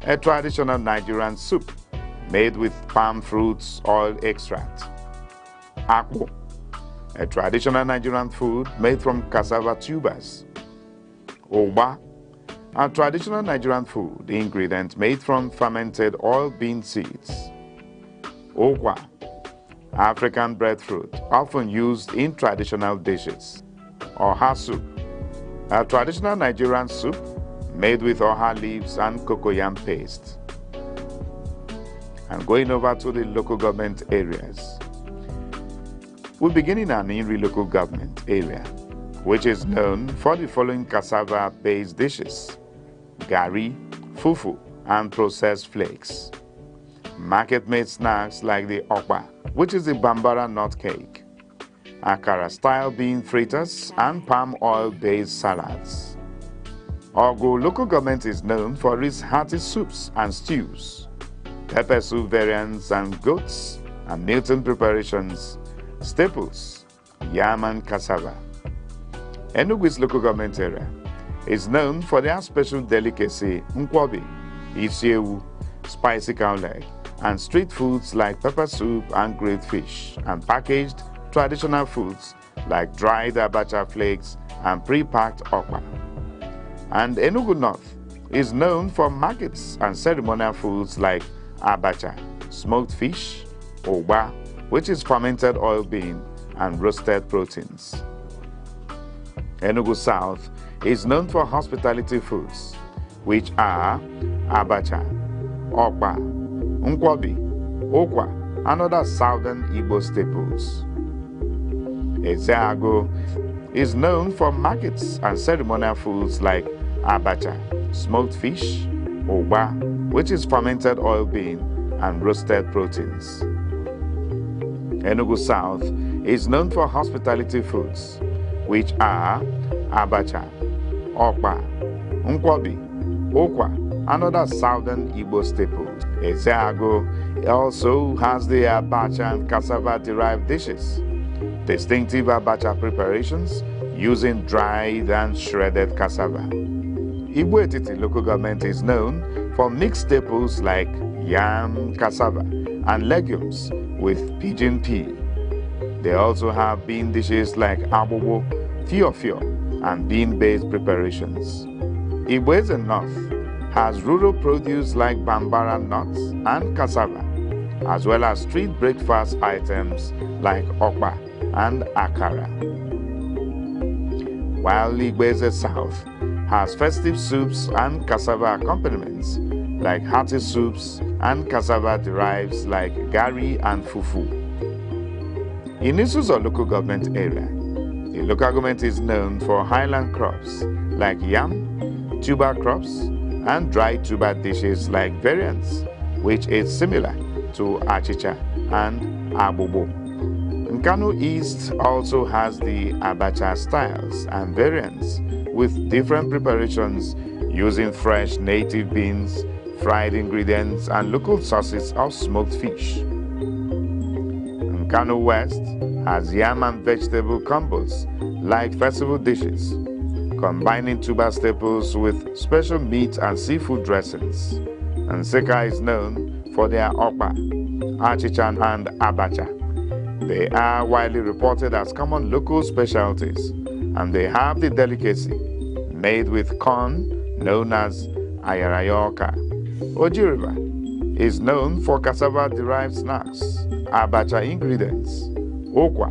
a traditional Nigerian soup made with palm fruits oil extract; Akwu, a traditional Nigerian food made from cassava tubers; Ogba, a traditional Nigerian food ingredient made from fermented oil bean seeds; Okwa, African breadfruit often used in traditional dishes; Oha soup, a traditional Nigerian soup made with oha leaves and cocoyam paste. And going over to the local government areas, we begin in an Inri local government area, which is known for the following cassava-based dishes: gari, fufu, and processed flakes; market-made snacks like the okpa, which is the Bambara nut cake; akara-style bean fritters, and palm oil-based salads. Ogu local government is known for its hearty soups and stews, pepper soup variants and goats and Newton preparations, staples, yam and cassava. Enugu's local government area is known for their special delicacy nkwobi, isiewu, spicy cow leg, and street foods like pepper soup and grilled fish, and packaged traditional foods like dried abacha flakes and pre-packed okpa. And Enugu North is known for markets and ceremonial foods like abacha, smoked fish, ogba, which is fermented oil bean, and roasted proteins. Enugu South is known for hospitality foods, which are abacha, okpa, nkwobi, okwa, and other southern Igbo staples. Ezeago is known for markets and ceremonial foods like abacha, smoked fish, ogba, which is fermented oil bean, and roasted proteins. Enugu South is known for hospitality foods, which are abacha, okpa, nkwobi, okwa, and other southern Igbo staples. Ezeago also has the abacha and cassava-derived dishes, distinctive abacha preparations using dried and shredded cassava. Igbo Etiti local government is known for mixed staples like yam, cassava, and legumes with pigeon pea. They also have bean dishes like abobo, fiofio, and bean-based preparations. Igbo Eze North has rural produce like bambara nuts and cassava, as well as street breakfast items like okpa and akara. While Igbo Eze South has festive soups and cassava accompaniments like hearty soups and cassava derives like gari and fufu. In Isuzo local government area, the local government is known for highland crops like yam, tuber crops, and dried tuber dishes like variants, which is similar to achicha and abobo. Nkanu East also has the abacha styles and variants with different preparations using fresh native beans, fried ingredients, and local sauces of smoked fish. Nkanu West has yam and vegetable combos like festival dishes, combining tuber staples with special meat and seafood dressings. And Seka is known for their okpa, achicha, and abacha. They are widely reported as common local specialties, and they have the delicacy made with corn known as ayarayoka. Oji River is known for cassava-derived snacks abacha ingredients, okwa,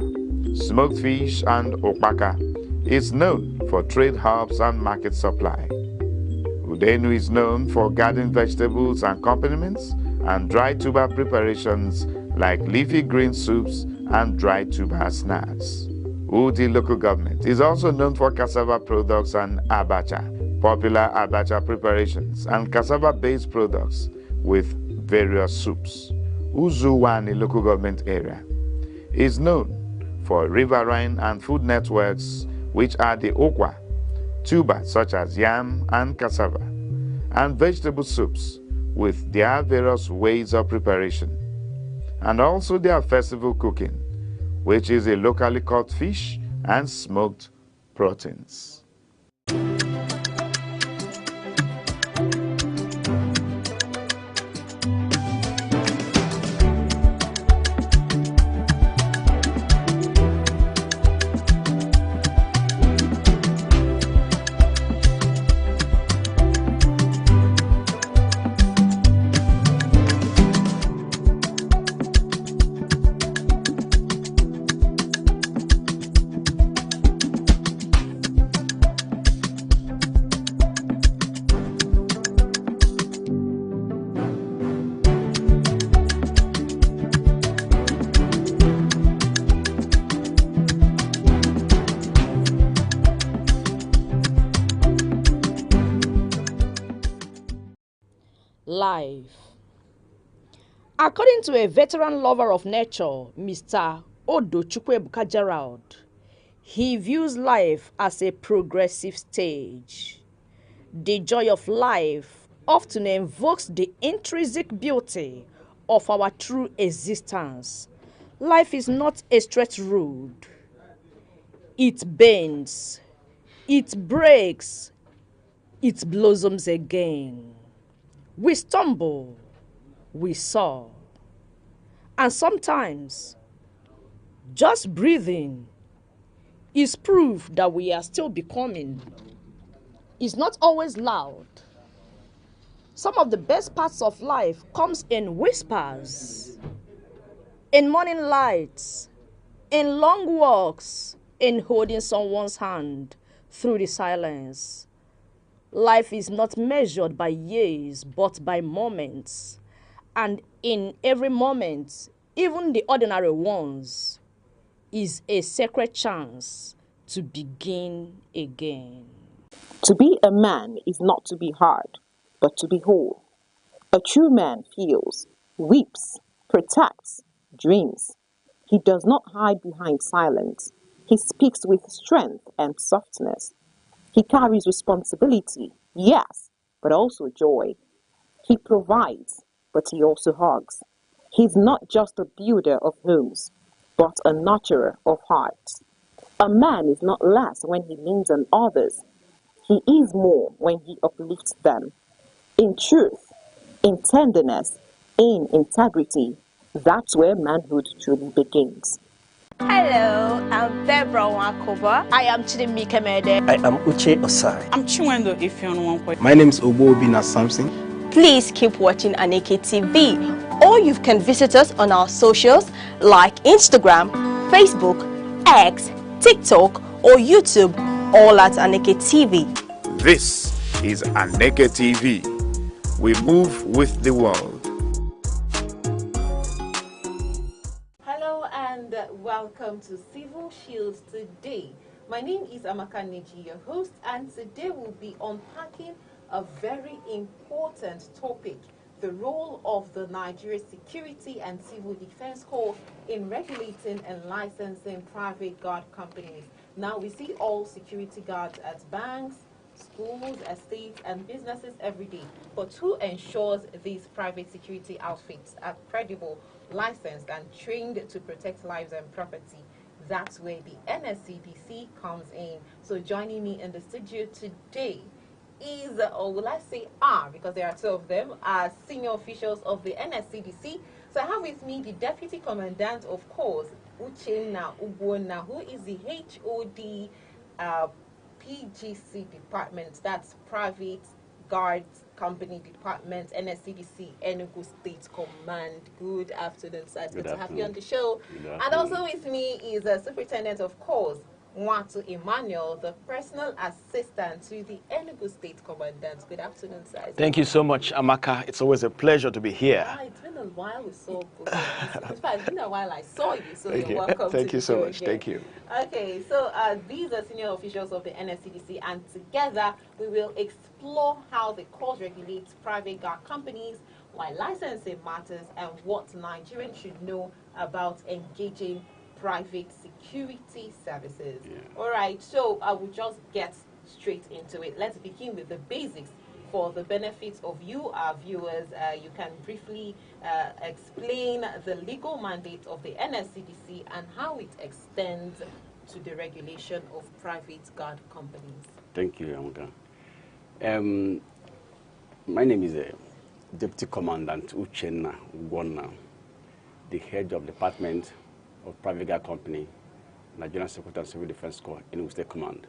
smoked fish, and okpaka, is known for trade hubs and market supply. Udenu is known for garden vegetables and accompaniments and dry tuber preparations like leafy green soups and dry tuber snacks. Udi local government is also known for cassava products and abacha, popular abacha preparations and cassava-based products with various soups. Uzuwani local government area is known for riverine and food networks, which are the okwa, tubers such as yam and cassava, and vegetable soups with their various ways of preparation, and also their festival cooking, which is a locally caught fish and smoked proteins. Life. According to a veteran lover of nature, Mr. Odo Chukwuebuka Gerald, he views life as a progressive stage. The joy of life often invokes the intrinsic beauty of our true existence. Life is not a straight road. It bends, it breaks, it blossoms again. We stumble, we soar. And sometimes, just breathing is proof that we are still becoming. It's not always loud. Some of the best parts of life comes in whispers, in morning lights, in long walks, in holding someone's hand through the silence. Life is not measured by years, but by moments. And in every moment, even the ordinary ones, is a sacred chance to begin again. To be a man is not to be hard, but to be whole. A true man feels, weeps, protects, dreams. He does not hide behind silence. He speaks with strength and softness. He carries responsibility, yes, but also joy. He provides, but he also hugs. He's not just a builder of homes, but a nurturer of hearts. A man is not less when he leans on others. He is more when he uplifts them. In truth, in tenderness, in integrity, that's where manhood truly begins. Hello, I'm Bebra Wakoba. I am Chidimike Mede. I am Uche Osai. I'm Chinwendo Ifeonwankwe. My name is Obina Samson. Please keep watching Aneke TV, or you can visit us on our socials like Instagram, Facebook, X, TikTok, or YouTube, all at Aneke TV. This is Aneke TV. We move with the world. Hello and welcome to Civil Shields Today. My name is Aneke, your host, and today we'll be unpacking a very important topic: the role of the Nigeria Security and Civil Defense Corps in regulating and licensing private guard companies. Now, we see all security guards at banks, schools, estates, and businesses every day. But who ensures these private security outfits are credible, licensed, and trained to protect lives and property? That's where the NSCDC comes in. So joining me in the studio today is, or will I say are, because there are two of them, are senior officials of the NSCDC. So I have with me the Deputy Commandant, of course, Uchenna Ubona, who is the HOD PGC department, that's Private Guards Company Department, NSCDC, Enugu State Command. Good afternoon, sir. Good to have you on the show. And also with me is the Superintendent of Corps, Mwatu Emmanuel, the personal assistant to the Enugu State Commandant. Good afternoon, sir. Thank you so much, Amaka. It's always a pleasure to be here. It's been a while we saw both of you. In fact, it's been a while I saw you, so you're welcome. Thank you so much. Again. Thank you. Okay, so these are senior officials of the NSCDC, and together we will explore how the course regulates private guard companies, why licensing matters, and what Nigerians should know about engaging private security services. All right, so I will just get straight into it. Let's begin with the basics. For the benefit of you, our viewers, you can briefly explain the legal mandate of the NSCDC and how it extends to the regulation of private guard companies. Thank you, Amaka. My name is Deputy Commandant Uchenna Ugwonna, the head of Department of Private Guard Company, Nigerian Security and Civil Defense Corps, Enugu State Command.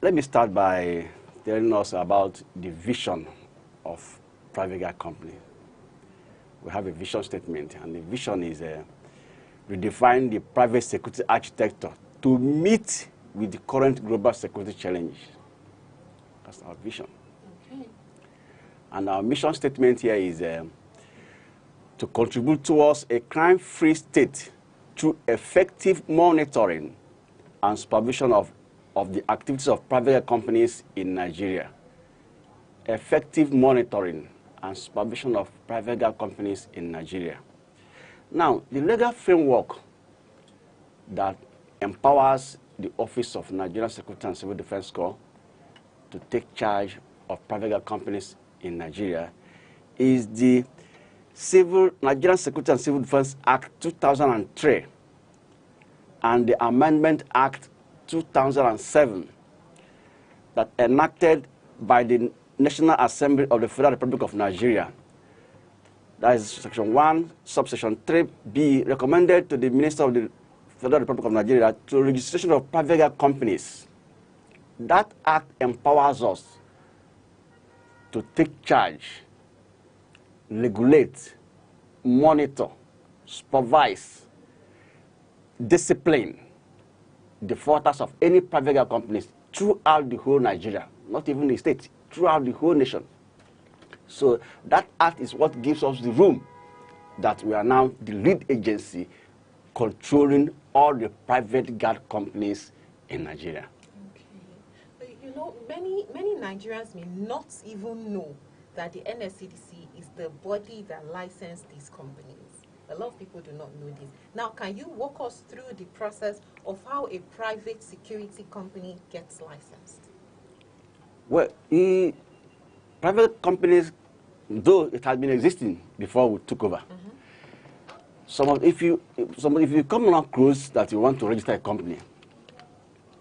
Let me start by telling us about the vision of private guard company. We have a vision statement, and the vision is redefine the private security architecture to meet with the current global security challenge. That's our vision. Okay. And our mission statement here is to contribute towards a crime-free state through effective monitoring and supervision of the activities of private companies in Nigeria. Effective monitoring and supervision of private companies in Nigeria. Now, the legal framework that empowers the Office of Nigerian Security and Civil Defense Corps to take charge of private companies in Nigeria is the Nigerian Security and Civil Defense Act 2003 and the Amendment Act 2007 that enacted by the National Assembly of the Federal Republic of Nigeria. That is Section 1, Subsection 3B, recommended to the Minister of the Federal Republic of Nigeria to registration of private companies. That act empowers us to take charge, regulate, monitor, supervise, discipline defaulters of any private companies throughout the whole Nigeria, not even the state, throughout the whole nation. So that act is what gives us the room that we are now the lead agency controlling all the private guard companies in Nigeria. Okay. You know, many Nigerians may not even know that the NSCDC is the body that licensed these companies. A lot of people do not know this. Now, can you walk us through the process of how a private security company gets licensed? Well, private companies, though it had been existing before we took over, if you come on cruise that you want to register a company,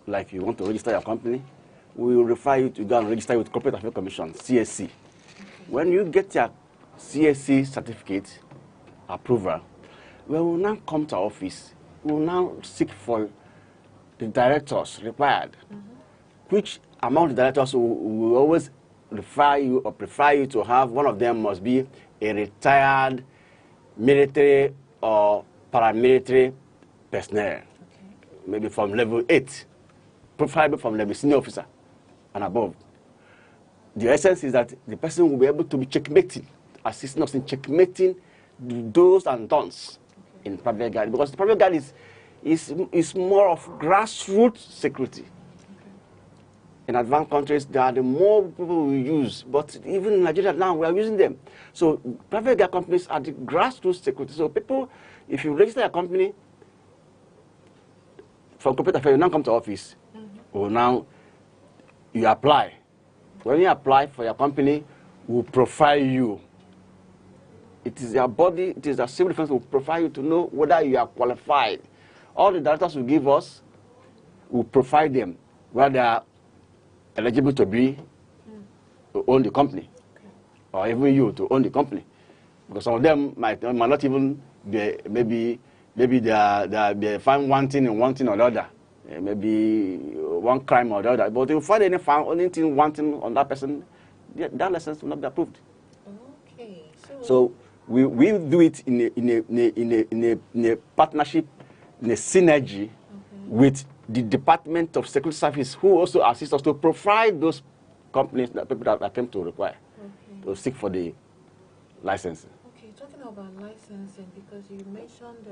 like you want to register your company, we will refer you to go and register with Corporate Affairs Commission, CSC. Okay. When you get your CSC certificate, approval, we will now come to our office. We will now seek for the directors required, which among the directors we will always refer you or prefer you to have. One of them must be a retired military or paramilitary personnel, maybe from level 8, preferably from level senior officer and above. The essence is that the person will be able to be checkmating, assisting us in checkmating the do's and don'ts in private guard, because the private guard is more of grassroots security. In advanced countries, there are the more people we use, but even in Nigeria now, we are using them. So private guard companies are the grassroots security. So people, if you register a company for corporate affairs, you now come to office, or now you apply. When you apply for your company, we'll profile you. It is your body, it is the civil defense will profile you to know whether you are qualified. All the directors will give us, we'll profile them, whether they are eligible to be, to own the company, or even you to own the company. Because some of them might not even be, maybe they find one thing and one thing or the other. maybe one crime or the other. But if you find anything wanting on that person, that license will not be approved. Okay. So we do it in a partnership, in a synergy with the Department of Security Service, who also assist us to provide those companies that people that attempt to require to seek for the license. Okay, talking about licensing, because you mentioned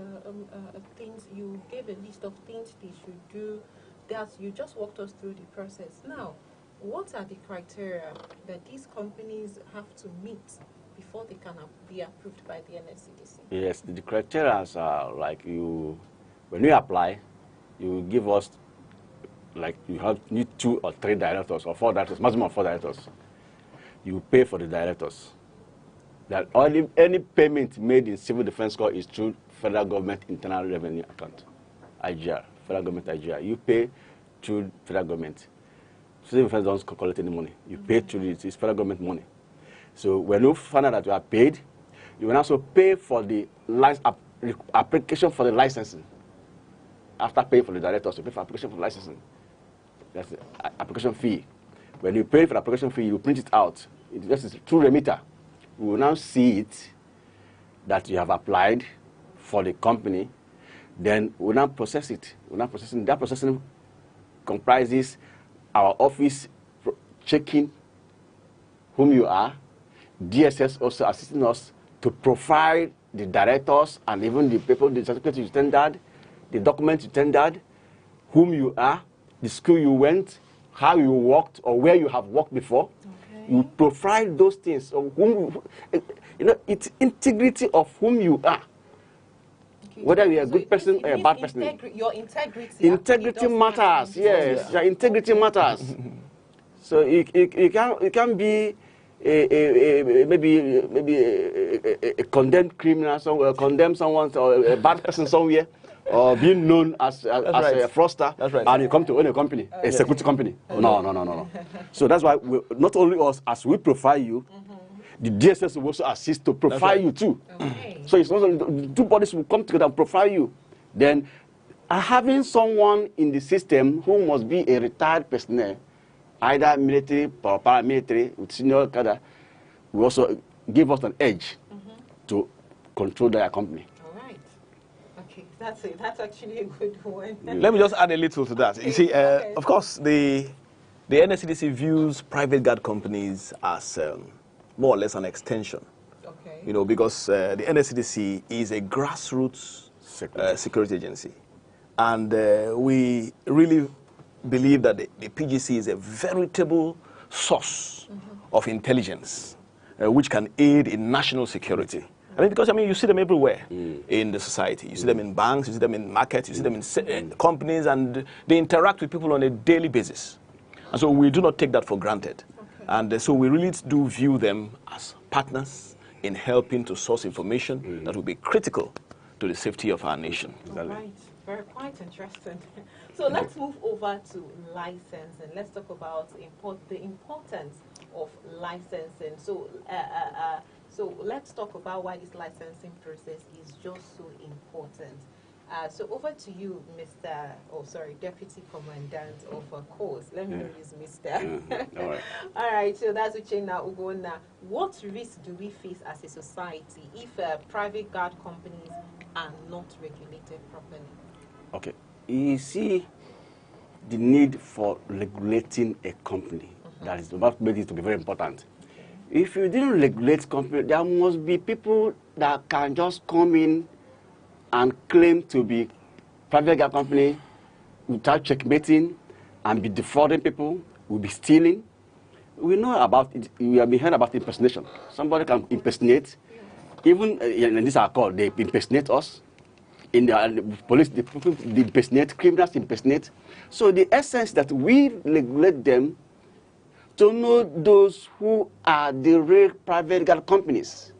things, you gave a list of things they should do. That you just walked us through the process. Now, what are the criteria that these companies have to meet before they can be approved by the NSCDC? Yes, the criteria are like when you apply, you give us, like you need 2 or 3 directors or 4 directors, maximum of 4 directors. You pay for the directors. That any payment made in civil defense corps is through federal government internal revenue account, IGR, federal government IGR. You pay through federal government. Civil defense don't collect any money. You pay through it's federal government money. So when you find out that you are paid, you will also pay for the application for the licensing. After paying for the directors, you pay for application for the licensing. That's the application fee. When you pay for the application fee, you print it out. This is through remitter. We will now see it that you have applied for the company. Then we will now process it. That processing comprises our office checking whom you are, DSS also assisting us to provide the directors and even the people, the certificate you tendered, the document you tendered, whom you are, the school you went, how you worked, or where you have worked before. Okay. You provide those things. So it's integrity of whom you are. Okay. Whether you're a good person or a bad person. Your integrity. Integrity matters, yes. Your integrity matters. So it can be maybe a condemned criminal somewhere, condemn someone or a bad person somewhere, or being known as a fraudster, and you come to own a company, a security company. No. So that's why not only us, as we profile you, the DSS will also assist to profile you too. Okay. So it's also the 2 bodies will come together and profile you. Then having someone in the system who must be a retired personnel, either military or paramilitary with senior cadre, will also give us an edge to control their company. All right. Okay, that's it. That's actually a good one. Let me just add a little to that. Okay. You see, of course, the NSCDC views private guard companies as more or less an extension. Okay. You know, because the NSCDC is a grassroots security agency. And we really believe that the PGC is a veritable source of intelligence which can aid in national security. I mean, because you see them everywhere in the society. You see them in banks, you see them in markets, you see them in companies, and they interact with people on a daily basis. And so we do not take that for granted. Okay. And so we really do view them as partners in helping to source information that will be critical to the safety of our nation. All right. Very quite interesting. So let's move over to licensing. Let's talk about the importance of licensing. So, so let's talk about why this licensing process is just so important. So over to you, Deputy Commandant of Course. Let me not use Mr. All right. All right, so that's Uchenna Ugonna. What risk do we face as a society if private guard companies are not regulated properly? Okay. You see the need for regulating a company. That is about making it to be very important. Okay. If you didn't regulate company, there must be people that can just come in and claim to be private guard company without checkmating and be defrauding people, will be stealing. We know about it. We have been heard about impersonation. Somebody can impersonate. Even and these are called, they impersonate us. In the police, the impersonate, criminals impersonate. So the essence that we regulate them to know those who are the real private guard companies.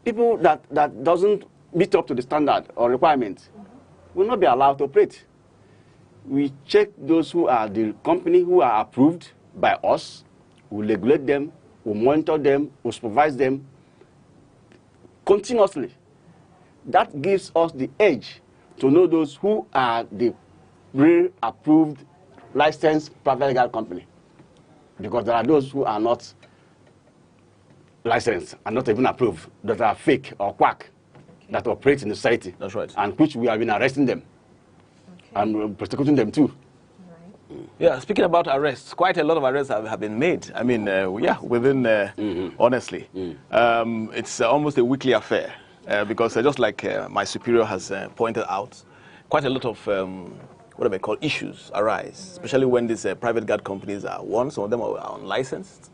People that doesn't meet up to the standard or requirement will not be allowed to operate. We check those who are the company who are approved by us, we regulate them, we monitor them, we supervise them continuously. That gives us the edge to know those who are the real approved licensed private legal company. Because there are those who are not licensed and not even approved, that are fake or quack, that operate in the society. That's right. And which we have been arresting them and prosecuting them too. Yeah, speaking about arrests, quite a lot of arrests have been made. I mean, within, honestly, it's almost a weekly affair because just like my superior has pointed out, quite a lot of what do I call issues arise, especially when these private guard companies are some of them are unlicensed.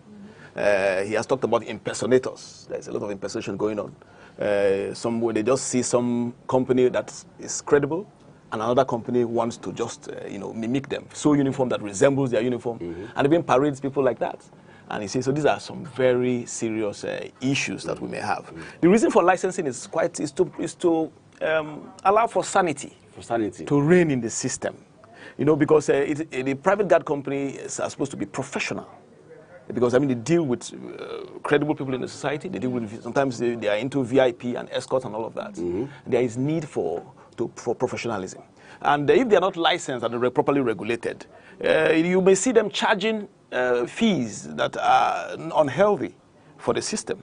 He has talked about impersonators. There's a lot of impersonation going on. They just see some company that is credible, and another company wants to just mimic them, so uniform that resembles their uniform, and even parades people like that. And he says, so these are some very serious issues that we may have. The reason for licensing is to allow for sanity, to reign in the system, because the private guard companies are supposed to be professional. Because they deal with credible people in the society. They deal with sometimes they are into VIP and escorts and all of that. There is need for professionalism, and if they are not licensed and properly regulated, you may see them charging fees that are unhealthy for the system.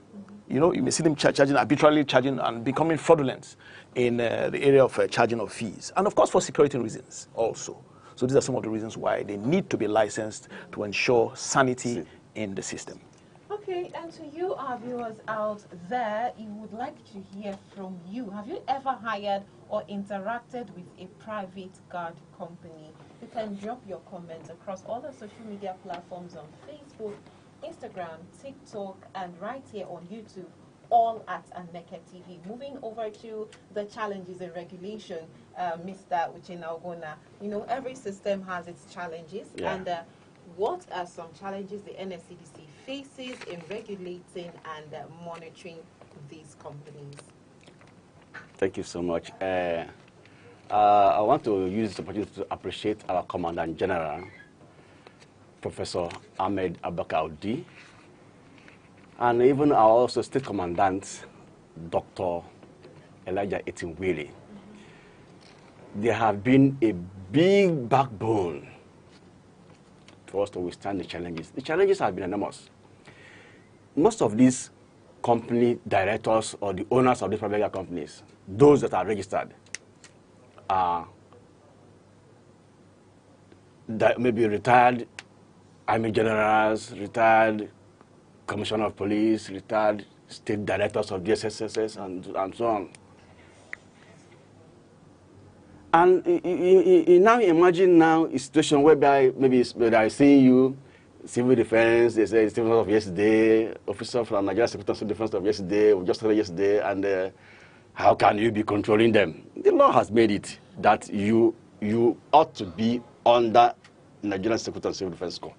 You may see them arbitrarily charging and becoming fraudulent in the area of charging of fees, and of course for security reasons also. So these are some of the reasons why they need to be licensed to ensure sanity in the system. Okay, and to you, our viewers out there, you would like to hear from you. Have you ever hired or interacted with a private guard company? You can drop your comments across all the social media platforms on Facebook, Instagram, TikTok, and right here on YouTube, all at Aneke TV. Moving over to the challenges and regulation, Mr. Uchenna Ogona. Every system has its challenges, and what are some challenges the NSCDC faces in regulating and monitoring these companies? Thank you so much. I want to use this opportunity to appreciate our Commandant General, Professor Ahmed Abakaudi, and even our also State Commandant, Dr. Elijah Etinwele. They have been a big backbone for us to withstand the challenges. The challenges have been enormous. Most of these company directors or the owners of these private companies, those that are registered, are maybe retired army generals, retired commissioner of police, retired state directors of DSSS, and so on. And you now imagine a situation whereby maybe I see you, civil defense, they say civil of yesterday, officer from Nigeria Secretary of Defense of yesterday, we just heard yesterday, and how can you be controlling them? The law has made it that you ought to be under Nigerian Secretary of Civil Defense Corps.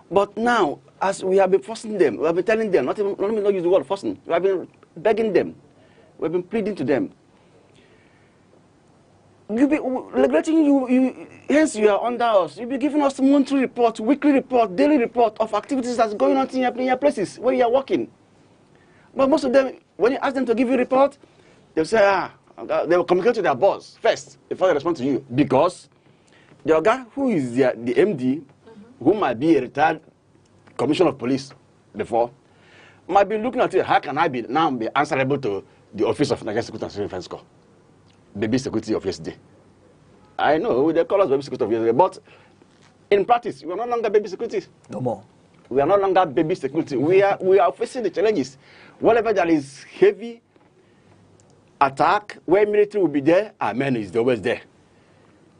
But now, as we have been forcing them, we have been telling them, not use the word forcing, we have been begging them, we have been pleading to them. You'll be regretting hence you are under us. You'll be giving us monthly report, weekly report, daily report of activities that's going on in your places where you are working. But most of them, when you ask them to give you a report, they'll say, they will communicate to their boss first before they respond to you. Because the guy who is the MD, who might be a retired commissioner of police before, might be looking at you, how can I be answerable to the office of Nigerian Security and Civil Defense Corps? Baby security of yesterday. I know they call us baby security of yesterday, but in practice, we are no longer baby security. No more. We are no longer baby security. We are facing the challenges. Whenever there is heavy attack, where military will be there, our men is always there.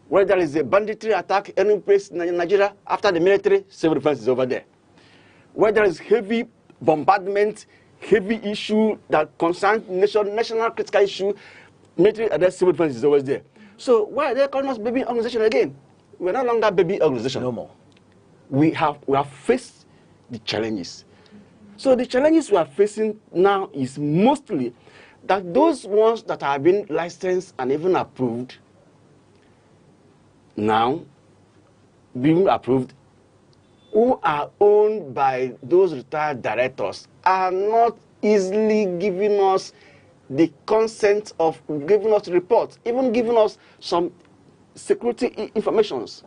When there is a banditry attack any place in Nigeria, after the military, civil defense is over there. Where there is heavy bombardment, heavy issue that concerns national critical issue, military and civil defense is always there. So why are they calling us baby organization again? We're no longer baby organization. No more. We have faced the challenges. So the challenges we are facing now is mostly that those ones that have been licensed and even approved now, being approved, who are owned by those retired directors, are not easily giving us the consent of giving us reports, even giving us some security informations,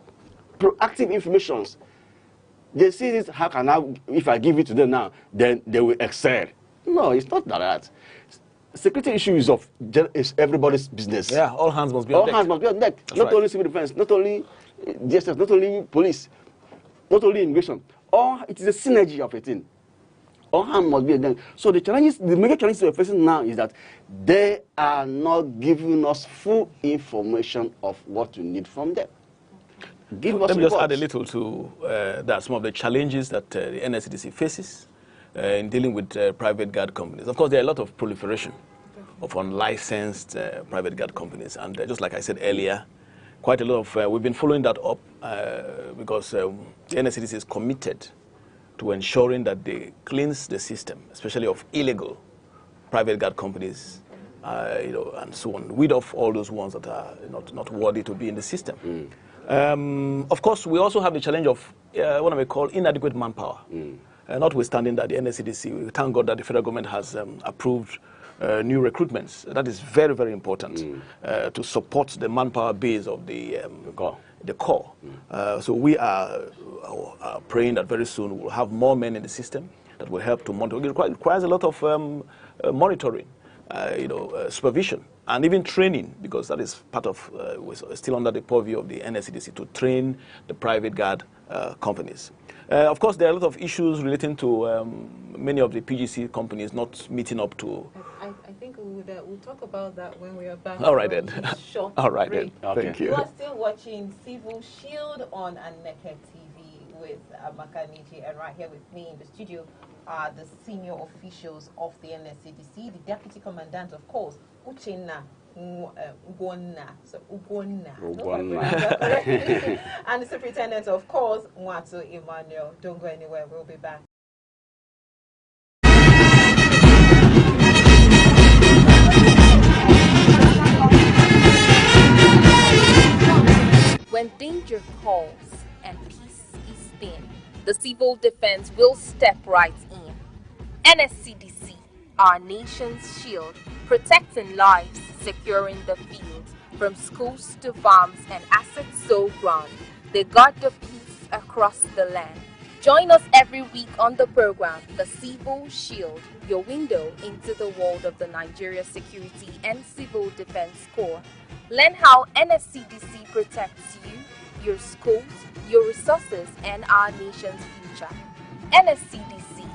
proactive informations. They see this, how can I, if I give it to them now, then they will excel. No, it's not that. Security issue is everybody's business. Yeah, all hands must be on all deck. All hands must be on deck. That's not right. only civil defense, not only DSS, not only police, not only immigration. It is a synergy of a thing. All hands must be on deck. So the major challenges we're facing now is that they are not giving us full information of what we need from them. Let me just add a little to that, some of the challenges that the NSCDC faces in dealing with private guard companies. Of course, there are a lot of proliferation of unlicensed private guard companies. And just like I said earlier, quite a lot of, we've been following that up because the NSCDC is committed to ensuring that they cleanse the system, especially of illegal private guard companies, and so on, weed off all those ones that are not worthy to be in the system. Of course, we also have the challenge of what I may call inadequate manpower. Notwithstanding that the NSCDC, we thank God that the federal government has approved new recruitments. That is very, very important to support the manpower base of the core. So we are praying that very soon we'll have more men in the system that will help to monitor. It requires a lot of monitoring, supervision, and even training, because that is part of, still under the purview of the NSCDC, to train the private guard companies. Of course, there are a lot of issues relating to many of the PGC companies not meeting up to. I think we'll talk about that when we are back. All right then. Short All right break. then. Thank you. You are still watching Civil Shield on Aneke TV with Amaka Niji, and right here with me in the studio are the senior officials of the NSCDC, the deputy commandant, of course, Uchenna Ugonna, and the superintendent, of course, Mwatu Emmanuel. Don't go anywhere, we'll be back. When danger calls and peace is thin, the civil defense will step right in. NSCDC, our nation's shield, protecting lives, securing the fields, from schools to farms and assets so grand. They guard the peace across the land. Join us every week on the program, The Civil Shield, your window into the world of the Nigeria Security and Civil Defense Corps. Learn how NSCDC protects you, your schools, your resources, and our nation's future. NSCDC,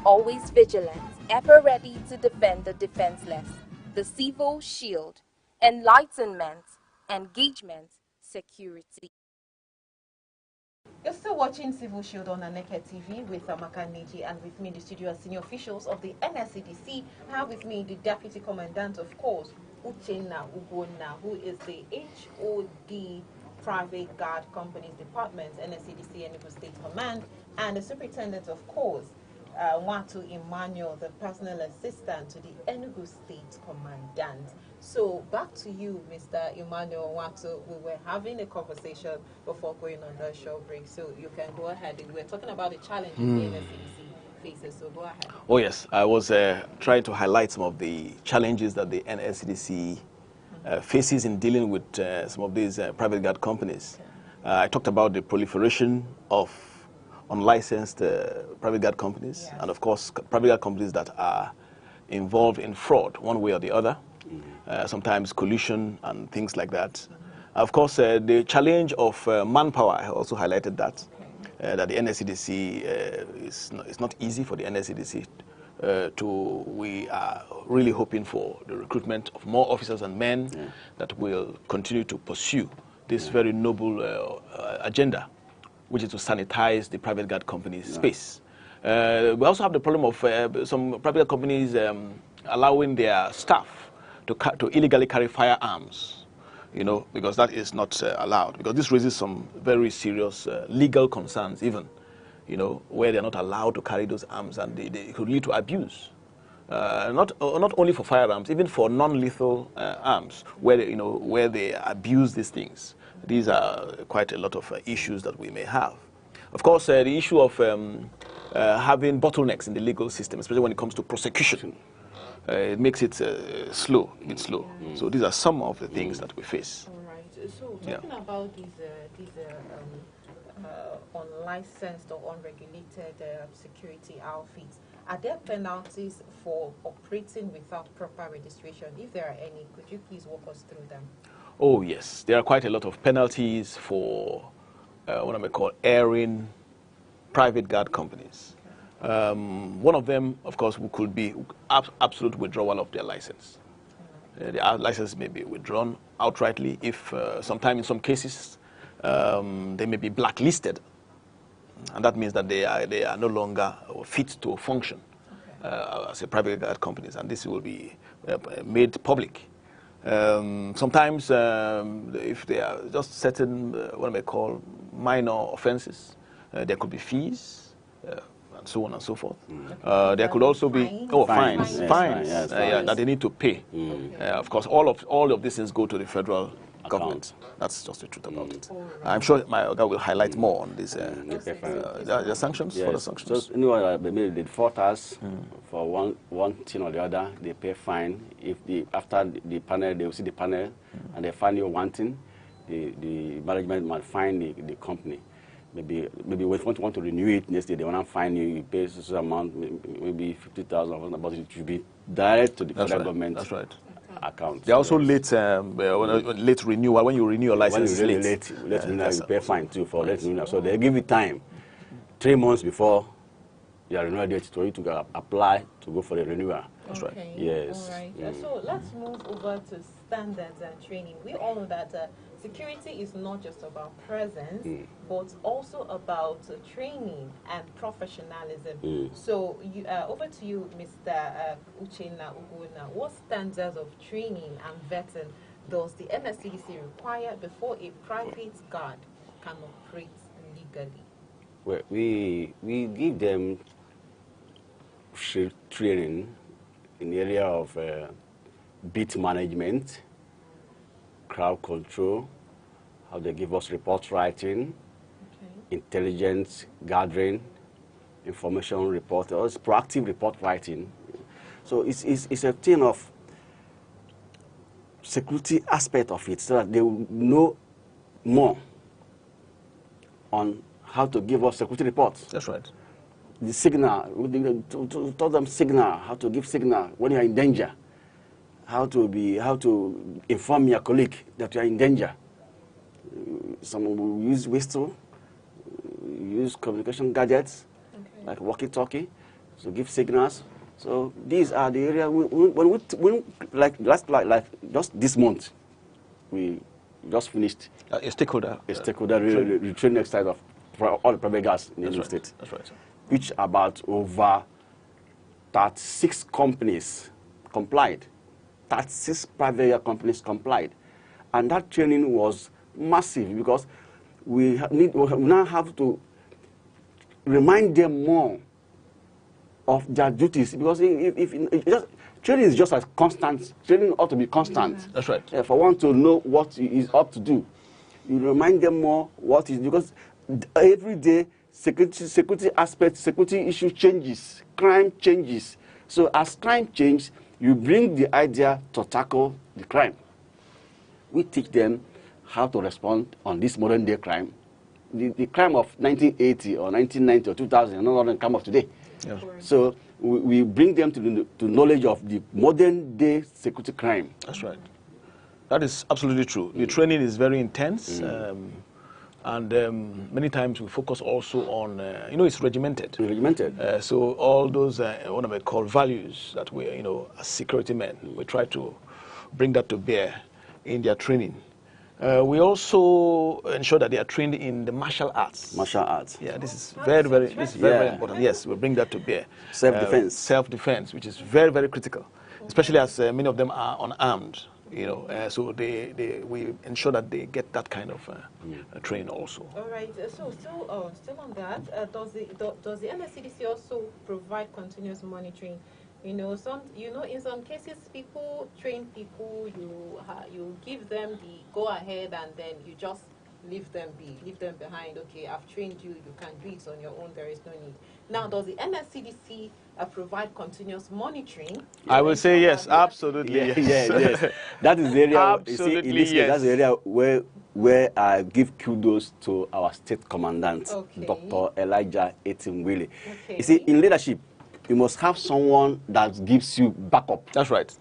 always vigilant, ever ready to defend the defenseless. The Civil Shield, enlightenment, engagement, security. You're still watching Civil Shield on Aneke TV with Amaka Niji, and with me in the studio are senior officials of the NSCDC. I have with me the Deputy Commandant, of course, Uchenna Ugonna, who is the HOD Private Guard Companies Department, NSCDC Enugu State Command, and the Superintendent, of course, Mwatu Emmanuel, the personal assistant to the Enugu State Commandant. So back to you, Mr. Emmanuel Mwatu. We were having a conversation before going on the short break, so you can go ahead. We were talking about the challenges the NSCDC faces, so go ahead. Oh yes, I was trying to highlight some of the challenges that the NSCDC faces in dealing with some of these private guard companies. I talked about the proliferation of unlicensed private guard companies, and of course private guard companies that are involved in fraud one way or the other, sometimes collusion and things like that. Of course, the challenge of manpower, I also highlighted that, that the NSCDC is not easy for the NSCDC we are really hoping for the recruitment of more officers and men that will continue to pursue this very noble agenda, which is to sanitize the private guard companies' space. We also have the problem of some private companies allowing their staff to illegally carry firearms, because that is not allowed. Because this raises some very serious legal concerns, even, where they're not allowed to carry those arms, and they could lead to abuse. Not only for firearms, even for non-lethal arms, where they abuse these things. These are quite a lot of issues that we may have. Of course, the issue of having bottlenecks in the legal system, especially when it comes to prosecution. it makes it slow, a bit slow. So these are some of the things that we face. All right. So talking about these unlicensed or unregulated security outfits, are there penalties for operating without proper registration? If there are any, could you please walk us through them? Oh yes, there are quite a lot of penalties for what I may call airing private guard companies. One of them, of course, could be absolute withdrawal of their license. The license may be withdrawn outrightly if, sometime in some cases, they may be blacklisted, and that means that they are no longer fit to function as a private guard companies, and this will be made public. Sometimes, if they are just certain what I may call minor offenses, there could be fees. And so on and so forth. There could also be fines that they need to pay. Of course, all of these things go to the federal government. That's just the truth about it. I'm sure my Oga will highlight more on this. The sanctions, for the sanctions. So anyone maybe they default us for one thing or the other, they pay fine. If after the panel, they will see the panel and they find you wanting, the management might fine the company. Maybe if you want to renew it next day, they want to fine you, you pay some amount, maybe 50,000, but it should be direct to the federal government. That's right. Account. They're also late renewal. When you renew your license, when you late renewal, you pay fine too for late renewal. So they give you time, 3 months before your renewal date for you to apply to go for the renewal. That's right. Yes. All right. So let's move over to standards and training. We all know that security is not just about presence, but also about training and professionalism. So over to you, Mr. Uchenna Uguna. What standards of training and vetting does the NSCDC require before a private guard can operate legally? Well, we give them training in the area of beat management, crowd control, how they give us report writing, intelligence gathering, information report, or it's proactive report writing. So it's a thing of security aspect of it, so that they will know more on how to give us security reports. That's right. The signal, to tell them signal, how to give signal when you are in danger, how to inform your colleague that you are in danger. Some will use whistle, use communication gadgets, like walkie-talkie, to give signals. So these are the areas when like just this month, we just finished a stakeholder training exercise of all the private guards in the state. That's right. Which about over 36 companies complied. 36 private companies complied. And that training was massive because we now have to remind them more of their duties. Because training is just as constant. Training ought to be constant. That's right. For one to know what he is up to do. You remind them more what is, because every day security aspect, security issue changes, crime changes. So as crime changes, you bring the idea to tackle the crime. We teach them how to respond on this modern day crime. The crime of 1980 or 1990 or 2000 is not the crime of today. Yeah. So we bring them to knowledge of the modern day security crime. That's right. That is absolutely true. The training is very intense. And many times we focus also on, it's regimented. So all those, what I may call values that we, as security men, we try to bring that to bear in their training. We also ensure that they are trained in the martial arts. Martial arts. Yeah, this is very important. Yes, we bring that to bear. Self-defense. Self-defense, which is very, very critical, especially as many of them are unarmed. So we ensure that they get that kind of training also. All right. So still on that, does the NSCDC also provide continuous monitoring? In some cases, people train people. You give them the go ahead, and then you just leave them behind. Okay, I've trained you. You can do it on your own. There is no need. Now, does the NSCDC provide continuous monitoring. I will say yes, absolutely. Yeah, yes. yes. That is the area. Absolutely, you see, in this case, that's the area where I give kudos to our state commandant, Dr. Elijah Etimwili. You see, in leadership, you must have someone that gives you backup. That's right.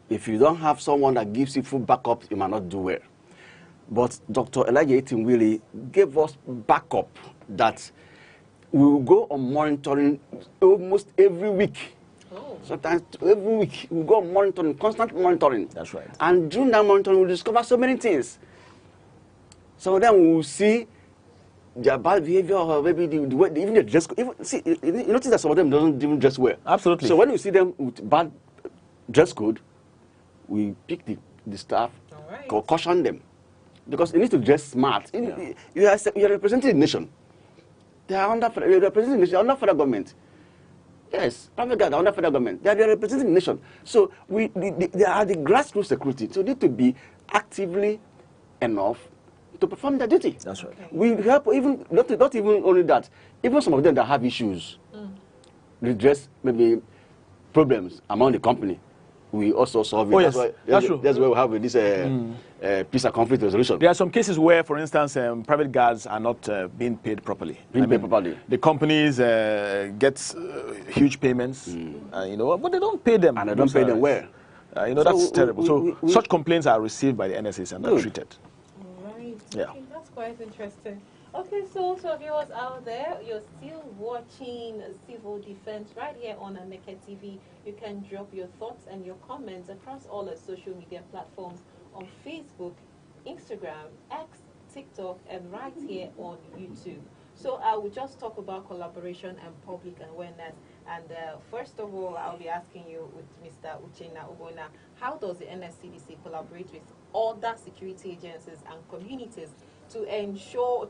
If you don't have someone that gives you full backup, you might not do well. But Dr. Elijah Etimwili gave us backup that we will go on monitoring almost every week. Sometimes every week we go on monitoring, constant monitoring. That's right. And during that monitoring, we discover so many things. Some of them we will see their bad behavior, or maybe the way even the dress. See, you notice that some of them don't even dress well. Absolutely. So when you see them with bad dress code, we pick the staff, caution them, because you need to dress smart. You are representing the nation. They are representing the nation, under federal government. Yes, private guards are under federal government. They are representing the nation. So they are the grassroots security. So they need to be actively enough to perform their duty. That's right. We help even not even only that. Even some of them that have issues, redress maybe problems among the company, we also solve it. Oh, yes. That's true. That's why we have this peace and conflict resolution. There are some cases where, for instance, private guards are not being paid properly. The companies get huge payments, but they don't pay them. And they don't pay them well. That's terrible. So such complaints are received by the NSAs and are treated. Right. Yeah. Okay, that's quite interesting. Okay, so viewers out there, you're still watching Civil Defense right here on Aneke TV. You can drop your thoughts and your comments across all our social media platforms on Facebook, Instagram, X, TikTok, and right here on YouTube. So I will just talk about collaboration and public awareness. And first of all, I'll be asking you with Mr. Uchenna Ogona, how does the NSCDC collaborate with other security agencies and communities to ensure,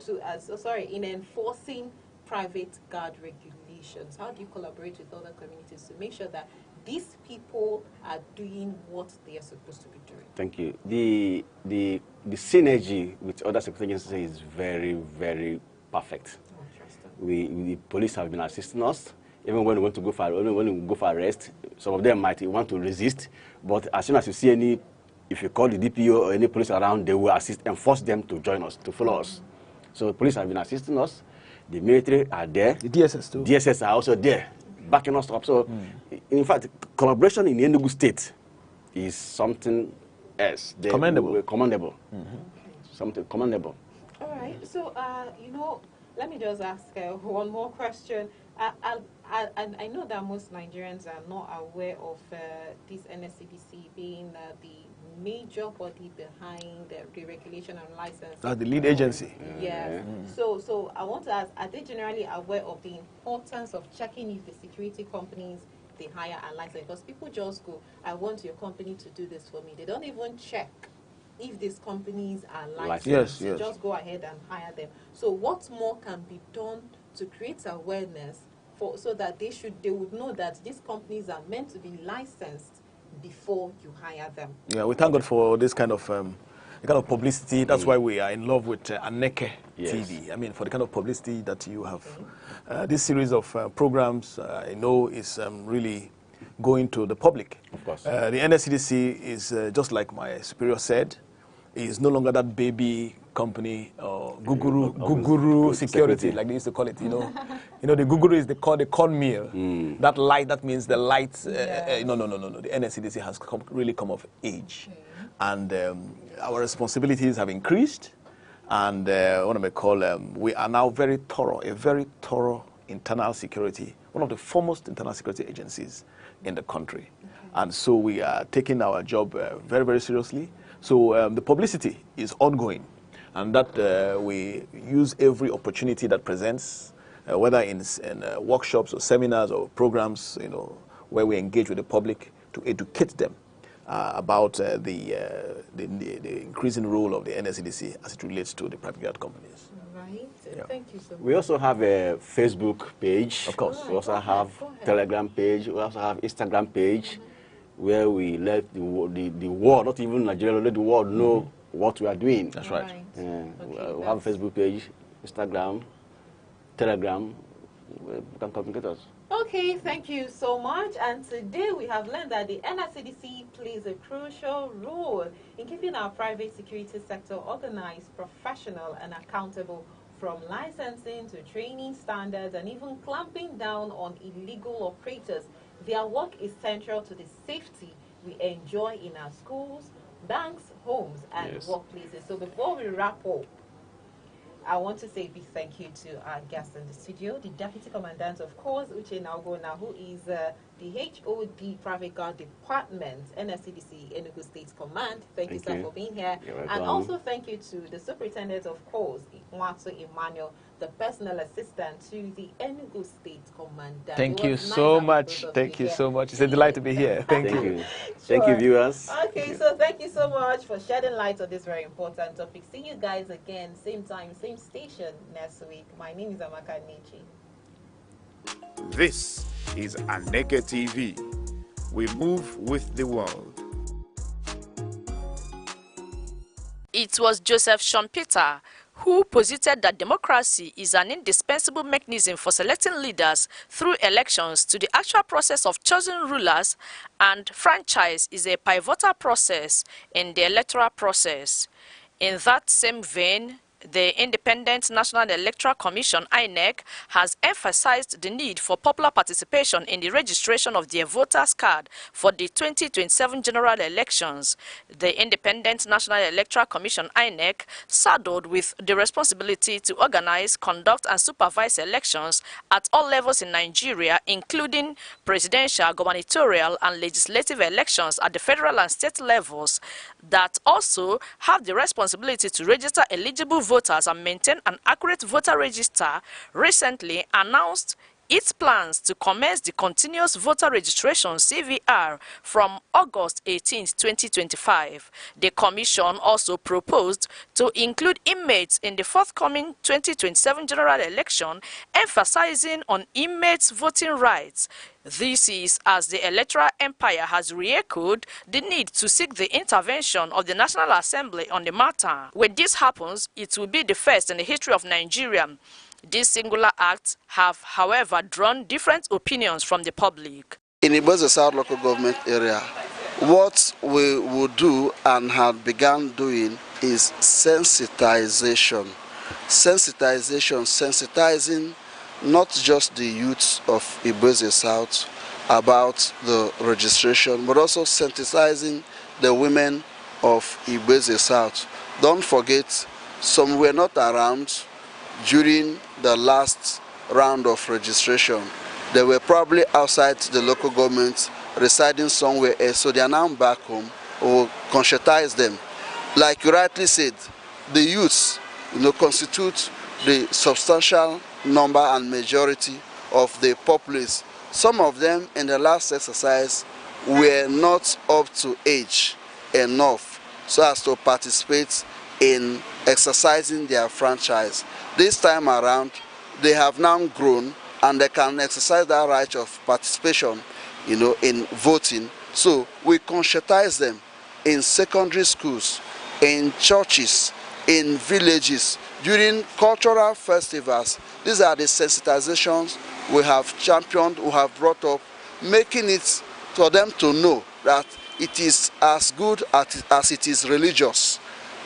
in enforcing private guard regulations? How do you collaborate with other communities to make sure that these people are doing what they are supposed to be doing? Thank you. The synergy with other security agencies is very, very perfect. The police have been assisting us. Even when we want to go for arrest, some of them might want to resist, but as soon as you see if you call the DPO or any police around, they will assist and force them to join us, to follow us. So the police have been assisting us. The military are there. The DSS too. DSS are also there, backing us up. So, in fact, collaboration in the Enugu state is something else. Commendable. Commendable. Something commendable. All right. So, let me just ask one more question. I know that most Nigerians are not aware of this NSCDC being the major body behind the regulation and license. That's the lead agency. Yes. So I want to ask, are they generally aware of the importance of checking if the security companies they hire are licensed? Because people just go, I want your company to do this for me. They don't even check if these companies are licensed. Yes. Just go ahead and hire them. So what more can be done to create awareness so that they would know that these companies are meant to be licensed before you hire them? Yeah, we thank God for this kind of publicity. That's why we are in love with Aneke TV. I mean, for the kind of publicity that you have. This series of programs, I know, is really going to the public. Of course. The NSCDC is, just like my superior said, is no longer that baby company or guguru security, like they used to call it. The guguru is the cornmeal. That light, that means the light. No. The NSCDC has really come of age, and our responsibilities have increased. And what I may call, we are now very thorough, a very thorough internal security, one of the foremost internal security agencies in the country. And so we are taking our job very, very seriously. So the publicity is ongoing, and that we use every opportunity that presents, whether in workshops or seminars or programs, where we engage with the public to educate them about the increasing role of the NSCDC as it relates to the private guard companies. Right. Yeah. Thank you so much. We also have a Facebook page. Of course. We also have Telegram page. We also have Instagram page, where we let the world, not even Nigeria, let the world know what we are doing. That's right. We have a Facebook page, Instagram, Telegram. You can communicate us. Okay, thank you so much. And today we have learned that the NSCDC plays a crucial role in keeping our private security sector organized, professional, and accountable, from licensing to training standards and even clamping down on illegal operators. Their work is central to the safety we enjoy in our schools, banks, homes, and workplaces. So before we wrap up, I want to say a big thank you to our guest in the studio, the Deputy Commandant, of course, Uche Naugona, who is the HOD Private Guard Department, NSCDC, Enugu State Command. Thank you, sir, for being here. And also thank you to the Superintendent, of course, Mwatu Emmanuel, the personal assistant to the Enugu State Commander. Thank you so much. Thank you so much. It's a delight to be here. Thank you. Thank you, viewers. Okay, so thank you so much for shedding light on this very important topic. See you guys again, same time, same station next week. My name is Amaka Nechi. This is Aneke TV. We move with the world. It was Joseph Schumpeter who posited that democracy is an indispensable mechanism for selecting leaders through elections to the actual process of choosing rulers, and franchise is a pivotal process in the electoral process. In that same vein, the Independent National Electoral Commission, INEC, has emphasized the need for popular participation in the registration of their voters' card for the 2027 general elections. The Independent National Electoral Commission, INEC, saddled with the responsibility to organize, conduct, and supervise elections at all levels in Nigeria, including presidential, gubernatorial, and legislative elections at the federal and state levels, that also have the responsibility to register eligible voters and maintain an accurate voter register, recently announced its plans to commence the continuous voter registration CVR from August 18, 2025. The Commission also proposed to include inmates in the forthcoming 2027 general election, emphasizing on inmates' voting rights. This is as the electoral empire has re-echoed the need to seek the intervention of the National Assembly on the matter. When this happens, it will be the first in the history of Nigeria. These singular acts have, however, drawn different opinions from the public. In Iboze South local government area, what we would do and have begun doing is sensitization. Sensitizing not just the youths of Iboze South about the registration, but also sensitizing the women of Iboze South. Don't forget, some were not around during the last round of registration. They were probably outside the local government, residing somewhere else, so they are now back home. Or conscientize them. Like you rightly said, the youths, constitute the substantial number and majority of the populace. Some of them in the last exercise were not up to age enough so as to participate in exercising their franchise. This time around, they have now grown and they can exercise that right of participation, in voting. So we conscientize them in secondary schools, in churches, in villages, during cultural festivals. These are the sensitizations we have championed, we have brought up, making it for them to know that it is as good as it is religious,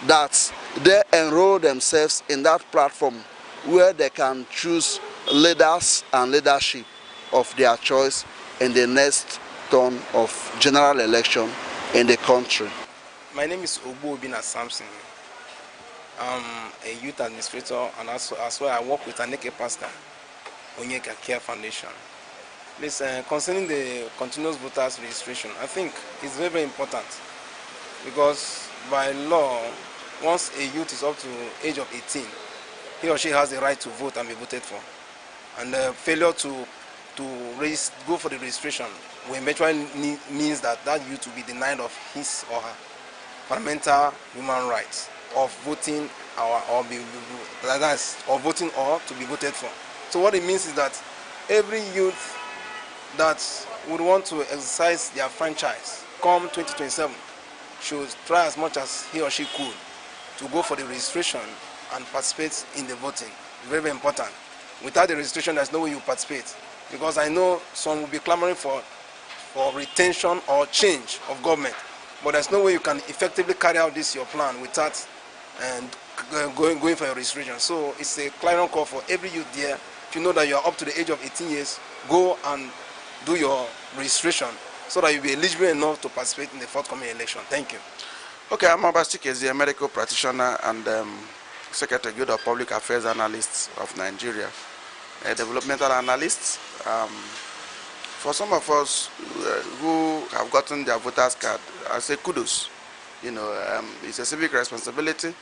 that they enroll themselves in that platform where they can choose leaders and leadership of their choice in the next turn of general election in the country. My name is Obina Samson. I'm a youth administrator, and also as well I work with Aneke pastor, Aneke Care Foundation. Listen, concerning the continuous voters registration, I think it's very, very important, because by law, once a youth is up to age of 18, he or she has the right to vote and be voted for. And the failure to go for the registration will eventually means that youth will be denied of his or her fundamental human rights of voting or voting or to be voted for. So what it means is that every youth that would want to exercise their franchise come 2027 should try as much as he or she could to go for the registration and participate in the voting. Very, very important. Without the registration, there's no way you participate. because I know some will be clamoring for retention or change of government. But there's no way you can effectively carry out this your plan without going for your registration. So it's a clarion call for every youth there. If you know that you are up to the age of 18 years, go and do your registration so that you'll be eligible enough to participate in the forthcoming election. Thank you. Okay, I'm Abastik, a medical practitioner and Secretary Guild of Public Affairs Analysts of Nigeria, a developmental analyst. For some of us who have gotten their voters card, I say kudos. You know, it's a civic responsibility.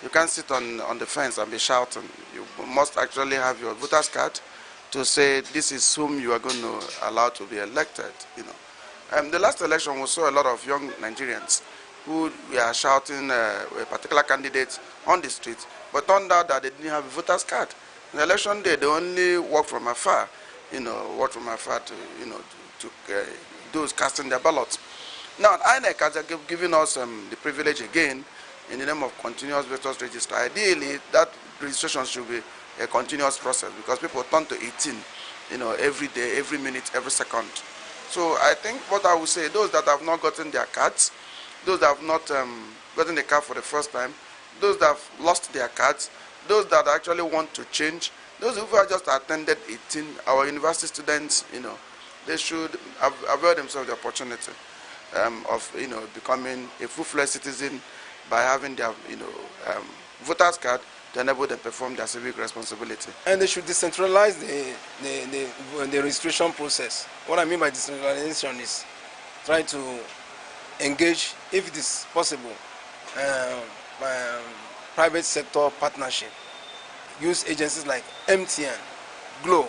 You can't sit on the fence and be shouting. You must actually have your voters card to say this is whom you are going to allow to be elected. You know, the last election we saw a lot of young Nigerians who were shouting a particular candidate on the streets, but turned out that they didn't have a voter's card. On the election day, they only walked from afar, to, those casting their ballots. Now, Aneke has given us the privilege again in the name of continuous voters register. Ideally, that registration should be a continuous process because people turn to 18, every day, every minute, every second. So I think what I would say, those that have not gotten their cards, those that have not gotten the card for the first time, those that have lost their cards, those that actually want to change, those who have just attended 18, our university students, they should avail themselves the opportunity of becoming a full-fledged citizen by having their voters card to enable them perform their civic responsibility. And they should decentralize the registration process. What I mean by decentralization is try to engage, if it is possible, private sector partnership. Use agencies like MTN, Glo,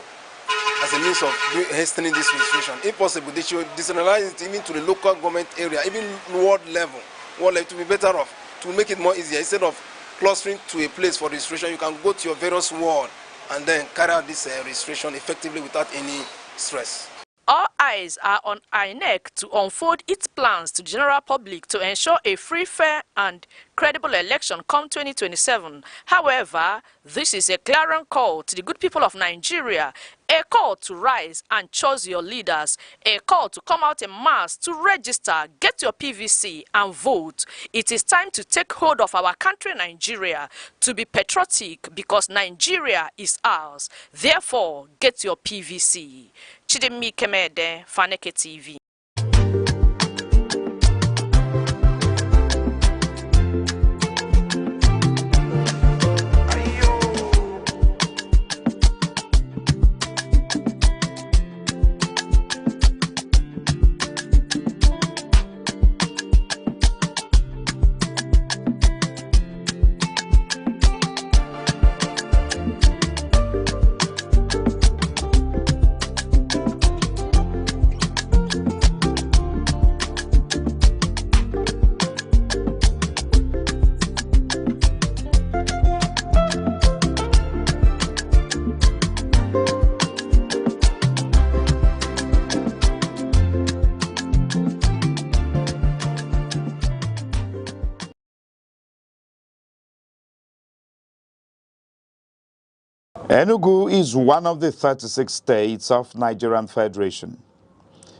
as a means of hastening this registration. If possible, they should decentralize it even to the local government area, even world level to be better off, to make it more easier. Instead of clustering to a place for registration, you can go to your various ward and then carry out this registration effectively without any stress. All eyes are on Aneke to unfold its plans to the general public to ensure a free, fair and credible election come 2027. However, this is a clarion call to the good people of Nigeria, a call to rise and choose your leaders, a call to come out in mass to register, get your PVC and vote. It is time to take hold of our country, Nigeria, to be patriotic because Nigeria is ours. Therefore, get your PVC. Chidemi Kemede, Aneke TV. Enugu is one of the 36 states of Nigerian Federation.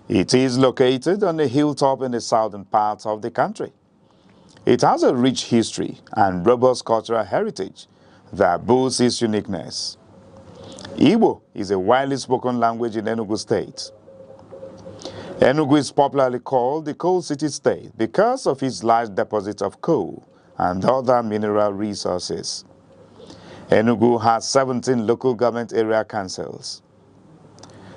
It is located on a hilltop in the southern part of the country. It has a rich history and robust cultural heritage that boasts its uniqueness. Igbo is a widely spoken language in Enugu State. Enugu is popularly called the Coal City State because of its large deposits of coal and other mineral resources. Enugu has 17 local government area councils.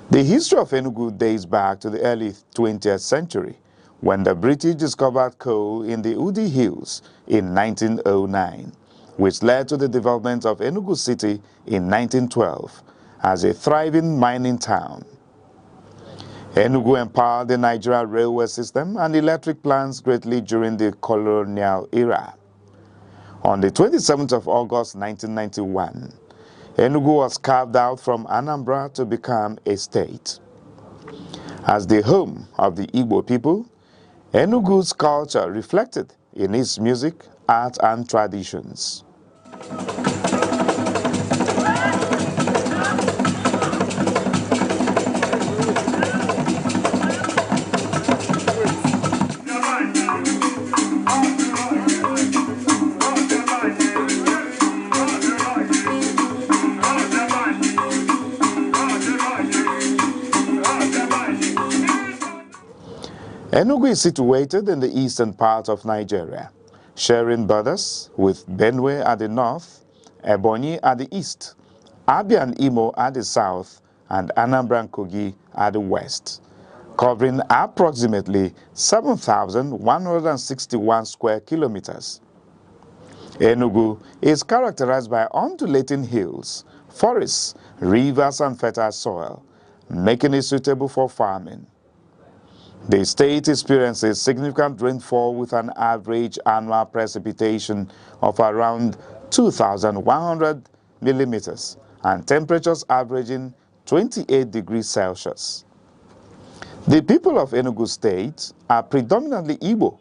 The history of Enugu dates back to the early 20th century when the British discovered coal in the Udi Hills in 1909, which led to the development of Enugu City in 1912 as a thriving mining town. Enugu empowered the Nigerian railway system and electric plants greatly during the colonial era. On the 27th of August 1991, Enugu was carved out from Anambra to become a state. As the home of the Igbo people, Enugu's culture reflected in its music, art, and traditions. Enugu is situated in the eastern part of Nigeria, sharing borders with Benue at the north, Ebonyi at the east, Abia and Imo at the south, and Anambra and Kogi at the west, covering approximately 7,161 square kilometers. Enugu is characterized by undulating hills, forests, rivers, and fertile soil, making it suitable for farming. The state experiences significant rainfall with an average annual precipitation of around 2,100 millimeters and temperatures averaging 28 degrees Celsius. The people of Enugu State are predominantly Igbo,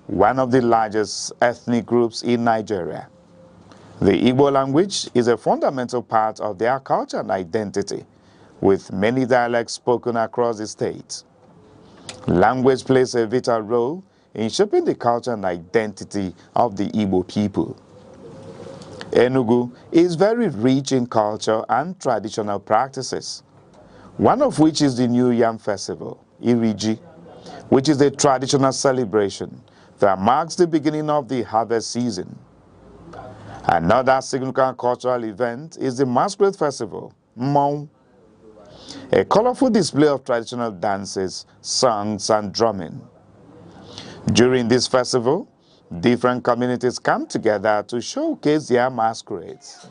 one of the largest ethnic groups in Nigeria. The Igbo language is a fundamental part of their culture and identity, with many dialects spoken across the state. Language plays a vital role in shaping the culture and identity of the Igbo people. Enugu is very rich in culture and traditional practices, one of which is the New Yam Festival, Iriji, which is a traditional celebration that marks the beginning of the harvest season. Another significant cultural event is the Masquerade Festival, Mmong, a colorful display of traditional dances, songs, and drumming. During this festival, different communities come together to showcase their masquerades.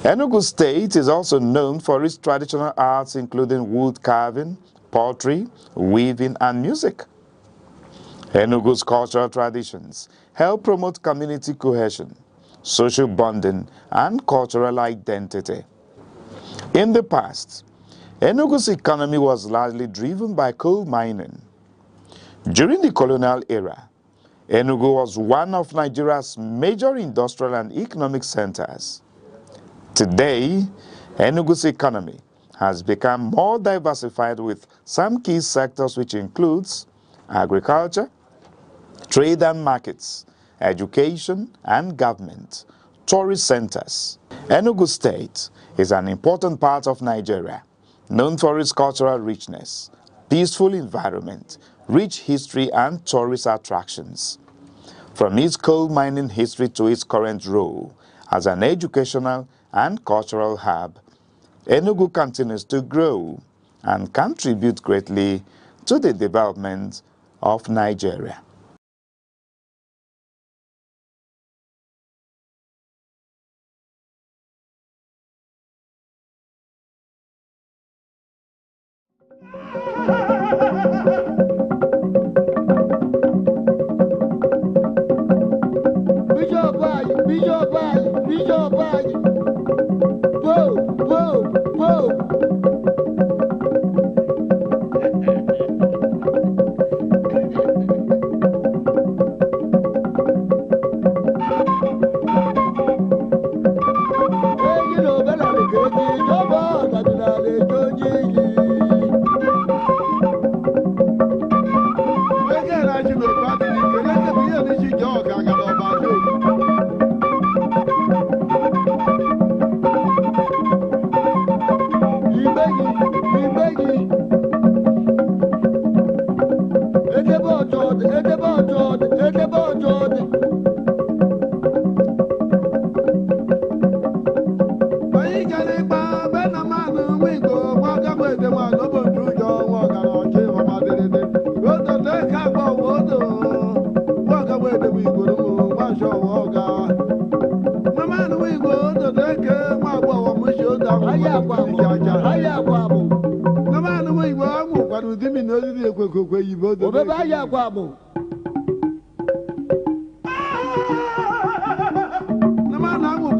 Enugu State is also known for its traditional arts including wood carving, pottery, weaving, and music. Enugu's cultural traditions help promote community cohesion, social bonding, and cultural identity. In the past, Enugu's economy was largely driven by coal mining. During the colonial era, Enugu was one of Nigeria's major industrial and economic centers. Today, Enugu's economy has become more diversified with some key sectors which includes agriculture, trade and markets, education and government, tourist centers. Enugu State is an important part of Nigeria, known for its cultural richness, peaceful environment, rich history and tourist attractions. From its coal mining history to its current role as an educational and cultural hub, Enugu continues to grow and contribute greatly to the development of Nigeria.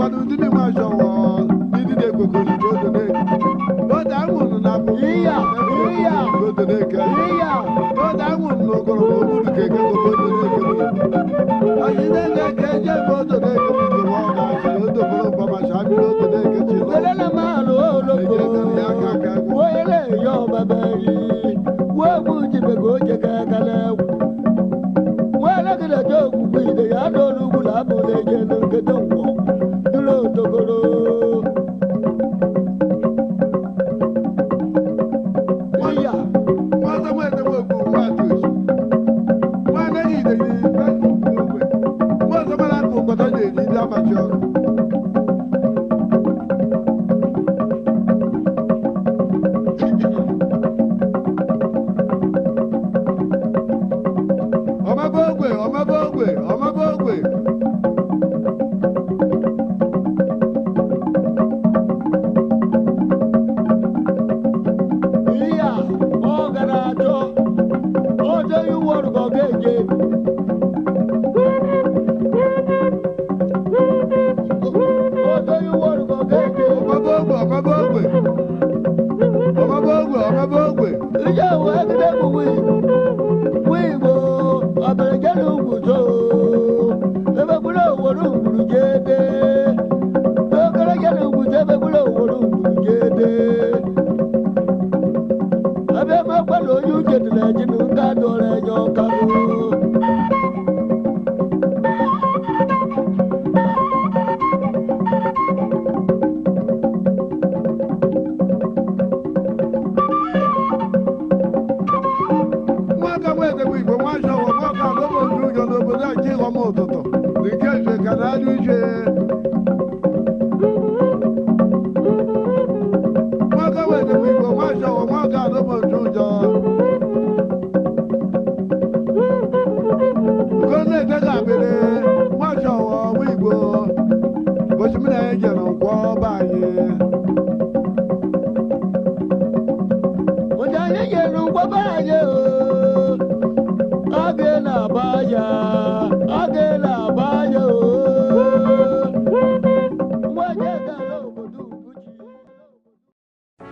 kwanu dini ma showo didi de koko ni go to ne do da won na ko iya go to ne ke iya do da won no go no bu ke ke go to ne ke ayi ne ne ke je go to ne ke go mo ga shi do go pa ma sha bi do to ne ke chi lo le ma lo lo ko ya ka ka wo ele yo baba yi wo bu ji be go je ka ka le wala kila jogu bide ya dolu bula bole jenu kedongo dulo togoro iya mata mwete mwogu watu mwana ide ni petu kumwe mwana mwana kukota ni dama choro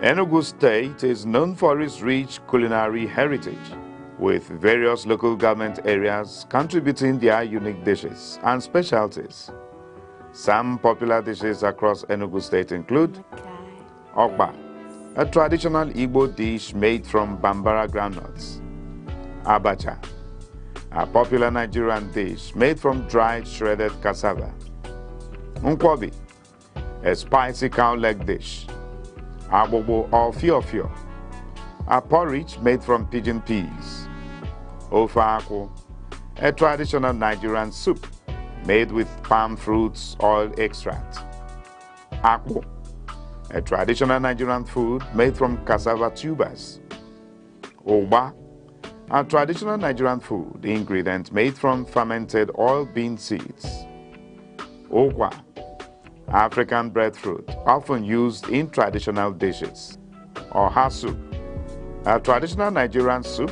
Enugu State is known for its rich culinary heritage, with various local government areas contributing their unique dishes and specialties. Some popular dishes across Enugu State include Okpa, a traditional Igbo dish made from Bambara groundnuts; Abacha, a popular Nigerian dish made from dried shredded cassava; Nkwobi, a spicy cow leg dish; Abobo or Fiofio, a porridge made from pigeon peas; Ofe Akwu, a traditional Nigerian soup made with palm fruits oil extract; Akwu, a traditional Nigerian food made from cassava tubers; Ogba, a traditional Nigerian food ingredient made from fermented oil bean seeds; Okwa, African breadfruit often used in traditional dishes; Oha soup, a traditional Nigerian soup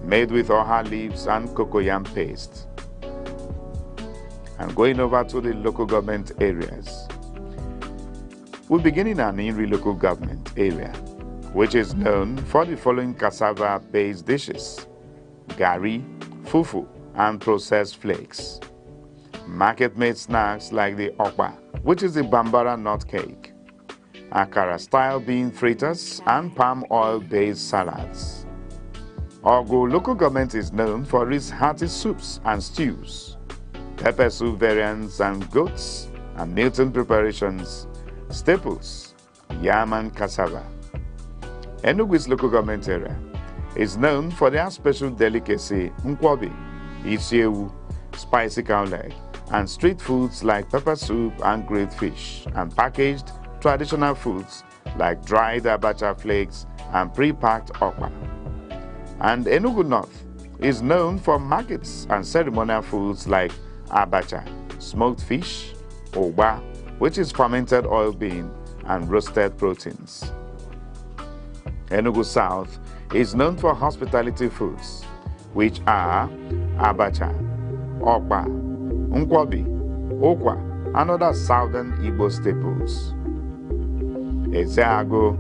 made with oha leaves and cocoyam paste. And going over to the local government areas, we begin in an Inri local government area, which is known for the following cassava-based dishes: gari, fufu, and processed flakes; market-made snacks like the okpa, which is the Bambara nut cake; akara-style bean fritters, and palm oil-based salads. Ogo local government is known for its hearty soups and stews, pepper soup variants and goats and Newton preparations, staples, yam and cassava. Enugu's local government area is known for their special delicacy nkwobi, isiewu, spicy cow leg, and street foods like pepper soup and grilled fish, and packaged traditional foods like dried abacha flakes and pre-packed okpa. And Enugu North is known for markets and ceremonial foods like abacha, smoked fish, ogba, which is fermented oil bean, and roasted proteins. Enugu South is known for hospitality foods, which are abacha, okpa, nkwobi, okwa, and other southern Igbo staples. Ezeago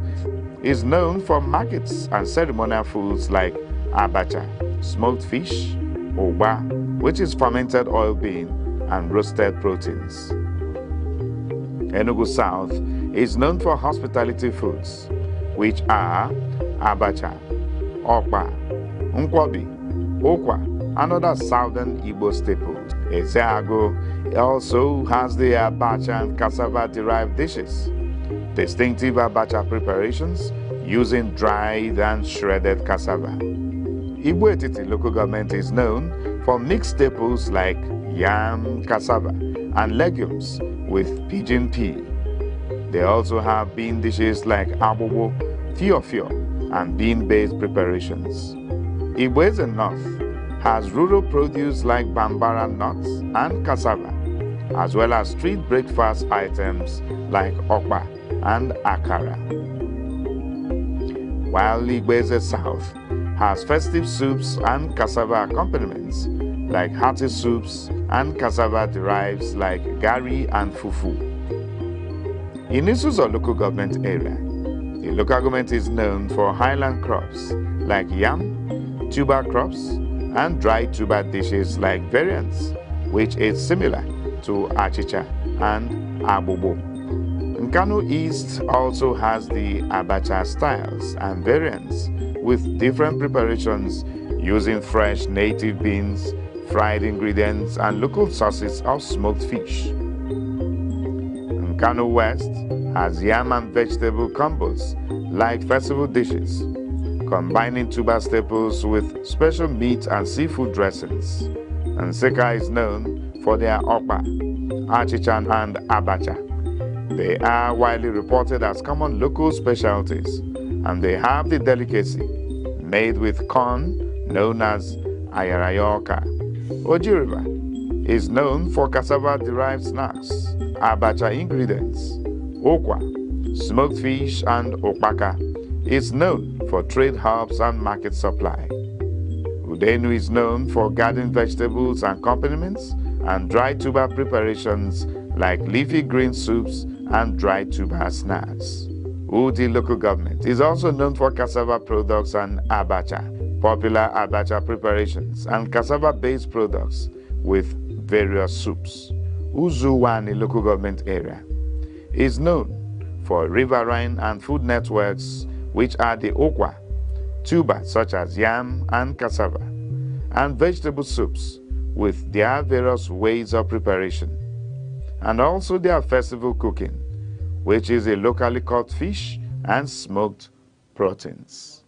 is known for markets and ceremonial foods like abacha, smoked fish, oba, which is fermented oil bean, and roasted proteins. Enugu South is known for hospitality foods, which are abacha, okpa, nkwobi, okwa, and other southern Igbo staples. Ezeago also has the abacha and cassava-derived dishes, distinctive abacha preparations using dried and shredded cassava. Igbo Etiti local government is known for mixed staples like yam, cassava, and legumes with pigeon pea. They also have bean dishes like abobo, fiofio, and bean-based preparations. Igbo Eze North has rural produce like bambara nuts and cassava, as well as street breakfast items like okpa and akara. While Igbo Eze South has festive soups and cassava accompaniments like hearty soups and cassava derives like gari and fufu. In Isuzo local government area, the local government is known for highland crops like yam, tuber crops, and dried tuber dishes like variants, which is similar to achicha and abobo. Nkanu East also has the abacha styles and variants with different preparations using fresh native beans, fried ingredients, and local sauces of smoked fish. Nkanu West has yam and vegetable combos like festival dishes, combining tuber staples with special meat and seafood dressings. And Nseka is known for their okpa, achicha, and abacha. They are widely reported as common local specialties, and they have the delicacy made with corn known as ayarayoka. Oji River is known for cassava-derived snacks, abacha ingredients. Okwa, smoked fish, and okpaka is known for trade hubs and market supply. Udenu is known for garden vegetables and accompaniments and dry tuber preparations like leafy green soups and dry tuber snacks. Udi local government is also known for cassava products and abacha, popular abacha preparations, and cassava-based products with various soups. Uzuwani local government area is known for riverine and food networks, which are the okwa, tubers such as yam and cassava, and vegetable soups with their various ways of preparation, and also their festival cooking, which is a locally caught fish and smoked proteins.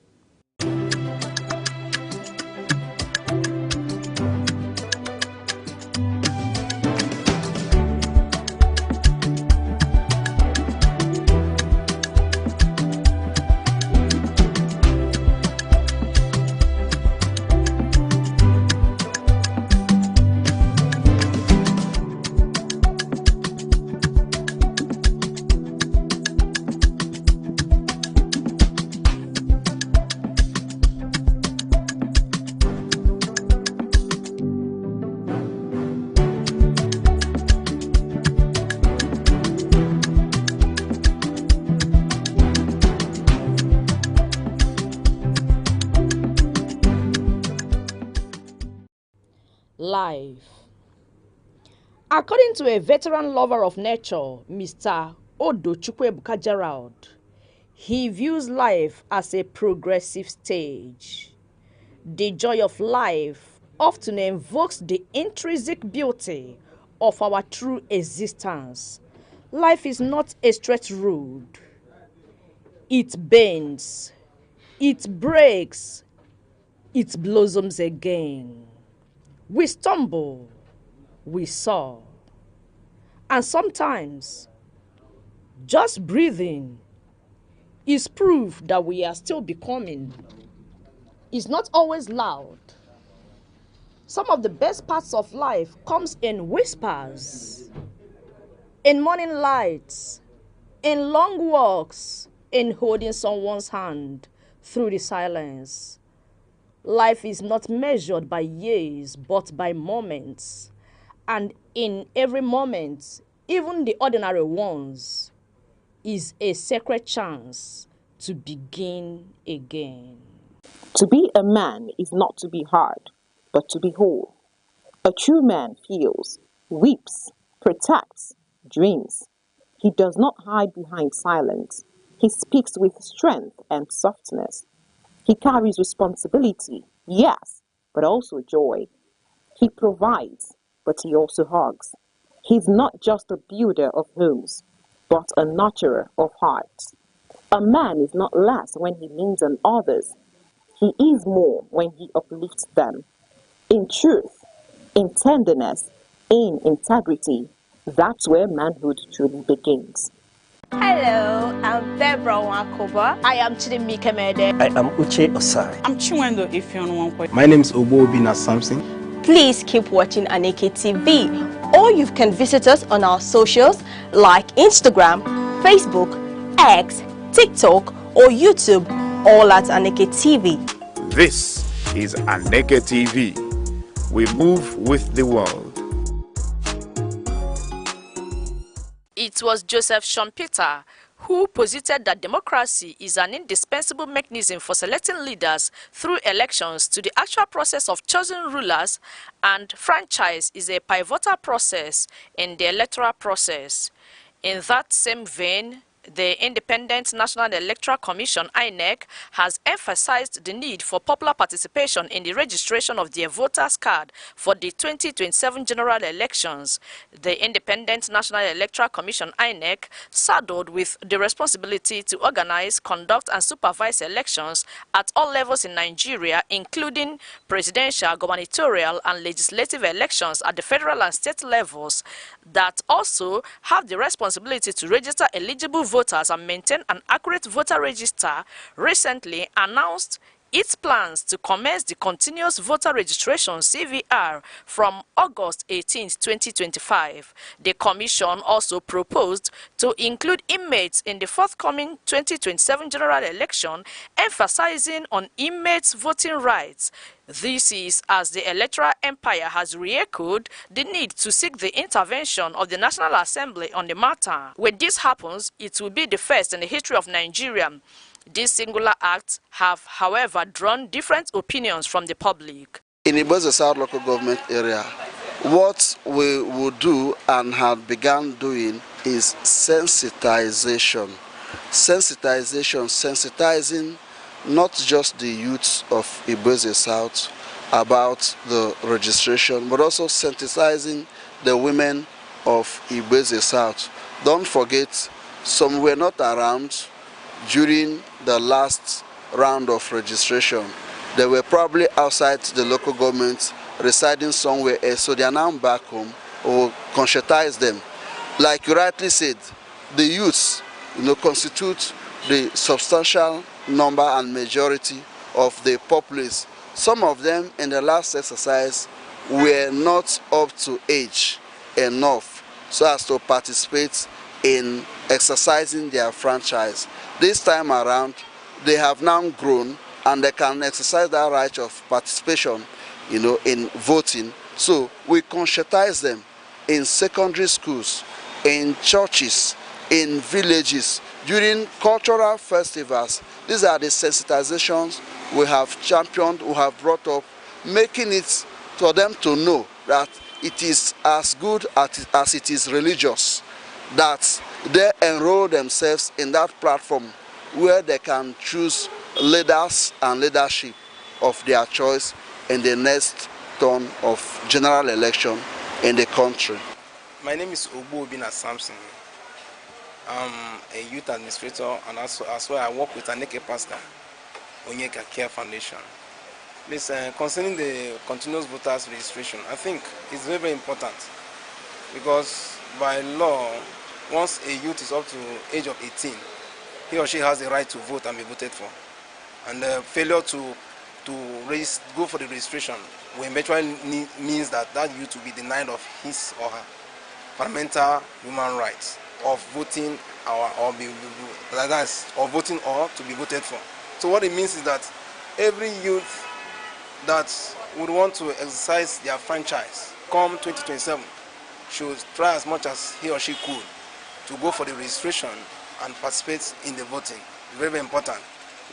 Life. According to a veteran lover of nature, Mr. Odo Chukwuebuka Gerald, he views life as a progressive stage. The joy of life often invokes the intrinsic beauty of our true existence. Life is not a straight road. It bends, it breaks, it blossoms again. We stumble, we soar. And sometimes, just breathing is proof that we are still becoming. It's not always loud. Some of the best parts of life comes in whispers, in morning lights, in long walks, in holding someone's hand through the silence. Life is not measured by years, but by moments. And in every moment, even the ordinary ones, is a sacred chance to begin again. To be a man is not to be hard, but to be whole. A true man feels, weeps, protects, dreams. He does not hide behind silence. He speaks with strength and softness. He carries responsibility, yes, but also joy. He provides, but he also hugs. He's not just a builder of homes, but a nurturer of hearts. A man is not less when he leans on others. He is more when he uplifts them. In truth, in tenderness, in integrity, that's where manhood truly begins. Hello, I'm Debra Wakoba. I am Chidimike Mede. I am Uche Osai. I'm Chinwendo Ifeanwankwe. My name is Obina Samson. Please keep watching Aneke TV, or you can visit us on our socials like Instagram, Facebook, X, TikTok, or YouTube, all at Aneke TV. This is Aneke TV. We move with the world. It was Joseph Schumpeter who posited that democracy is an indispensable mechanism for selecting leaders through elections to the actual process of choosing rulers, and franchise is a pivotal process in the electoral process. In that same vein, the Independent National Electoral Commission, INEC, has emphasized the need for popular participation in the registration of their voters' card for the 2027 general elections. The Independent National Electoral Commission, INEC, saddled with the responsibility to organize, conduct, and supervise elections at all levels in Nigeria, including presidential, gubernatorial, and legislative elections at the federal and state levels, that also have the responsibility to register eligible voters and maintain an accurate voter register, recently announced its plans to commence the continuous voter registration CVR from August 18, 2025. The Commission also proposed to include inmates in the forthcoming 2027 general election, emphasizing on inmates' voting rights. This is as the electoral empire has re-echoed the need to seek the intervention of the National Assembly on the matter. When this happens, it will be the first in the history of Nigeria. These singular acts have, however, drawn different opinions from the public. In Iboze South local government area, what we will do and have begun doing is sensitization. Sensitizing not just the youths of Iboze South about the registration, but also sensitizing the women of Iboze South. Don't forget, some were not around during the last round of registration. They were probably outside the local government, residing somewhere else, so they are now back home. Or conscientize them. Like you rightly said, the youths, constitute the substantial number and majority of the populace. Some of them in the last exercise were not up to age enough so as to participate in exercising their franchise. This time around, they have now grown and they can exercise that right of participation, in voting. So we conscientize them in secondary schools, in churches, in villages, during cultural festivals. These are the sensitizations we have championed, we have brought up, making it for them to know that it is as good as it is religious, that they enroll themselves in that platform where they can choose leaders and leadership of their choice in the next turn of general election in the country. My name is Obina Samson. I'm a youth administrator, and also as well I work with Aneke pastor, Aneke Care Foundation. Listen, concerning the continuous voters registration, I think it's very, very important, because by law, once a youth is up to age of 18, he or she has the right to vote and be voted for. And the failure to go for the registration will eventually means that youth will be denied of his or her fundamental human rights of voting or voting or to be voted for. So what it means is that every youth that would want to exercise their franchise come 2027 should try as much as he or she could to go for the registration and participate in the voting. It's very, very important.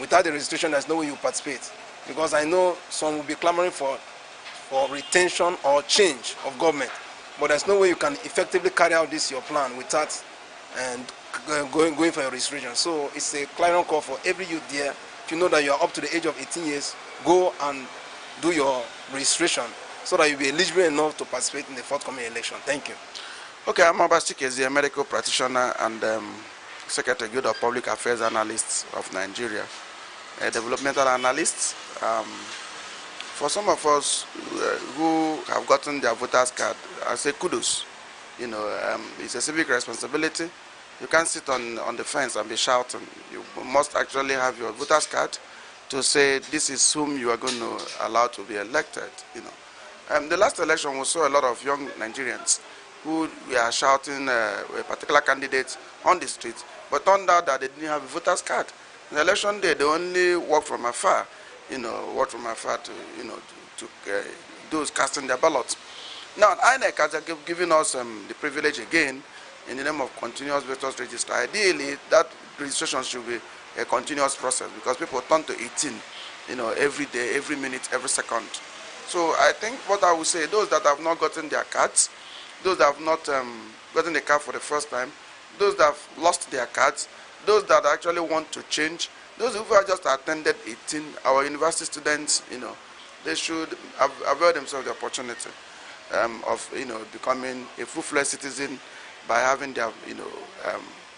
Without the registration, there's no way you participate. Because I know some will be clamoring for retention or change of government. But there's no way you can effectively carry out this your plan without going for your registration. So it's a clarion call for every youth there. If you know that you are up to the age of 18 years, go and do your registration so that you'll be eligible enough to participate in the forthcoming election. Thank you. Okay, I'm Abastik, a medical practitioner and Secretary Guild of Public Affairs Analysts of Nigeria, a developmental analyst. For some of us who have gotten their voters card, I say kudos. You know, it's a civic responsibility. You can't sit on the fence and be shouting. You must actually have your voters card to say this is whom you are going to allow to be elected. You know, the last election we saw a lot of young Nigerians who were shouting a particular candidate on the street, but turned out that they didn't have a voter's card. In the election day, they only walked from afar, to, those casting their ballots. Now, Aneke has given us the privilege again in the name of continuous voters register. Ideally, that registration should be a continuous process because people turn to 18, every day, every minute, every second. So I think what I would say, those that have not gotten their cards, those that have not gotten the card for the first time, those that have lost their cards, those that actually want to change, those who have just attended 18, our university students, they should avail themselves the opportunity of becoming a full-fledged citizen by having their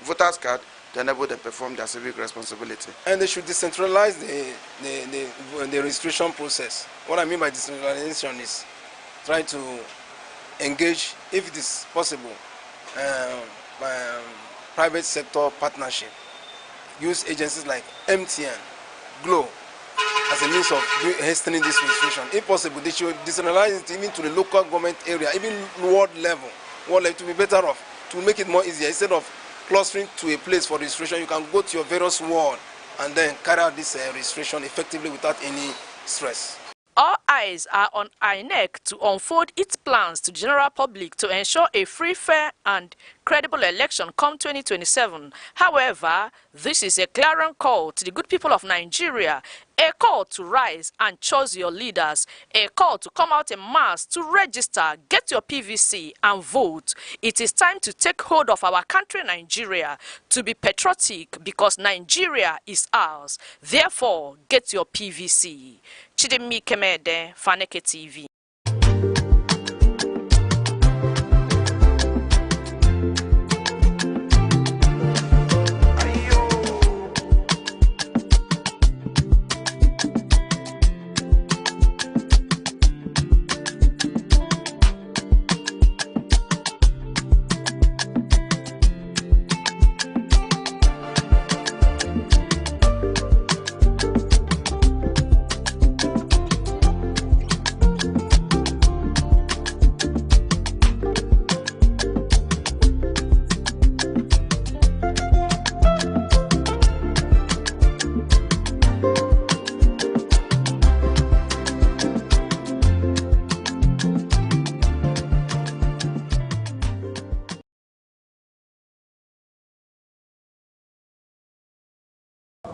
voters card to enable them perform their civic responsibility. And they should decentralize the registration process. What I mean by decentralization is try to engage, if it is possible, private sector partnership. Use agencies like MTN, Glo, as a means of hastening this registration. If possible, they should decentralize it even to the local government area, even ward level to be better off, to make it more easier. Instead of clustering to a place for registration, you can go to your various ward and then carry out this registration effectively without any stress. All eyes are on Aneke to unfold its plans to the general public to ensure a free, fair and credible election come 2027. However, this is a clarion call to the good people of Nigeria, a call to rise and choose your leaders, a call to come out in mass to register, get your PVC and vote. It is time to take hold of our country, Nigeria, to be patriotic because Nigeria is ours. Therefore, get your PVC. Chidemi Kemede, Aneke TV.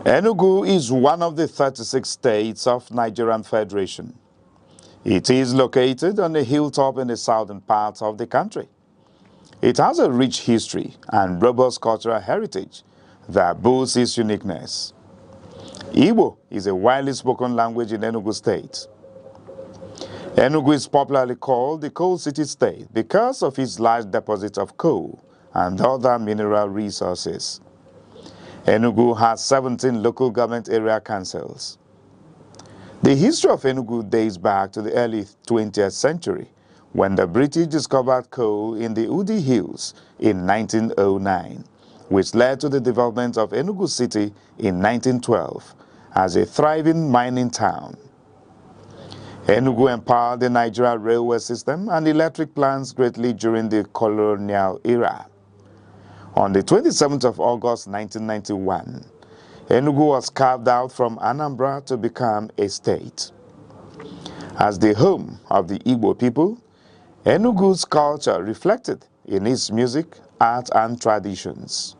Enugu is one of the 36 states of Nigerian Federation. It is located on a hilltop in the southern part of the country. It has a rich history and robust cultural heritage that boasts its uniqueness. Igbo is a widely spoken language in Enugu State. Enugu is popularly called the Coal City State because of its large deposits of coal and other mineral resources. Enugu has 17 local government area councils. The history of Enugu dates back to the early 20th century when the British discovered coal in the Udi Hills in 1909, which led to the development of Enugu City in 1912 as a thriving mining town. Enugu empowered the Nigerian railway system and electric plants greatly during the colonial era. On the 27th of August 1991, Enugu was carved out from Anambra to become a state. As the home of the Igbo people, Enugu's culture reflected in its music, art, and traditions.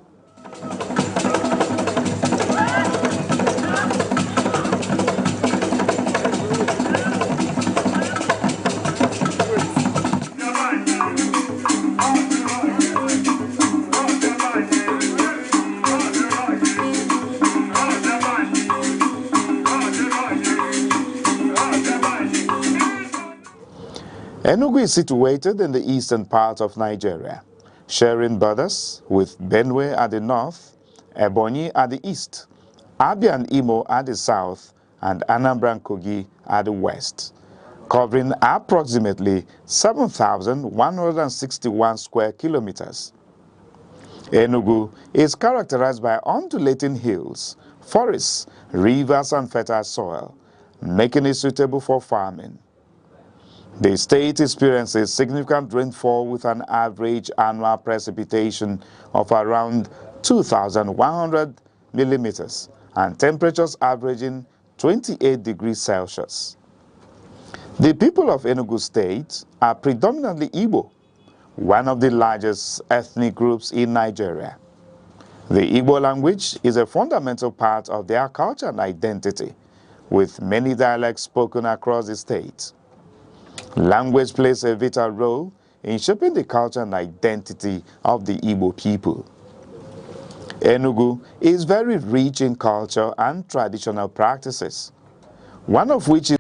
Enugu is situated in the eastern part of Nigeria, sharing borders with Benue at the north, Ebonyi at the east, Abia and Imo at the south, and Anambra and Kogi at the west, covering approximately 7,161 square kilometers. Enugu is characterized by undulating hills, forests, rivers, and fertile soil, making it suitable for farming. The state experiences significant rainfall with an average annual precipitation of around 2,100 millimeters and temperatures averaging 28 degrees Celsius. The people of Enugu State are predominantly Igbo, one of the largest ethnic groups in Nigeria. The Igbo language is a fundamental part of their culture and identity, with many dialects spoken across the state. Language plays a vital role in shaping the culture and identity of the Igbo people. Enugu is very rich in culture and traditional practices, one of which is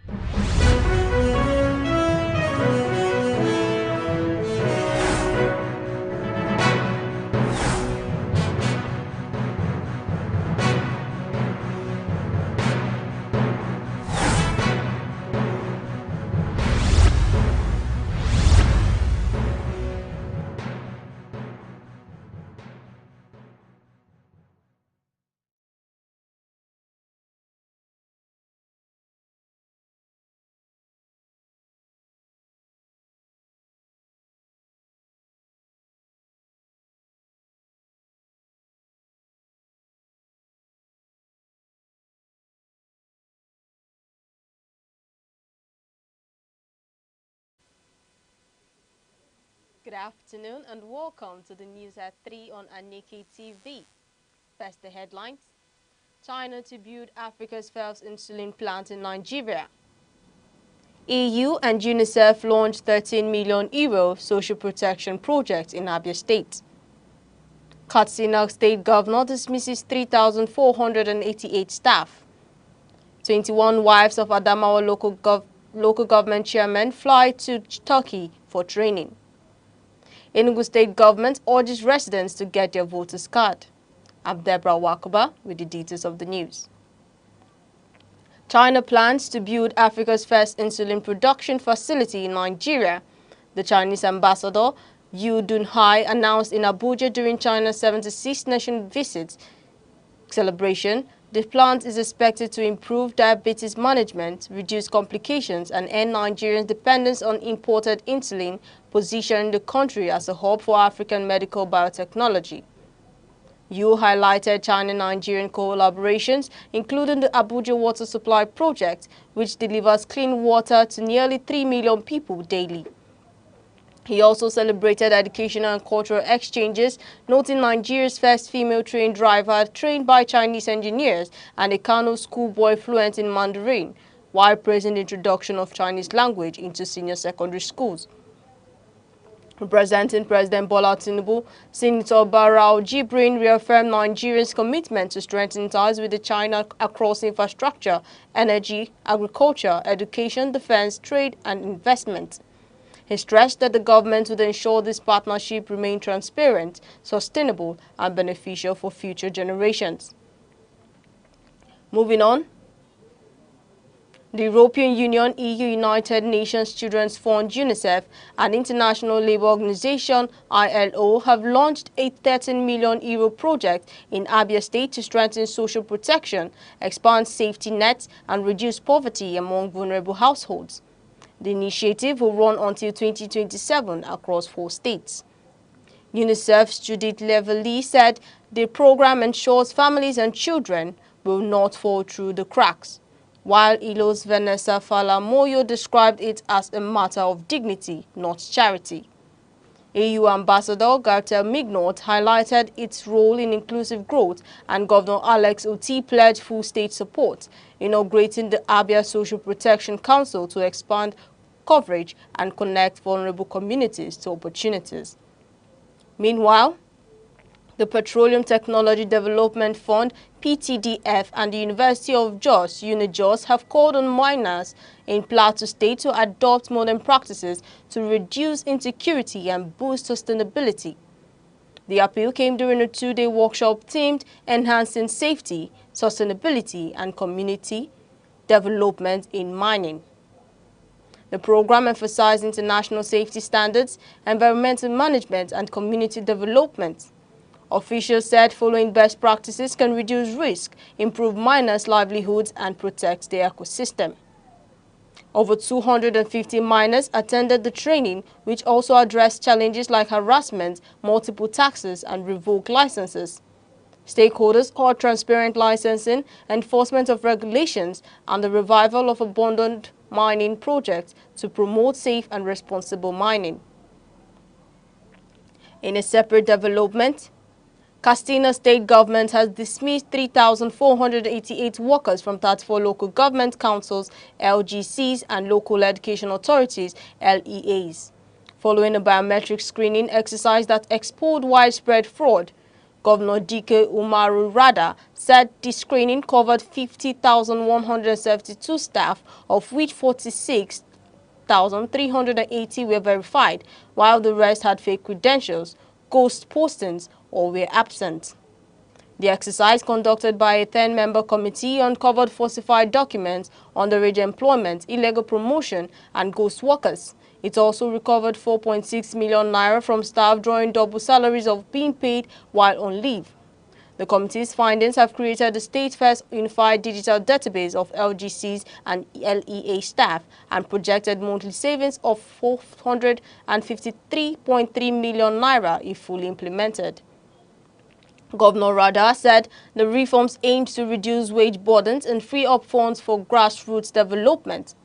Good afternoon and welcome to the news at 3 on Aneke TV. First, the headlines. China to build Africa's first insulin plant in Nigeria. EU and UNICEF launched €13 million social protection project in Abia State. Katsina State Governor dismisses 3,488 staff. 21 wives of Adamawa local government chairman fly to Turkey for training. Enugu State government urges residents to get their voters' card. I'm Deborah Wakuba with the details of the news. China plans to build Africa's first insulin production facility in Nigeria. The Chinese ambassador, Yu Dunhai, announced in Abuja during China's 76th nation visit celebration. The plant is expected to improve diabetes management, reduce complications, and end Nigerians' dependence on imported insulin, positioning the country as a hub for African medical biotechnology. Yu highlighted China-Nigerian collaborations, including the Abuja Water Supply Project, which delivers clean water to nearly 3 million people daily. He also celebrated educational and cultural exchanges, noting Nigeria's first female train driver trained by Chinese engineers and a Kano schoolboy fluent in Mandarin, while praising the introduction of Chinese language into senior secondary schools. Representing President Bola Tinubu, Senator Barau Jibrin reaffirmed Nigeria's commitment to strengthen ties with China across infrastructure, energy, agriculture, education, defense, trade, and investment. He stressed that the government would ensure this partnership remain transparent, sustainable, and beneficial for future generations. Moving on. The European Union, EU, United Nations Children's Fund, UNICEF, and International Labour Organization, ILO, have launched a €13 million project in Abia State to strengthen social protection, expand safety nets, and reduce poverty among vulnerable households. The initiative will run until 2027 across 4 states. UNICEF's Judith Leverly said the program ensures families and children will not fall through the cracks. while ILO's Vanessa Falamoyo described it as a matter of dignity, not charity. AU Ambassador Gartel Mignot highlighted its role in inclusive growth, and Governor Alex Oti pledged full state support, inaugurating the Abia Social Protection Council to expand coverage and connect vulnerable communities to opportunities. Meanwhile, the Petroleum Technology Development Fund, PTDF, and the University of Jos, UniJos, have called on miners in Plateau State to adopt modern practices to reduce insecurity and boost sustainability. The appeal came during a two-day workshop themed Enhancing Safety, Sustainability, and Community Development in Mining. The program emphasized international safety standards, environmental management, and community development. Officials said following best practices can reduce risk, improve miners' livelihoods, and protect the ecosystem. Over 250 miners attended the training, which also addressed challenges like harassment, multiple taxes, and revoked licenses. Stakeholders called transparent licensing, enforcement of regulations, and the revival of abandoned mining projects to promote safe and responsible mining. In a separate development, Castina State Government has dismissed 3,488 workers from 34 local government councils, LGCs, and local education authorities, LEAs, following a biometric screening exercise that exposed widespread fraud. Governor Dike Umaru Rada said the screening covered 50,172 staff, of which 46,380 were verified, while the rest had fake credentials, ghost postings, or were absent. The exercise, conducted by a 10-member committee, uncovered falsified documents, underage employment, illegal promotion, and ghost workers. It also recovered 4.6 million naira from staff drawing double salaries of being paid while on leave. The committee's findings have created the state-first unified digital database of LGCs and LEA staff and projected monthly savings of 453.3 million naira if fully implemented. Governor Rada said the reforms aimed to reduce wage burdens and free up funds for grassroots development.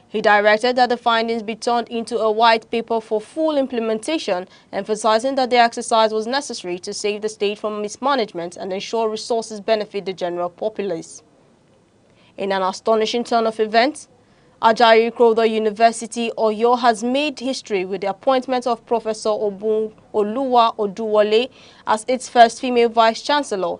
He directed that the findings be turned into a white paper for full implementation, emphasizing that the exercise was necessary to save the state from mismanagement and ensure resources benefit the general populace. In an astonishing turn of events, Ajayi Crowther University, Oyo, has made history with the appointment of Professor Obun Oluwa Oduwole as its first female vice-chancellor.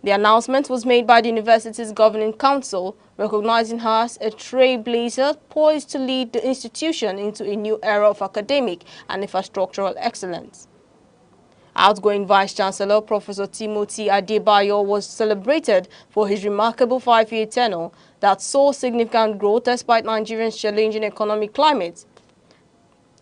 The announcement was made by the university's governing council, recognizing her as a trailblazer poised to lead the institution into a new era of academic and infrastructural excellence. Outgoing Vice-Chancellor Professor Timothy Adebayo was celebrated for his remarkable 5-year tenure that saw significant growth despite Nigeria's challenging economic climate.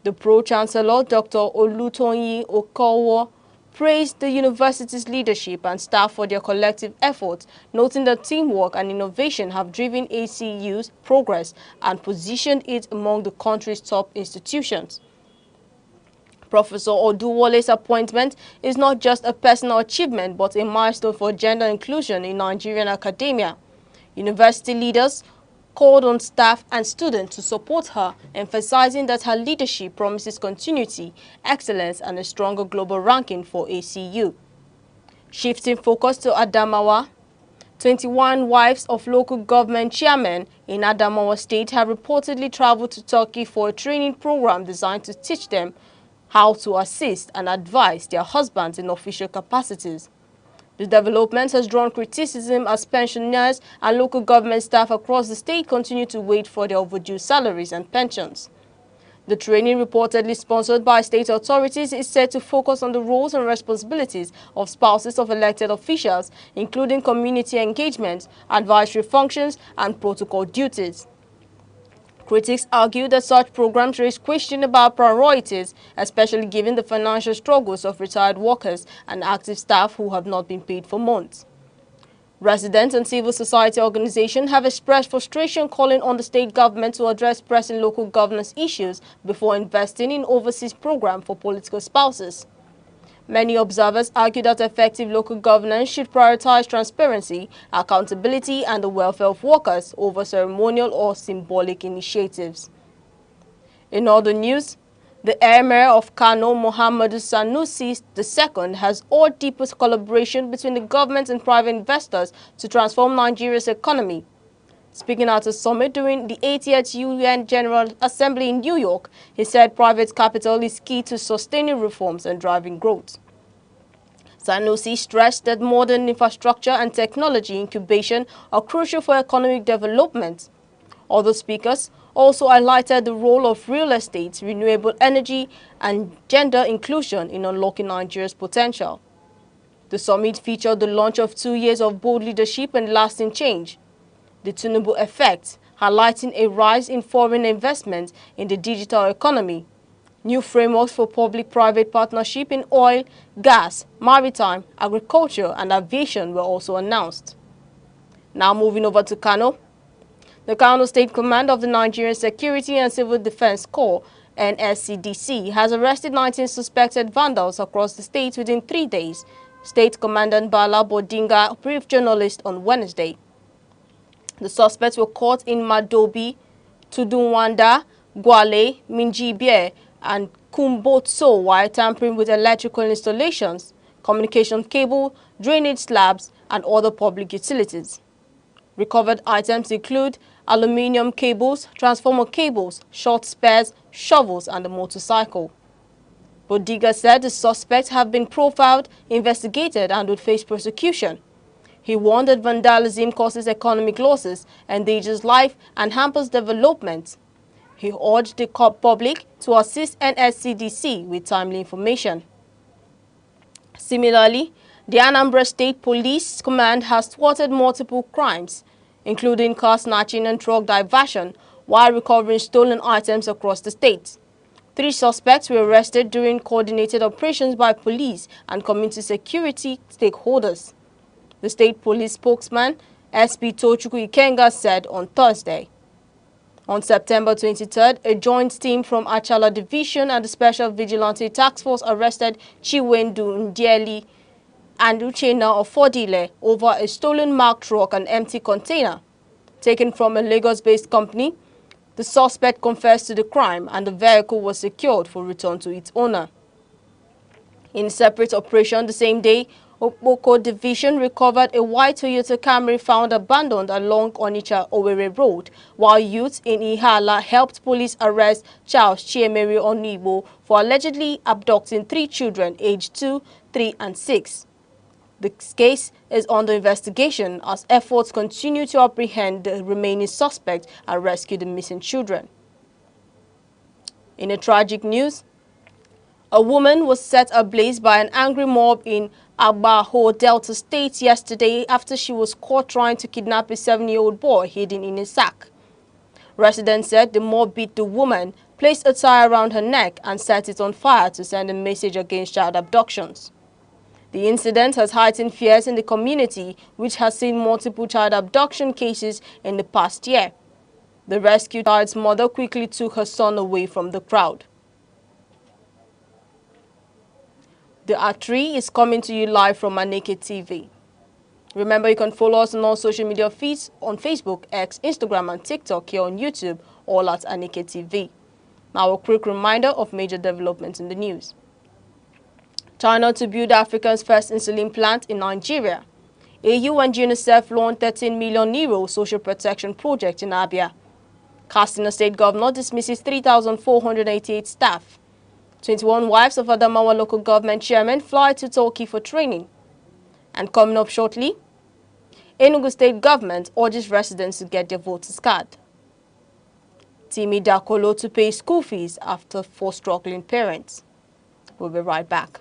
The Pro-Chancellor, Dr. Olutoyin Okowo, praised the university's leadership and staff for their collective efforts, noting that teamwork and innovation have driven ACU's progress and positioned it among the country's top institutions. Professor Oduwole's appointment is not just a personal achievement but a milestone for gender inclusion in Nigerian academia. University leaders called on staff and students to support her, emphasizing that her leadership promises continuity, excellence, and a stronger global ranking for ACU. Shifting focus to Adamawa, 21 wives of local government chairmen in Adamawa State have reportedly traveled to Turkey for a training program designed to teach them how to assist and advise their husbands in official capacities. The development has drawn criticism as pensioners and local government staff across the state continue to wait for their overdue salaries and pensions. The training, reportedly sponsored by state authorities, is set to focus on the roles and responsibilities of spouses of elected officials, including community engagement, advisory functions, and protocol duties. Critics argue that such programs raise questions about priorities, especially given the financial struggles of retired workers and active staff who have not been paid for months. Residents and civil society organizations have expressed frustration, calling on the state government to address pressing local governance issues before investing in overseas programs for political spouses. Many observers argue that effective local governance should prioritize transparency, accountability, and the welfare of workers over ceremonial or symbolic initiatives. In other news, the Emir of Kano, Muhammadu Sanusi II, has urged deeper collaboration between the government and private investors to transform Nigeria's economy. Speaking at a summit during the 80th UN General Assembly in New York, he said private capital is key to sustaining reforms and driving growth. Sanusi stressed that modern infrastructure and technology incubation are crucial for economic development. Other speakers also highlighted the role of real estate, renewable energy, and gender inclusion in unlocking Nigeria's potential. The summit featured the launch of 2 years of bold leadership and lasting change. The Tinubu effect, highlighting a rise in foreign investment in the digital economy. New frameworks for public-private partnership in oil, gas, maritime, agriculture, and aviation were also announced. Now moving over to Kano. The Kano State Command of the Nigerian Security and Civil Defense Corps, NSCDC, has arrested 19 suspected vandals across the state within 3 days, State Commandant Bala Bodinga briefed journalists on Wednesday. The suspects were caught in Madobi, Tudunwanda, Gwale, Minjibie, and Kumbotso while tampering with electrical installations, communication cable, drainage slabs, and other public utilities. Recovered items include aluminium cables, transformer cables, short spares, shovels, and a motorcycle. Bodiga said the suspects have been profiled, investigated, and would face prosecution. He warned that vandalism causes economic losses, endangers life, and hampers development. He urged the public to assist NSCDC with timely information. Similarly, the Anambra State Police Command has thwarted multiple crimes, including car snatching and drug diversion, while recovering stolen items across the state. 3 suspects were arrested during coordinated operations by police and community security stakeholders. The state police spokesman, SP Tochukwu Ikenga, said on Thursday. On September 23rd, a joint team from Achala Division and the Special Vigilante Task Force arrested Chiwendu Ndieli and Uchenna of Fodile over a stolen marked truck and empty container. Taken from a Lagos-based company, the suspect confessed to the crime and the vehicle was secured for return to its owner. In a separate operation the same day, Okpoko Division recovered a white Toyota Camry found abandoned along Onitsha-Owerri Road, while youths in Ihala helped police arrest Charles Chiemere Onibo for allegedly abducting 3 children aged 2, 3, and 6. The case is under investigation as efforts continue to apprehend the remaining suspects and rescue the missing children. In a tragic news, a woman was set ablaze by an angry mob in Agbaho, Delta State yesterday after she was caught trying to kidnap a 7-year-old boy hidden in a sack. Residents said the mob beat the woman, placed a tie around her neck and set it on fire to send a message against child abductions. The incident has heightened fears in the community, which has seen multiple child abduction cases in the past year. The rescued child's mother quickly took her son away from the crowd. The Artery is coming to you live from Aneke TV. Remember, you can follow us on all social media feeds on Facebook, X, Instagram, and TikTok, here on YouTube, all at Aneke TV. Now, a quick reminder of major developments in the news. China to build Africa's first insulin plant in Nigeria. AU and UNICEF launched 13 million euro social protection project in Abia. Katsina State Governor dismisses 3,488 staff. 21 wives of Adamawa local government chairman fly to Turkey for training. And coming up shortly, Enugu State government urges residents to get their voters card. Timi Dakolo to pay school fees for struggling parents. We'll be right back.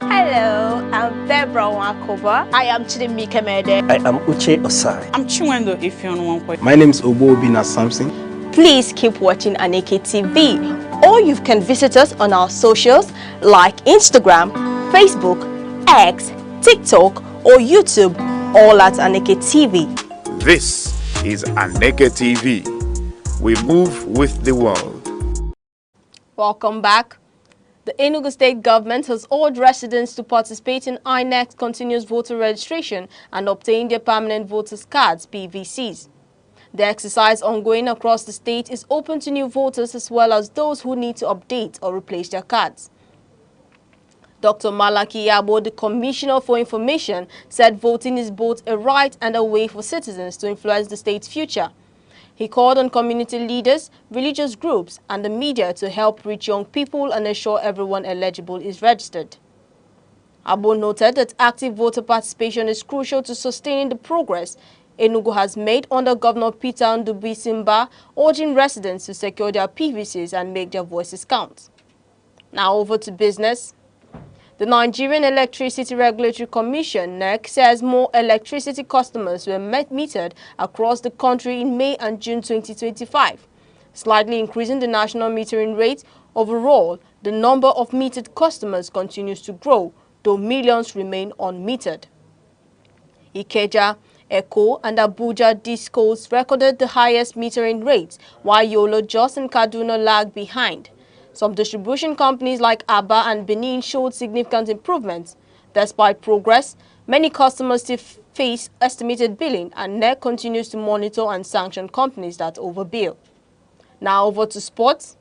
Hello, I'm Debra Wakoba. I am Chidemi Kemede. I am Uche Osai. I'm Chiwendo Ifeonwankwe. My name is Obobina Samson. Please keep watching Aneke TV, or you can visit us on our socials like Instagram, Facebook, X, TikTok, or YouTube, all at Aneke TV. This is Aneke TV. We move with the world. Welcome back. The Enugu state government has urged residents to participate in INEC's continuous voter registration and obtain their permanent voters cards (PVCs). The exercise ongoing across the state is open to new voters as well as those who need to update or replace their cards. Dr. Malaki Yabo, the Commissioner for Information, said voting is both a right and a way for citizens to influence the state's future. He called on community leaders, religious groups, and the media to help reach young people and ensure everyone eligible is registered. Abo noted that active voter participation is crucial to sustaining the progress Enugu has made under Governor Peter Ndubuisimba, urging residents to secure their PVCs and make their voices count. Now over to business. The Nigerian Electricity Regulatory Commission (NEC) says more electricity customers were metered across the country in May and June 2025, slightly increasing the national metering rate. Overall, the number of metered customers continues to grow, though millions remain unmetered. Ikeja, Eko, and Abuja discos recorded the highest metering rates, while Yolo, Jos, and Kaduna lagged behind. Some distribution companies like Aba and Benin showed significant improvements. Despite progress, many customers still face estimated billing, and NEC continues to monitor and sanction companies that overbill. Now over to sports.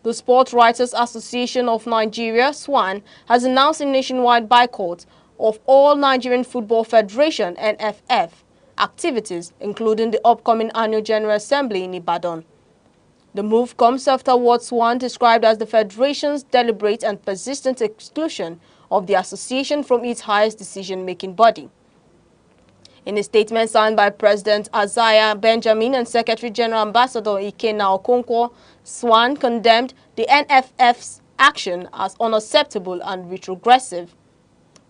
The Sports Writers Association of Nigeria, SWAN, has announced a nationwide boycott of all Nigerian Football Federation (NFF) activities, including the upcoming annual General Assembly in Ibadan. The move comes after what SWAN described as the Federation's deliberate and persistent exclusion of the association from its highest decision-making body. In a statement signed by President Isaiah Benjamin and Secretary General Ambassador Ikenna Okonkwo, SWAN condemned the NFF's action as unacceptable and retrogressive,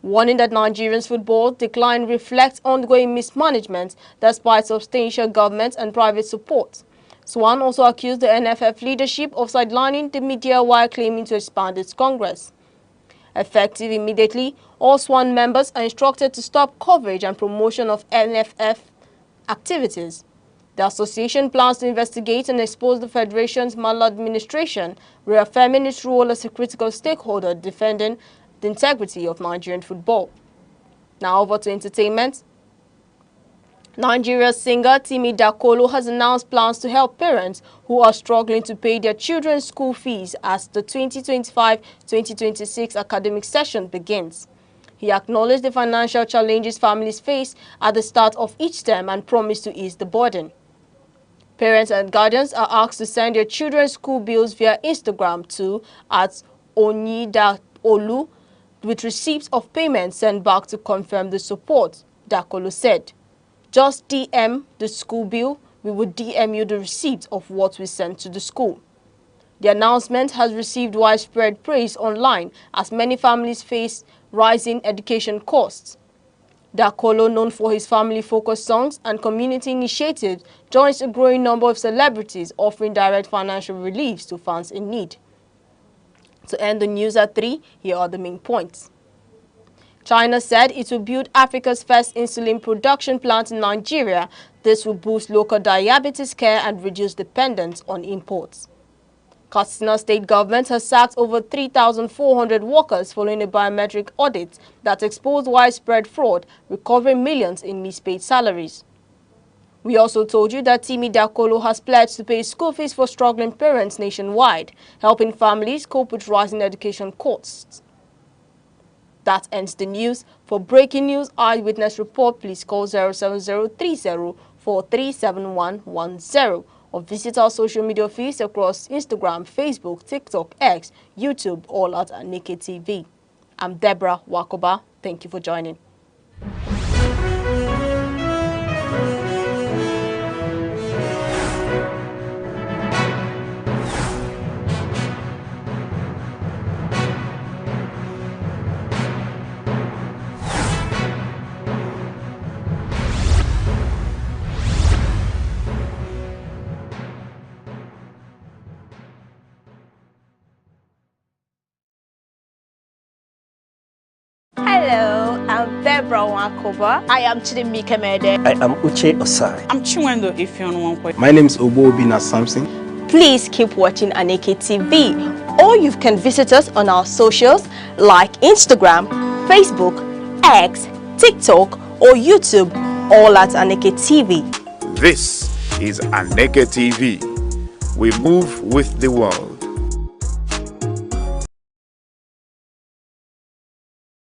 warning that Nigeria's football decline reflects ongoing mismanagement despite substantial government and private support. SWAN also accused the NFF leadership of sidelining the media while claiming to expand its Congress. Effective immediately, all SWAN members are instructed to stop coverage and promotion of NFF activities. The association plans to investigate and expose the Federation's maladministration, reaffirming its role as a critical stakeholder defending the integrity of Nigerian football. Now over to entertainment. Nigeria's singer Timi Dakolo has announced plans to help parents who are struggling to pay their children's school fees as the 2025-2026 academic session begins. He acknowledged the financial challenges families face at the start of each term and promised to ease the burden. Parents and guardians are asked to send their children's school bills via Instagram to @Onidaolu with receipts of payments sent back to confirm the support, Dakolo said. Just DM the school bill, we will DM you the receipt of what we sent to the school. The announcement has received widespread praise online as many families face rising education costs. Dakolo, known for his family-focused songs and community initiatives, joins a growing number of celebrities offering direct financial reliefs to fans in need. To end the news at 3, here are the main points. China said it will build Africa's first insulin production plant in Nigeria. This will boost local diabetes care and reduce dependence on imports. Katsina state government has sacked over 3,400 workers following a biometric audit that exposed widespread fraud, recovering millions in mispaid salaries. We also told you that Timi Dakolo has pledged to pay school fees for struggling parents nationwide, helping families cope with rising education costs. That ends the news. For breaking news, eyewitness report, please call 07030437110 or visit our social media feeds across Instagram, Facebook, TikTok, X, YouTube, all at Aneke TV. I'm Deborah Wakoba. Thank you for joining. Hello, I'm Deborah Wakoba. I am Chidimmi Kemede. I am Uche Osai. I'm Chinwendo Ifeonwankwe. My name is Ogbo Obina Samson. Please keep watching Aneke TV. or you can visit us on our socials like Instagram, Facebook, X, TikTok, or YouTube, all at Aneke TV. This is Aneke TV. We move with the world.